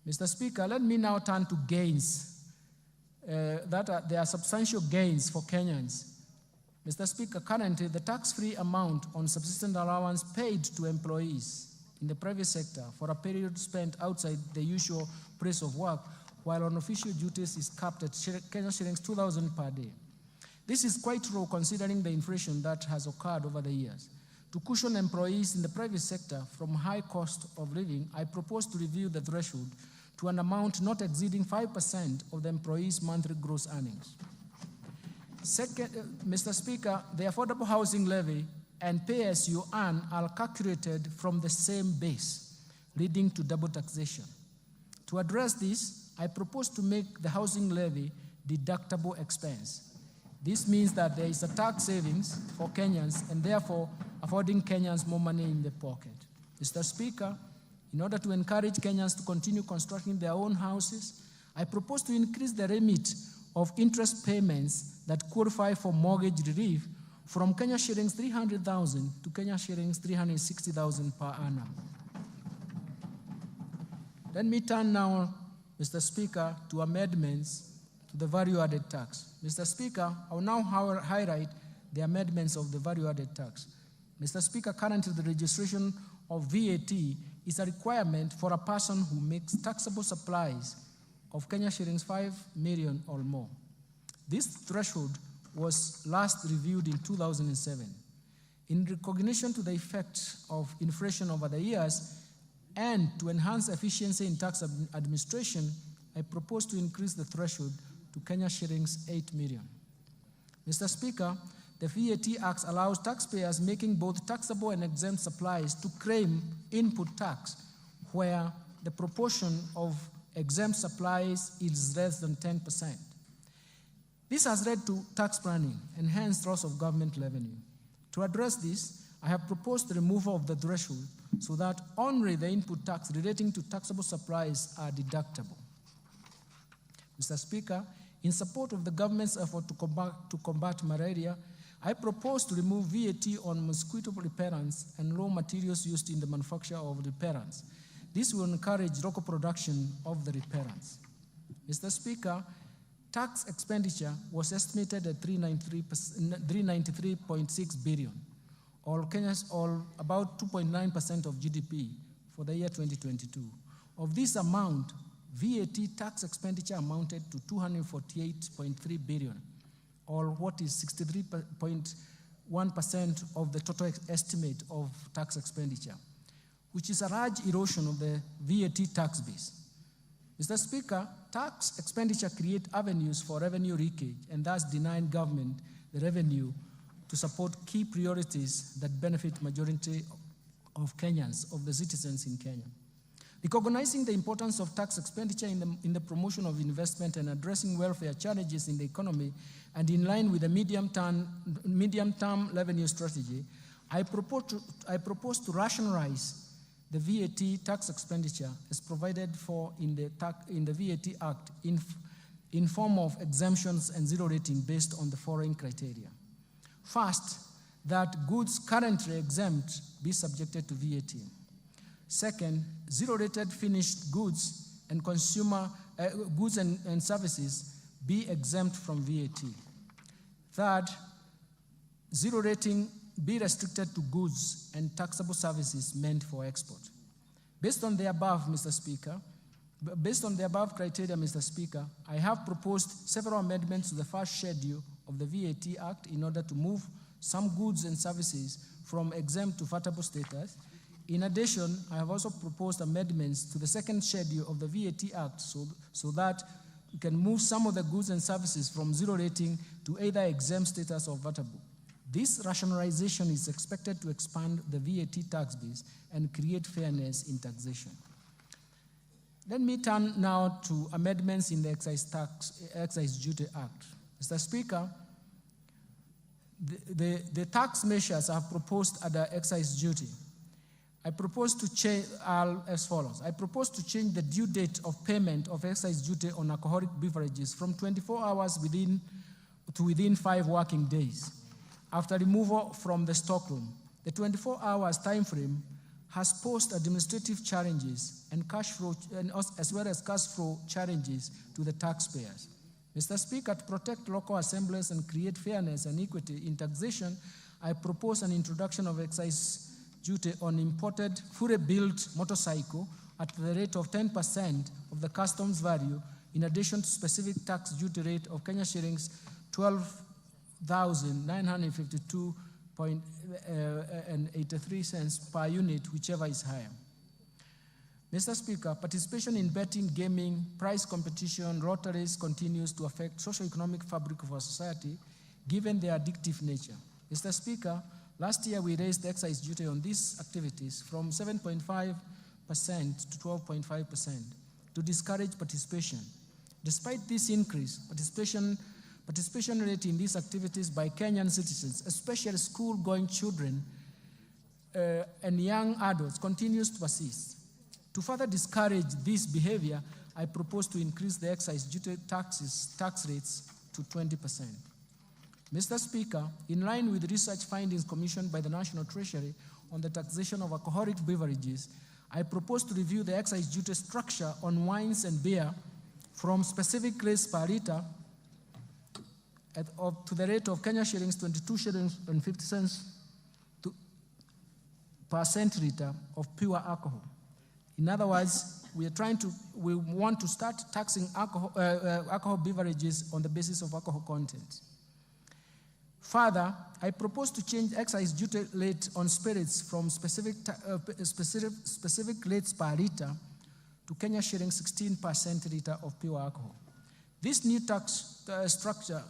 Mr. Speaker, let me now turn to gains there are substantial gains for Kenyans. Mr. Speaker, currently the tax-free amount on subsistence allowance paid to employees in the private sector for a period spent outside the usual place of work while on official duties is capped at Kenya shillings 2,000 per day. This is quite low considering the inflation that has occurred over the years. To cushion employees in the private sector from high cost of living, I propose to review the threshold to an amount not exceeding 5% of the employee's monthly gross earnings. Second, Mr. Speaker, the affordable housing levy and pay as you earn are calculated from the same base, leading to double taxation. To address this, I propose to make the housing levy deductible expense. This means that there is a tax savings for Kenyans and therefore affording Kenyans more money in their pocket. Mr. Speaker, in order to encourage Kenyans to continue constructing their own houses, I propose to increase the limit of interest payments that qualify for mortgage relief from Kenya shillings 300,000 to Kenya shillings 360,000 per annum. Let me turn now, Mr. Speaker, to amendments to the value-added tax. Mr. Speaker, I will now highlight the amendments of the value-added tax. Mr. Speaker, currently the registration of VAT is a requirement for a person who makes taxable supplies of Kenya shillings 5 million or more. This threshold was last reviewed in 2007. In recognition to the effect of inflation over the years and to enhance efficiency in tax administration, I propose to increase the threshold to Kenya shillings 8 million. Mr. Speaker, the VAT Act allows taxpayers making both taxable and exempt supplies to claim input tax where the proportion of exempt supplies is less than 10%. This has led to tax planning and hence loss of government revenue. To address this, I have proposed the removal of the threshold so that only the input tax relating to taxable supplies are deductible. Mr. Speaker, in support of the government's effort to combat malaria, I propose to remove VAT on mosquito repellents and raw materials used in the manufacture of repellents. This will encourage local production of the repellents. Mr. Speaker, tax expenditure was estimated at 393.6 billion, or about 2.9% of GDP for the year 2022. Of this amount, VAT tax expenditure amounted to 248.3 billion, or what is 63.1% of the total estimate of tax expenditure, which is a large erosion of the VAT tax base. Mr. Speaker, tax expenditure creates avenues for revenue leakage and thus denying government the revenue to support key priorities that benefit majority of Kenyans, of the citizens in Kenya. Recognizing the importance of tax expenditure in the promotion of investment and addressing welfare challenges in the economy, and in line with the medium-term revenue strategy, I propose to rationalize the VAT tax expenditure as provided for in the VAT Act in form of exemptions and zero rating based on the following criteria. First, that goods currently exempt be subjected to VAT. Second, zero-rated finished goods and consumer goods and services be exempt from VAT. Third, zero rating be restricted to goods and taxable services meant for export. Based on the above, Mr. Speaker, based on the above criteria, Mr. Speaker, I have proposed several amendments to the first schedule of the VAT Act in order to move some goods and services from exempt to vatable status. In addition, I have also proposed amendments to the second schedule of the VAT Act so that we can move some of the goods and services from zero rating to either exempt status or vatable. This rationalization is expected to expand the VAT tax base and create fairness in taxation. Let me turn now to amendments in the Excise Duty Act. Mr. Speaker, the tax measures I have proposed under excise duty, I propose to change as follows. I propose to change the due date of payment of excise duty on alcoholic beverages from 24 hours within 5 working days after removal from the stockroom. The 24 hours time frame has posed administrative challenges and cash flow, as well as cash flow challenges to the taxpayers. Mr. Speaker, to protect local assemblies and create fairness and equity in taxation, I propose an introduction of excise duty on imported fully built motorcycle at the rate of 10% of the customs value, in addition to specific tax duty rate of Kenya shillings 12,952.83 cents per unit, whichever is higher. Mr. Speaker, participation in betting, gaming, prize competition, lotteries continues to affect socio-economic fabric of our society, given their addictive nature. Mr. Speaker, last year we raised the excise duty on these activities from 7.5% to 12.5% to discourage participation. Despite this increase, participation rate in these activities by Kenyan citizens, especially school-going children and young adults, continues to persist. To further discourage this behavior, I propose to increase the excise duty tax rates to 20%. Mr. Speaker, in line with research findings commissioned by the National Treasury on the taxation of alcoholic beverages, I propose to review the excise duty structure on wines and beer from specific rates per litre to the rate of Kenya shillings 22 shillings and 50 cents per centiliter of pure alcohol. In other words, we want to start taxing alcohol beverages on the basis of alcohol content. Further, I propose to change excise duty rate on spirits from specific rates per litre to Kenya shilling 16 per centiliter of pure alcohol. This new structure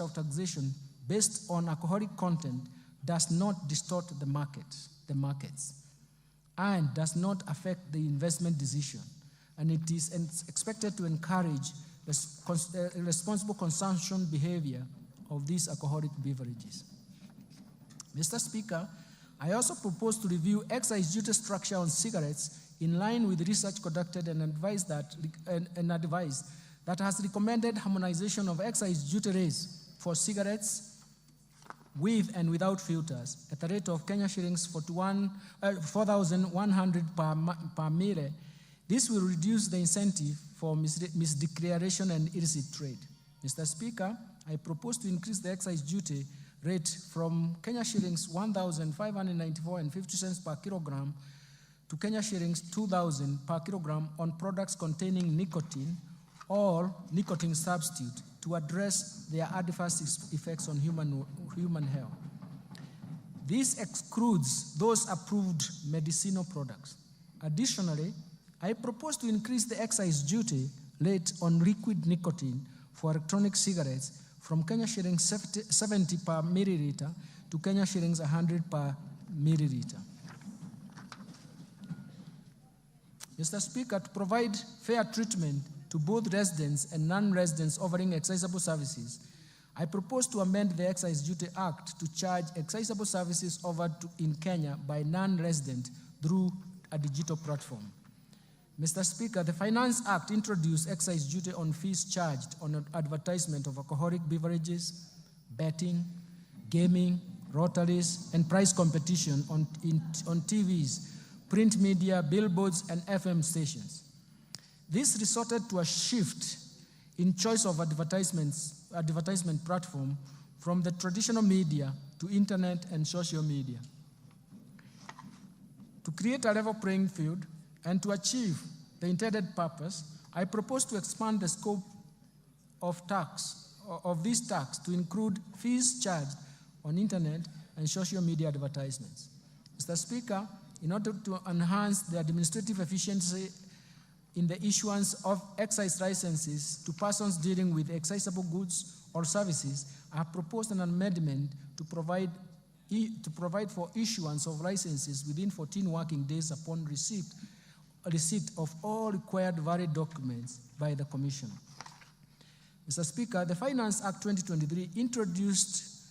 of taxation based on alcoholic content does not distort the markets, and does not affect the investment decision, and it is expected to encourage responsible consumption behavior of these alcoholic beverages. Mr. Speaker, I also propose to review excise duty structure on cigarettes in line with research conducted and advice that has recommended harmonization of excise duty rates for cigarettes with and without filters at the rate of Kenya shillings 4,100 per mille. This will reduce the incentive for misdeclaration and illicit trade. Mr. Speaker, I propose to increase the excise duty rate from Kenya shillings 1,594.50 cents per kilogram to Kenya shillings 2,000 per kilogram on products containing nicotine or nicotine substitute to address their adverse effects on human health. This excludes those approved medicinal products. Additionally, I propose to increase the excise duty rate on liquid nicotine for electronic cigarettes from Kenya shillings 70 per milliliter to Kenya shillings 100 per milliliter. Mr. Speaker, to provide fair treatment to both residents and non-residents offering excisable services, I propose to amend the Excise Duty Act to charge excisable services offered in Kenya by non-resident through a digital platform. Mr. Speaker, the Finance Act introduced excise duty on fees charged on advertisement of alcoholic beverages, betting, gaming, lotteries, and prize competition on TVs, print media, billboards, and FM stations. This resulted to a shift in choice of advertisement platform from the traditional media to internet and social media. To create a level playing field and to achieve the intended purpose, I propose to expand the scope of this tax to include fees charged on internet and social media advertisements. Mr. Speaker, in order to enhance the administrative efficiency in the issuance of excise licenses to persons dealing with excisable goods or services, I have proposed an amendment to provide for issuance of licenses within 14 working days upon receipt of all required valid documents by the Commission. Mr. Speaker, the Finance Act 2023 introduced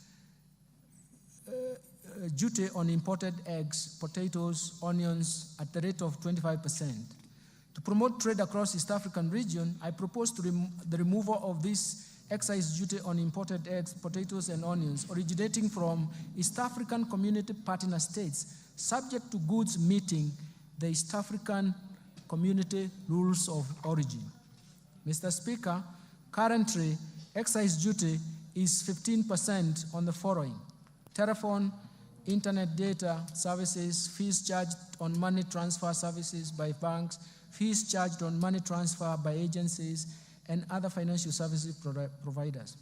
duty on imported eggs, potatoes, onions at the rate of 25%. To promote trade across East African region, I propose the removal of this excise duty on imported eggs, potatoes, and onions originating from East African Community Partner States, subject to goods meeting the East African Community Rules of Origin. Mr. Speaker, Currently, excise duty is 15% on the following: telephone, internet data services, fees charged on money transfer services by banks, fees charged on money transfer by agencies and other financial services providers,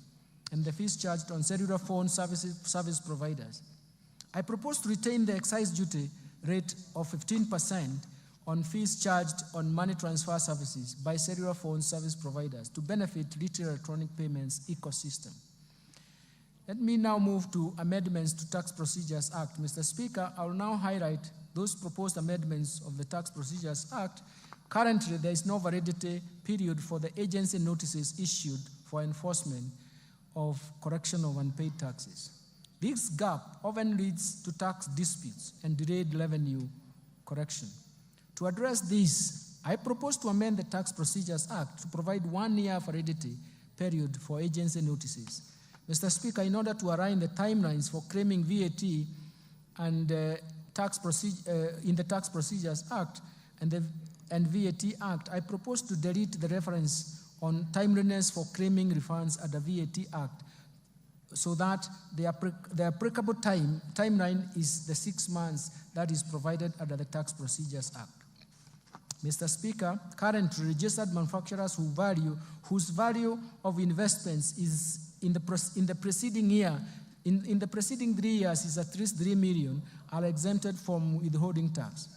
and the fees charged on cellular phone service providers. I propose to retain the excise duty rate of 15% on fees charged on money transfer services by cellular phone service providers to benefit retail electronic payments ecosystem. Let me now move to amendments to Tax Procedures Act. Mr. Speaker, I will now highlight those proposed amendments of the Tax Procedures Act. Currently, there is no validity period for the agency notices issued for enforcement of correction of unpaid taxes. This gap often leads to tax disputes and delayed revenue correction. To address this, I propose to amend the Tax Procedures Act to provide 1 year validity period for agency notices. Mr. Speaker, in order to align the timelines for claiming VAT and in the Tax Procedures Act and VAT Act, I propose to delete the reference on timeliness for claiming refunds at the VAT Act, so that the applicable timeline is the 6 months that is provided under the Tax Procedures Act. Mr. Speaker, currently registered manufacturers whose value of investments is in the preceding year, in the preceding 3 years is at least 3 million, are exempted from withholding tax.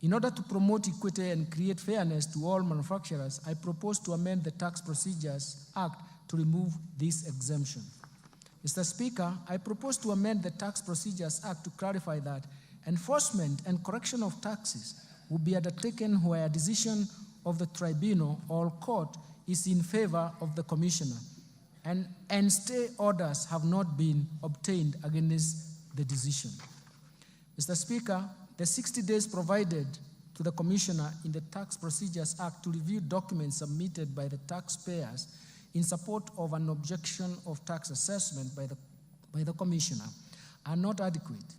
In order to promote equity and create fairness to all manufacturers, I propose to amend the Tax Procedures Act to remove this exemption. Mr. Speaker, I propose to amend the Tax Procedures Act to clarify that enforcement and correction of taxes will be undertaken where a decision of the tribunal or court is in favor of the commissioner, and stay orders have not been obtained against the decision. Mr. Speaker, the 60 days provided to the commissioner in the Tax Procedures Act to review documents submitted by the taxpayers in support of an objection of tax assessment by the commissioner are not adequate.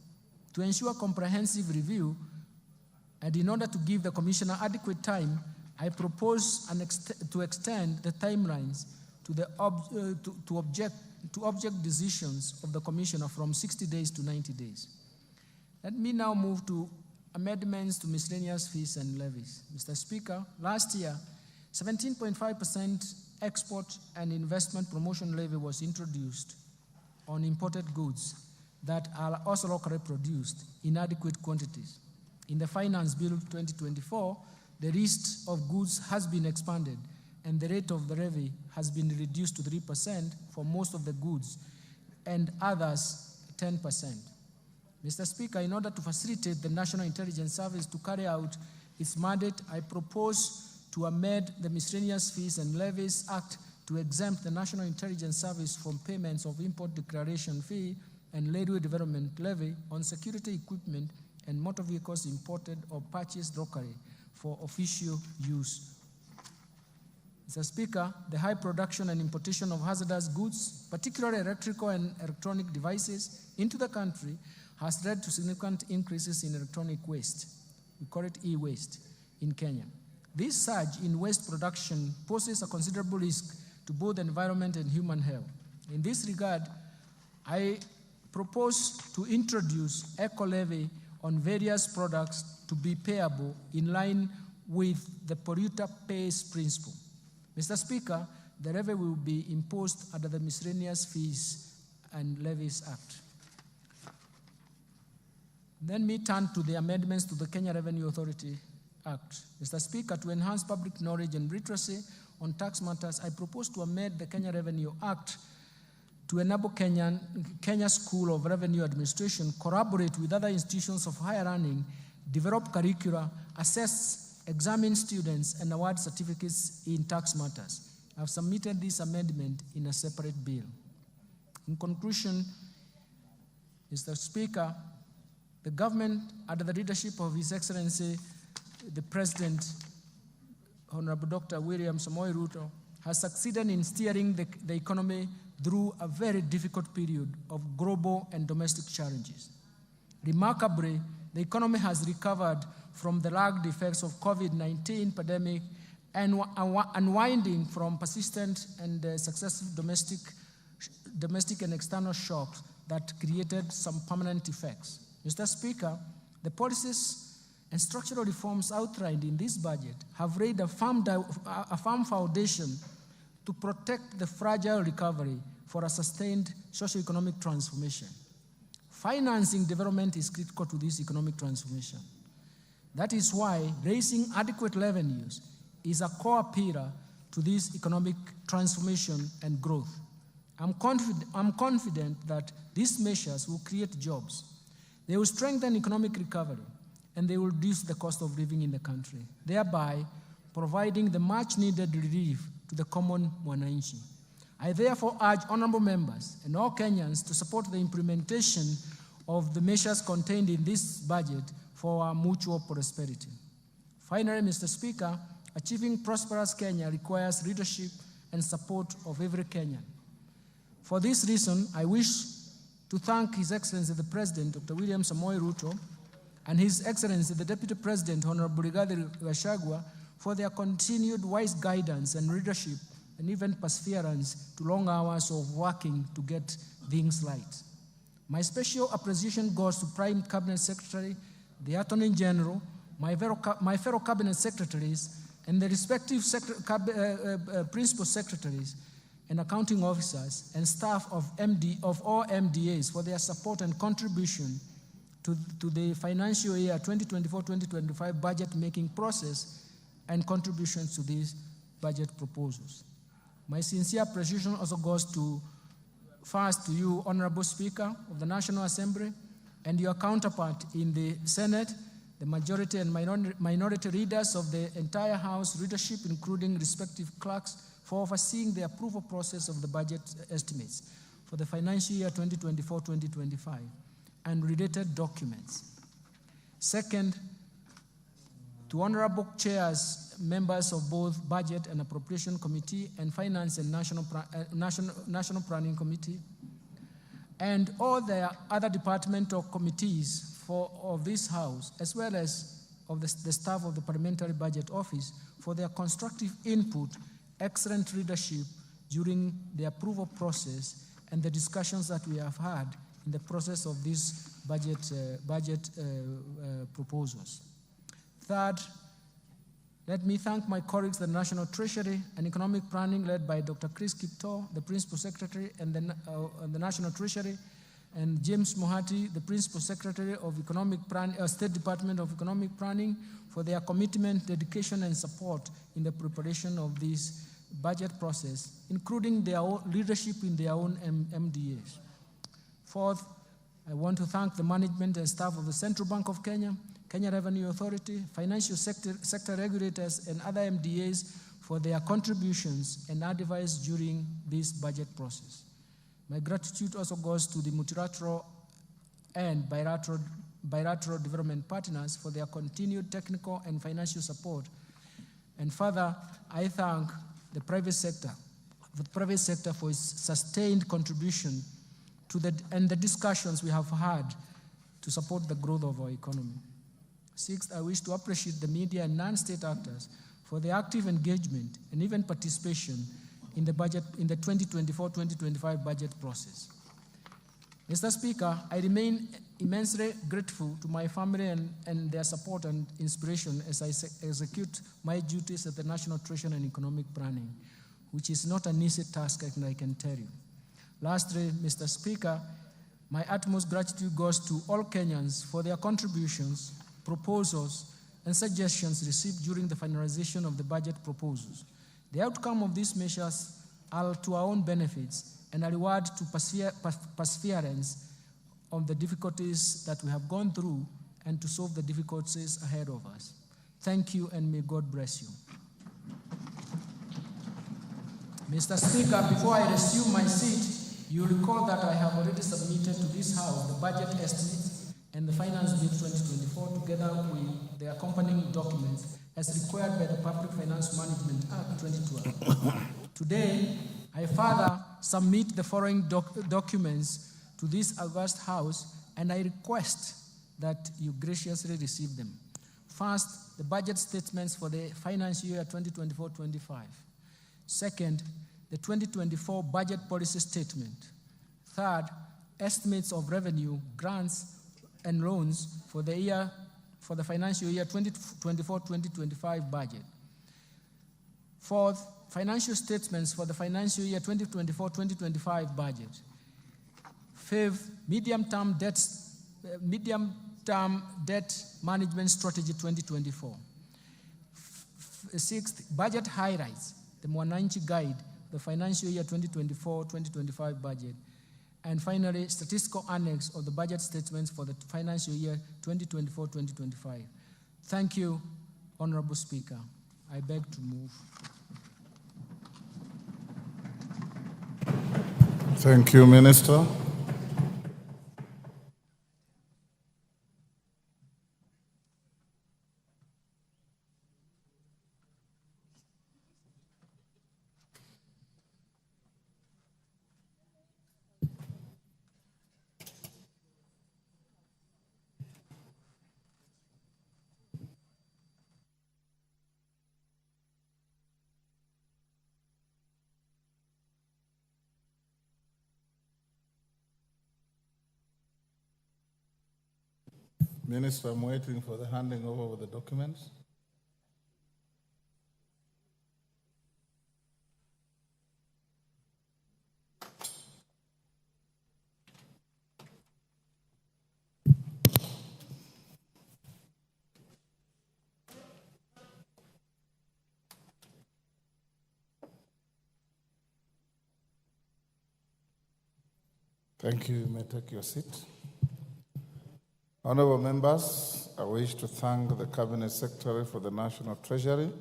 To ensure comprehensive review, and in order to give the commissioner adequate time, I propose to extend the timelines to object decisions of the commissioner from 60 days to 90 days. Let me now move to amendments to miscellaneous fees and levies. Mr. Speaker, last year, 17.5% export and investment promotion levy was introduced on imported goods that are also locally produced in adequate quantities. In the Finance Bill 2024, the list of goods has been expanded and the rate of the levy has been reduced to 3% for most of the goods and others 10%. Mr. Speaker, in order to facilitate the National Intelligence Service to carry out its mandate, I propose to amend the Miscellaneous Fees and Levies Act to exempt the National Intelligence Service from payments of import declaration fee and railway development levy on security equipment and motor vehicles imported or purchased locally for official use. Mr. Speaker, the high production and importation of hazardous goods, particularly electrical and electronic devices, into the country has led to significant increases in electronic waste. We call it e-waste in Kenya. This surge in waste production poses a considerable risk to both the environment and human health. In this regard, I propose to introduce eco-levy on various products to be payable in line with the polluter pays principle. Mr. Speaker, the levy will be imposed under the Miscellaneous Fees and Levies Act. Let me turn to the amendments to the Kenya Revenue Authority Act. Mr. Speaker, to enhance public knowledge and literacy on tax matters, I propose to amend the Kenya Revenue Act to enable Kenya School of Revenue Administration collaborate with other institutions of higher learning, develop curricula, assess, examine students, and award certificates in tax matters. I have submitted this amendment in a separate bill. In conclusion, Mr. Speaker, the government, under the leadership of His Excellency, the President, Honorable Dr. William Samoei Ruto, has succeeded in steering the economy through a very difficult period of global and domestic challenges. Remarkably, the economy has recovered from the lagged effects of COVID-19 pandemic and unwinding from persistent and successive domestic and external shocks that created some permanent effects. Mr. Speaker, the policies and structural reforms outlined in this budget have laid a firm foundation to protect the fragile recovery for a sustained socio-economic transformation. Financing development is critical to this economic transformation. That is why raising adequate revenues is a core pillar to this economic transformation and growth. I'm confident that these measures will create jobs. They will strengthen economic recovery, and they will reduce the cost of living in the country, thereby providing the much-needed relief to the common mwananchi. I therefore urge honorable members and all Kenyans to support the implementation of the measures contained in this budget for our mutual prosperity. Finally, Mr. Speaker, achieving prosperous Kenya requires leadership and support of every Kenyan. For this reason, I wish to thank His Excellency the President, Dr. William Samoei Ruto, and His Excellency the Deputy President, Honorable Rigathi Gachagua, for their continued wise guidance and leadership and even perseverance to long hours of working to get things right. My special appreciation goes to Prime Cabinet Secretary, the Attorney General, my fellow Cabinet Secretaries, and the respective Principal Secretaries and accounting officers and staff of all MDAs for their support and contribution to the financial year 2024-2025 budget making process and contributions to these budget proposals. My sincere appreciation also goes first to you, Honorable Speaker of the National Assembly, and your counterpart in the Senate, the majority and minority leaders of the entire House leadership, including respective clerks, for overseeing the approval process of the budget estimates for the financial year 2024-2025 and related documents. Second, to honorable chairs, members of both Budget and Appropriation Committee and Finance and National Planning Committee, and all the other departmental committees of this House, as well as of the staff of the Parliamentary Budget Office, for their constructive input, excellent leadership during the approval process, and the discussions that we have had in the process of these budget proposals. Third, let me thank my colleagues, the National Treasury and Economic Planning, led by Dr. Chris Kipto, the Principal Secretary and the National Treasury, and James Mohati, the Principal Secretary of State Department of Economic Planning, for their commitment, dedication, and support in the preparation of this budget process, including their own leadership in their own MDAs. Fourth, I want to thank the management and staff of the Central Bank of Kenya, Kenya Revenue Authority, financial sector regulators, and other MDAs for their contributions and advice during this budget process. My gratitude also goes to the multilateral and bilateral development partners for their continued technical and financial support. And further, I thank the private sector for its sustained contribution to the discussions we have had to support the growth of our economy. Sixth, I wish to appreciate the media and non-state actors for their active engagement and even participation in the 2024-2025 budget process. Mr. Speaker, I remain immensely grateful to my family and their support and inspiration as I execute my duties at the National Treasury and Economic Planning, which is not an easy task, I can tell you. Lastly, Mr. Speaker, my utmost gratitude goes to all Kenyans for their contributions, proposals, and suggestions received during the finalization of the budget proposals. The outcome of these measures are to our own benefits and a reward to perseverance on the difficulties that we have gone through and to solve the difficulties ahead of us. Thank you, and may God bless you. Mr. Speaker, before I resume my seat, you recall that I have already submitted to this House the budget estimates and the Finance Bill 2024 together with the accompanying documents as required by the Public Finance Management Act 2012. Today, I further submit the following documents to this august House, and I request that you graciously receive them. First, the budget statements for the financial year 2024-25. Second, the 2024 budget policy statement. Third, estimates of revenue, grants, and loans for the financial year 2024-2025 budget. Fourth, financial statements for the financial year 2024-2025 budget. Fifth, medium-term debt management strategy 2024. Sixth, budget highlights, the Mwananchi guide, the financial year 2024-2025 budget. And finally, statistical annex of the budget statements for the financial year 2024-2025. Thank you, Honorable Speaker. I beg to move. Thank you, Minister. Minister, I'm waiting for the handing over of the documents. Thank you. You may take your seat. Honorable members, I wish to thank the Cabinet Secretary for the National Treasury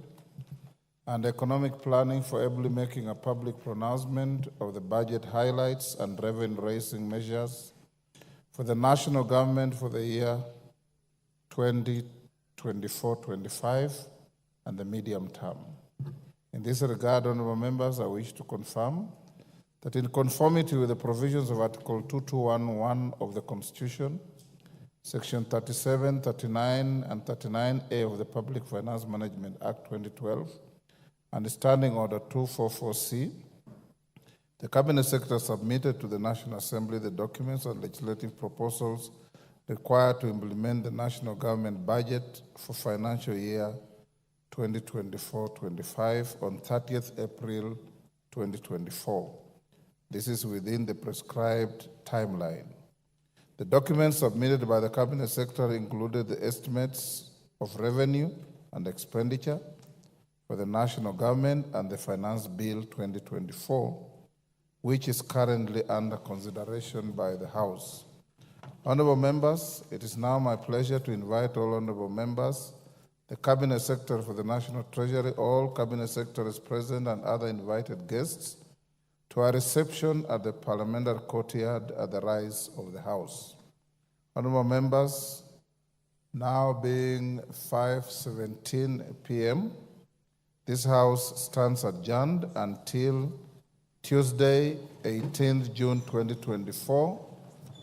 and Economic Planning for ably making a public pronouncement of the budget highlights and revenue-raising measures for the national government for the year 2024-25 and the medium term. In this regard, honorable members, I wish to confirm that in conformity with the provisions of Article 2211 of the Constitution, Section 37, 39, and 39A of the Public Finance Management Act 2012, and Standing Order 244C, the Cabinet Secretary submitted to the National Assembly the documents and legislative proposals required to implement the national government budget for financial year 2024-25 on 30th April 2024. This is within the prescribed timeline. The documents submitted by the Cabinet Secretary included the estimates of revenue and expenditure for the national government and the Finance Bill 2024, which is currently under consideration by the House. Honorable members, it is now my pleasure to invite all honorable members, the Cabinet Secretary for the National Treasury, all Cabinet Secretaries present, and other invited guests to a reception at the Parliamentary Courtyard at the rise of the House. Honorable members, now being 5:17 p.m., this House stands adjourned until Tuesday, 18th June 2024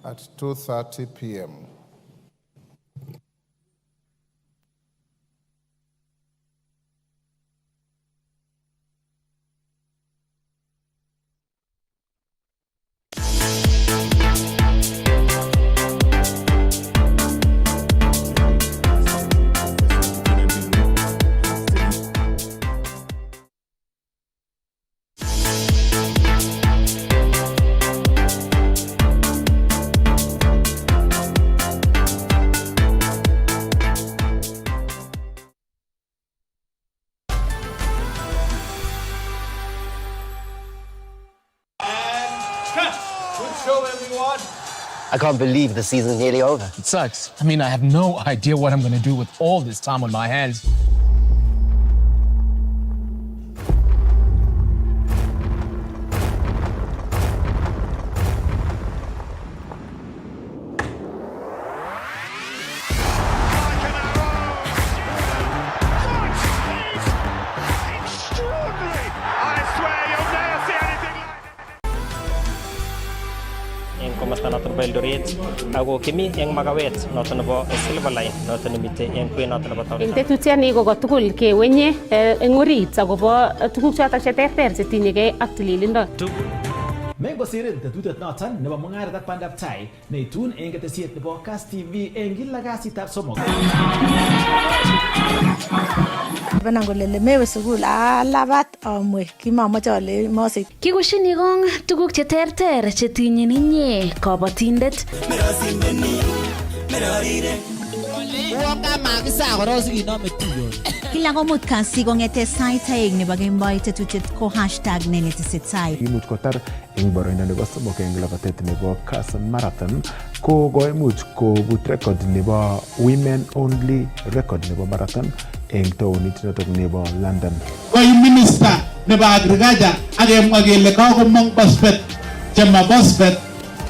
at 2:30 p.m. I can't believe the season's nearly over. It sucks. I mean, I have no idea what I'm going to do with all this time on my hands. Como están a trompar el Eldoret ako kimi eng makawet noton nebo Silver Line noton nemite eng kwen noton nebo town. Eng tetutiani ko tugul kewenye eng orit akobo tuguk chotok cheterter chetinyegei ak tililindo. Mengosirin tetutiet noton nebo mung'aret ak bandab tai neitun eng ketesiet nebo Kass TV eng kila kasitab somok. Bana ngolele mewe sukul alabat amwe kimamoche ale mosik. Kikushini kong tuguk cheterter chetinyin inye kabatindet. Kila komut kasi kong'ete sait aeng nebo kemboi tetutiet ko #nenetesetai. Imuch kotar eng boroindo nebo somok eng labatet nebo Kass Marathon ko koimuch kobut record nebo women only record nebo marathon eng taonit notok nebo London. Koi minister nebo agriculture akemwa kele kakomong phosphate chema phosphate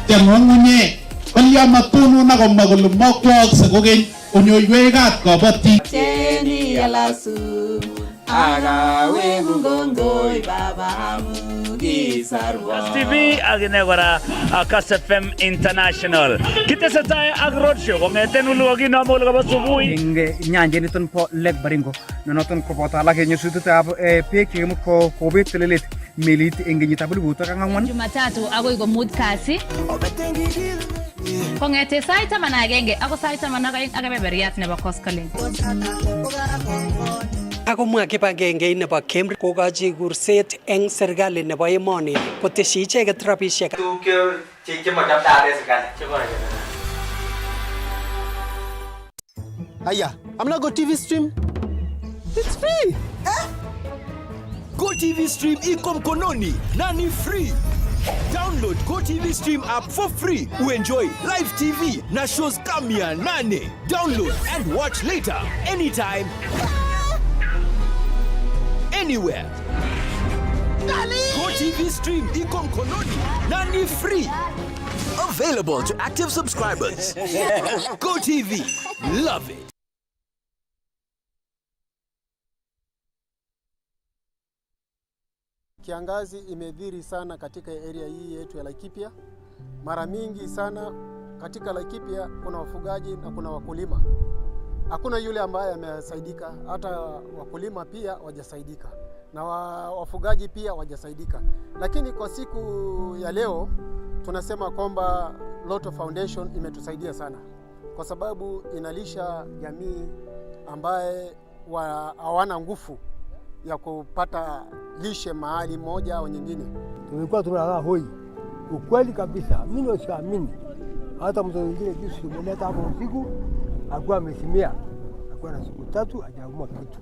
cheng'ung'unye kolya matunun akomwa kole mokwookse kokeny onyoiwekab kabatik. Cheni alasu agawe mungongoi baba mugisarwa. Kass TV agine kora Kass FM International. Kitesetai ak roadshow kong'eten uluogino molo kabo subui eng nyanjet niton po Lake Baringo noton koboto alak eng nyasutetab beek chekimut kobet telelet melit eng kenyitab 2004 Jumatatu agoi komut kasi. Kong'ete sait 11 ako sait 12 ak kebeberyat nebo koskolen. Akomwa kibagenge nebo Cambridge kokochi kurset eng serikali nebo emoni koteshi icheket rabisiek. Aya, amna Go TV stream. It's free. Go TV stream iko mkononi na ni free. Download Go TV stream app for free. Enjoy live TV na shows kamia nane. Download and watch later anytime. Anywhere. Go TV stream iko mkononi na ni free. Available to active subscribers. Go TV. Love it. Kiangazi imedhiri sana katika area hii yetu ya Laikipia. Mara mingi sana katika Laikipia kuna wafugaji na kuna wakulima. Hakuna yule ambaye amesaidika, hata wakulima pia wajasaidika na wafugaji pia wajasaidika. Lakini kwa siku ya leo tunasema kwamba Lotto Foundation imetusaidia sana kwa sababu inalisha jamii ambaye hawana nguvu ya kupata lishe mahali moja au nyingine. Tumekuwa tunalala hoi. Ukweli kabisa, mimi siamini. Hata mtu mwingine jinsi tumeleta hapo usiku, alikuwa amesimia. Alikuwa na siku 3 hajaumwa kitu.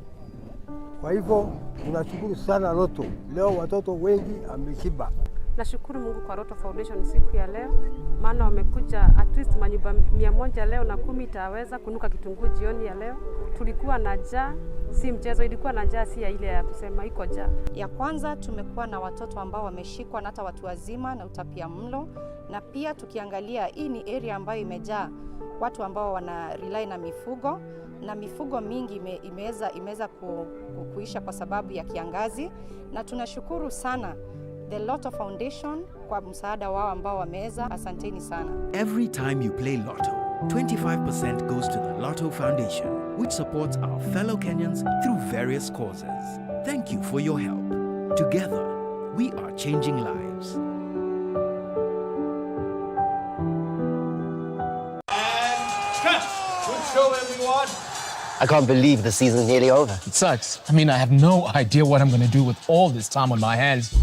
Kwa hivyo tunashukuru sana Lotto. Leo watoto wengi ameshiba. Nashukuru Mungu kwa Lotto Foundation siku ya leo, maana wamekuja at least manyumba 100 leo na 10 itaweza kunuka kitunguu jioni ya leo. Tulikuwa na njaa, si mchezo, ilikuwa na njaa, si ya ile ya kusema iko njaa. Ya kwanza tumekuwa na watoto ambao wameshikwa na hata watu wazima na utapia mlo, na pia tukiangalia hii ni area ambayo imejaa watu ambao wana rely na mifugo, na mifugo mingi imeweza kuisha kwa sababu ya kiangazi, na tunashukuru sana the Lotto Foundation kwa msaada wao ambao wameweza. Asanteni sana. Every time you play Lotto, 25% goes to the Lotto Foundation, which supports our fellow Kenyans through various causes. Thank you for your help. Together, we are changing lives. Good show, everyone. I can't believe the season's nearly over. It sucks. I mean, I have no idea what I'm going to do with all this time on my hands.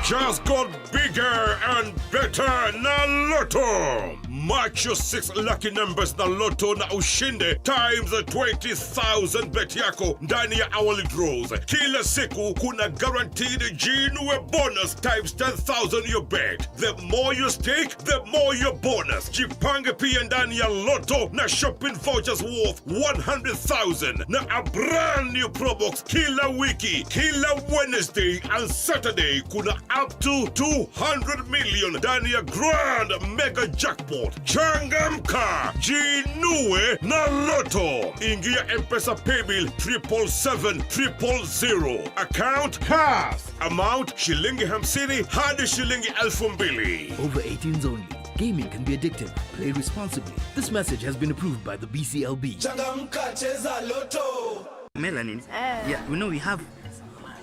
Just got bigger and better na Lotto. Mark your 6 lucky numbers na Lotto na ushinde times 20,000 bet yako ndani ya hourly draws. Kila siku kuna guaranteed jinue bonus times 10,000 your bet. The more you stake, the more your bonus. Jipange pia ndani ya Lotto na shopping vouchers worth 100,000 na a brand new probox kila wiki. Kila Wednesday and Saturday kuna up to 200 million ndani ya grand mega jackpot. Changamka, jinue na Lotto. Ingia M-Pesa paybill 777-000. Account Kass. Amount shilingi 50 hadi shilingi 2,000. Over 18s only. Gaming can be addictive. Play responsibly. This message has been approved by the BCLB. Changamka, cheza Lotto. Melanin? Yeah, we know we have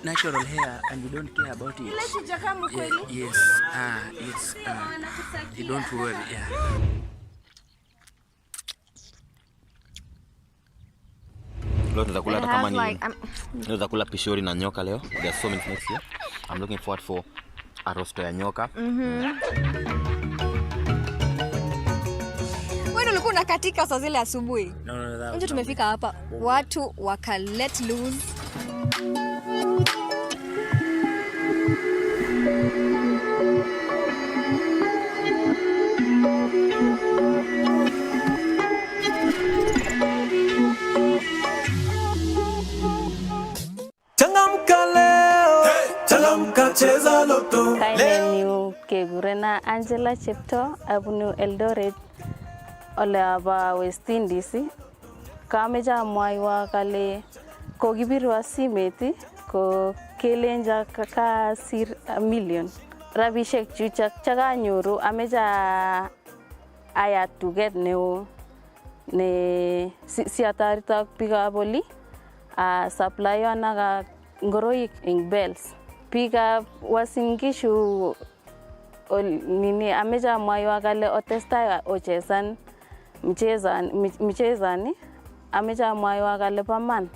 natural hair and you don't care about it. Yes, it's you don't worry, yeah. Leo tutakula kama ni leo tutakula pishori na nyoka leo. There are so many snacks here. I'm looking forward for a roast ya nyoka. Wewe ulikuwa unakatika saa zile asubuhi. No, nje tumefika hapa watu waka let loose. Changamka leo, changamka cheza Lotto. Kaineniu kegurena Angela Chepto abunu Eldoret ole aba West Indies. Kameja mwaiwa kale kokibirwa simeti ko kelenja ka sir million. Rabishek chuchak chakanyoru ameja aya tuget neo ne siatarita piga boli a supply anaga ngoroik in bells piga wasingishu nini ameja mwaiwa kale otesta ochesan mchezani ameja mwaiwa kale paman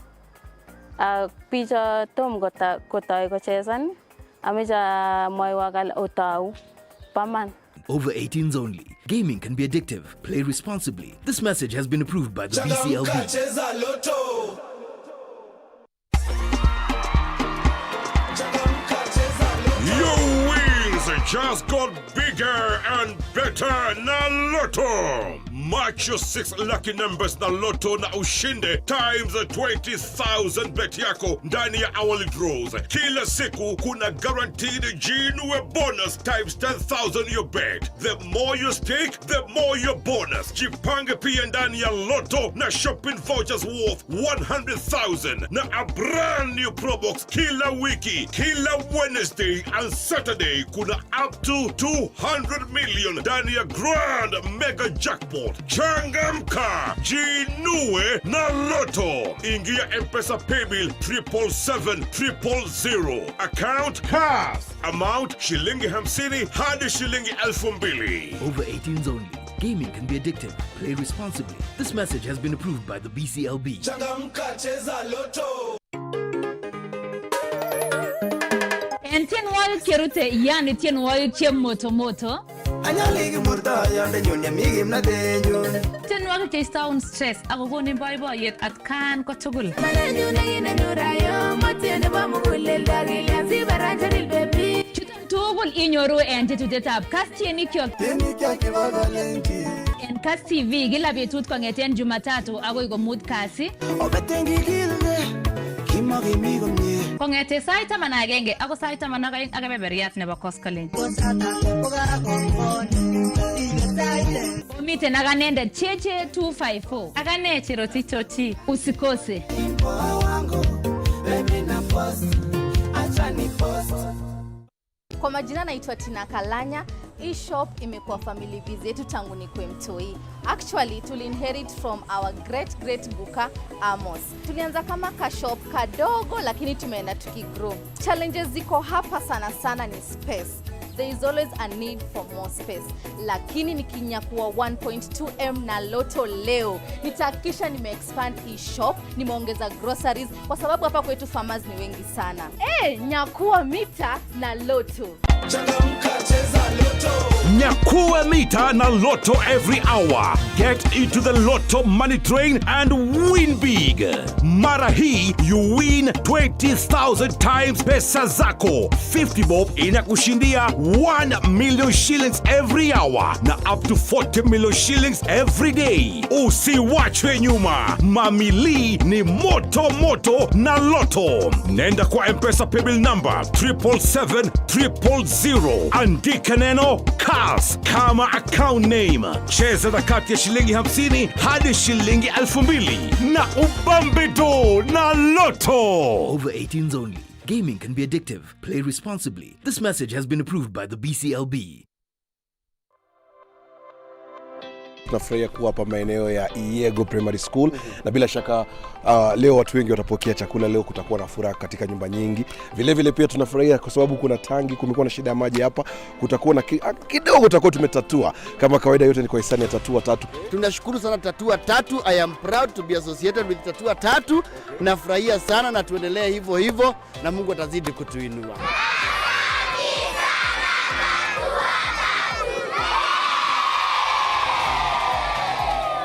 picha tom kotai kochesan ameja mwaiwa kale otau paman. Over 18s only. Gaming can be addictive. Play responsibly. This message has been approved by the BCLB. Your wins just got bigger and better na Lotto. Mark your 6 lucky numbers na Lotto na ushinde times 20,000 bet yako ndani ya hourly draws. Kila siku kuna guaranteed jinue bonus times 10,000 your bet. The more you stake, the more your bonus. Jipange pia ndani ya Lotto na shopping vouchers worth 100,000 na a brand new probox kila wiki. Kila Wednesday and Saturday kuna up to 200 million ndani ya grand mega jackpot. Changamka, jinue na Lotto. Ingia M-Pesa paybill 777-000. Account Kass. Amount shilingi 50 hadi shilingi 2,000. Over 18s only. Gaming can be addictive. Play responsibly. This message has been approved by the BCLB. Changamka, cheza Lotto. En tienwogik cherute yani tienwogik chemoto Anyaligi murta yonde nyun yamigi mnadenyun. Tienwogik cheistoun stress ako konin boiboiyet atkan kotugul. Chuton tugul inyoru en tetutetab Kass tienikyok. En Kass TV kila betut kong'eten Jumatatu akoi komut kasi. Kong'ete sait 11 ako sait 12 ak kebeberyat nebo koskolen. Komiten ak anendet Cheche 254 ak ane Cherotich. Usikose. Kwa majina naitwa Tina Kalanya. Hii shop imekuwa family biz yetu tangu nikwe mtoi. Actually, tuli inherit from our great Buka Amos. Tulianza kama ka shop kadogo lakini tumeenda tukigrow. Challenges ziko hapa sana ni space. There is always a need for more space. Lakini nikinyakuwa 1.2M na Lotto leo, nitahakikisha nime-expand hii shop, nimeongeza groceries kwa sababu hapa kwetu farmers ni wengi sana. Nyakuwa mita na Lotto. Changamka cheza Loto. Nyakua mita na Lotto every hour. Get into the Lotto money train and win big. Mara hii you win 20,000 times pesa zako. 50 bob inakushindia 1 million shillings every hour na up to 40 million shillings every day. Usiwachwe nyuma. Mamili ni moto moto na Lotto. Nenda kwa M-Pesa paybill number 777-000. Andika neno Kass kama account name. Cheza na kati ya shilingi 50 hadi shilingi 2,000 na ubambedo na Lotto. Over 18s only. Gaming can be addictive. Play responsibly. This message has been approved by the BCLB. Tunafurahia kuwa hapa maeneo ya Iego Primary School na bila shaka leo watu wengi watapokea chakula. Leo kutakuwa na furaha katika nyumba nyingi. Vile vile pia tunafurahia kwa sababu kuna tangi, kumekuwa na shida ya maji hapa. Kutakuwa na kidogo tutakuwa tumetatua. Kama kawaida yote ni kwa hisani ya Tatua Tatu. Tunashukuru sana Tatua Tatu. I am proud to be associated with Tatua Tatu. Nafurahia sana na tuendelee hivyo hivyo na Mungu atazidi kutuinua.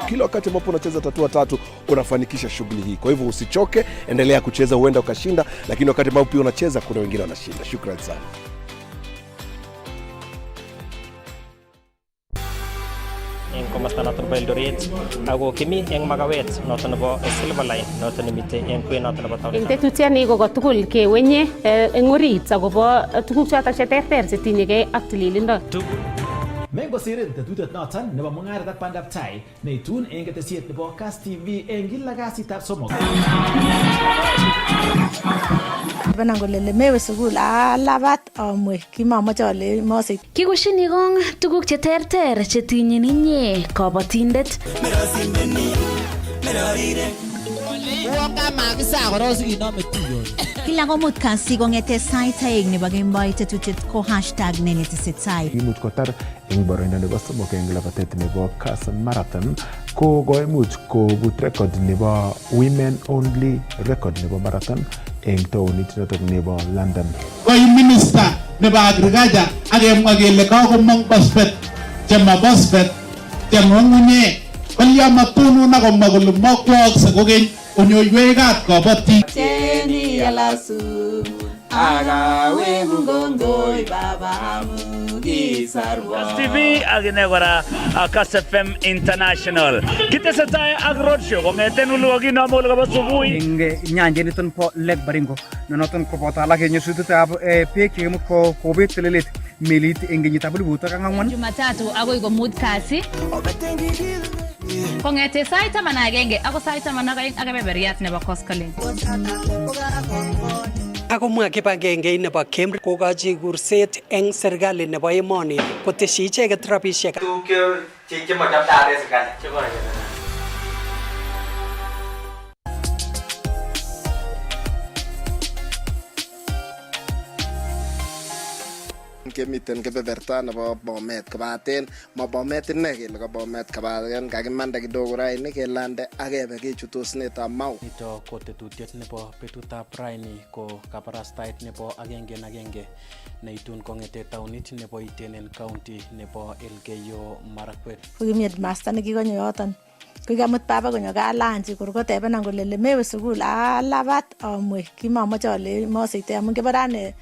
Kila wakati ambapo unacheza Tatua Tatu unafanikisha shughuli hii. Kwa hivyo usichoke, endelea kucheza, huenda ukashinda, lakini wakati ambapo pia unacheza kuna wengine wanashinda. Shukrani sana. Eng komasta noton bo Eldoret ako kimi eng makawet noton nebo Silver Line noton nemite eng kwen noton nebo town. Eng tetutiani ko tugul kewenye eng orit akobo tuguk chotok cheterter chetinyegei ak tililindo. Mengosirin tetutiet noton nebo mung'aret ak bandab tai neitun eng ketesiet nebo Kass TV eng kila kasitab somok. Bana ngole lemewe sukul alabat amwe kimamoche ale mosik. Kikushini kong tuguk cheterter chetinyin inye kabatindet. Kila komut kasi kong'ete sait aeng nebo kemboi tetutiet ko #nenetesetai. Imuch kotar eng boroindo nebo somok eng labatet nebo Kass Marathon ko koimuch kobut record nebo women only record nebo marathon eng taonit notok nebo London. Koi minister nebo agriculture akemwa kele kakomong phosphate chema phosphate cheng'ung'unye kolya matunun akomwa kole mokwookse kokeny onyoiwekab kabotik. Cheni alasu agawe mungongoi baba mugisarwa. Kass TV agine kora Kass FM International. Kitesetai ak roadshow kong'eten uluogin amol kabo subui. Eng nyanjet niton po Lake Baringo noton koboto alak eng nyasutietab beek chekimut kobet telelet melit eng kenyitab 2004. Jumatatu agoi komut kasi. Kong'ete sait 11 ako sait 12 ak kebeberyat nebo koskoling. Akomwa kibagenge nebo Cambridge kokochi kurset eng serikali nebo emoni koteshi icheket rabisiek. Kemiten kebeberta nebo Bomet kobaten ma Bomet inne kele ko Bomet kobaten kakimanda kidogo raini kelande akebe kechutosnetab Mau. Nito ko tetutiet nebo betutab raini ko kabarastaet nebo agenge neitun kong'ete taunit nebo Iten county nebo Elgeyo Marakwet. Kokimiet master nekikonyo yoton. Kokamut baba konyo kalanchi korkotebenan kole lemewe sukul alabat amwe kimamoche ale moseite amun kebarane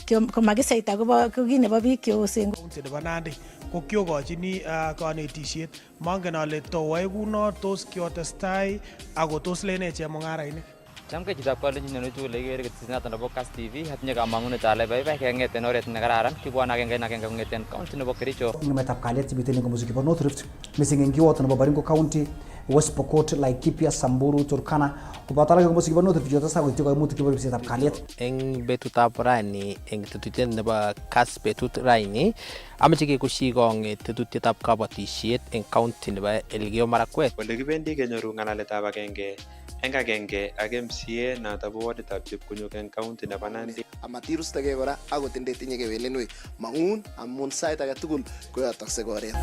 komakiseita ko kit nebo biik cheosen. County nebo Nandi ko kiokochini kanetisiet mongen ale towoe kuno tos kiotestai ako tos lene chemung'arainik. Chamke chitab kalenjin nenuchu ole ikere ketesinoton nebo Kass TV atinye kamang'unet ale baibai keng'eten oret nekararan kibwone agenge kong'eten county nebo Kericho. Ng'emetab kalyet chemiten eng komoswek chebo North Rift missing eng kiwoto nebo Baringo County, West Pokot, Laikipia, Samburu, Turkana koboto alak eng komoswek chebo North Rift chotesak koityi koimutik chebo ripsetab kalyet. Eng betutab raini eng tetutiet nebo Kass betut raini ameche kekushi kong tetutietab kabatisiet eng county nebo Elgeyo Marakwet. Ole kibendi kenyoru ng'alaletab agenge ak MCA noto bo waditab Chepkonyok eng county nebo Nandi. Amatirustegei kora akot ndetinye kewelinwek mang'un amun sait age tugul koyotoksei koret.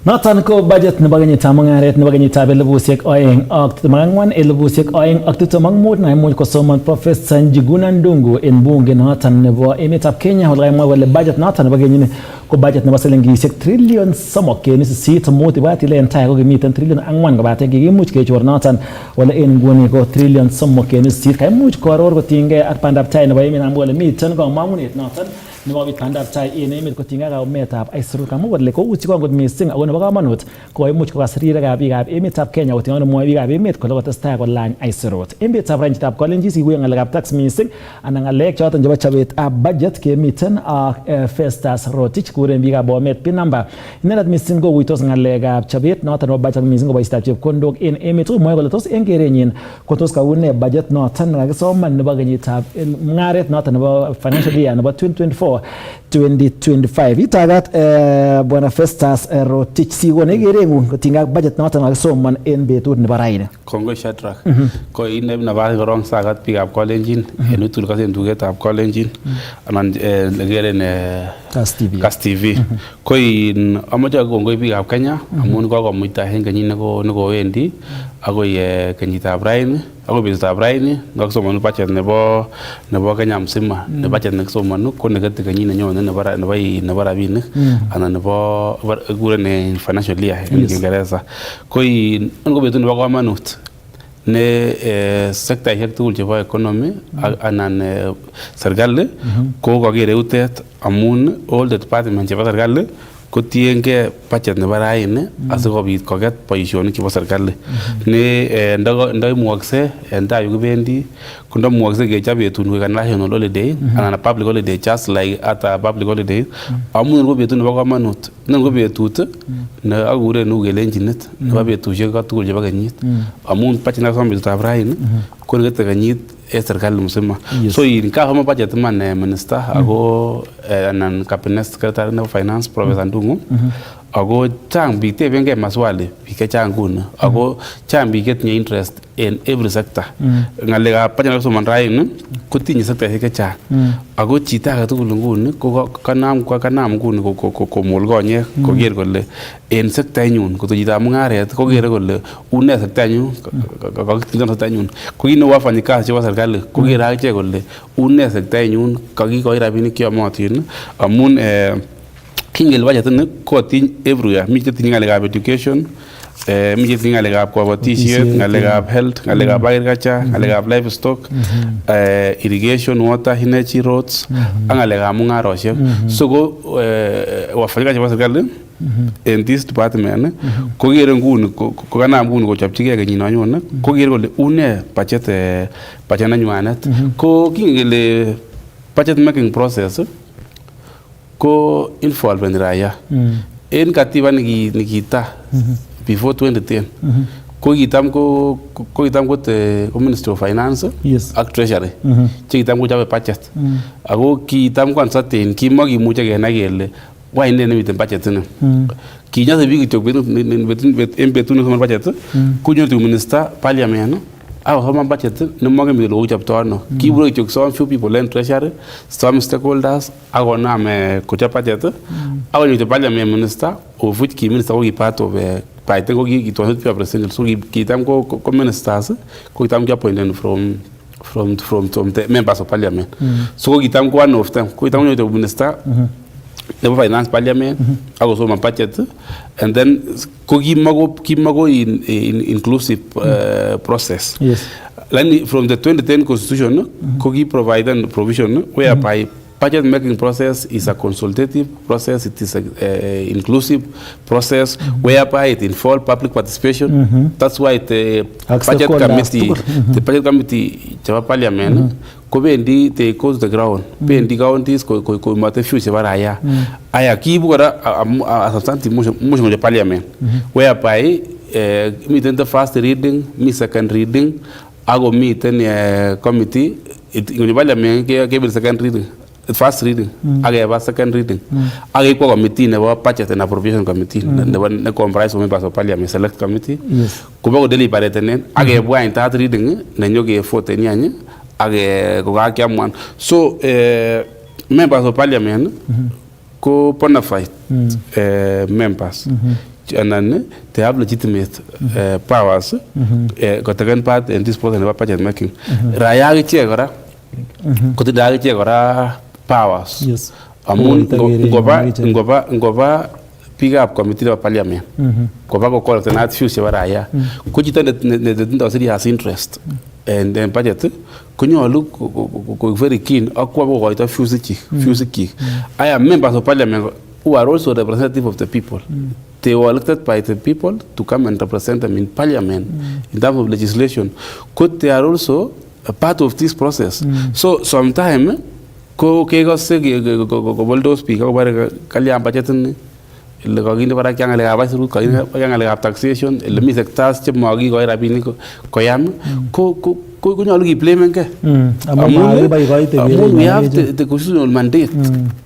Noton ko budget nebo kenyitab mung'aret nebo kenyitab 2024-2025 naimuch kosoman Professor Njuguna Ndung'u en bunge noton nebo emetab Kenya ole kamwa kole budget noton nebo kenyini ko budget nebo silingisiek trillion 3.8 ibwat ile en tai ko kimiten trillion 4 kobaten kikimuch kechor noton wala en nguni ko trillion 3.8 kaimuch koaror kotinygei ak bandab tai nebo emet amu kole miten kamang'unet noton nebo bandab tai en emet kotinygei ak kaumetab aisurut amu kole kouchi kongot missing ako nebo kamanut koimuch kokas rirekab biikab emetab Kenya kotinygei ak mwoe biikab emet kole kotestai kolany aisurut. Emetab ranchitab Kalenjin sikuye ng'alekab tax missing anan ng'alek choton chebo chobetab budget kemiten ak Festus Rotich kuren biikab Bomet pin number. Inendet missing kokuitos ng'alekab chobet noton nebo budget missing koboisietab chepkondok en emet. Mwoe kole tos en kerenyin ko tos kaune budget noton nekakisoman nebo kenyitab mung'aret noton nebo financial year nebo 2024-2025. Itagat bwana Festus Rotich sikone kereng'ung kotinygei ak budget noton nekakisoman en betut nebo raini. Kongoi Shadrack. Ko ineb nabas korong sagat biikab Kalenjin en utul kasen tugetab Kalenjin anan legeren Kass Tv. Ko in amoche kongoi biikab Kenya amun kokomuita en kenyit nekowendi akoi kenyitab raini akoi betutab raini nekakisomanu budget nebo Kenya mzima. Ne budget nekisomanu ko nekete kenyit nenyone nebo rabinik anan nebo kuren financial year en Kiingereza. Ko in ko betut nebo kamanut ne sektaisiek tugul chebo economy anan serikali ko kakere utet amun all the department chebo serikali kotiengei budget nebo raini asikobit koket boisionik chebo serikali ne ndaimukakse en tai kibendi kondamukakse kechop betut koik national holiday anan public holiday just like other public holiday amun ko betut nebo kamanut ne ko betut ne akuren u kelenjinit nebo betusiek tugul chebo kenyit amun budget nebo betutab raini ko nekete kenyit en serikali mzima. So in kama budget man minister ako anan cabinet secretary nebo finance Professor Ndung'u ako chang biik tebengei maswali biik chechang nguni ako chang biik chetinye interest in every sector. Ng'alekab budget nekisoman raini kotinye sektaisiek chechang ako chito age tugul nguni ko kanam nguni komul konyek koker kole en sektainyun koto chitab mung'aret kokere kole une sektainyun kakitindan sektainyun ko kit neu wafanyikazi chebo serikali kokere akichek kole une sektainyun kakikoi rabinik cheyomotin amun kingel budget ni kotiny everywhere. Mi chetinye ng'alekab education, mi chetinye ng'alekab kabatisiet, ng'alekab health, ng'alekab agriculture, ng'alekab livestock, irrigation, water, energy, roads ak ng'alekab mung'arosiek. So ko wafanyikazi chebo serikali en this department kokere nguni kokanam nguni kochopchigei kenyit nonyone kokere kole une budget nenywanet ko kingele budget making process ko involvement raia en katiba nikita before 2010 ko kitam ko Ministry of Finance ak Treasury che kitam kochobe budget ako kitam ko uncertain kimakimuche kenai kele why ne nemiten budget ni kinyase biik kityo en betut nesoman budget kunyoru minister parliament ako soman budget nemoken kele kochopto ano kibure kityo some few people en treasury some stakeholders akonam kochop budget akonyoru parliament minister of which ki minister ko ki part of paite ko kitwasit pia president so kitam ko ministers ko kitam ki appointed from the members of parliament so ko kitam ko one of them ko kitam nyoru minister nebo finance parliament akosoma budget and then ko kimako inclusive process. Like from the 2010 constitution ko ki provide provision whereby budget making process is a consultative process, it is a inclusive process whereby it involves public participation. That's why the budget committee chapa parliament kobendi they go to the ground bendi counties ko mate few chapa raia aya kibu kora a substantive motion of parliament whereby meeting the first reading, me second reading, ago meeting committee in parliament ke second reading, first reading, age second reading, age ko committee nebo budget and appropriation committee nebo ne comprise of members of parliament select committee ko ba ko deliberate nen age bwa in third reading ne nyoge vote ni anye age ko ga kiamwan so members of parliament ko bona fight members anan they have legitimate powers kotaken part in this process of budget making. Raya akichek kora kotindo akichek kora powers. Yes. Amun ngoba biikab committee nebo parliament koba ko collectenat views chebo raya ko chito netindoi serious interest and then budget konyolu ko very keen akwa kokoito views ikyik. I am members of parliament who are also representative of the people. They were elected by the people to come and represent them in parliament in terms of legislation. They are also a part of this process. So sometimes ko kekose koboldos biik akobore kalyan budget ni ile kokinde barak ngalekab aisurut, kokinde barak ngalekab taxation, ile mi sectors chemokikoi rabinik koyam konyolu kiblemengei. Amun we have the constitutional mandate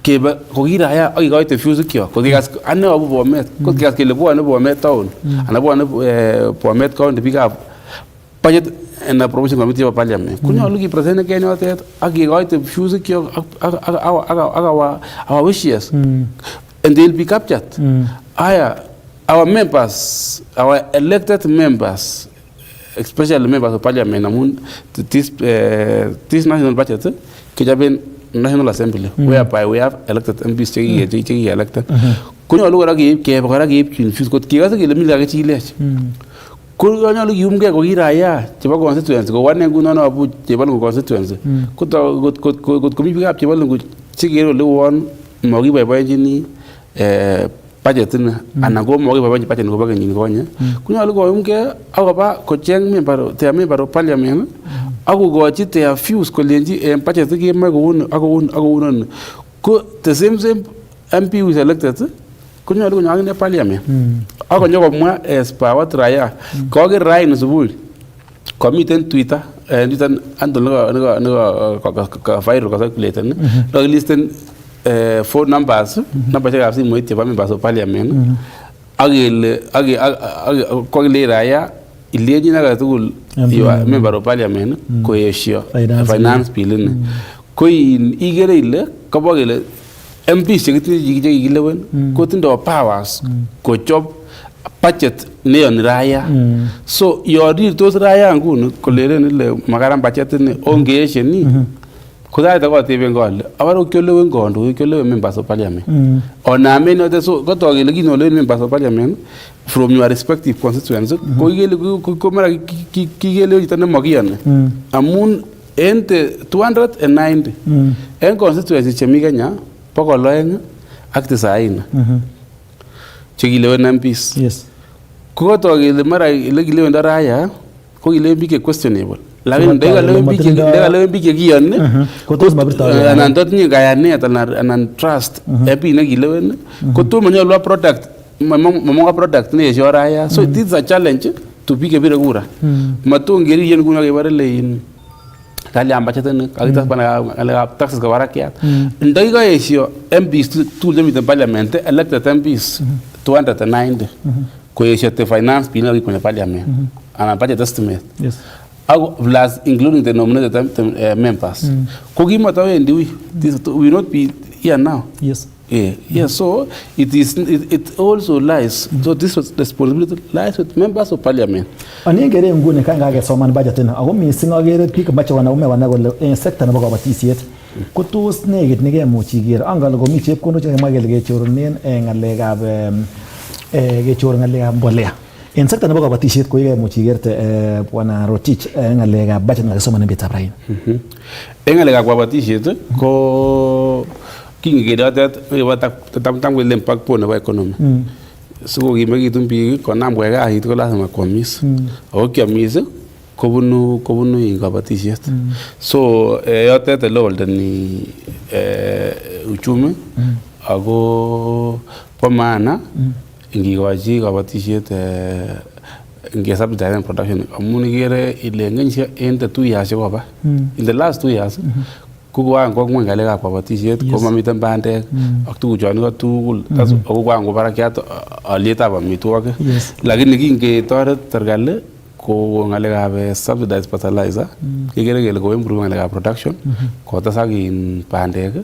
kebe kokiraya ak kikoite views ikyok. Kokikas ane abu Bomet, kokikas kele bwone Bomet town anan bwone Bomet county biikab budget and appropriation committee of parliament. Konyolu kipresent Kenya yotet ak kikoite views ikyok ak our wishes. And they'll be captured. Our members, our elected members, especially members of parliament, amun this national budget, kijaben National Assembly, whereby we have elected MPs cheki elected. Konyolu kora keib confused kot kikase kele mi kakechilech. Konyolu kiyumgei kokiraya chebo constituency ko wane nguno abu chebo constituency. Kot komi biikab chebo lungu chekere ole won mokiboiboenjini budget ni anan ko mokiboiboenjini budget nebo kenyini konye. Konyolu koyumgei akoba kocheng member of parliament akokochi their views kolenji budget kemoe kouni ak kouni. Ko the same MP who is elected konyolu konyo akine parliament akonyo komwa as per what raya koker raini subui komiten Twitter handle neko viral circulated listen phone numbers chekab simoit chebo members of parliament akele kokile raya ilenjin age tugul member of parliament koesio finance bill ni ko ikere ile kobo kele MPs chekikilewen kotindo powers kochob budget neyoni raya. So yorirtos raya nguni koleren ile makaran budget ni ongeeshe ni kosaita koteben kole abare kyolewen kandoik kyolewen members of parliament onamen yote. So kotok kele kinolewen members of parliament from your respective constituencies ko ikele ko mara kikelewen chito nemakiyoni amun en 290 en constituencies chemi Kenya 290 chekilewen MPs. Ko kotok kele mara ile kilewendo raya ko kilewen biik questionable. Lakini ndekalewen biik chekiyoni anan totinye kayanet anan trust MP nekilewen kotomo nyolu product mamonga product neesio raya. So this is a challenge to biik chebire kura. Matongeriyen kuno kebore lein kalyan budget ni kakitas ngalekab taxes ko barakiat. Ndakikoesio MPs tugul chemiten parliament elected MPs 290 koesio the finance bill nekikonye parliament anan budget estimate plus including the nominated members. Ko kimatawendi ui. This will not be here now. So it also lies. So this responsibility lies with members of parliament. Anigere nguni kangakesoman budget ni ako mising agere biik bache wanaume kole en sector nebo kabatisiet ko tos negit nekemuch iger angal komi chepkondok chekemwa kele kechorunen ngalekab kechor ngalekab mbolea en sector nebo kabatisiet ko ikemuch igerte bwana Rotich ngalekab budget nakasoman en betab rain. En ngalekab kabatisiet ko kingekere yotet tam kele backbone nebo economy. Sikokimekitun biik konam koyai kasit ko lazima koamis. Ako kiamis kobunu kabatisiet. So yotet ele holdeni uchumi ako po maana ingikochi kabatisiet ngesubsidize production amun ikere ile en the 2 years chekoba in the last 2 years kukuan kwa ngweny ngalekab kabatisiet komamiten bandek ak tuguchon iko tugul ako kuan ko barakiat alyetab amitwogik lakini kingetoret serikali ko ngalekab subsidized fertilizer kekere kele ko improve ngalekab production ko tesak in bandek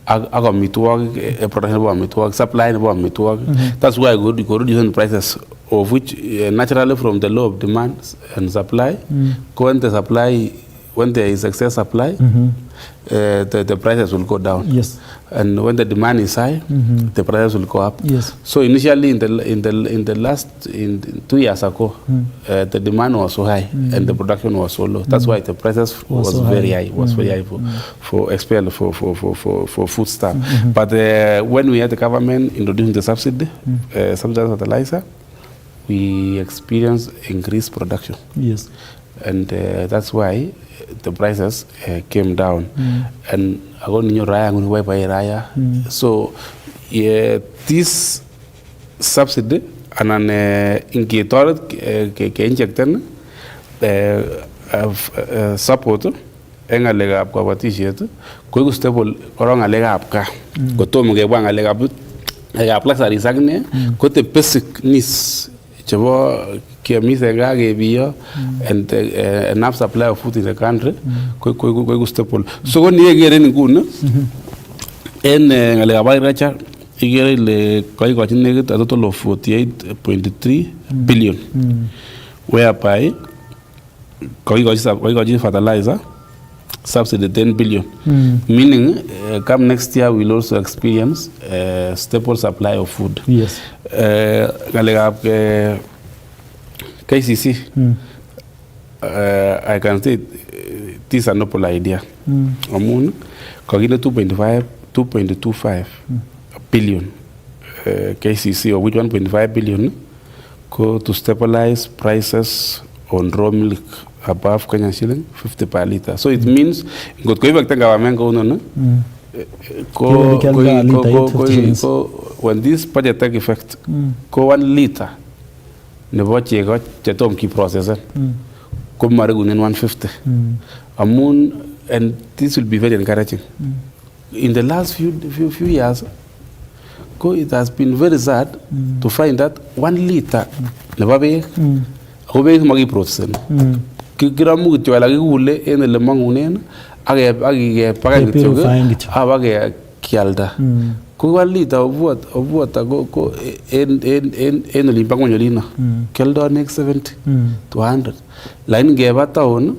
ak amitwogik production nebo amitwogik supply nebo amitwogik that's why go reduce the prices of which naturally from the law of demand and supply when there is excess supply the prices will go down. Yes. And when the demand is high, the prices will go up. Yes. So initially in the last 2 years ago, the demand was so high and the production was so low. That's why the prices was so very high. Was very high for food stuff. But when we had the government introducing the subsidized fertilizer, we experienced increased production. Yes. And that's why the prices came down. And so this subsidy and an incubator injected support engalegab kabatishet ko stable korong ngalegab ka kotom ngebwa ngalegab luxury sakne ko the basic needs chebo kemis nga kebiyo and enough supply of food in the country ko stable so ko nie gere ngune en ngalegab agriculture igere ile koigochin nekit a total of 48.3 billion whereby koigochin fertilizer subsidy 10 billion meaning come next year we'll also experience stable supply of food. Yes. Ngalegab KCC I can say this is a noble idea. Amun kagine 2.25 billion KCC or which 1.5 billion go to stabilize prices on raw milk above Kenyan shilling 50 per liter. So it means got go back government go no when this budget take effect go 1 liter nebo chego chetom ki processor ko marugunen 150 amun and this will be very encouraging. In the last few years it has been very sad to find that 1 liter nebo beek ko beek magi processor kiramu kityo ala kikule en ele mangunen ak pakai kityo abake kialda ko 1 liter of water ko en olimpa ngonyolino kialdo next 70 to 100 line ngeba town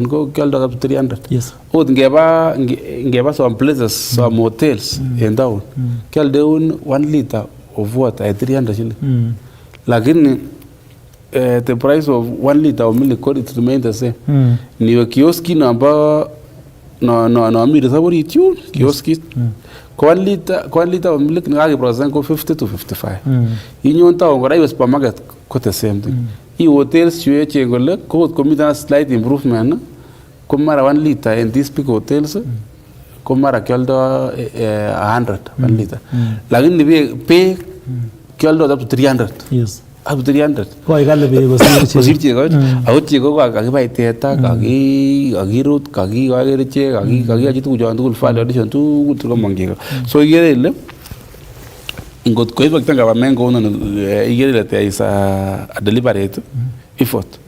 ko kialdo up to 300. Yes. Ot ngeba some places some hotels in town kialdo 1 liter of water at 300 shilling. Lakini the price of 1 liter of milk it remains the same. Niwe kioski namba no mi resabori tune kioski ko 1 liter of milk ngaki process ko 50 to 55. Inyon town ko iwe supermarket ko the same thing. I hotels chue chengole ko komita slight improvement ko mara 1 liter in these big hotels ko mara kialdo 100 1 liter. Lakini be kialdo up to 300. Yes. Up to 300. Ko igale be kosir chego ako chego kakibai teta kakirut kakikakeriche kakiachi tuguchon tugul value addition tugul komongchego so igere ile ingot ko ibak tanga government ko igere ile there is a deliberate effort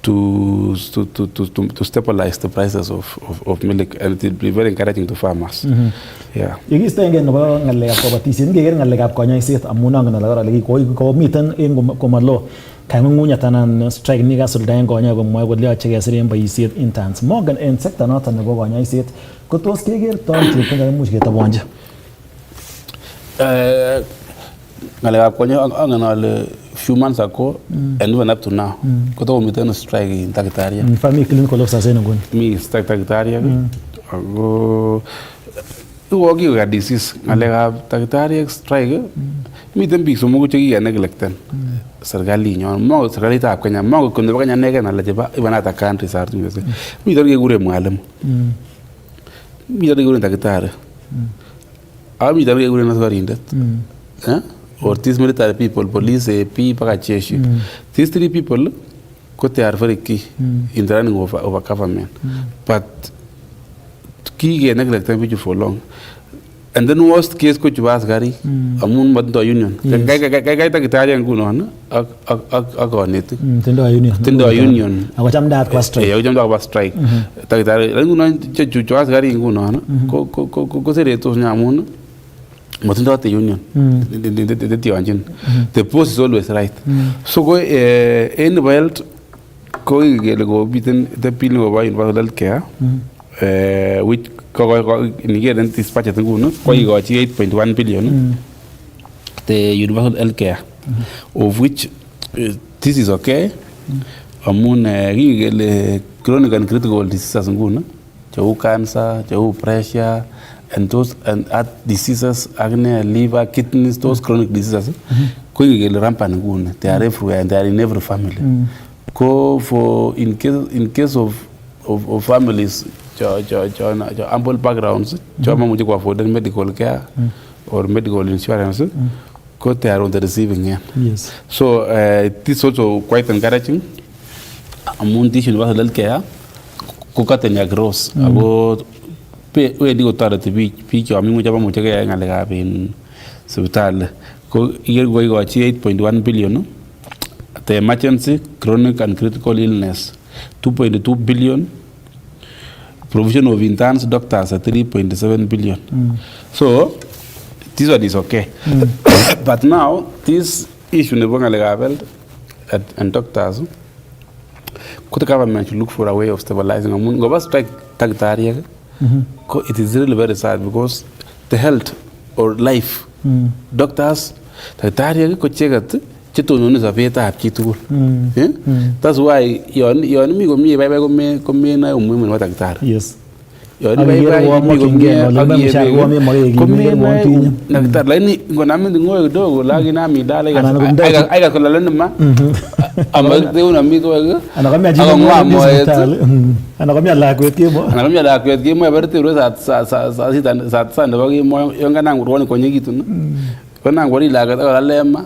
to stabilize the prices of milk and it will be very encouraging to farmers. Yeah. Yekista ingen nebo ngalekab kabatishet ngeker ngalekab konyoiset amun angen ale kora ko miten en komalo kangungunyat anan strike ni kasuldaen konyoik komwoe kole yoche kesir en boisiet interns Morgan en sector noton nebo konyoiset ko tos kekerto chepkondok ketobonji ngalekab konyoik angen ale few months ago and even up to now koto miten strike in Takitaria. Family clinical officers en nguni mi strike Takitaria ako iwoki ka disease ngalekab Takitaria strike miten biik somoku chekikeneglecten serikali nyon mo serikalitab Kenya mo ko nebo Kenya negen ala chebo even other countries are doing the same. Miten kekure mwalimu miten kekure daktari miten kekure askarindet or these military people, police, AP, paka jeshi. These 3 people, they are very key in the running of a government. But key neglected for long. And then worst case ko chuba asikarik amun matindo union. Kai takitari ngunon ak konetik. Tindo union. Ako chamdaat kwa strike. Ako chamdaat kwa strike. Takitari ngunon chuba asikarik ngunon ko seretos nyamun matindo the union. The post is always right. So ko in health ko kele ko biten the bill nebo universal health care which in this budget nguno ko igochi 8.1 billion the universal health care of which this is okay amun kingele chronic and critical diseases nguno cheu cancer cheu pressure and those and heart diseases agne liver kidneys those chronic diseases ko kingele rampant nguno they are everywhere and they are in every family go for in case of families ample backgrounds mamuche ku afford medical care or medical insurance ko they are on the receiving end. Yes. So this is also quite encouraging amun this universal health care ko katenya gross ako wedi kotoreti biik yo mimuche bamuche keyai ng'alekab sipitali ko igochi 8.1 billion the emergency chronic and critical illness 2.2 billion provision of interns doctors at 3.7 billion. So this one is okay. But now this issue nebo ngalekab health and doctors the government should look for a way of stabilizing amun ngoba strike takitariek it is really very sad because the health or life doctors takitariek ko chegat chetonone sobetab chi tugul. That's why yon mi komie bye komie na umuhimu wa daktari. Yes. Yon bye mi komie na daktari lakini ngonami ngoyo kidogo lakini ami dala aiga kulala ma ama deuna mi ko anakamia jini hospitali anakamia lakwet kemo berte ro sa nebo kemo yon kana ngurwoni konyekitun kona ngori lagat akalema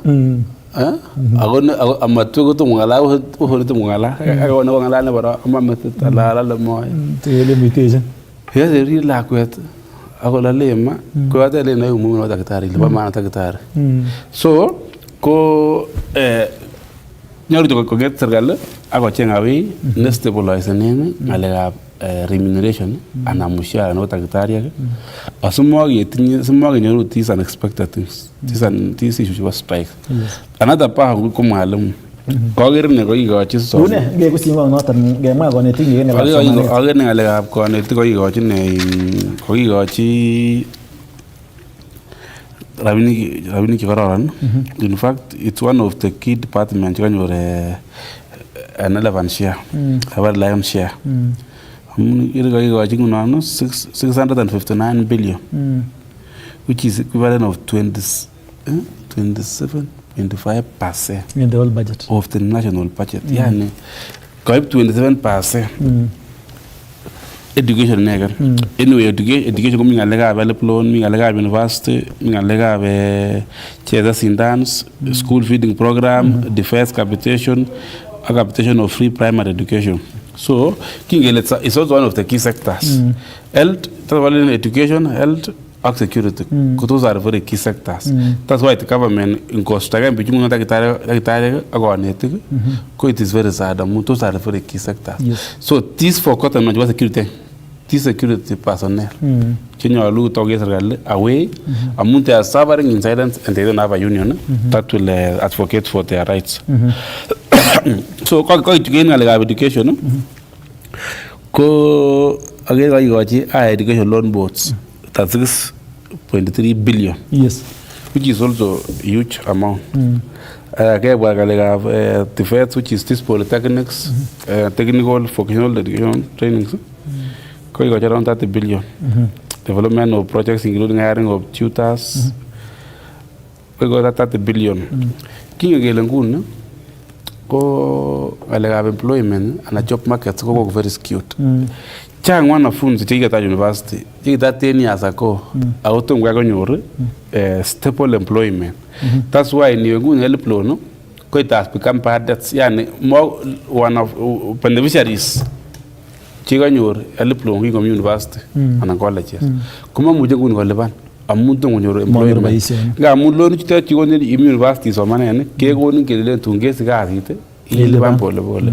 ako amatu ko tumungala uhuri tumungala ako na ngala na bara amamet talala le moy tele mutation yes ri lakwet ako la lema ko ate le na umu no daktari le ba mana daktari so ko nyaru ko get sergal ako chenga wi ne stabilize nene ngalekab remuneration ana mushahara no daktari asumo yetinye sumo nyoru these unexpected things these issues was strike another part ko mwalimu koger ne ko igochi so une nge kusingo noton ngemwa konetik ngene ba somanet ager ne ngalekab konetik ko igochi ne ko igochi rabinik kororon. In fact it's one of the key departments kanyor an 11 share about lion share igochi nguno 659 billion which is equivalent of 27.5% in the whole budget of the national budget. Yani koip 27% education nega. Anyway, education ko mi ngalekab help loan, mi ngalekab university, mi ngalekab cheza sindans, school feeding program, defense capitation, capitation of free primary education. So kingele is also one of the key sectors. Health, education, health and security. Those are very key sectors. That's why the government in Costa Rica, it is very sad. Those are very key sectors. Yes. So this for cotton and security. This security personnel. Kenya look together away. They are suffering in silence and they don't have a union that will advocate for their rights. So education, again education loan boards. That's 6.3 billion. Yes. Which is also a huge amount. The first, which is this polytechnics, technical vocational education trainings, got around 30 billion. Development of projects including hiring of tutors, we got 30 billion. King Gelangun, go employment and a job market go very skewed. Chang wanafunzi chikita university chikita 10 years ago awutongwa konyor stable employment. That's why niwengun help loan ko it has become bad debts. Yani one of beneficiaries chikanyor help loan ko university and colleges kuma muje kun kolipan amun tongonyor employment ngamun loan chutet chikonin university somanen kekonin kelelen tun kesich kasit ilipan pole pole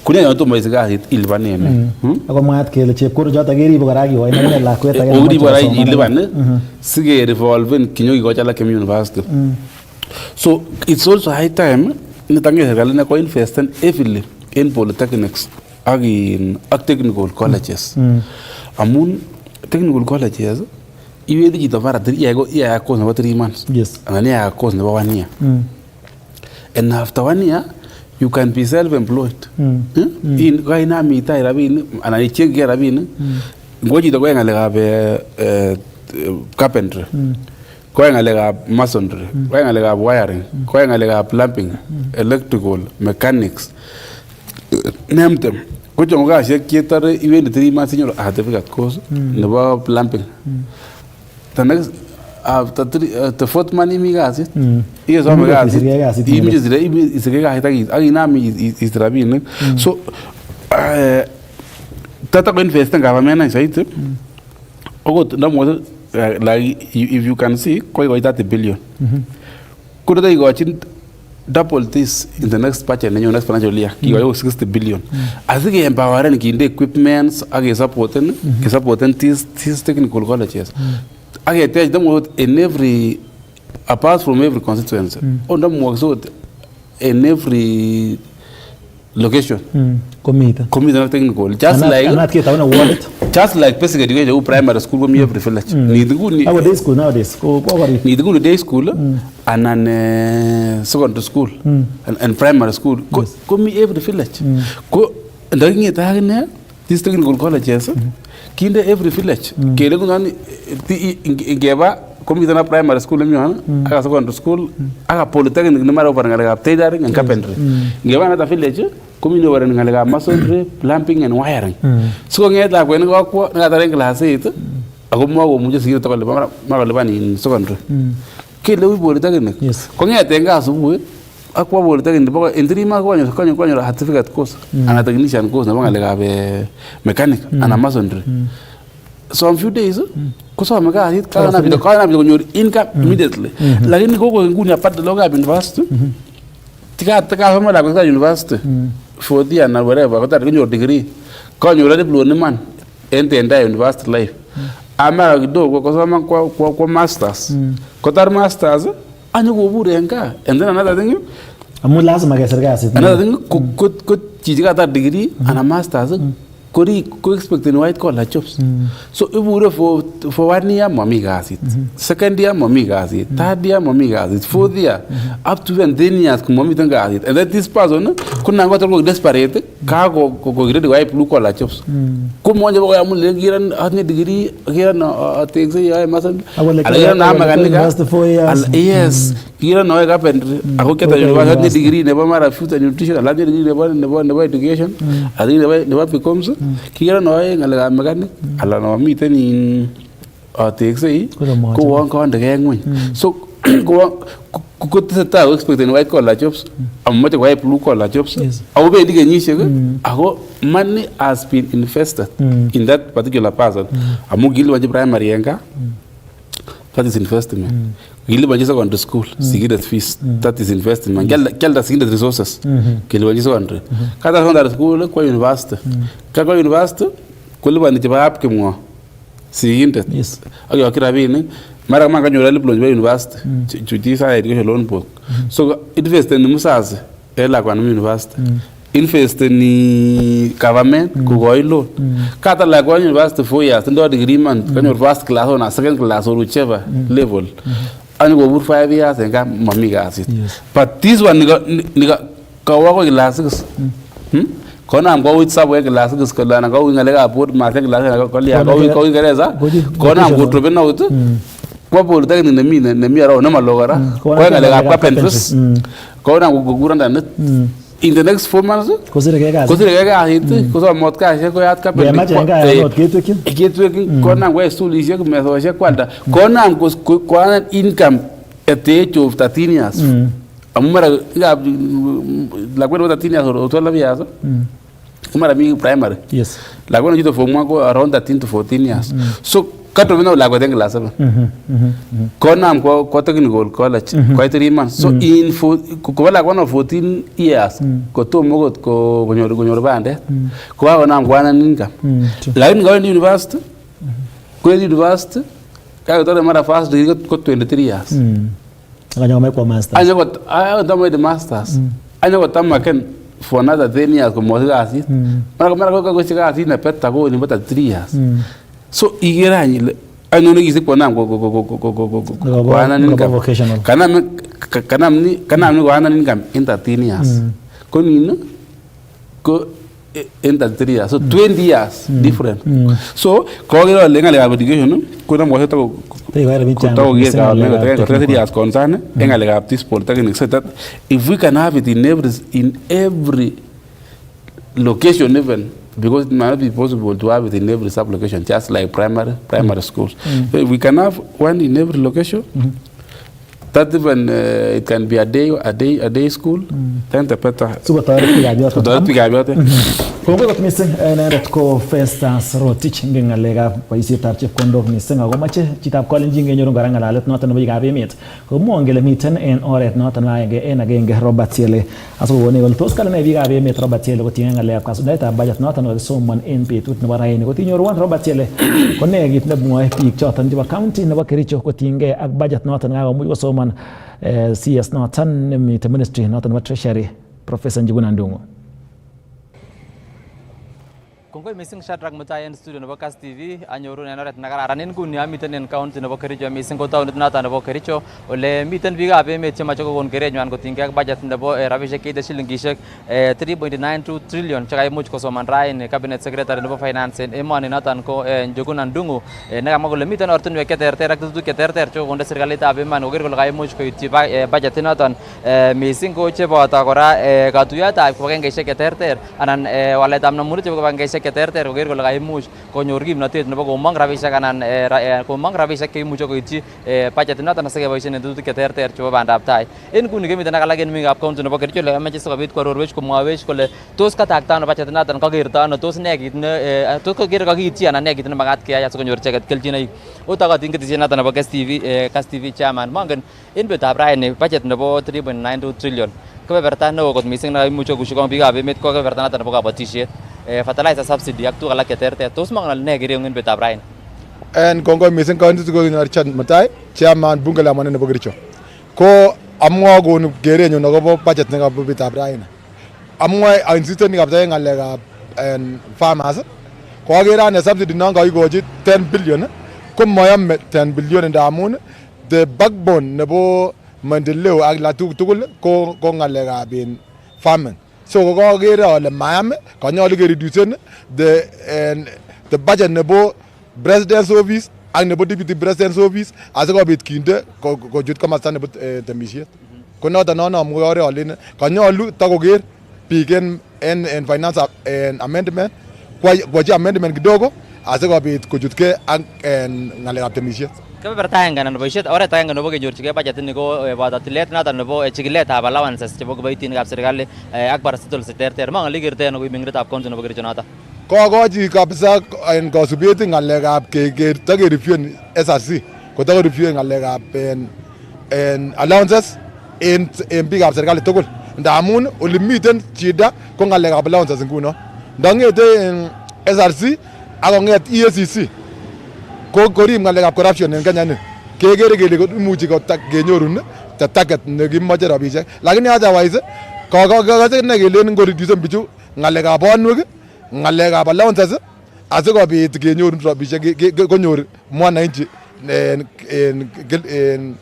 kunya yon tomo isich kasit ilipanen ako mwaat kele chepkondok chotok keribe kora kiwai ine lakwet age okiribe kora ilipan sike revolven kinyokikochi alak chemi university so it's also high time nitange serikali ne ko investen heavily in polytechnics ak technical colleges amun technical colleges iwendi chito barat iyai course nebo 3 months anan iyai course nebo 1 year and after 1 year you can be self-employed in kainam itai rabinik anan icheng'e rabinik ngo chito koyai ng'alekab carpentry koyai ng'alekab masonry koyai ng'alekab wiring koyai ng'alekab plumbing electrical mechanics name them kochongo kasisiek chetore iwendi 3 months inyoru certificate course nebo plumbing the next after the fourth month imi kasit ikesome kasit imuche isike kasit ak inam isich rabinik so tata ko investen government any saiti okot ndamwoe like if you can see koikoi 30 billion koto ikochin double this in the next budget nenyo next financial year kikoyo 60 billion asike empoweren kinde equipments ak supporten these technical colleges aketech them in every apart from every constituency ndamwokse in every location community technical just like basic education primary school from every village need go day school and secondary school and primary school come every village ko ndakingeta akine these technical colleges kinde every village kele kunani ingeba community na primary school myon aka secondary school aka polytechnic ni mara over ngalekab tailoring and carpentry ngeba na village community over ngalekab masonry plumbing and wiring so ngeta kwen ko ngata class 8 ako mako muje sikiro to mara in secondary kele wi polytechnic ko ngeta nga asubuhi akwa polytechnic bako in 3 months konyo certificate course ana technician course nebo ngalekab mechanic ana masonry some few days kusoma kasit kana bito konyor income immediately lakini koko nguni apart lokab university tika soma la kwa university for the and whatever ko tar konyor degree konyor diploma man entire university life amara kidogo kusoma kwa masters ko tar masters anyo kobur enka and then another thing amun lazima kesir kasit another thing ko chichi ka tar degree ana masters ko expect in white collar jobs so ibure for 1 year mami kasit second year mami kasit third year mami kasit fourth year up to 10 years mami tan kasit and that this person kuna ngoto ko desperate ka ko ready white blue collar jobs ko monje ko amul le giran atne degree giran atekse ya masan ala na maganika yes giran no carpentry ako keta university degree nebo mara future nutrition ala degree nebo education ala nebo becomes kira no ngala mechanic ala no miten in atekse ko won ko ndege ngweny so ko tata expect white collar jobs amote white blue collar jobs au be digenyishek ako money has been invested in that particular person amu gilwa primary enga that is investment gilwa secondary school secret fees that is investment gelda secret resources gilwa secondary kada secondary school kwa university kwa university kulwa ni tibab kimwa sigindet ayo kirabini mara kama kanyo lele plonje university chuti sa education loan book so invest in musase ela kwa university invest ni government ko goilo kata la kwa university 4 years ndo degree man kanyo first class or second class or whichever level ani go 5 years enga mami gasit but this one niga kawa ko class 6 kona mko with subway class 6 kola na ko ngale board master class ko lia ko ingereza kona mko trobe na utu kwa polytechnic nemi aro na malogara kwa ngale carpentry kona gugura ndane in the next 4 months kusire kega hit kuso mot ka she ko yat ka pe ketwekin kona ngwe stulishek mesoshek kwalda kona kwa income at the age of 13 years amara la kwenda 13 years or 12 years kumara mi primary yes la kwenda jito for mwako around 13 to 14 years so katomina lakwet en class 7 konam kwa technical college kwa 3 months so in kwa lakwet 14 years kotomo got konyor bandet ko konam kwanan income lakini kawendi university kwendi university kakotore mara first degree ko 23 years akanyoma kwa masters anyoko the masters anyoko tamaken for another 10 years komosi kasit mara ko kasit ne peta ko ni 3 years so igera anyile anyone kisi konam vocational kanam ni kwanan income in 13 years ko nino ko in 3 years so 20 years different so ko gero le ngale education ko na mo ta ko years concern en ngale this polytechnic so that if we can have it in every location even because it might not be possible to have it in every sub location just like primary schools so if we can have one in every location that even it can be a day school then the better super tayari Kongo kot mising nenet ko Festus Rotich ngalekab boisietab chepkondok mising ako mache chitab Kalenjin ngenyoru kora ngalalet noton nebo bikab emet komwon kele miten en oret noton agenge Robert Tiele asokone kole tos kale ne bikab emet Robert Tiele kotinye ngalekab kasudaetab budget noton nekisomon en betut nebo raini kotinyoruan Robert Tiele kone kit nemwoe biik choton chebo county nebo Kericho kotinygei ak budget noton kakomuch kosoman CS noton nemite ministry noton nebo treasury Professor Njuguna Ndung'u. Kongoi missing Shadrack Mutai en studio nebo Kass TV anyoru en oret nekararan en nguni amiten en county nebo Kericho missing ko taonit noton nebo Kericho ole miten biikab emet chemache kokon kerenywan kotinygei ak budget nebo rabisiek cheite shilingishek 3.92 trillion chekaimuch kosoman raini cabinet secretary nebo finance en emoni noton ko Njuguna Ndung'u nekamwa kole miten ortinwek cheterter ak tetutik cheterter chekokonde serikalitab emoni koker kole kaimuch koityi budget noton missing ko cheboto kora katuiyotab kibagengeisiek cheterter anan waletab namunet chebo kibagengeisiek cheterter koker kole kaimuch konyor kimnotet nebo komong rabisiek anan komong rabisiek cheimuche koityi budget noton asikeboisien en tetutik cheterter chebo bandab tai en nguni kemiten ak alak en meng'ikab county nebo Kericho ole amache sikobit koarorwech komwowech kole tos katakta ano budget noton kakerto ano tos ne kit ne tos koker kakiityi anan ne kit nemakat keyai asikonyor icheket kelchinoik otokotin ketesiet noton nebo Kass TV chairman mongen en betutab raini budget nebo 3.92 trillion kebeberta neo kot missing nekaimuche koshukong biikab emet ko kebeberta noton nebo kabatisiet fertilizer subsidy ak tuguk alak cheterter tos mongen ne kireu en betutab raini en kongoi missing county ko Richard Mutai chairman bunge la mwanene nebo Kericho ko amwa konu kerenyun akobo budget nekabo betutab raini amwa insisten nikaptaen ngalekab farmers ko akere ane subsidy non kakikochi 10 billion ko moyome 10 billion ndamun the backbone nebo maendeleo ak la tugul ko ngalekab farming so ko kakere ale mayame kanyolu ke reducen the budget nebo president's office ak nebo deputy president's office asikobit kinde kochut komasta nebo temisiet ko noton amwore ale kanyolu takoker biik en finance amendment kwachi amendment kidogo asikobit kochutkei ak ngalekab temisiet kebeberta agenge anan boisiet oret agenge nebo kenyorchigei budget ini ko boto tilet noton nebo chikiletab allowances chebo kiboitinikab serikali ak parastatals cheterter mongen ole ikertoi ano meng'indetab county nebo Kericho noton kokochi kabisa en kasubet ngalekab takereviewen SRC kotakoreviewen ngalekab allowances en biikab serikali tugul ndamun ole miten shida ko ngalekab allowances nguno ndangete SRC akong'et EACC korib ngalekab corruption en Kenya ni kekere kele imuchi kenyorun target nekimoche rabisiek lakini otherwise kakase ne kelen ngoreducen bichu ngalekab bonwek ngalekab allowances asikobit kenyorun rabisiek konyor mwananchi en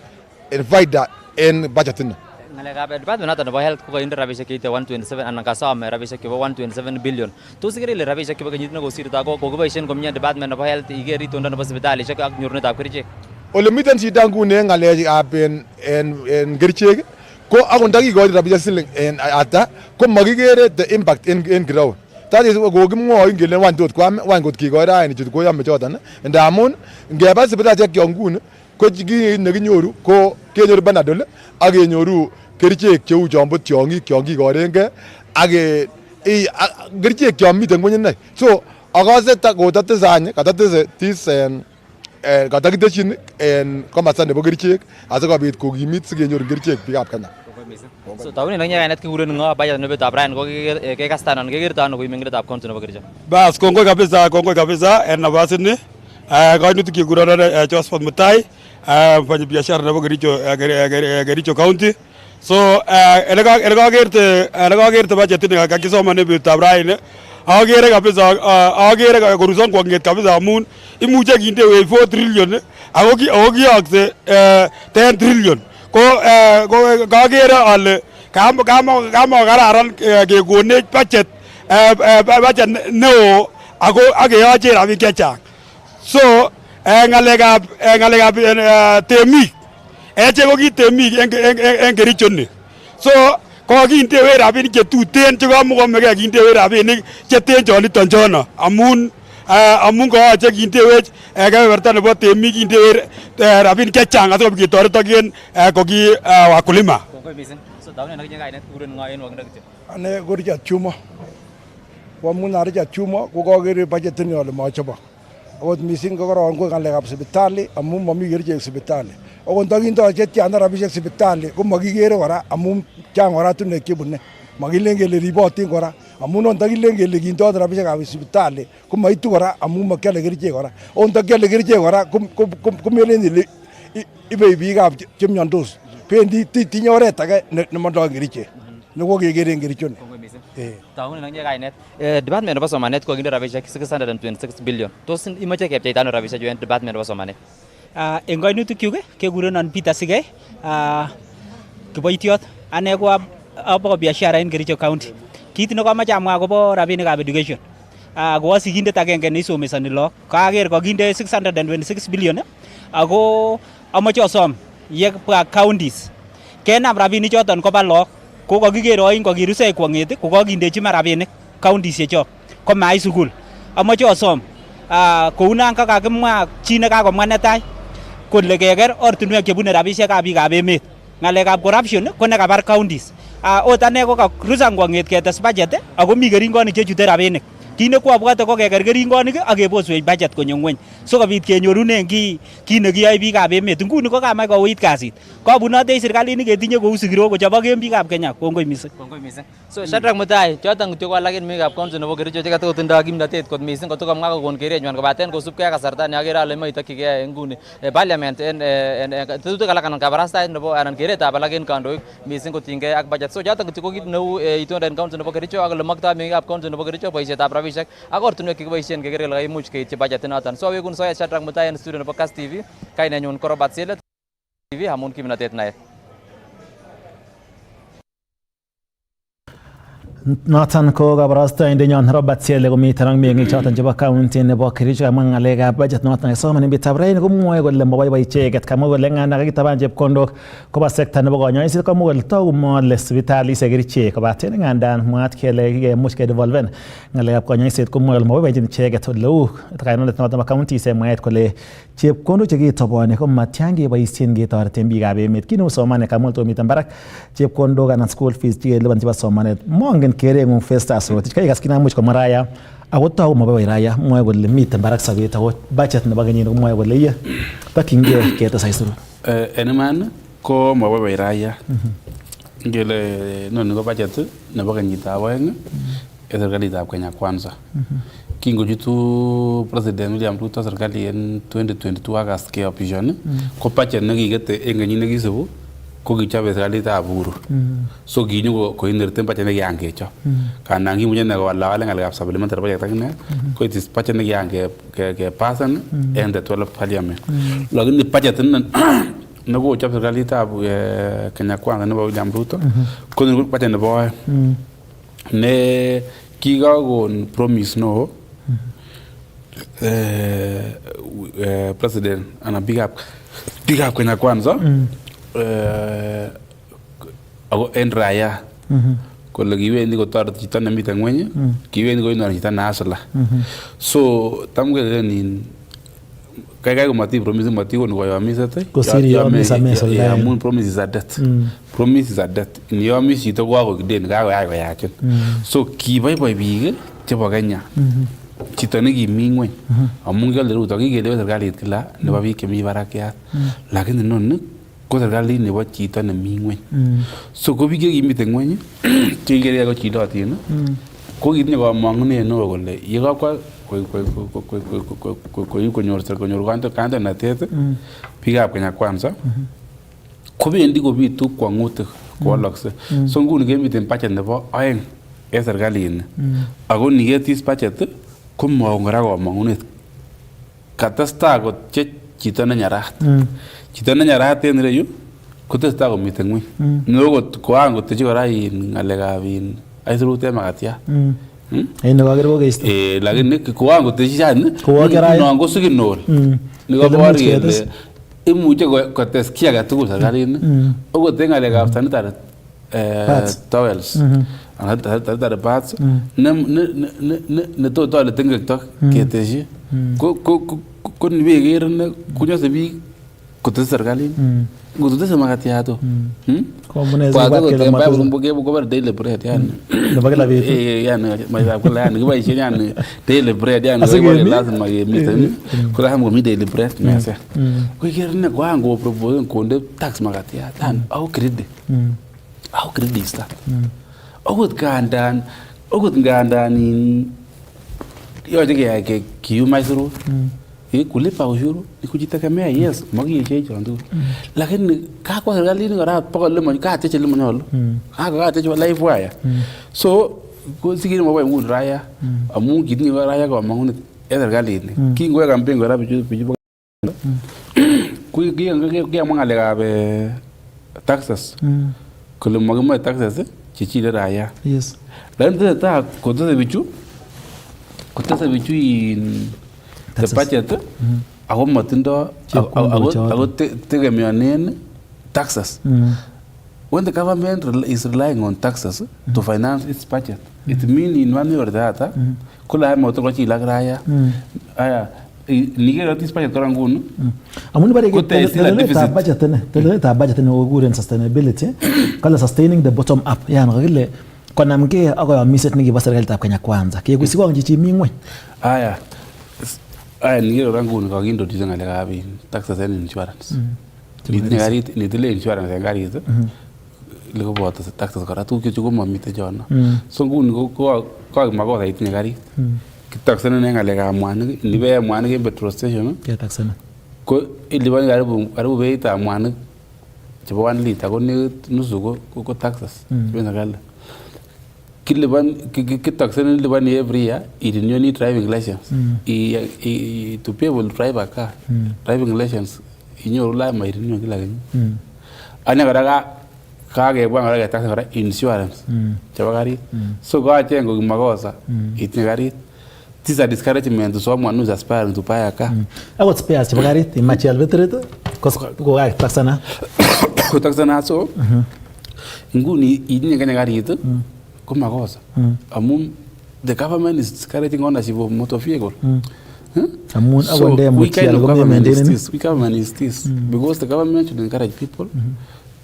faida en budget ini ngalekab department noton nebo health ko kainde rabisiek cheite 127 anan kasom rabisiek chebo 127 billion tos ikere ile rabisiek chebo kenyit nekosirto ko kokiboisien komie department nebo health iker itondo nebo sipitalisiek ak nyorunetab kerichek ole miten shida nguni en ngalekab en kerichek ko akot ndakikochi rabisiek siling en ata ko makikere the impact en ground that is kokimwoin kele wany tot kwam wany kot kikochi raini chut koyome choton ndamun ngeba sipitalisiek kyok nguni ko kit nekinyoru ko kenyoru Panadol ak kenyoru kerichek cheu chombo tiong'ik chon kikorengei ak kerichek chon miten ngweny inei so akose kotatese any katatese this katakiteshin en komasta nebo kerichek asikobit kokimit sikenyor kerichek biikab Kenya. So tauni nang nyane kiguren ngo budget nebo tab Brian ko ke kastan ke kerto ano ko menginetab county nebo Kericho. Bas kongoi kabisa en nafasi ni. Kainutik kiguren Josephat Mutai mfanya biashara nebo Kericho County. So elegagerte budget ni kakisoma nebo tab Brian agere kabisa agere koruson kwanget kabisa amun imuche kinde 4 trillion ako kiyokse 10 trillion ko kagere ale kamo kararan kekonech budget neo ako akeyoche rabinik chechang. So ngalekab temik eche ko ki temik en Kericho ni. So kokindewech rabinik chetuten chekamokomege kindewech rabinik cheten choniton chono amun koyoche kindewech kebeberta nebo temik kindewech rabinik chechang asikobit ketoretok en koki wakulima. So tauni nang nyane kiguren ngo en wangda kityo. Ane ko Richard Chumo. Wamun Richard Chumo ko kokere budget ni ole mochobok. Akot missing ko koron ko ngalekab sipitali amun momi kerichek sipitali. Akot ndokindo chetiana rabisiek sipitali ko makikere kora amun chang oratinwek chebune. Makilen kele ribotin kora amun ndokilen kele kindo rabisiekab sipitali ko maitu kora amun makiale kerichek kora. Akot ndokiale kerichek kora ko melen ile ibe biikab chemiondos. Pendi tinye oret age nemondoi kerichek. Neko kekeren Kericho ni. Tauni nang nyane department nebo somanet ko kinde rabisiek 626 billion. Tos imoche kepcheita ano rabisiek chu en department nebo somanet? En kainutik kyuk kekurenon Peter Sigei kiboitiot ane ko abo biashara en Kericho County. Kit nekomoche amwa akobo rabinikab education. Ko sigindet agenge neisomesoni lok kaker kokinde 626 billion ako amoche osom yekwa counties kenam rabinik choton koba lok ko kakiker oin kokiruse kwong'et ko kakindechi rabinik counties chechok ko mai sukul. Amoche osom kounan kakimwa chi nekakomwa netai kole keker ortinwek chebune rabisiekab biikab emet. Ng'alekab corruption ko nekabar counties. Ot ane ko karusan kwong'et ketes budget ako mi keringonik chechute rabinik. Kit nekwobwote ko keker keringonik ak keboswech budget konyo ngweny sikobit kenyorunen kit nekiyoe biikab emet. Nguni ko kamach kouit kasit. Kabunotech serikalit ketinye kou sikiro kochobok en biikab Kenya. Kongoi missing. So Shadrack Mutai choton kityo ko alak en meng'ikab county nebo Kericho chekatotindoi kimnotet kot missing kotokomwa kokon kerenywan kobaten kosubkei ak kasarta ne akere ale moitokyigei nguni parliament en tetutik alak anan kabarastaet nebo anan keretab alak en kandoik missing kotinygei ak budget. So choton kityo ko kit neu itondo en county nebo Kericho ak ole moktoi meng'ikab county nebo Kericho boisietab rabisiek ak ortinwek chekiboisien keker kele kaimuch keityi budget inoton. So awekun soet Shadrack Mutai en studio nebo Kass TV. Kainenyun ko Robert Selet TV amun kimnotet naet. Noton ko kabarastoindenyon Robert Selet komiten ak meng'ik choton chebo county nebo Kericho kamwa ng'alekab budget noton nekisoman en betutab raini komwoe kole moboiboi icheket kamwa kole nganda kakitaban chepkondok koba sekta nebo konyoiset komwa kole tokomole sipitalisiek kerichek kobaten ngandan mwaat kele kikemuch kedevolven ng'alekab konyoiset komwoe kole moboiboenjin icheket oleu kandoindet noton nebo counties en mwaet kole chepkondok chekitoboni ko matyan keboisien ketoreten biikab emet kit neu somanet kamwa tomiten barak chepkondok anan school fees chekeliponi chebo somanet mongen kereng'ung Festus Rotich kaikas kinamuch komwa Raya ako togu maboiboi Raya mwoe kole miten barak sobet ako budget nebo kenyini komwoe kole iye tokyingei ketes aisurut. En iman ko maboiboi Raya ngele noni ko budget nebo kenyitab oeng en serikalitab Kenya Kwanza. Kingochutu President William Ruto serikali en 2022 August keopishoni ko budget nekikete en kenyit nekisibu ko kichobe serikalitab Uhuru. So kinyo ko inheriten budget nekiyan kechop. Kandan kimuche kowalawal ng'alekab supplementary budget ak ine ko it is budget nekiyan kepasan en the 12th parliament. Lakini budget nekochop serikalitab Kenya Kwanza nebo William Ruto ko ni budget nebo oeng ne kikakon promise no president anan biikab Kenya Kwanza ako en Raya kole kiwendi kotoreti chito nemiten ngweny kiwendi koinori chito neasla. So tam kelelen kaikai komati promise matikon koyomiset amun promise is a debt. Promise is a debt. Niyomis chito ko kakokiden kakoyach koyachin. So kiboiboi biik chebo Kenya chito nekimi ngweny amun kale ruto kikelewen serikalit kila nebo biik chemi barakyat lakini noni ko serikalit nebo chito nemi ngweny so ko biik chekimiten ngweny chekikere ko chilotin ko kitinye kamang'unet neo kole yekakwa konyor kandoinatet biikab Kenya Kwanza kobendi kobitu kwang'utik kowalakse so nguni kemiten budget nebo 2 en serikalit ako niketis budget ko maon kora kamang'unet katestai kotye chito nenyarat chito nenyarat en ireyu kotestai komiten ngweny neo koan kotechi kora ng'alekab aisurut en makatiat lakini koan kotechi non ko siginol nekabor kele imuche kotes ki age tugul serikalit okot en ng'alekab sanitary towels sanitary pads netot toret ng'ekto keteshi ko nibeker konyose biik kotese serikalit ngotese makatiat kobore daily bread yani nebo kila betut yani maisha kula yani kiboisien yani daily bread yani lazima kemiten ko lazima komi daily bread mese ko iker ne koan go propose konde tax makatiat yani au credit sta okot ngandan yoche keyai kiyum aisurut kulipa ushuru ni kujitegemea yes makiche hicho ndio lakini kakwa serikali kora pokol lemo kateche lemo nyolo kateche live wire so ko sikiri mabwa ngun raya amun kitinye raya kwa mangunet ya serikali ni kingoe campaign kora bichu ku kiamwa ngalekab taxes kole magimoe taxes chichile raya yes lakini tata kotese bichu the budget ako matindo ako tegemeanen taxes when the government is relying on taxes to finance its budget it means in one way or the other kula mo to kochila raya aya nigero tis budget kora ngunu amun bare ke ta budget ne oguren sustainability kala sustaining the bottom up yani kile konamge ako miset nekibo serikalitab Kenya Kwanza kekusikwa njichi mingwe aya nigero ranguni kakindotize ngalekab taxes and insurance nitinye karit nitile insurance en karit likoboto taxes kora tuguk chu komamite chono so nguni ko makosa itinye karit kitaxene en ngalekab mwanik nibe mwanik en petrol station ketaxene ko ilibani karibu beitab mwanik chebo 1 liter ko nusu ko taxes chebo serikali kiliban kitaxene liban every year you need driving license to be able to drive a car driving license inyoru lazima irenew kila kenyu anya kora kakebwa kora tax kora insurance chebo karit so kachen ko makosa itinye karit this is a discouragement to someone who is aspiring to buy a car akot spares chebo karit imache alvetret ko taxana ko taxana so nguni itinye Kenya karit ko makosa amun the government is discouraging ownership of motor vehicle amun agonde we government is this because the government should encourage people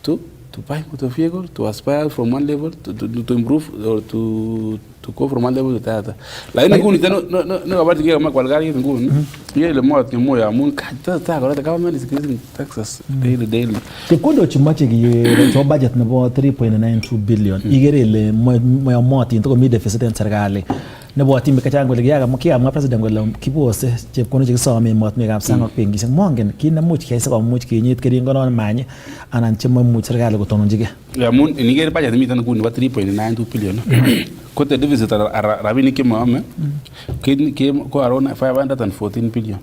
to buy motor vehicle to aspire from one level to improve or to go from one level to the other lakini nguni no kabati kama kwa gari nguni yele mot moyo amun ta kora the government is increasing taxes daily kondo chimache ki budget nebo 3.92 billion igerele moyo mot to mi deficit en serikali nebo timbe kachang kole kiamwa president kole kibose chepkondo chekisome emotinwekab sang ak benkishek mongen kit nemuch keyai sikomuch kinyit keringonon manye anan chemoimuch serikali kotononjige amun iniger budget miten nguni nebo 3.92 billion ko the deficit rabinik chemoome ko around 514 billion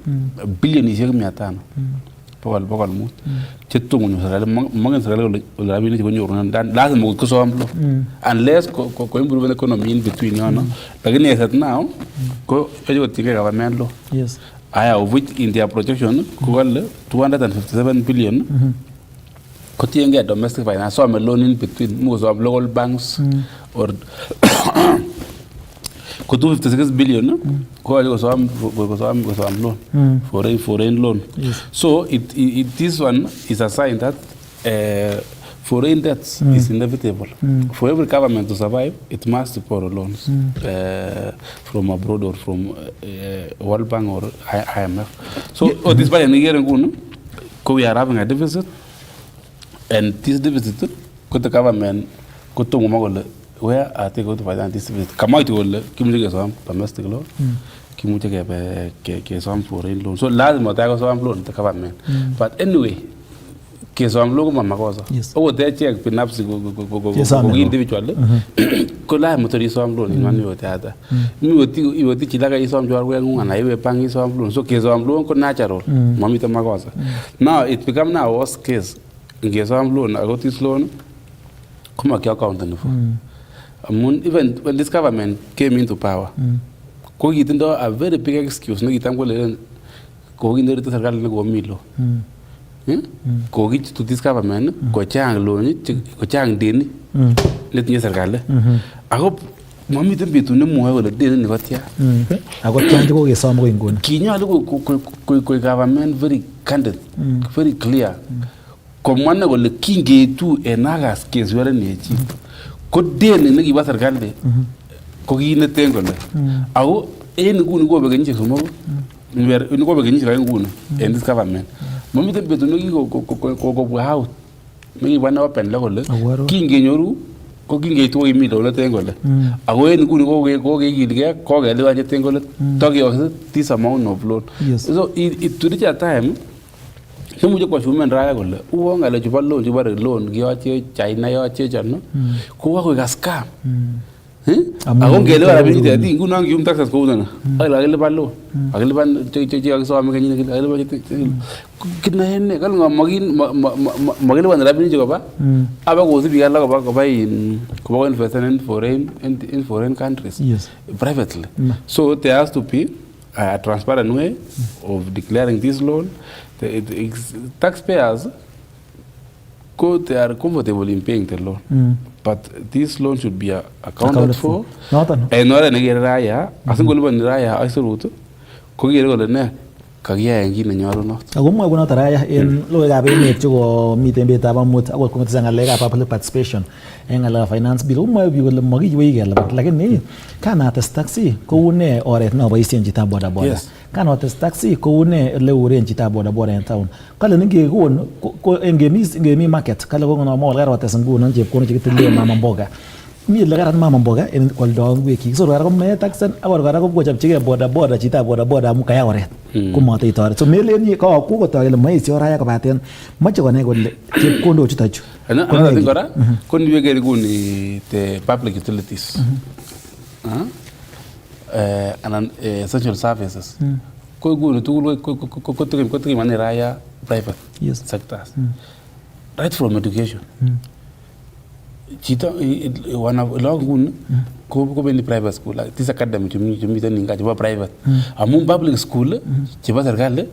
bilionishek 500 bokol mut chetungunyo serikali mongen serikali kole rabinik chekonyorunen lazima kosom lo unless ko improve the economy in between yono lakini as at now ko yoche kotinge government law yes aya of which in their projection ko kole 257 billion kotienge domestic finance so a loan in between most of local banks or ko 256 billion ko kosom loan foreign loan yes. So this one is a sign that foreign debts is inevitable. For every government to survive, it must borrow loans from abroad or from World Bank or IMF. So, this by we are having a deficit, and this deficit, the government, where I take out to finance this deficit. Come out to all domestic law. Some foreign loan. So large amount some loan the government. But anyway, some loan makosa. Oh, they check pinaps go individual. Kola motori some loan in one way or the other. You would teach like some your way and I will pang some loan. So some loan could natural. Mamita makosa. Now it become now worst case. In some loan, I got this loan. Come on, account even when this government came into power. Kogi tindo a very big excuse no gitango le kogi ndere to serikali ne gomilo kogi to this government ko chang lo ni ko chang deni le tinye serikali ako mami tembe tu ne mo wala deni ne batia ako chang ko gesom ko ingone kinya ko government very candid very clear ko manna go le kinge tu enagas keswere ne chi ko deni ne giba serikali kogi ne tengo le au nguni go be ganyi sumo nwer ni go be ganyi ra nguni and this government mami te betu no go out mi bana open le go le kinge nyoru ko kinge to imi do le tengo le au nguni go ge gilge ko ge le wanje tengo le to ge this amount of loan so it to the time so muje ko human raya go le uwo ngale juba loan gi oche China yo che janno ko ko ga scam ako ngele wala binti ati nguna ngium taxes ko udana ala gele ballo agele ban che so am ganyi agele ban kidna henne kal magele ban rabini joga ba aba go si bigala ko ba in ko invest in foreign countries privately so there has to be a transparent way of declaring this loan. The taxpayers they are comfortable in paying the loan. But this loan should be accounted for. And not an raya, as a good one raya, I saw it. Kogire kagia ngine nyoro no. Agumwa kuna taraya in lo ga be me chugo mitembe taba mut agwa kuma tsanga lega public participation engala finance bill umma bi wala magi wi gela lakini kana tas taxi ko ne oret no ba isen jita boda boda kana tas taxi ko ne le uren jita boda boda in town kala nge ko ngemi market kala ko no mo gara tas ngu nan je ko ne jitile mama mboga mi le gara mama mboga en ko dong we ki so gara ko me taxan awar gara ko jam chige boda boda jita boda boda mu kaya oret kuma ta itore so mele ni ko ku ko tawele mai si ora ya ka baten macho ko ne go le ke ko ndo chutaju ana ngora kon wi gere guni the public utilities and essential services ko guni tu ko tu manera ya private sectors right from education chita wana logun ko ben private school this academy to me ninga jiba private amun public school jiba serikali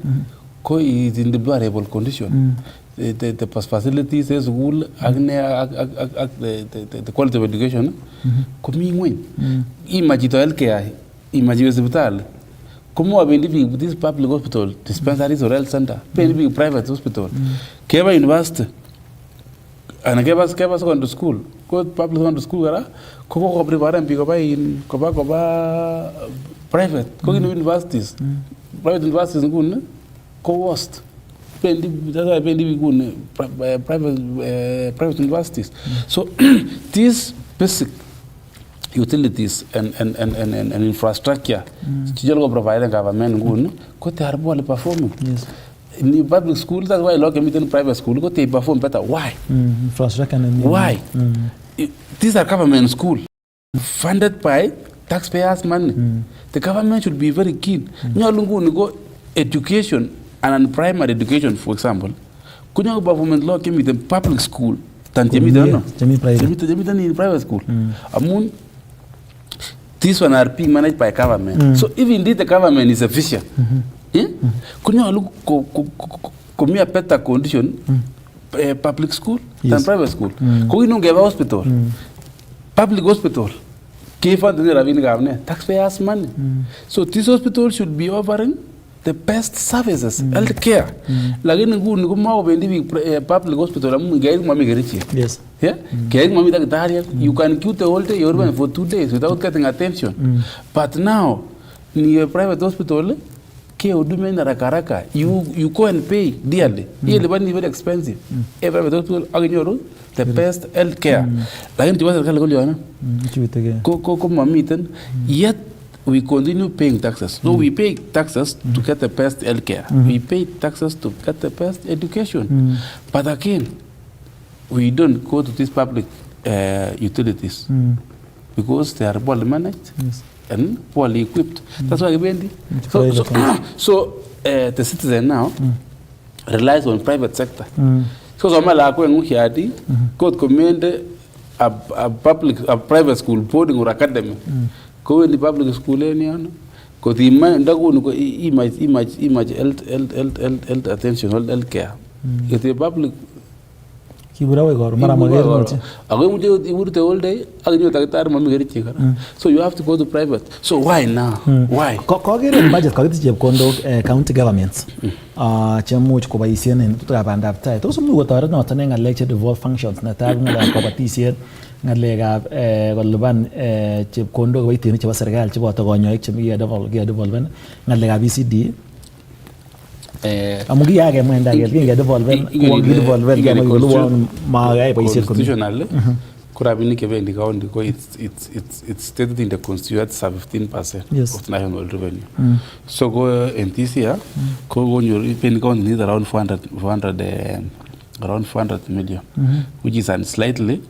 ko is in the variable condition the facilities is school agne the quality of education ko mi ngwen imagine healthcare imagine hospital como abendi this public hospital dispensaries or health center bendi private hospital keba university ana keba secondary school ko public secondary school gara ko prepare mbi ko in ko ba private ko universities private universities ngun ko worst bendi gun private universities so these basic utilities and infrastructure go provide government ngun ko te harbo le performing in the public school, that's why a lot of in private school go they perform better. Why? Why? These are government schools funded by taxpayers' money. The government should be very keen. Go education and primary education, for example. Could you government law came with the public school than in private school? Amun this one are being managed by government. So if indeed the government is efficient. Kunya look a better condition public school than private school. Ko no give hospital. Public hospital. Give for the revenue government taxpayers money. So this hospital should be offering the best services, healthcare. Lakini nguni kuma ubendi public hospital amu ngai mami gerichi. Yes. Yeah? Ngai mami daktari, you can queue the whole day, you're for 2 days without getting attention. But now, in a private hospital, you go and pay dearly. Dearly, but very expensive. Every private hospital, the best health care. Lakini tiwa serikali kuli wana. Ko mamiten. Yet we continue paying taxes. So we pay taxes to get the best health care. We pay taxes to get the best education. But again, we don't go to these public utilities because they are well managed. And poorly equipped. That's why we so the citizen now relies on private sector. So somala ako yung hiyadi, could commend a private school boarding or academy. Go in the public school any ko the man ndago ko image health attention health care. If the public Kiburawe gor mara magero. Ago muje iburte all day agni taktar mami gari chikara. So you have to go to private. So why now? Why? Kogere budget kagiti chepkondok county governments. Chemuch koboisien en tutabandab tai. Tos mu kotoret noton en ngalek che devolve functions netai ngalek kabatisiet ngalekab koliban chepkondok koboitinik chebo serikali cheboto konyoik chemi devolven ngalekab ECD. Amu kiyake mwenda ke devolven devolven magay boisiet constitutional kurabinik kebendi county ko it's stated in the constitution at 15% of national revenue. So go in this year ko gonyor pen county need around 400 million, which is a slightly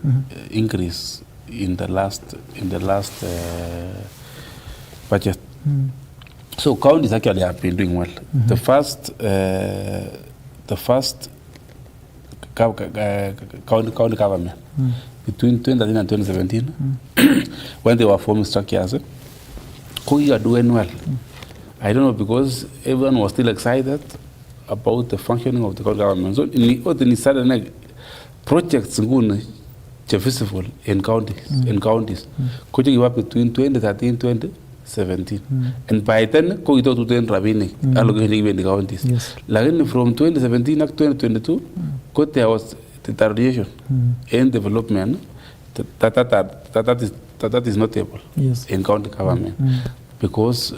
increase in the last budget. So counties actually have been doing well. The first county government between 2013 and 2017, when they were forming structures, we are doing well. I don't know, because everyone was still excited about the functioning of the county government. So in sudden projects visible in counties. Could you up between 2013 2017, and by then, we to 10 rabbinic allocating in the counties. Like from 2017 to 2022, there was deterioration in development that is notable in county government because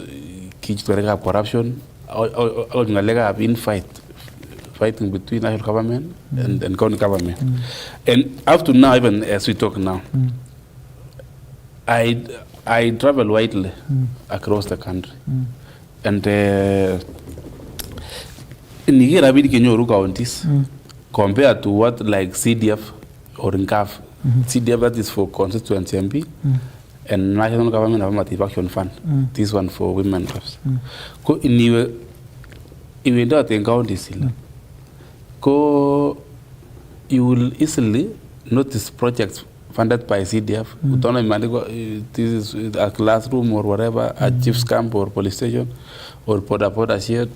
corruption or fighting between national government and county government. And up to now, even as we talk now, I travel widely across the country, and in Nigeria, we can counties compared to what like CDF or NCAF. CDF, that is for constituency MP, and national government affirmative action fund. This one for women reps. In even that in counties, you will easily notice projects funded by CDF. This is a classroom or whatever, a chief's camp or police station or poda shared.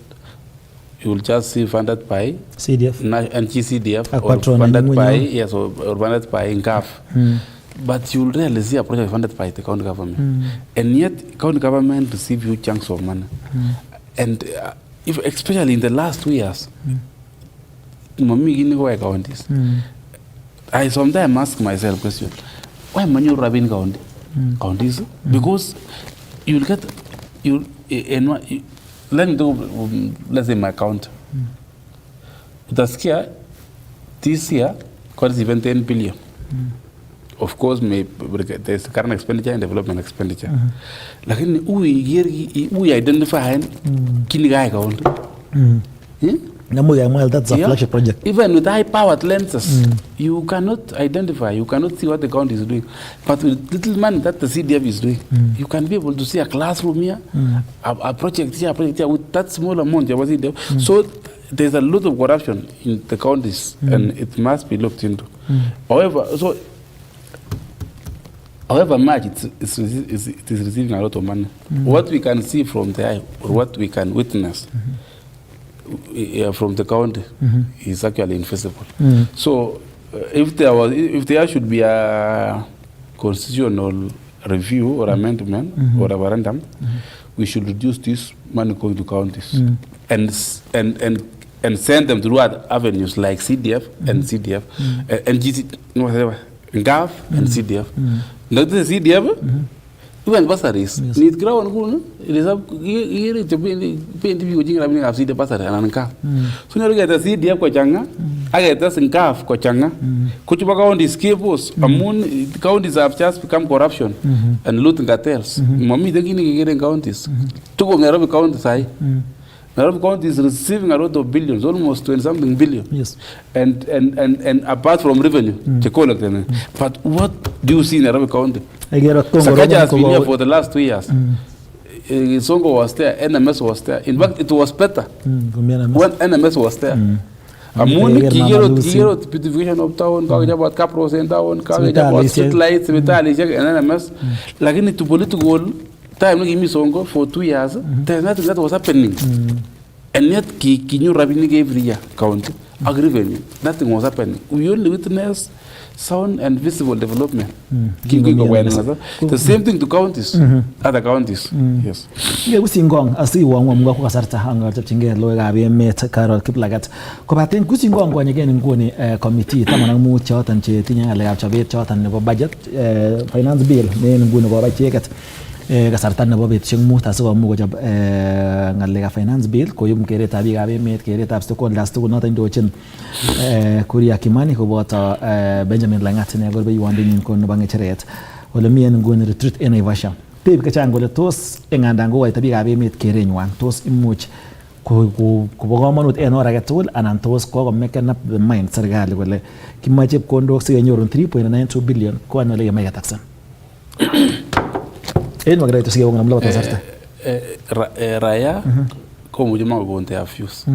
You will just see funded by CDF and GCDF or funded by or funded by NCAF. But you will rarely see a project funded by the county government. And yet county government receive huge chunks of money. And if especially in the last 2 years, I sometimes ask myself question, why am I not rubbing counties? Because you will get let me do, let's say my count. This year, cost even 10 billion. Of course, there's current expenditure and development expenditure. Like we identify kini account. That's a flagship project. Even with high-powered lenses, you cannot identify, you cannot see what the county is doing. But with little money that the CDF is doing, you can be able to see a classroom here, a project here, with that small amount. So there's a lot of corruption in the counties, and it must be looked into. However much it is receiving a lot of money. What we can see from the eye, or what we can witness, from the county is actually invisible. So if there should be a constitutional review or amendment or a referendum, we should reduce this money going to counties and send them through other avenues like CDF and CDF and GC, GAF and CDF. Not the CDF, even bursaries. Need ground, it is up here to be using CDF bursary and CAF. So you get a CDF Kochanga, I get us in CAF Kochanga, Kuchubaka on these cables, Amun counties have just become corruption and looting cartels. Mommy, the Guinea getting counties. Two of Nairobi counties, Nairobi County is receiving a lot of billions, almost 20-something billion. Yes. And apart from revenue, but what do you see in Nairobi County? Sakaja has been here for the last 2 years. Songo was there, NMS was there. In fact, it was better when NMS was there. Amuni kigero beautification of town, about capros in town, about street lights, vitalities, and NMS. Like in to political time, give me Songo for 2 years. There's nothing that was happening. And yet, Kinyu Rabini every year county, revenue. Nothing was happening. We only witness sound and visible development. The same thing to counties, other counties. Yes. We sing gong as you want to Kasarta Hanger to Chinga, Loga, met Carol Kiplagat. Cobatin Kusingong when again in Goni committee, Tamanamu chart and Chetina, Lachabet chart and budget, finance bill, name Guno by Chegat. Kasartan na babet siyang muta sa mo job ngalega finance bill ko yung kere tabi gabe met kere tabs to kon last to not in dochin Korea Kimani ko bota Benjamin Langat ne gorbe yuande nin kon bangi cheret wala mien gon retreat en evasha tebe ka chango le tos enganda ngo tabi gabe met kere nywan tos imuch ko bogo manut en ora gatul anan tos ko meken up the mind sergali wala kimache kondo se nyorun 3.92 billion ko anole ya mega taxan magari itu sih orang nampak pasar raya como yo me aguante a fuse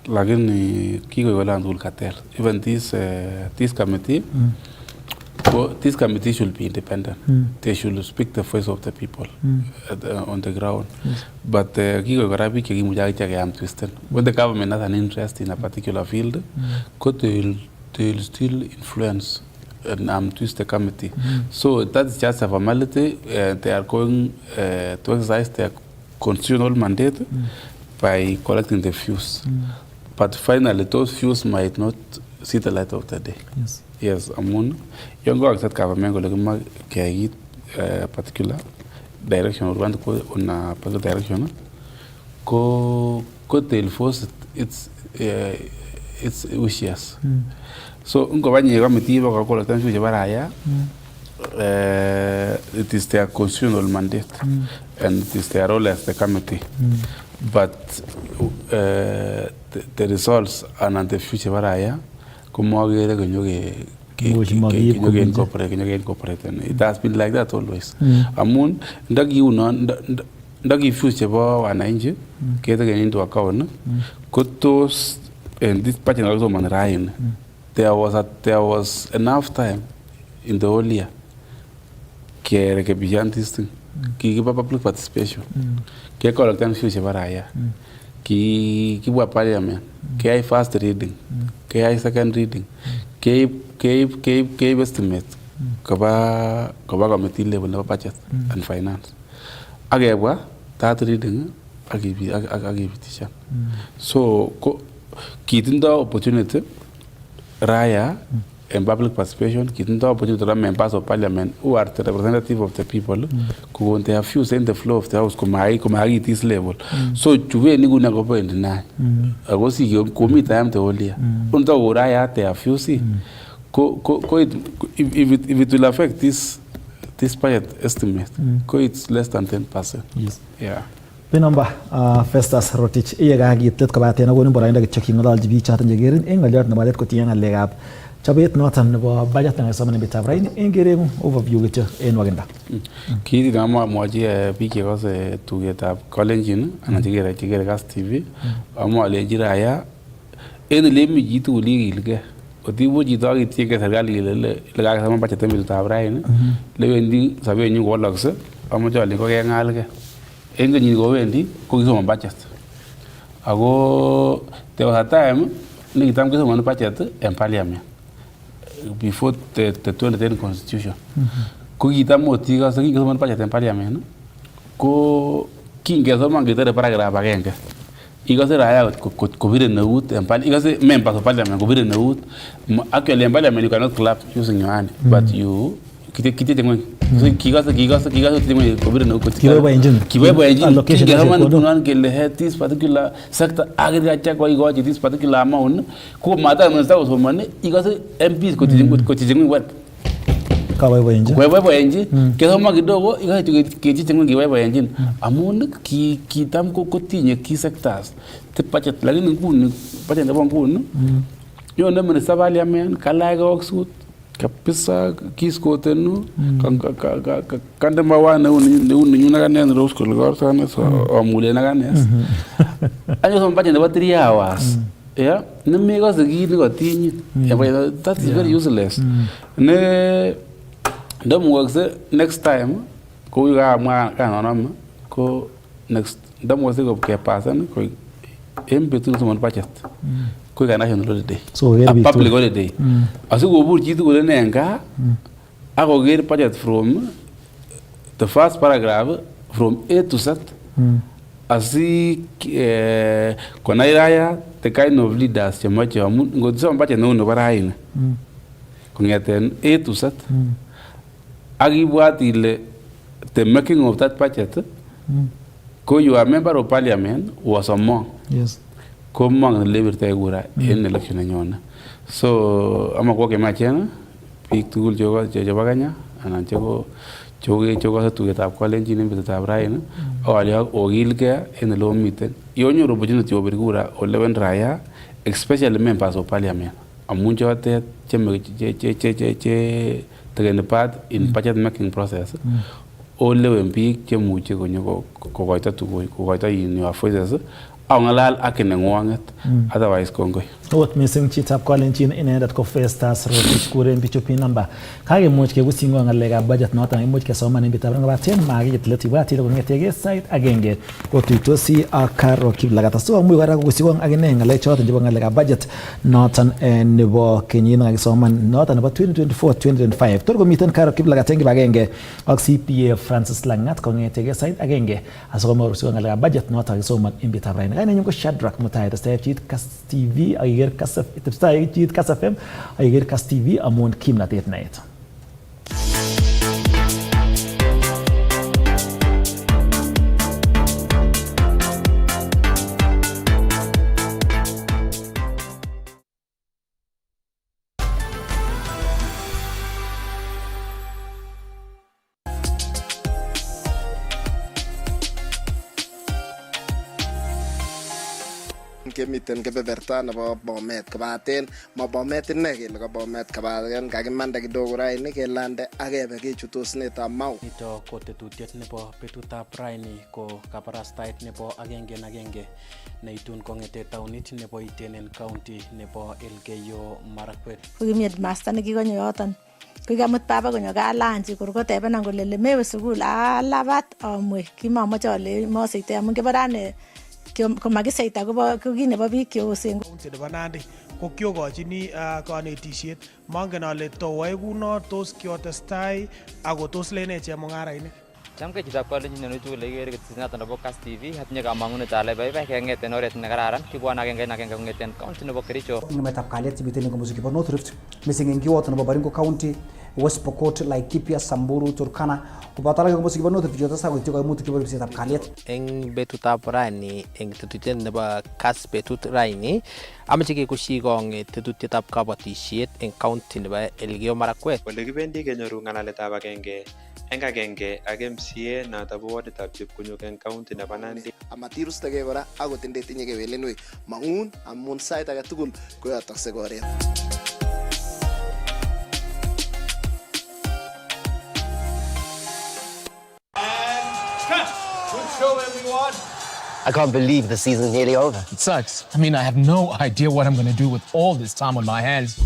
lagi ni kiko igual andul cartel even this committee should be independent. They should speak the voice of the people on the ground. But kiko igual vi que aquí mucha gente que am twisted when the government has an interest in a particular field they'll still influence and twist the committee. So that's just a formality. They are going to exercise their constitutional mandate by collecting the views. But finally, those views might not see the light of the day. Yes, Amun. Young go accept government go like particular direction or want to go on a particular direction. Go tell force its wishes. So, unko ba nyega mitiba kwa kola tansu jabaraya. It is their constitutional mandate and it is their role as the committee. But the results are not the future baraya. Como agere ganyoge incorporate. It has been like that always. Amun ndagi future ba wananchi kete get into account. Kutos and this part also man Ryan. There was enough time in the whole year to begin this thing. Give public participation. Ki collect and future baraya. Ki parliament. Ki first reading. Ki second reading. Ki estimate. Kaba committee level of budget and finance. Ageba third reading. Agi petition. So getting the opportunity. Raya and public participation, getting the opportunity to members of parliament who are the representative of the people, who want to have views in the flow of the house, come this level. So, to be any good go in the night. I go see you commit time to all year. Unta Raya, they have views. If it will affect this budget estimate, it's less than 10%. Yes. Yeah. Penamba Festus Rotich iya gagi tet kabate na gonin borainda checking dal jibi chatan jegerin engaljat na balet ko tiyan legab chabet notan bo budget na samane bitabrai engere overview gita en wagenda kidi dama moji pike ko se tugeta college ana jigera Kass TV amo ale jiraya en lemi jitu ligilge odibo jitu agi tieke sargali le ga sama budget mi bitabrai le wendi sabe nyu ko lakse amo jali ko ngalge enga ni go wendi ko giso budget ago there was a time ni kitam giso budget in parliament before the 2010 constitution ko gitam motiga sa giso budget in parliament ko kingesoman ketore paragraph agenge ikose raya kobire neut ikose members of parliament kobire neut actually in parliament you cannot clap using your hand but you kitete ngweny kikose ngweny kobire neut kiboiboenjin kingesoman ngunon kele head this particular sector agriculture koikochi this particular amount ko mata minister kosomoni ikose MPs kotiche ngweny web Kiboiboenji kesoma kidogo ikaitu kechiche ngweny kiboiboenjin amun kitam kotinye key sectors the budget lakini nguni budget nebo nguni yone minister parliament kalage oksut kabisa kiskotenu kande mawana neuni nyuna kanen rose kolgor sana so amule na kanes anyo som budget nebo 3 hours yeah nemekose kit nekotinyi that is very useless ne ndamukakse next time ko yukamwa kanonome ko next ndamukakse ko kepasan ko en betut somon budget ko ka national holiday a public holiday asikobur chitugul ine gaa akoker budget from the first paragraph from A to Z asi konai raya the kind of leaders chemoche amun ngotisom budget neu nebo raini kongeten A to Z akibwat ile the making of that budget ko you are member of parliament was among ko mang lebirte kura en election nenyone so ama ko kemachena biik tugul chebo Kenya anan cheko tugetab kolenjin en betutab raini ale okilgei en ele omiten yonyoru opportunity obir kura olewen raya especially members of parliament amun chotet che taken part in budget making process olewen biik chemuche konyo kokoito tuguk kokoito in your voices awngalal ak nengwanget otherwise kongoi ot missing chitab kolenjin inendet ko Festus Rotich kuren bichu pin number kakemuch kekusingwa ngalekab budget noton imuch kesoman en bitab ngabaten makiyet letibwat ile kongetege site agenge kotuitosi ak Karo Kiblagata so amuch kora kokusingwa ak ine ngalek choton chebo ngalekab budget noton nebo kenyit nekakisoman noton nebo 2024-2025 tor komiten Karo Kiblagata en kibagenge ak CPA Francis Langat kongetege site agenge asikomor kokusingwa ngalekab budget noton kakisoman en bitab raini kainenyu ko Shadrack Mutai testep chit Kass TV akiker Kass chit Kass FM akiker Kass TV amun kimnatet naet. kemiten kebeberta nebo Bomet kobaten ma Bomet inne kele ko Bomet kobaten kakimanda kidogo raini kelande akebe kechutosnetab Mau. Nito ko tetutiet nebo betutab raini ko kabarastaet nebo agenge neitun kongete taunit nebo Iten county nebo Elgeyo Marakwet. Kokimiet master nekikonyo yoton. Kikamut baba konyo kalanchi korkotebenan kole lemewe sukul alabat amwe kimamoche ale moseite amun keborane komakiseita ko kit nebo biik cheosen county nebo Nandi ko kyokochini kanetisiet mongen ale towoe kuno tos kiotestai ako tos lene chemung'arainik. Chamke chitab kolenjin nenuchu kole ikere ketesinoton nebo Kass TV atinye kamang'unet ale baibai keng'eten oret nekararan kibwone agenge kong'eten county nebo Kericho. Ngemetab kalyet chemiten en komoswek chebo North Rift missing en kiwoto nebo Baringo County, West Pokot, Laikipia, Samburu, Turkana koboto alak komoswek chebo North Rift chetesetai koityi koimutik chebo ripsetab kalyet. Eng betutab raini eng tetutiet nebo Kass betut raini ameche kekushi kong'et tetutietab kabatisiet eng county nebo Elgeyo Marakwet. Ole kibendi kenyoru ng'alaletab agenge ak MCA noto bo waditab Chepkunyuk eng county nebo Nandi. Amatirustegei kora akot ndetinye kewelinwek mang'un amun sait age tugul koyotokse koret. I can't believe the season's nearly over. It sucks. I mean, I have no idea what I'm going to do with all this time on my hands.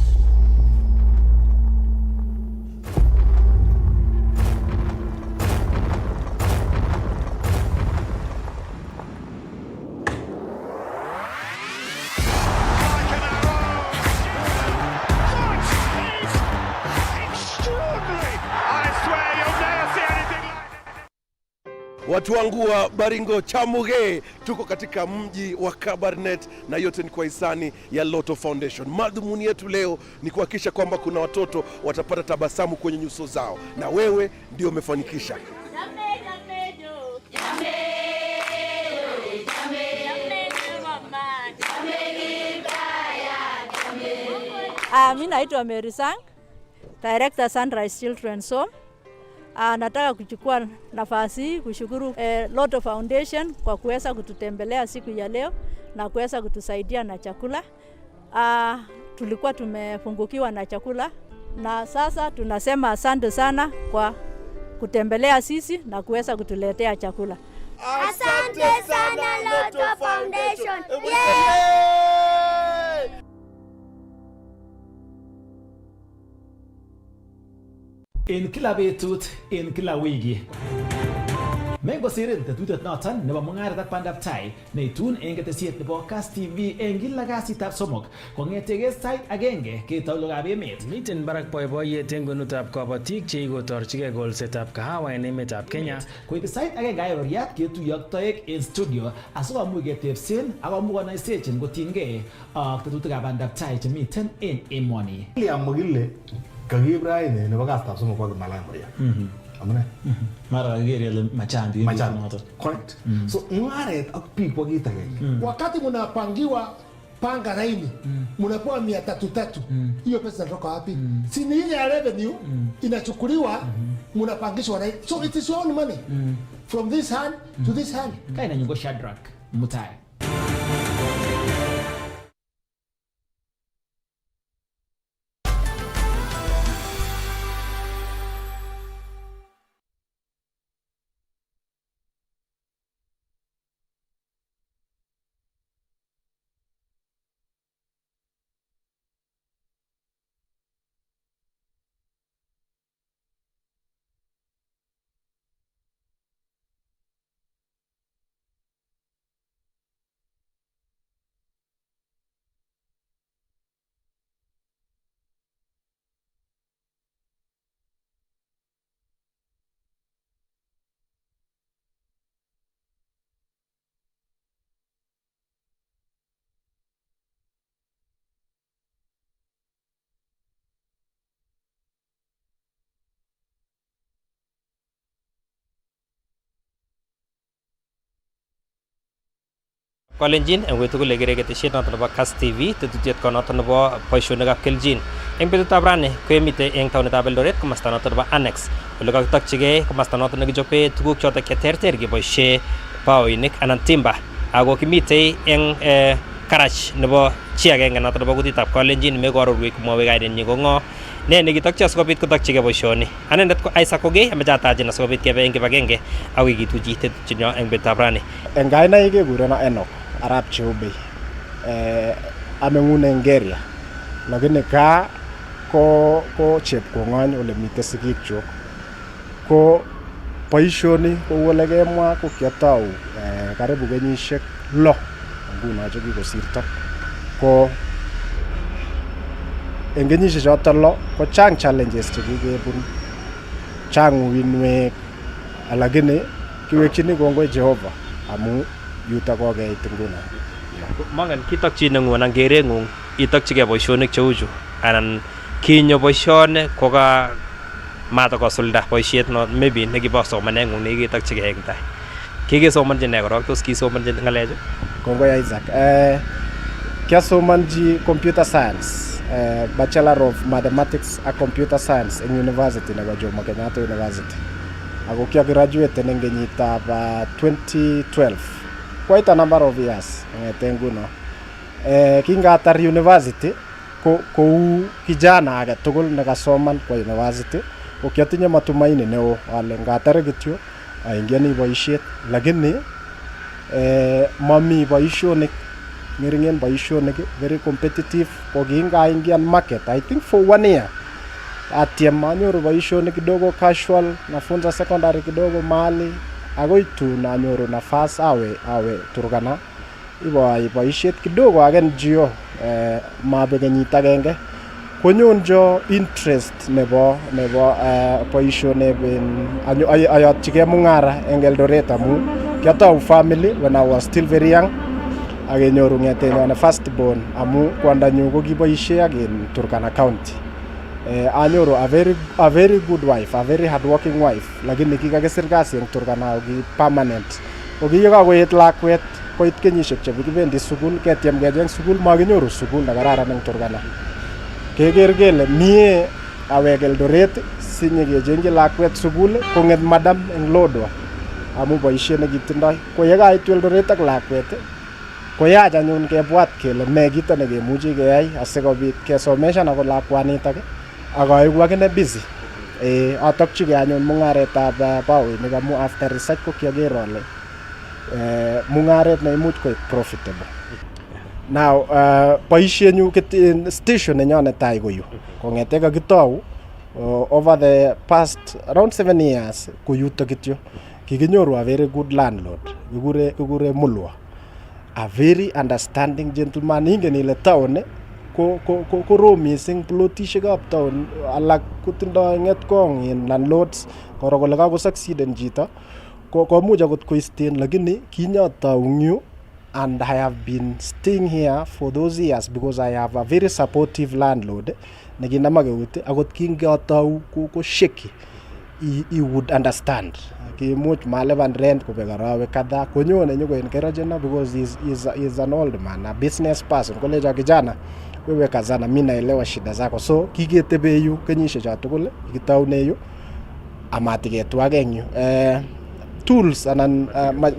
Watu wangu wa Baringo Chamuge, tuko katika mji wa Kabarnet na yote ni kwa hisani ya Lotto Foundation. Madhumuni yetu leo ni kuhakikisha kwamba kuna watoto watapata tabasamu kwenye nyuso zao, na wewe ndio umefanikisha. Mimi naitwa Mary Sang, Director Sunrise Children's Home. Nataka kuchukua nafasi hii kushukuru Lotto Foundation kwa kuweza kututembelea siku ya leo na kuweza kutusaidia na chakula. Tulikuwa tumepungukiwa na chakula na sasa tunasema asante sana kwa kutembelea sisi na kuweza kutuletea chakula. Asante sana Lotto Foundation. En kila betut, en kila wiki. Mengo sirin tetutet noton nebo mungaret ak bandab tai neitun en ketesiet nebo Kass TV en kila kasitab somok kong'etege sait agenge ketau logab emet. Miten barak boiboiyet en kwenutab kabatik che ikotorchigei kolsetab kahawa en emetab Kenya. Koib sait agenge ayoriat ketuiyo ak toek en studio asikomuch ketebsen ak komuch konoisechin kotinygei ak tetutikab bandab tai chemiten en emoni. Mugile kakiib raini nebo kasitab somok kwa Malaya Maria. Amune? Mara kagere ile machambi noto. Correct. So mungaret ak biik kwa kitu agenge. Wakati mnapangiwa panga raini, mnapewa 300. Hiyo pesa inatoka wapi? Si ni ile revenue inachukuliwa, mnapangishwa raini. So it is your own money. From this hand to this hand. Kaina nyungo Shadrack Mutai. Kalenjin en wetu kole gere ketesiet noton nebo Kass TV tetutiet ko noton nebo boisionikab keljin. En betutab rani ko emite en taonitab Eldoret komasta noton nebo Annex ole kakitokchigei komasta noton nekichobe tuguk choton cheterter keboisie baoinik anan timber. Ako kimite en karach nebo chi agenge noton nebo kutitab Kalenjin mekororwek komwoe kaidenyin ko ng'o ne nekitokchi asikobit kotokchigei boisioni. Anendet ko Isaac Ogei ameche atachin asikobit kebe en kibagenge akoi kituchi tetutienyo en betutab rani. En kainaik kekureno Enoch Arap Cheubei. Ameng'une en Geria. Lakini kaa ko chepkong'ony ole mite sigikyuk. Ko boisioni kou ole kemwa ko kiatou karibu kenyisiek 6 nguno che kikosirto. Ko en kenyisiek choton 6 ko chang challenges che kikebun, chang uinwek, lakini kiwekchini kongoi Jehova amu yuto kokeit nguno. Mangen kitokchine ng'ung anan kereng'ung itokchigei boisionik cheu chu anan kinyo boisioni ko ka matakosulda boisiet no maybe nekibo somaneng'ung nekitokchigei eng tai. Kikesomanji ne korok, tos kisomanji ng'alechu? Kongoi Isaac. Kiasomanji computer science, Bachelor of Mathematics and Computer Science en University nebo Jomo Kenyatta University. Ako kiagraduate en kenyitab 2012. Quite a number of years ng'ete nguno. Kingatar university kou kijana age tugul nekasoman kwa university ko kiatinye matumaini neo ale ngatar kityo aingiani boisiet, lakini mami boisionik, ngeringen boisionik, very competitive. Ko kingaingian market I think for 1 year atiem anyoru boisionik kidogo casual, nafunza secondary kidogo mahali agoi tu nanyoru nafas awe Turkana ibo boisiet kidogo age NGO mabe kenyit agenge konyonjo interest nebo boisionik ayotchigei mung'ara eng Eldoret amu kiatau family when I was still very young akenyoru ng'etenyone first born amu kwandanyu ko kiboisie ak in Turkana County. Anyoru a very good wife, a very hardworking wife, lakini kikakisir kasi eng Turkana ki permanent. Kokiyekakoet lakwet koit kenyisiek chekibendi sukul, ketyem kecheng sukul, makinyoru sukul nekararan eng Turkana. Keker kele mie awek Eldoret sinyekechengchi lakwet sukul kong'et madam eng Lodwar amu boisiet nekitindoi. Ko yekaitu Eldoret ak lakwet koyach anyun kebwat kele ne kito nekemuchi keyai asikobit kesomeshan ako lakwanitok akaiku akine busy. Atokchigei anyun mung'aretab baoinik amu after research ko kiaker ale mung'aret neimuch koek profitable. Now boisienyu station nenyonet tai koyu kong'ete kakitou over the past around 7 years ko yuto kityo kikinyoru a very good landlord kikure Mulwa, a very understanding gentleman. Ingen ile town ko ro missing plotishekab town alak kotindoi ng'etkong in landlords koro kole kakosucceeden chito komuch akot koisten, lakini kinyotou yu and I have been staying here for those years because I have a very supportive landlord nekinama keut akot kingetou ko shaky he would understand. Kimuch malipan rent kubek arawek kadhaa konyone nyokoencouragena because he's an old man, a business person. Koleja kijana wewe kazana, mimi naelewa shida zako, so kiketebe yu kenyisiek cha tugul kitaune yu amatiketu eng yu tools anan material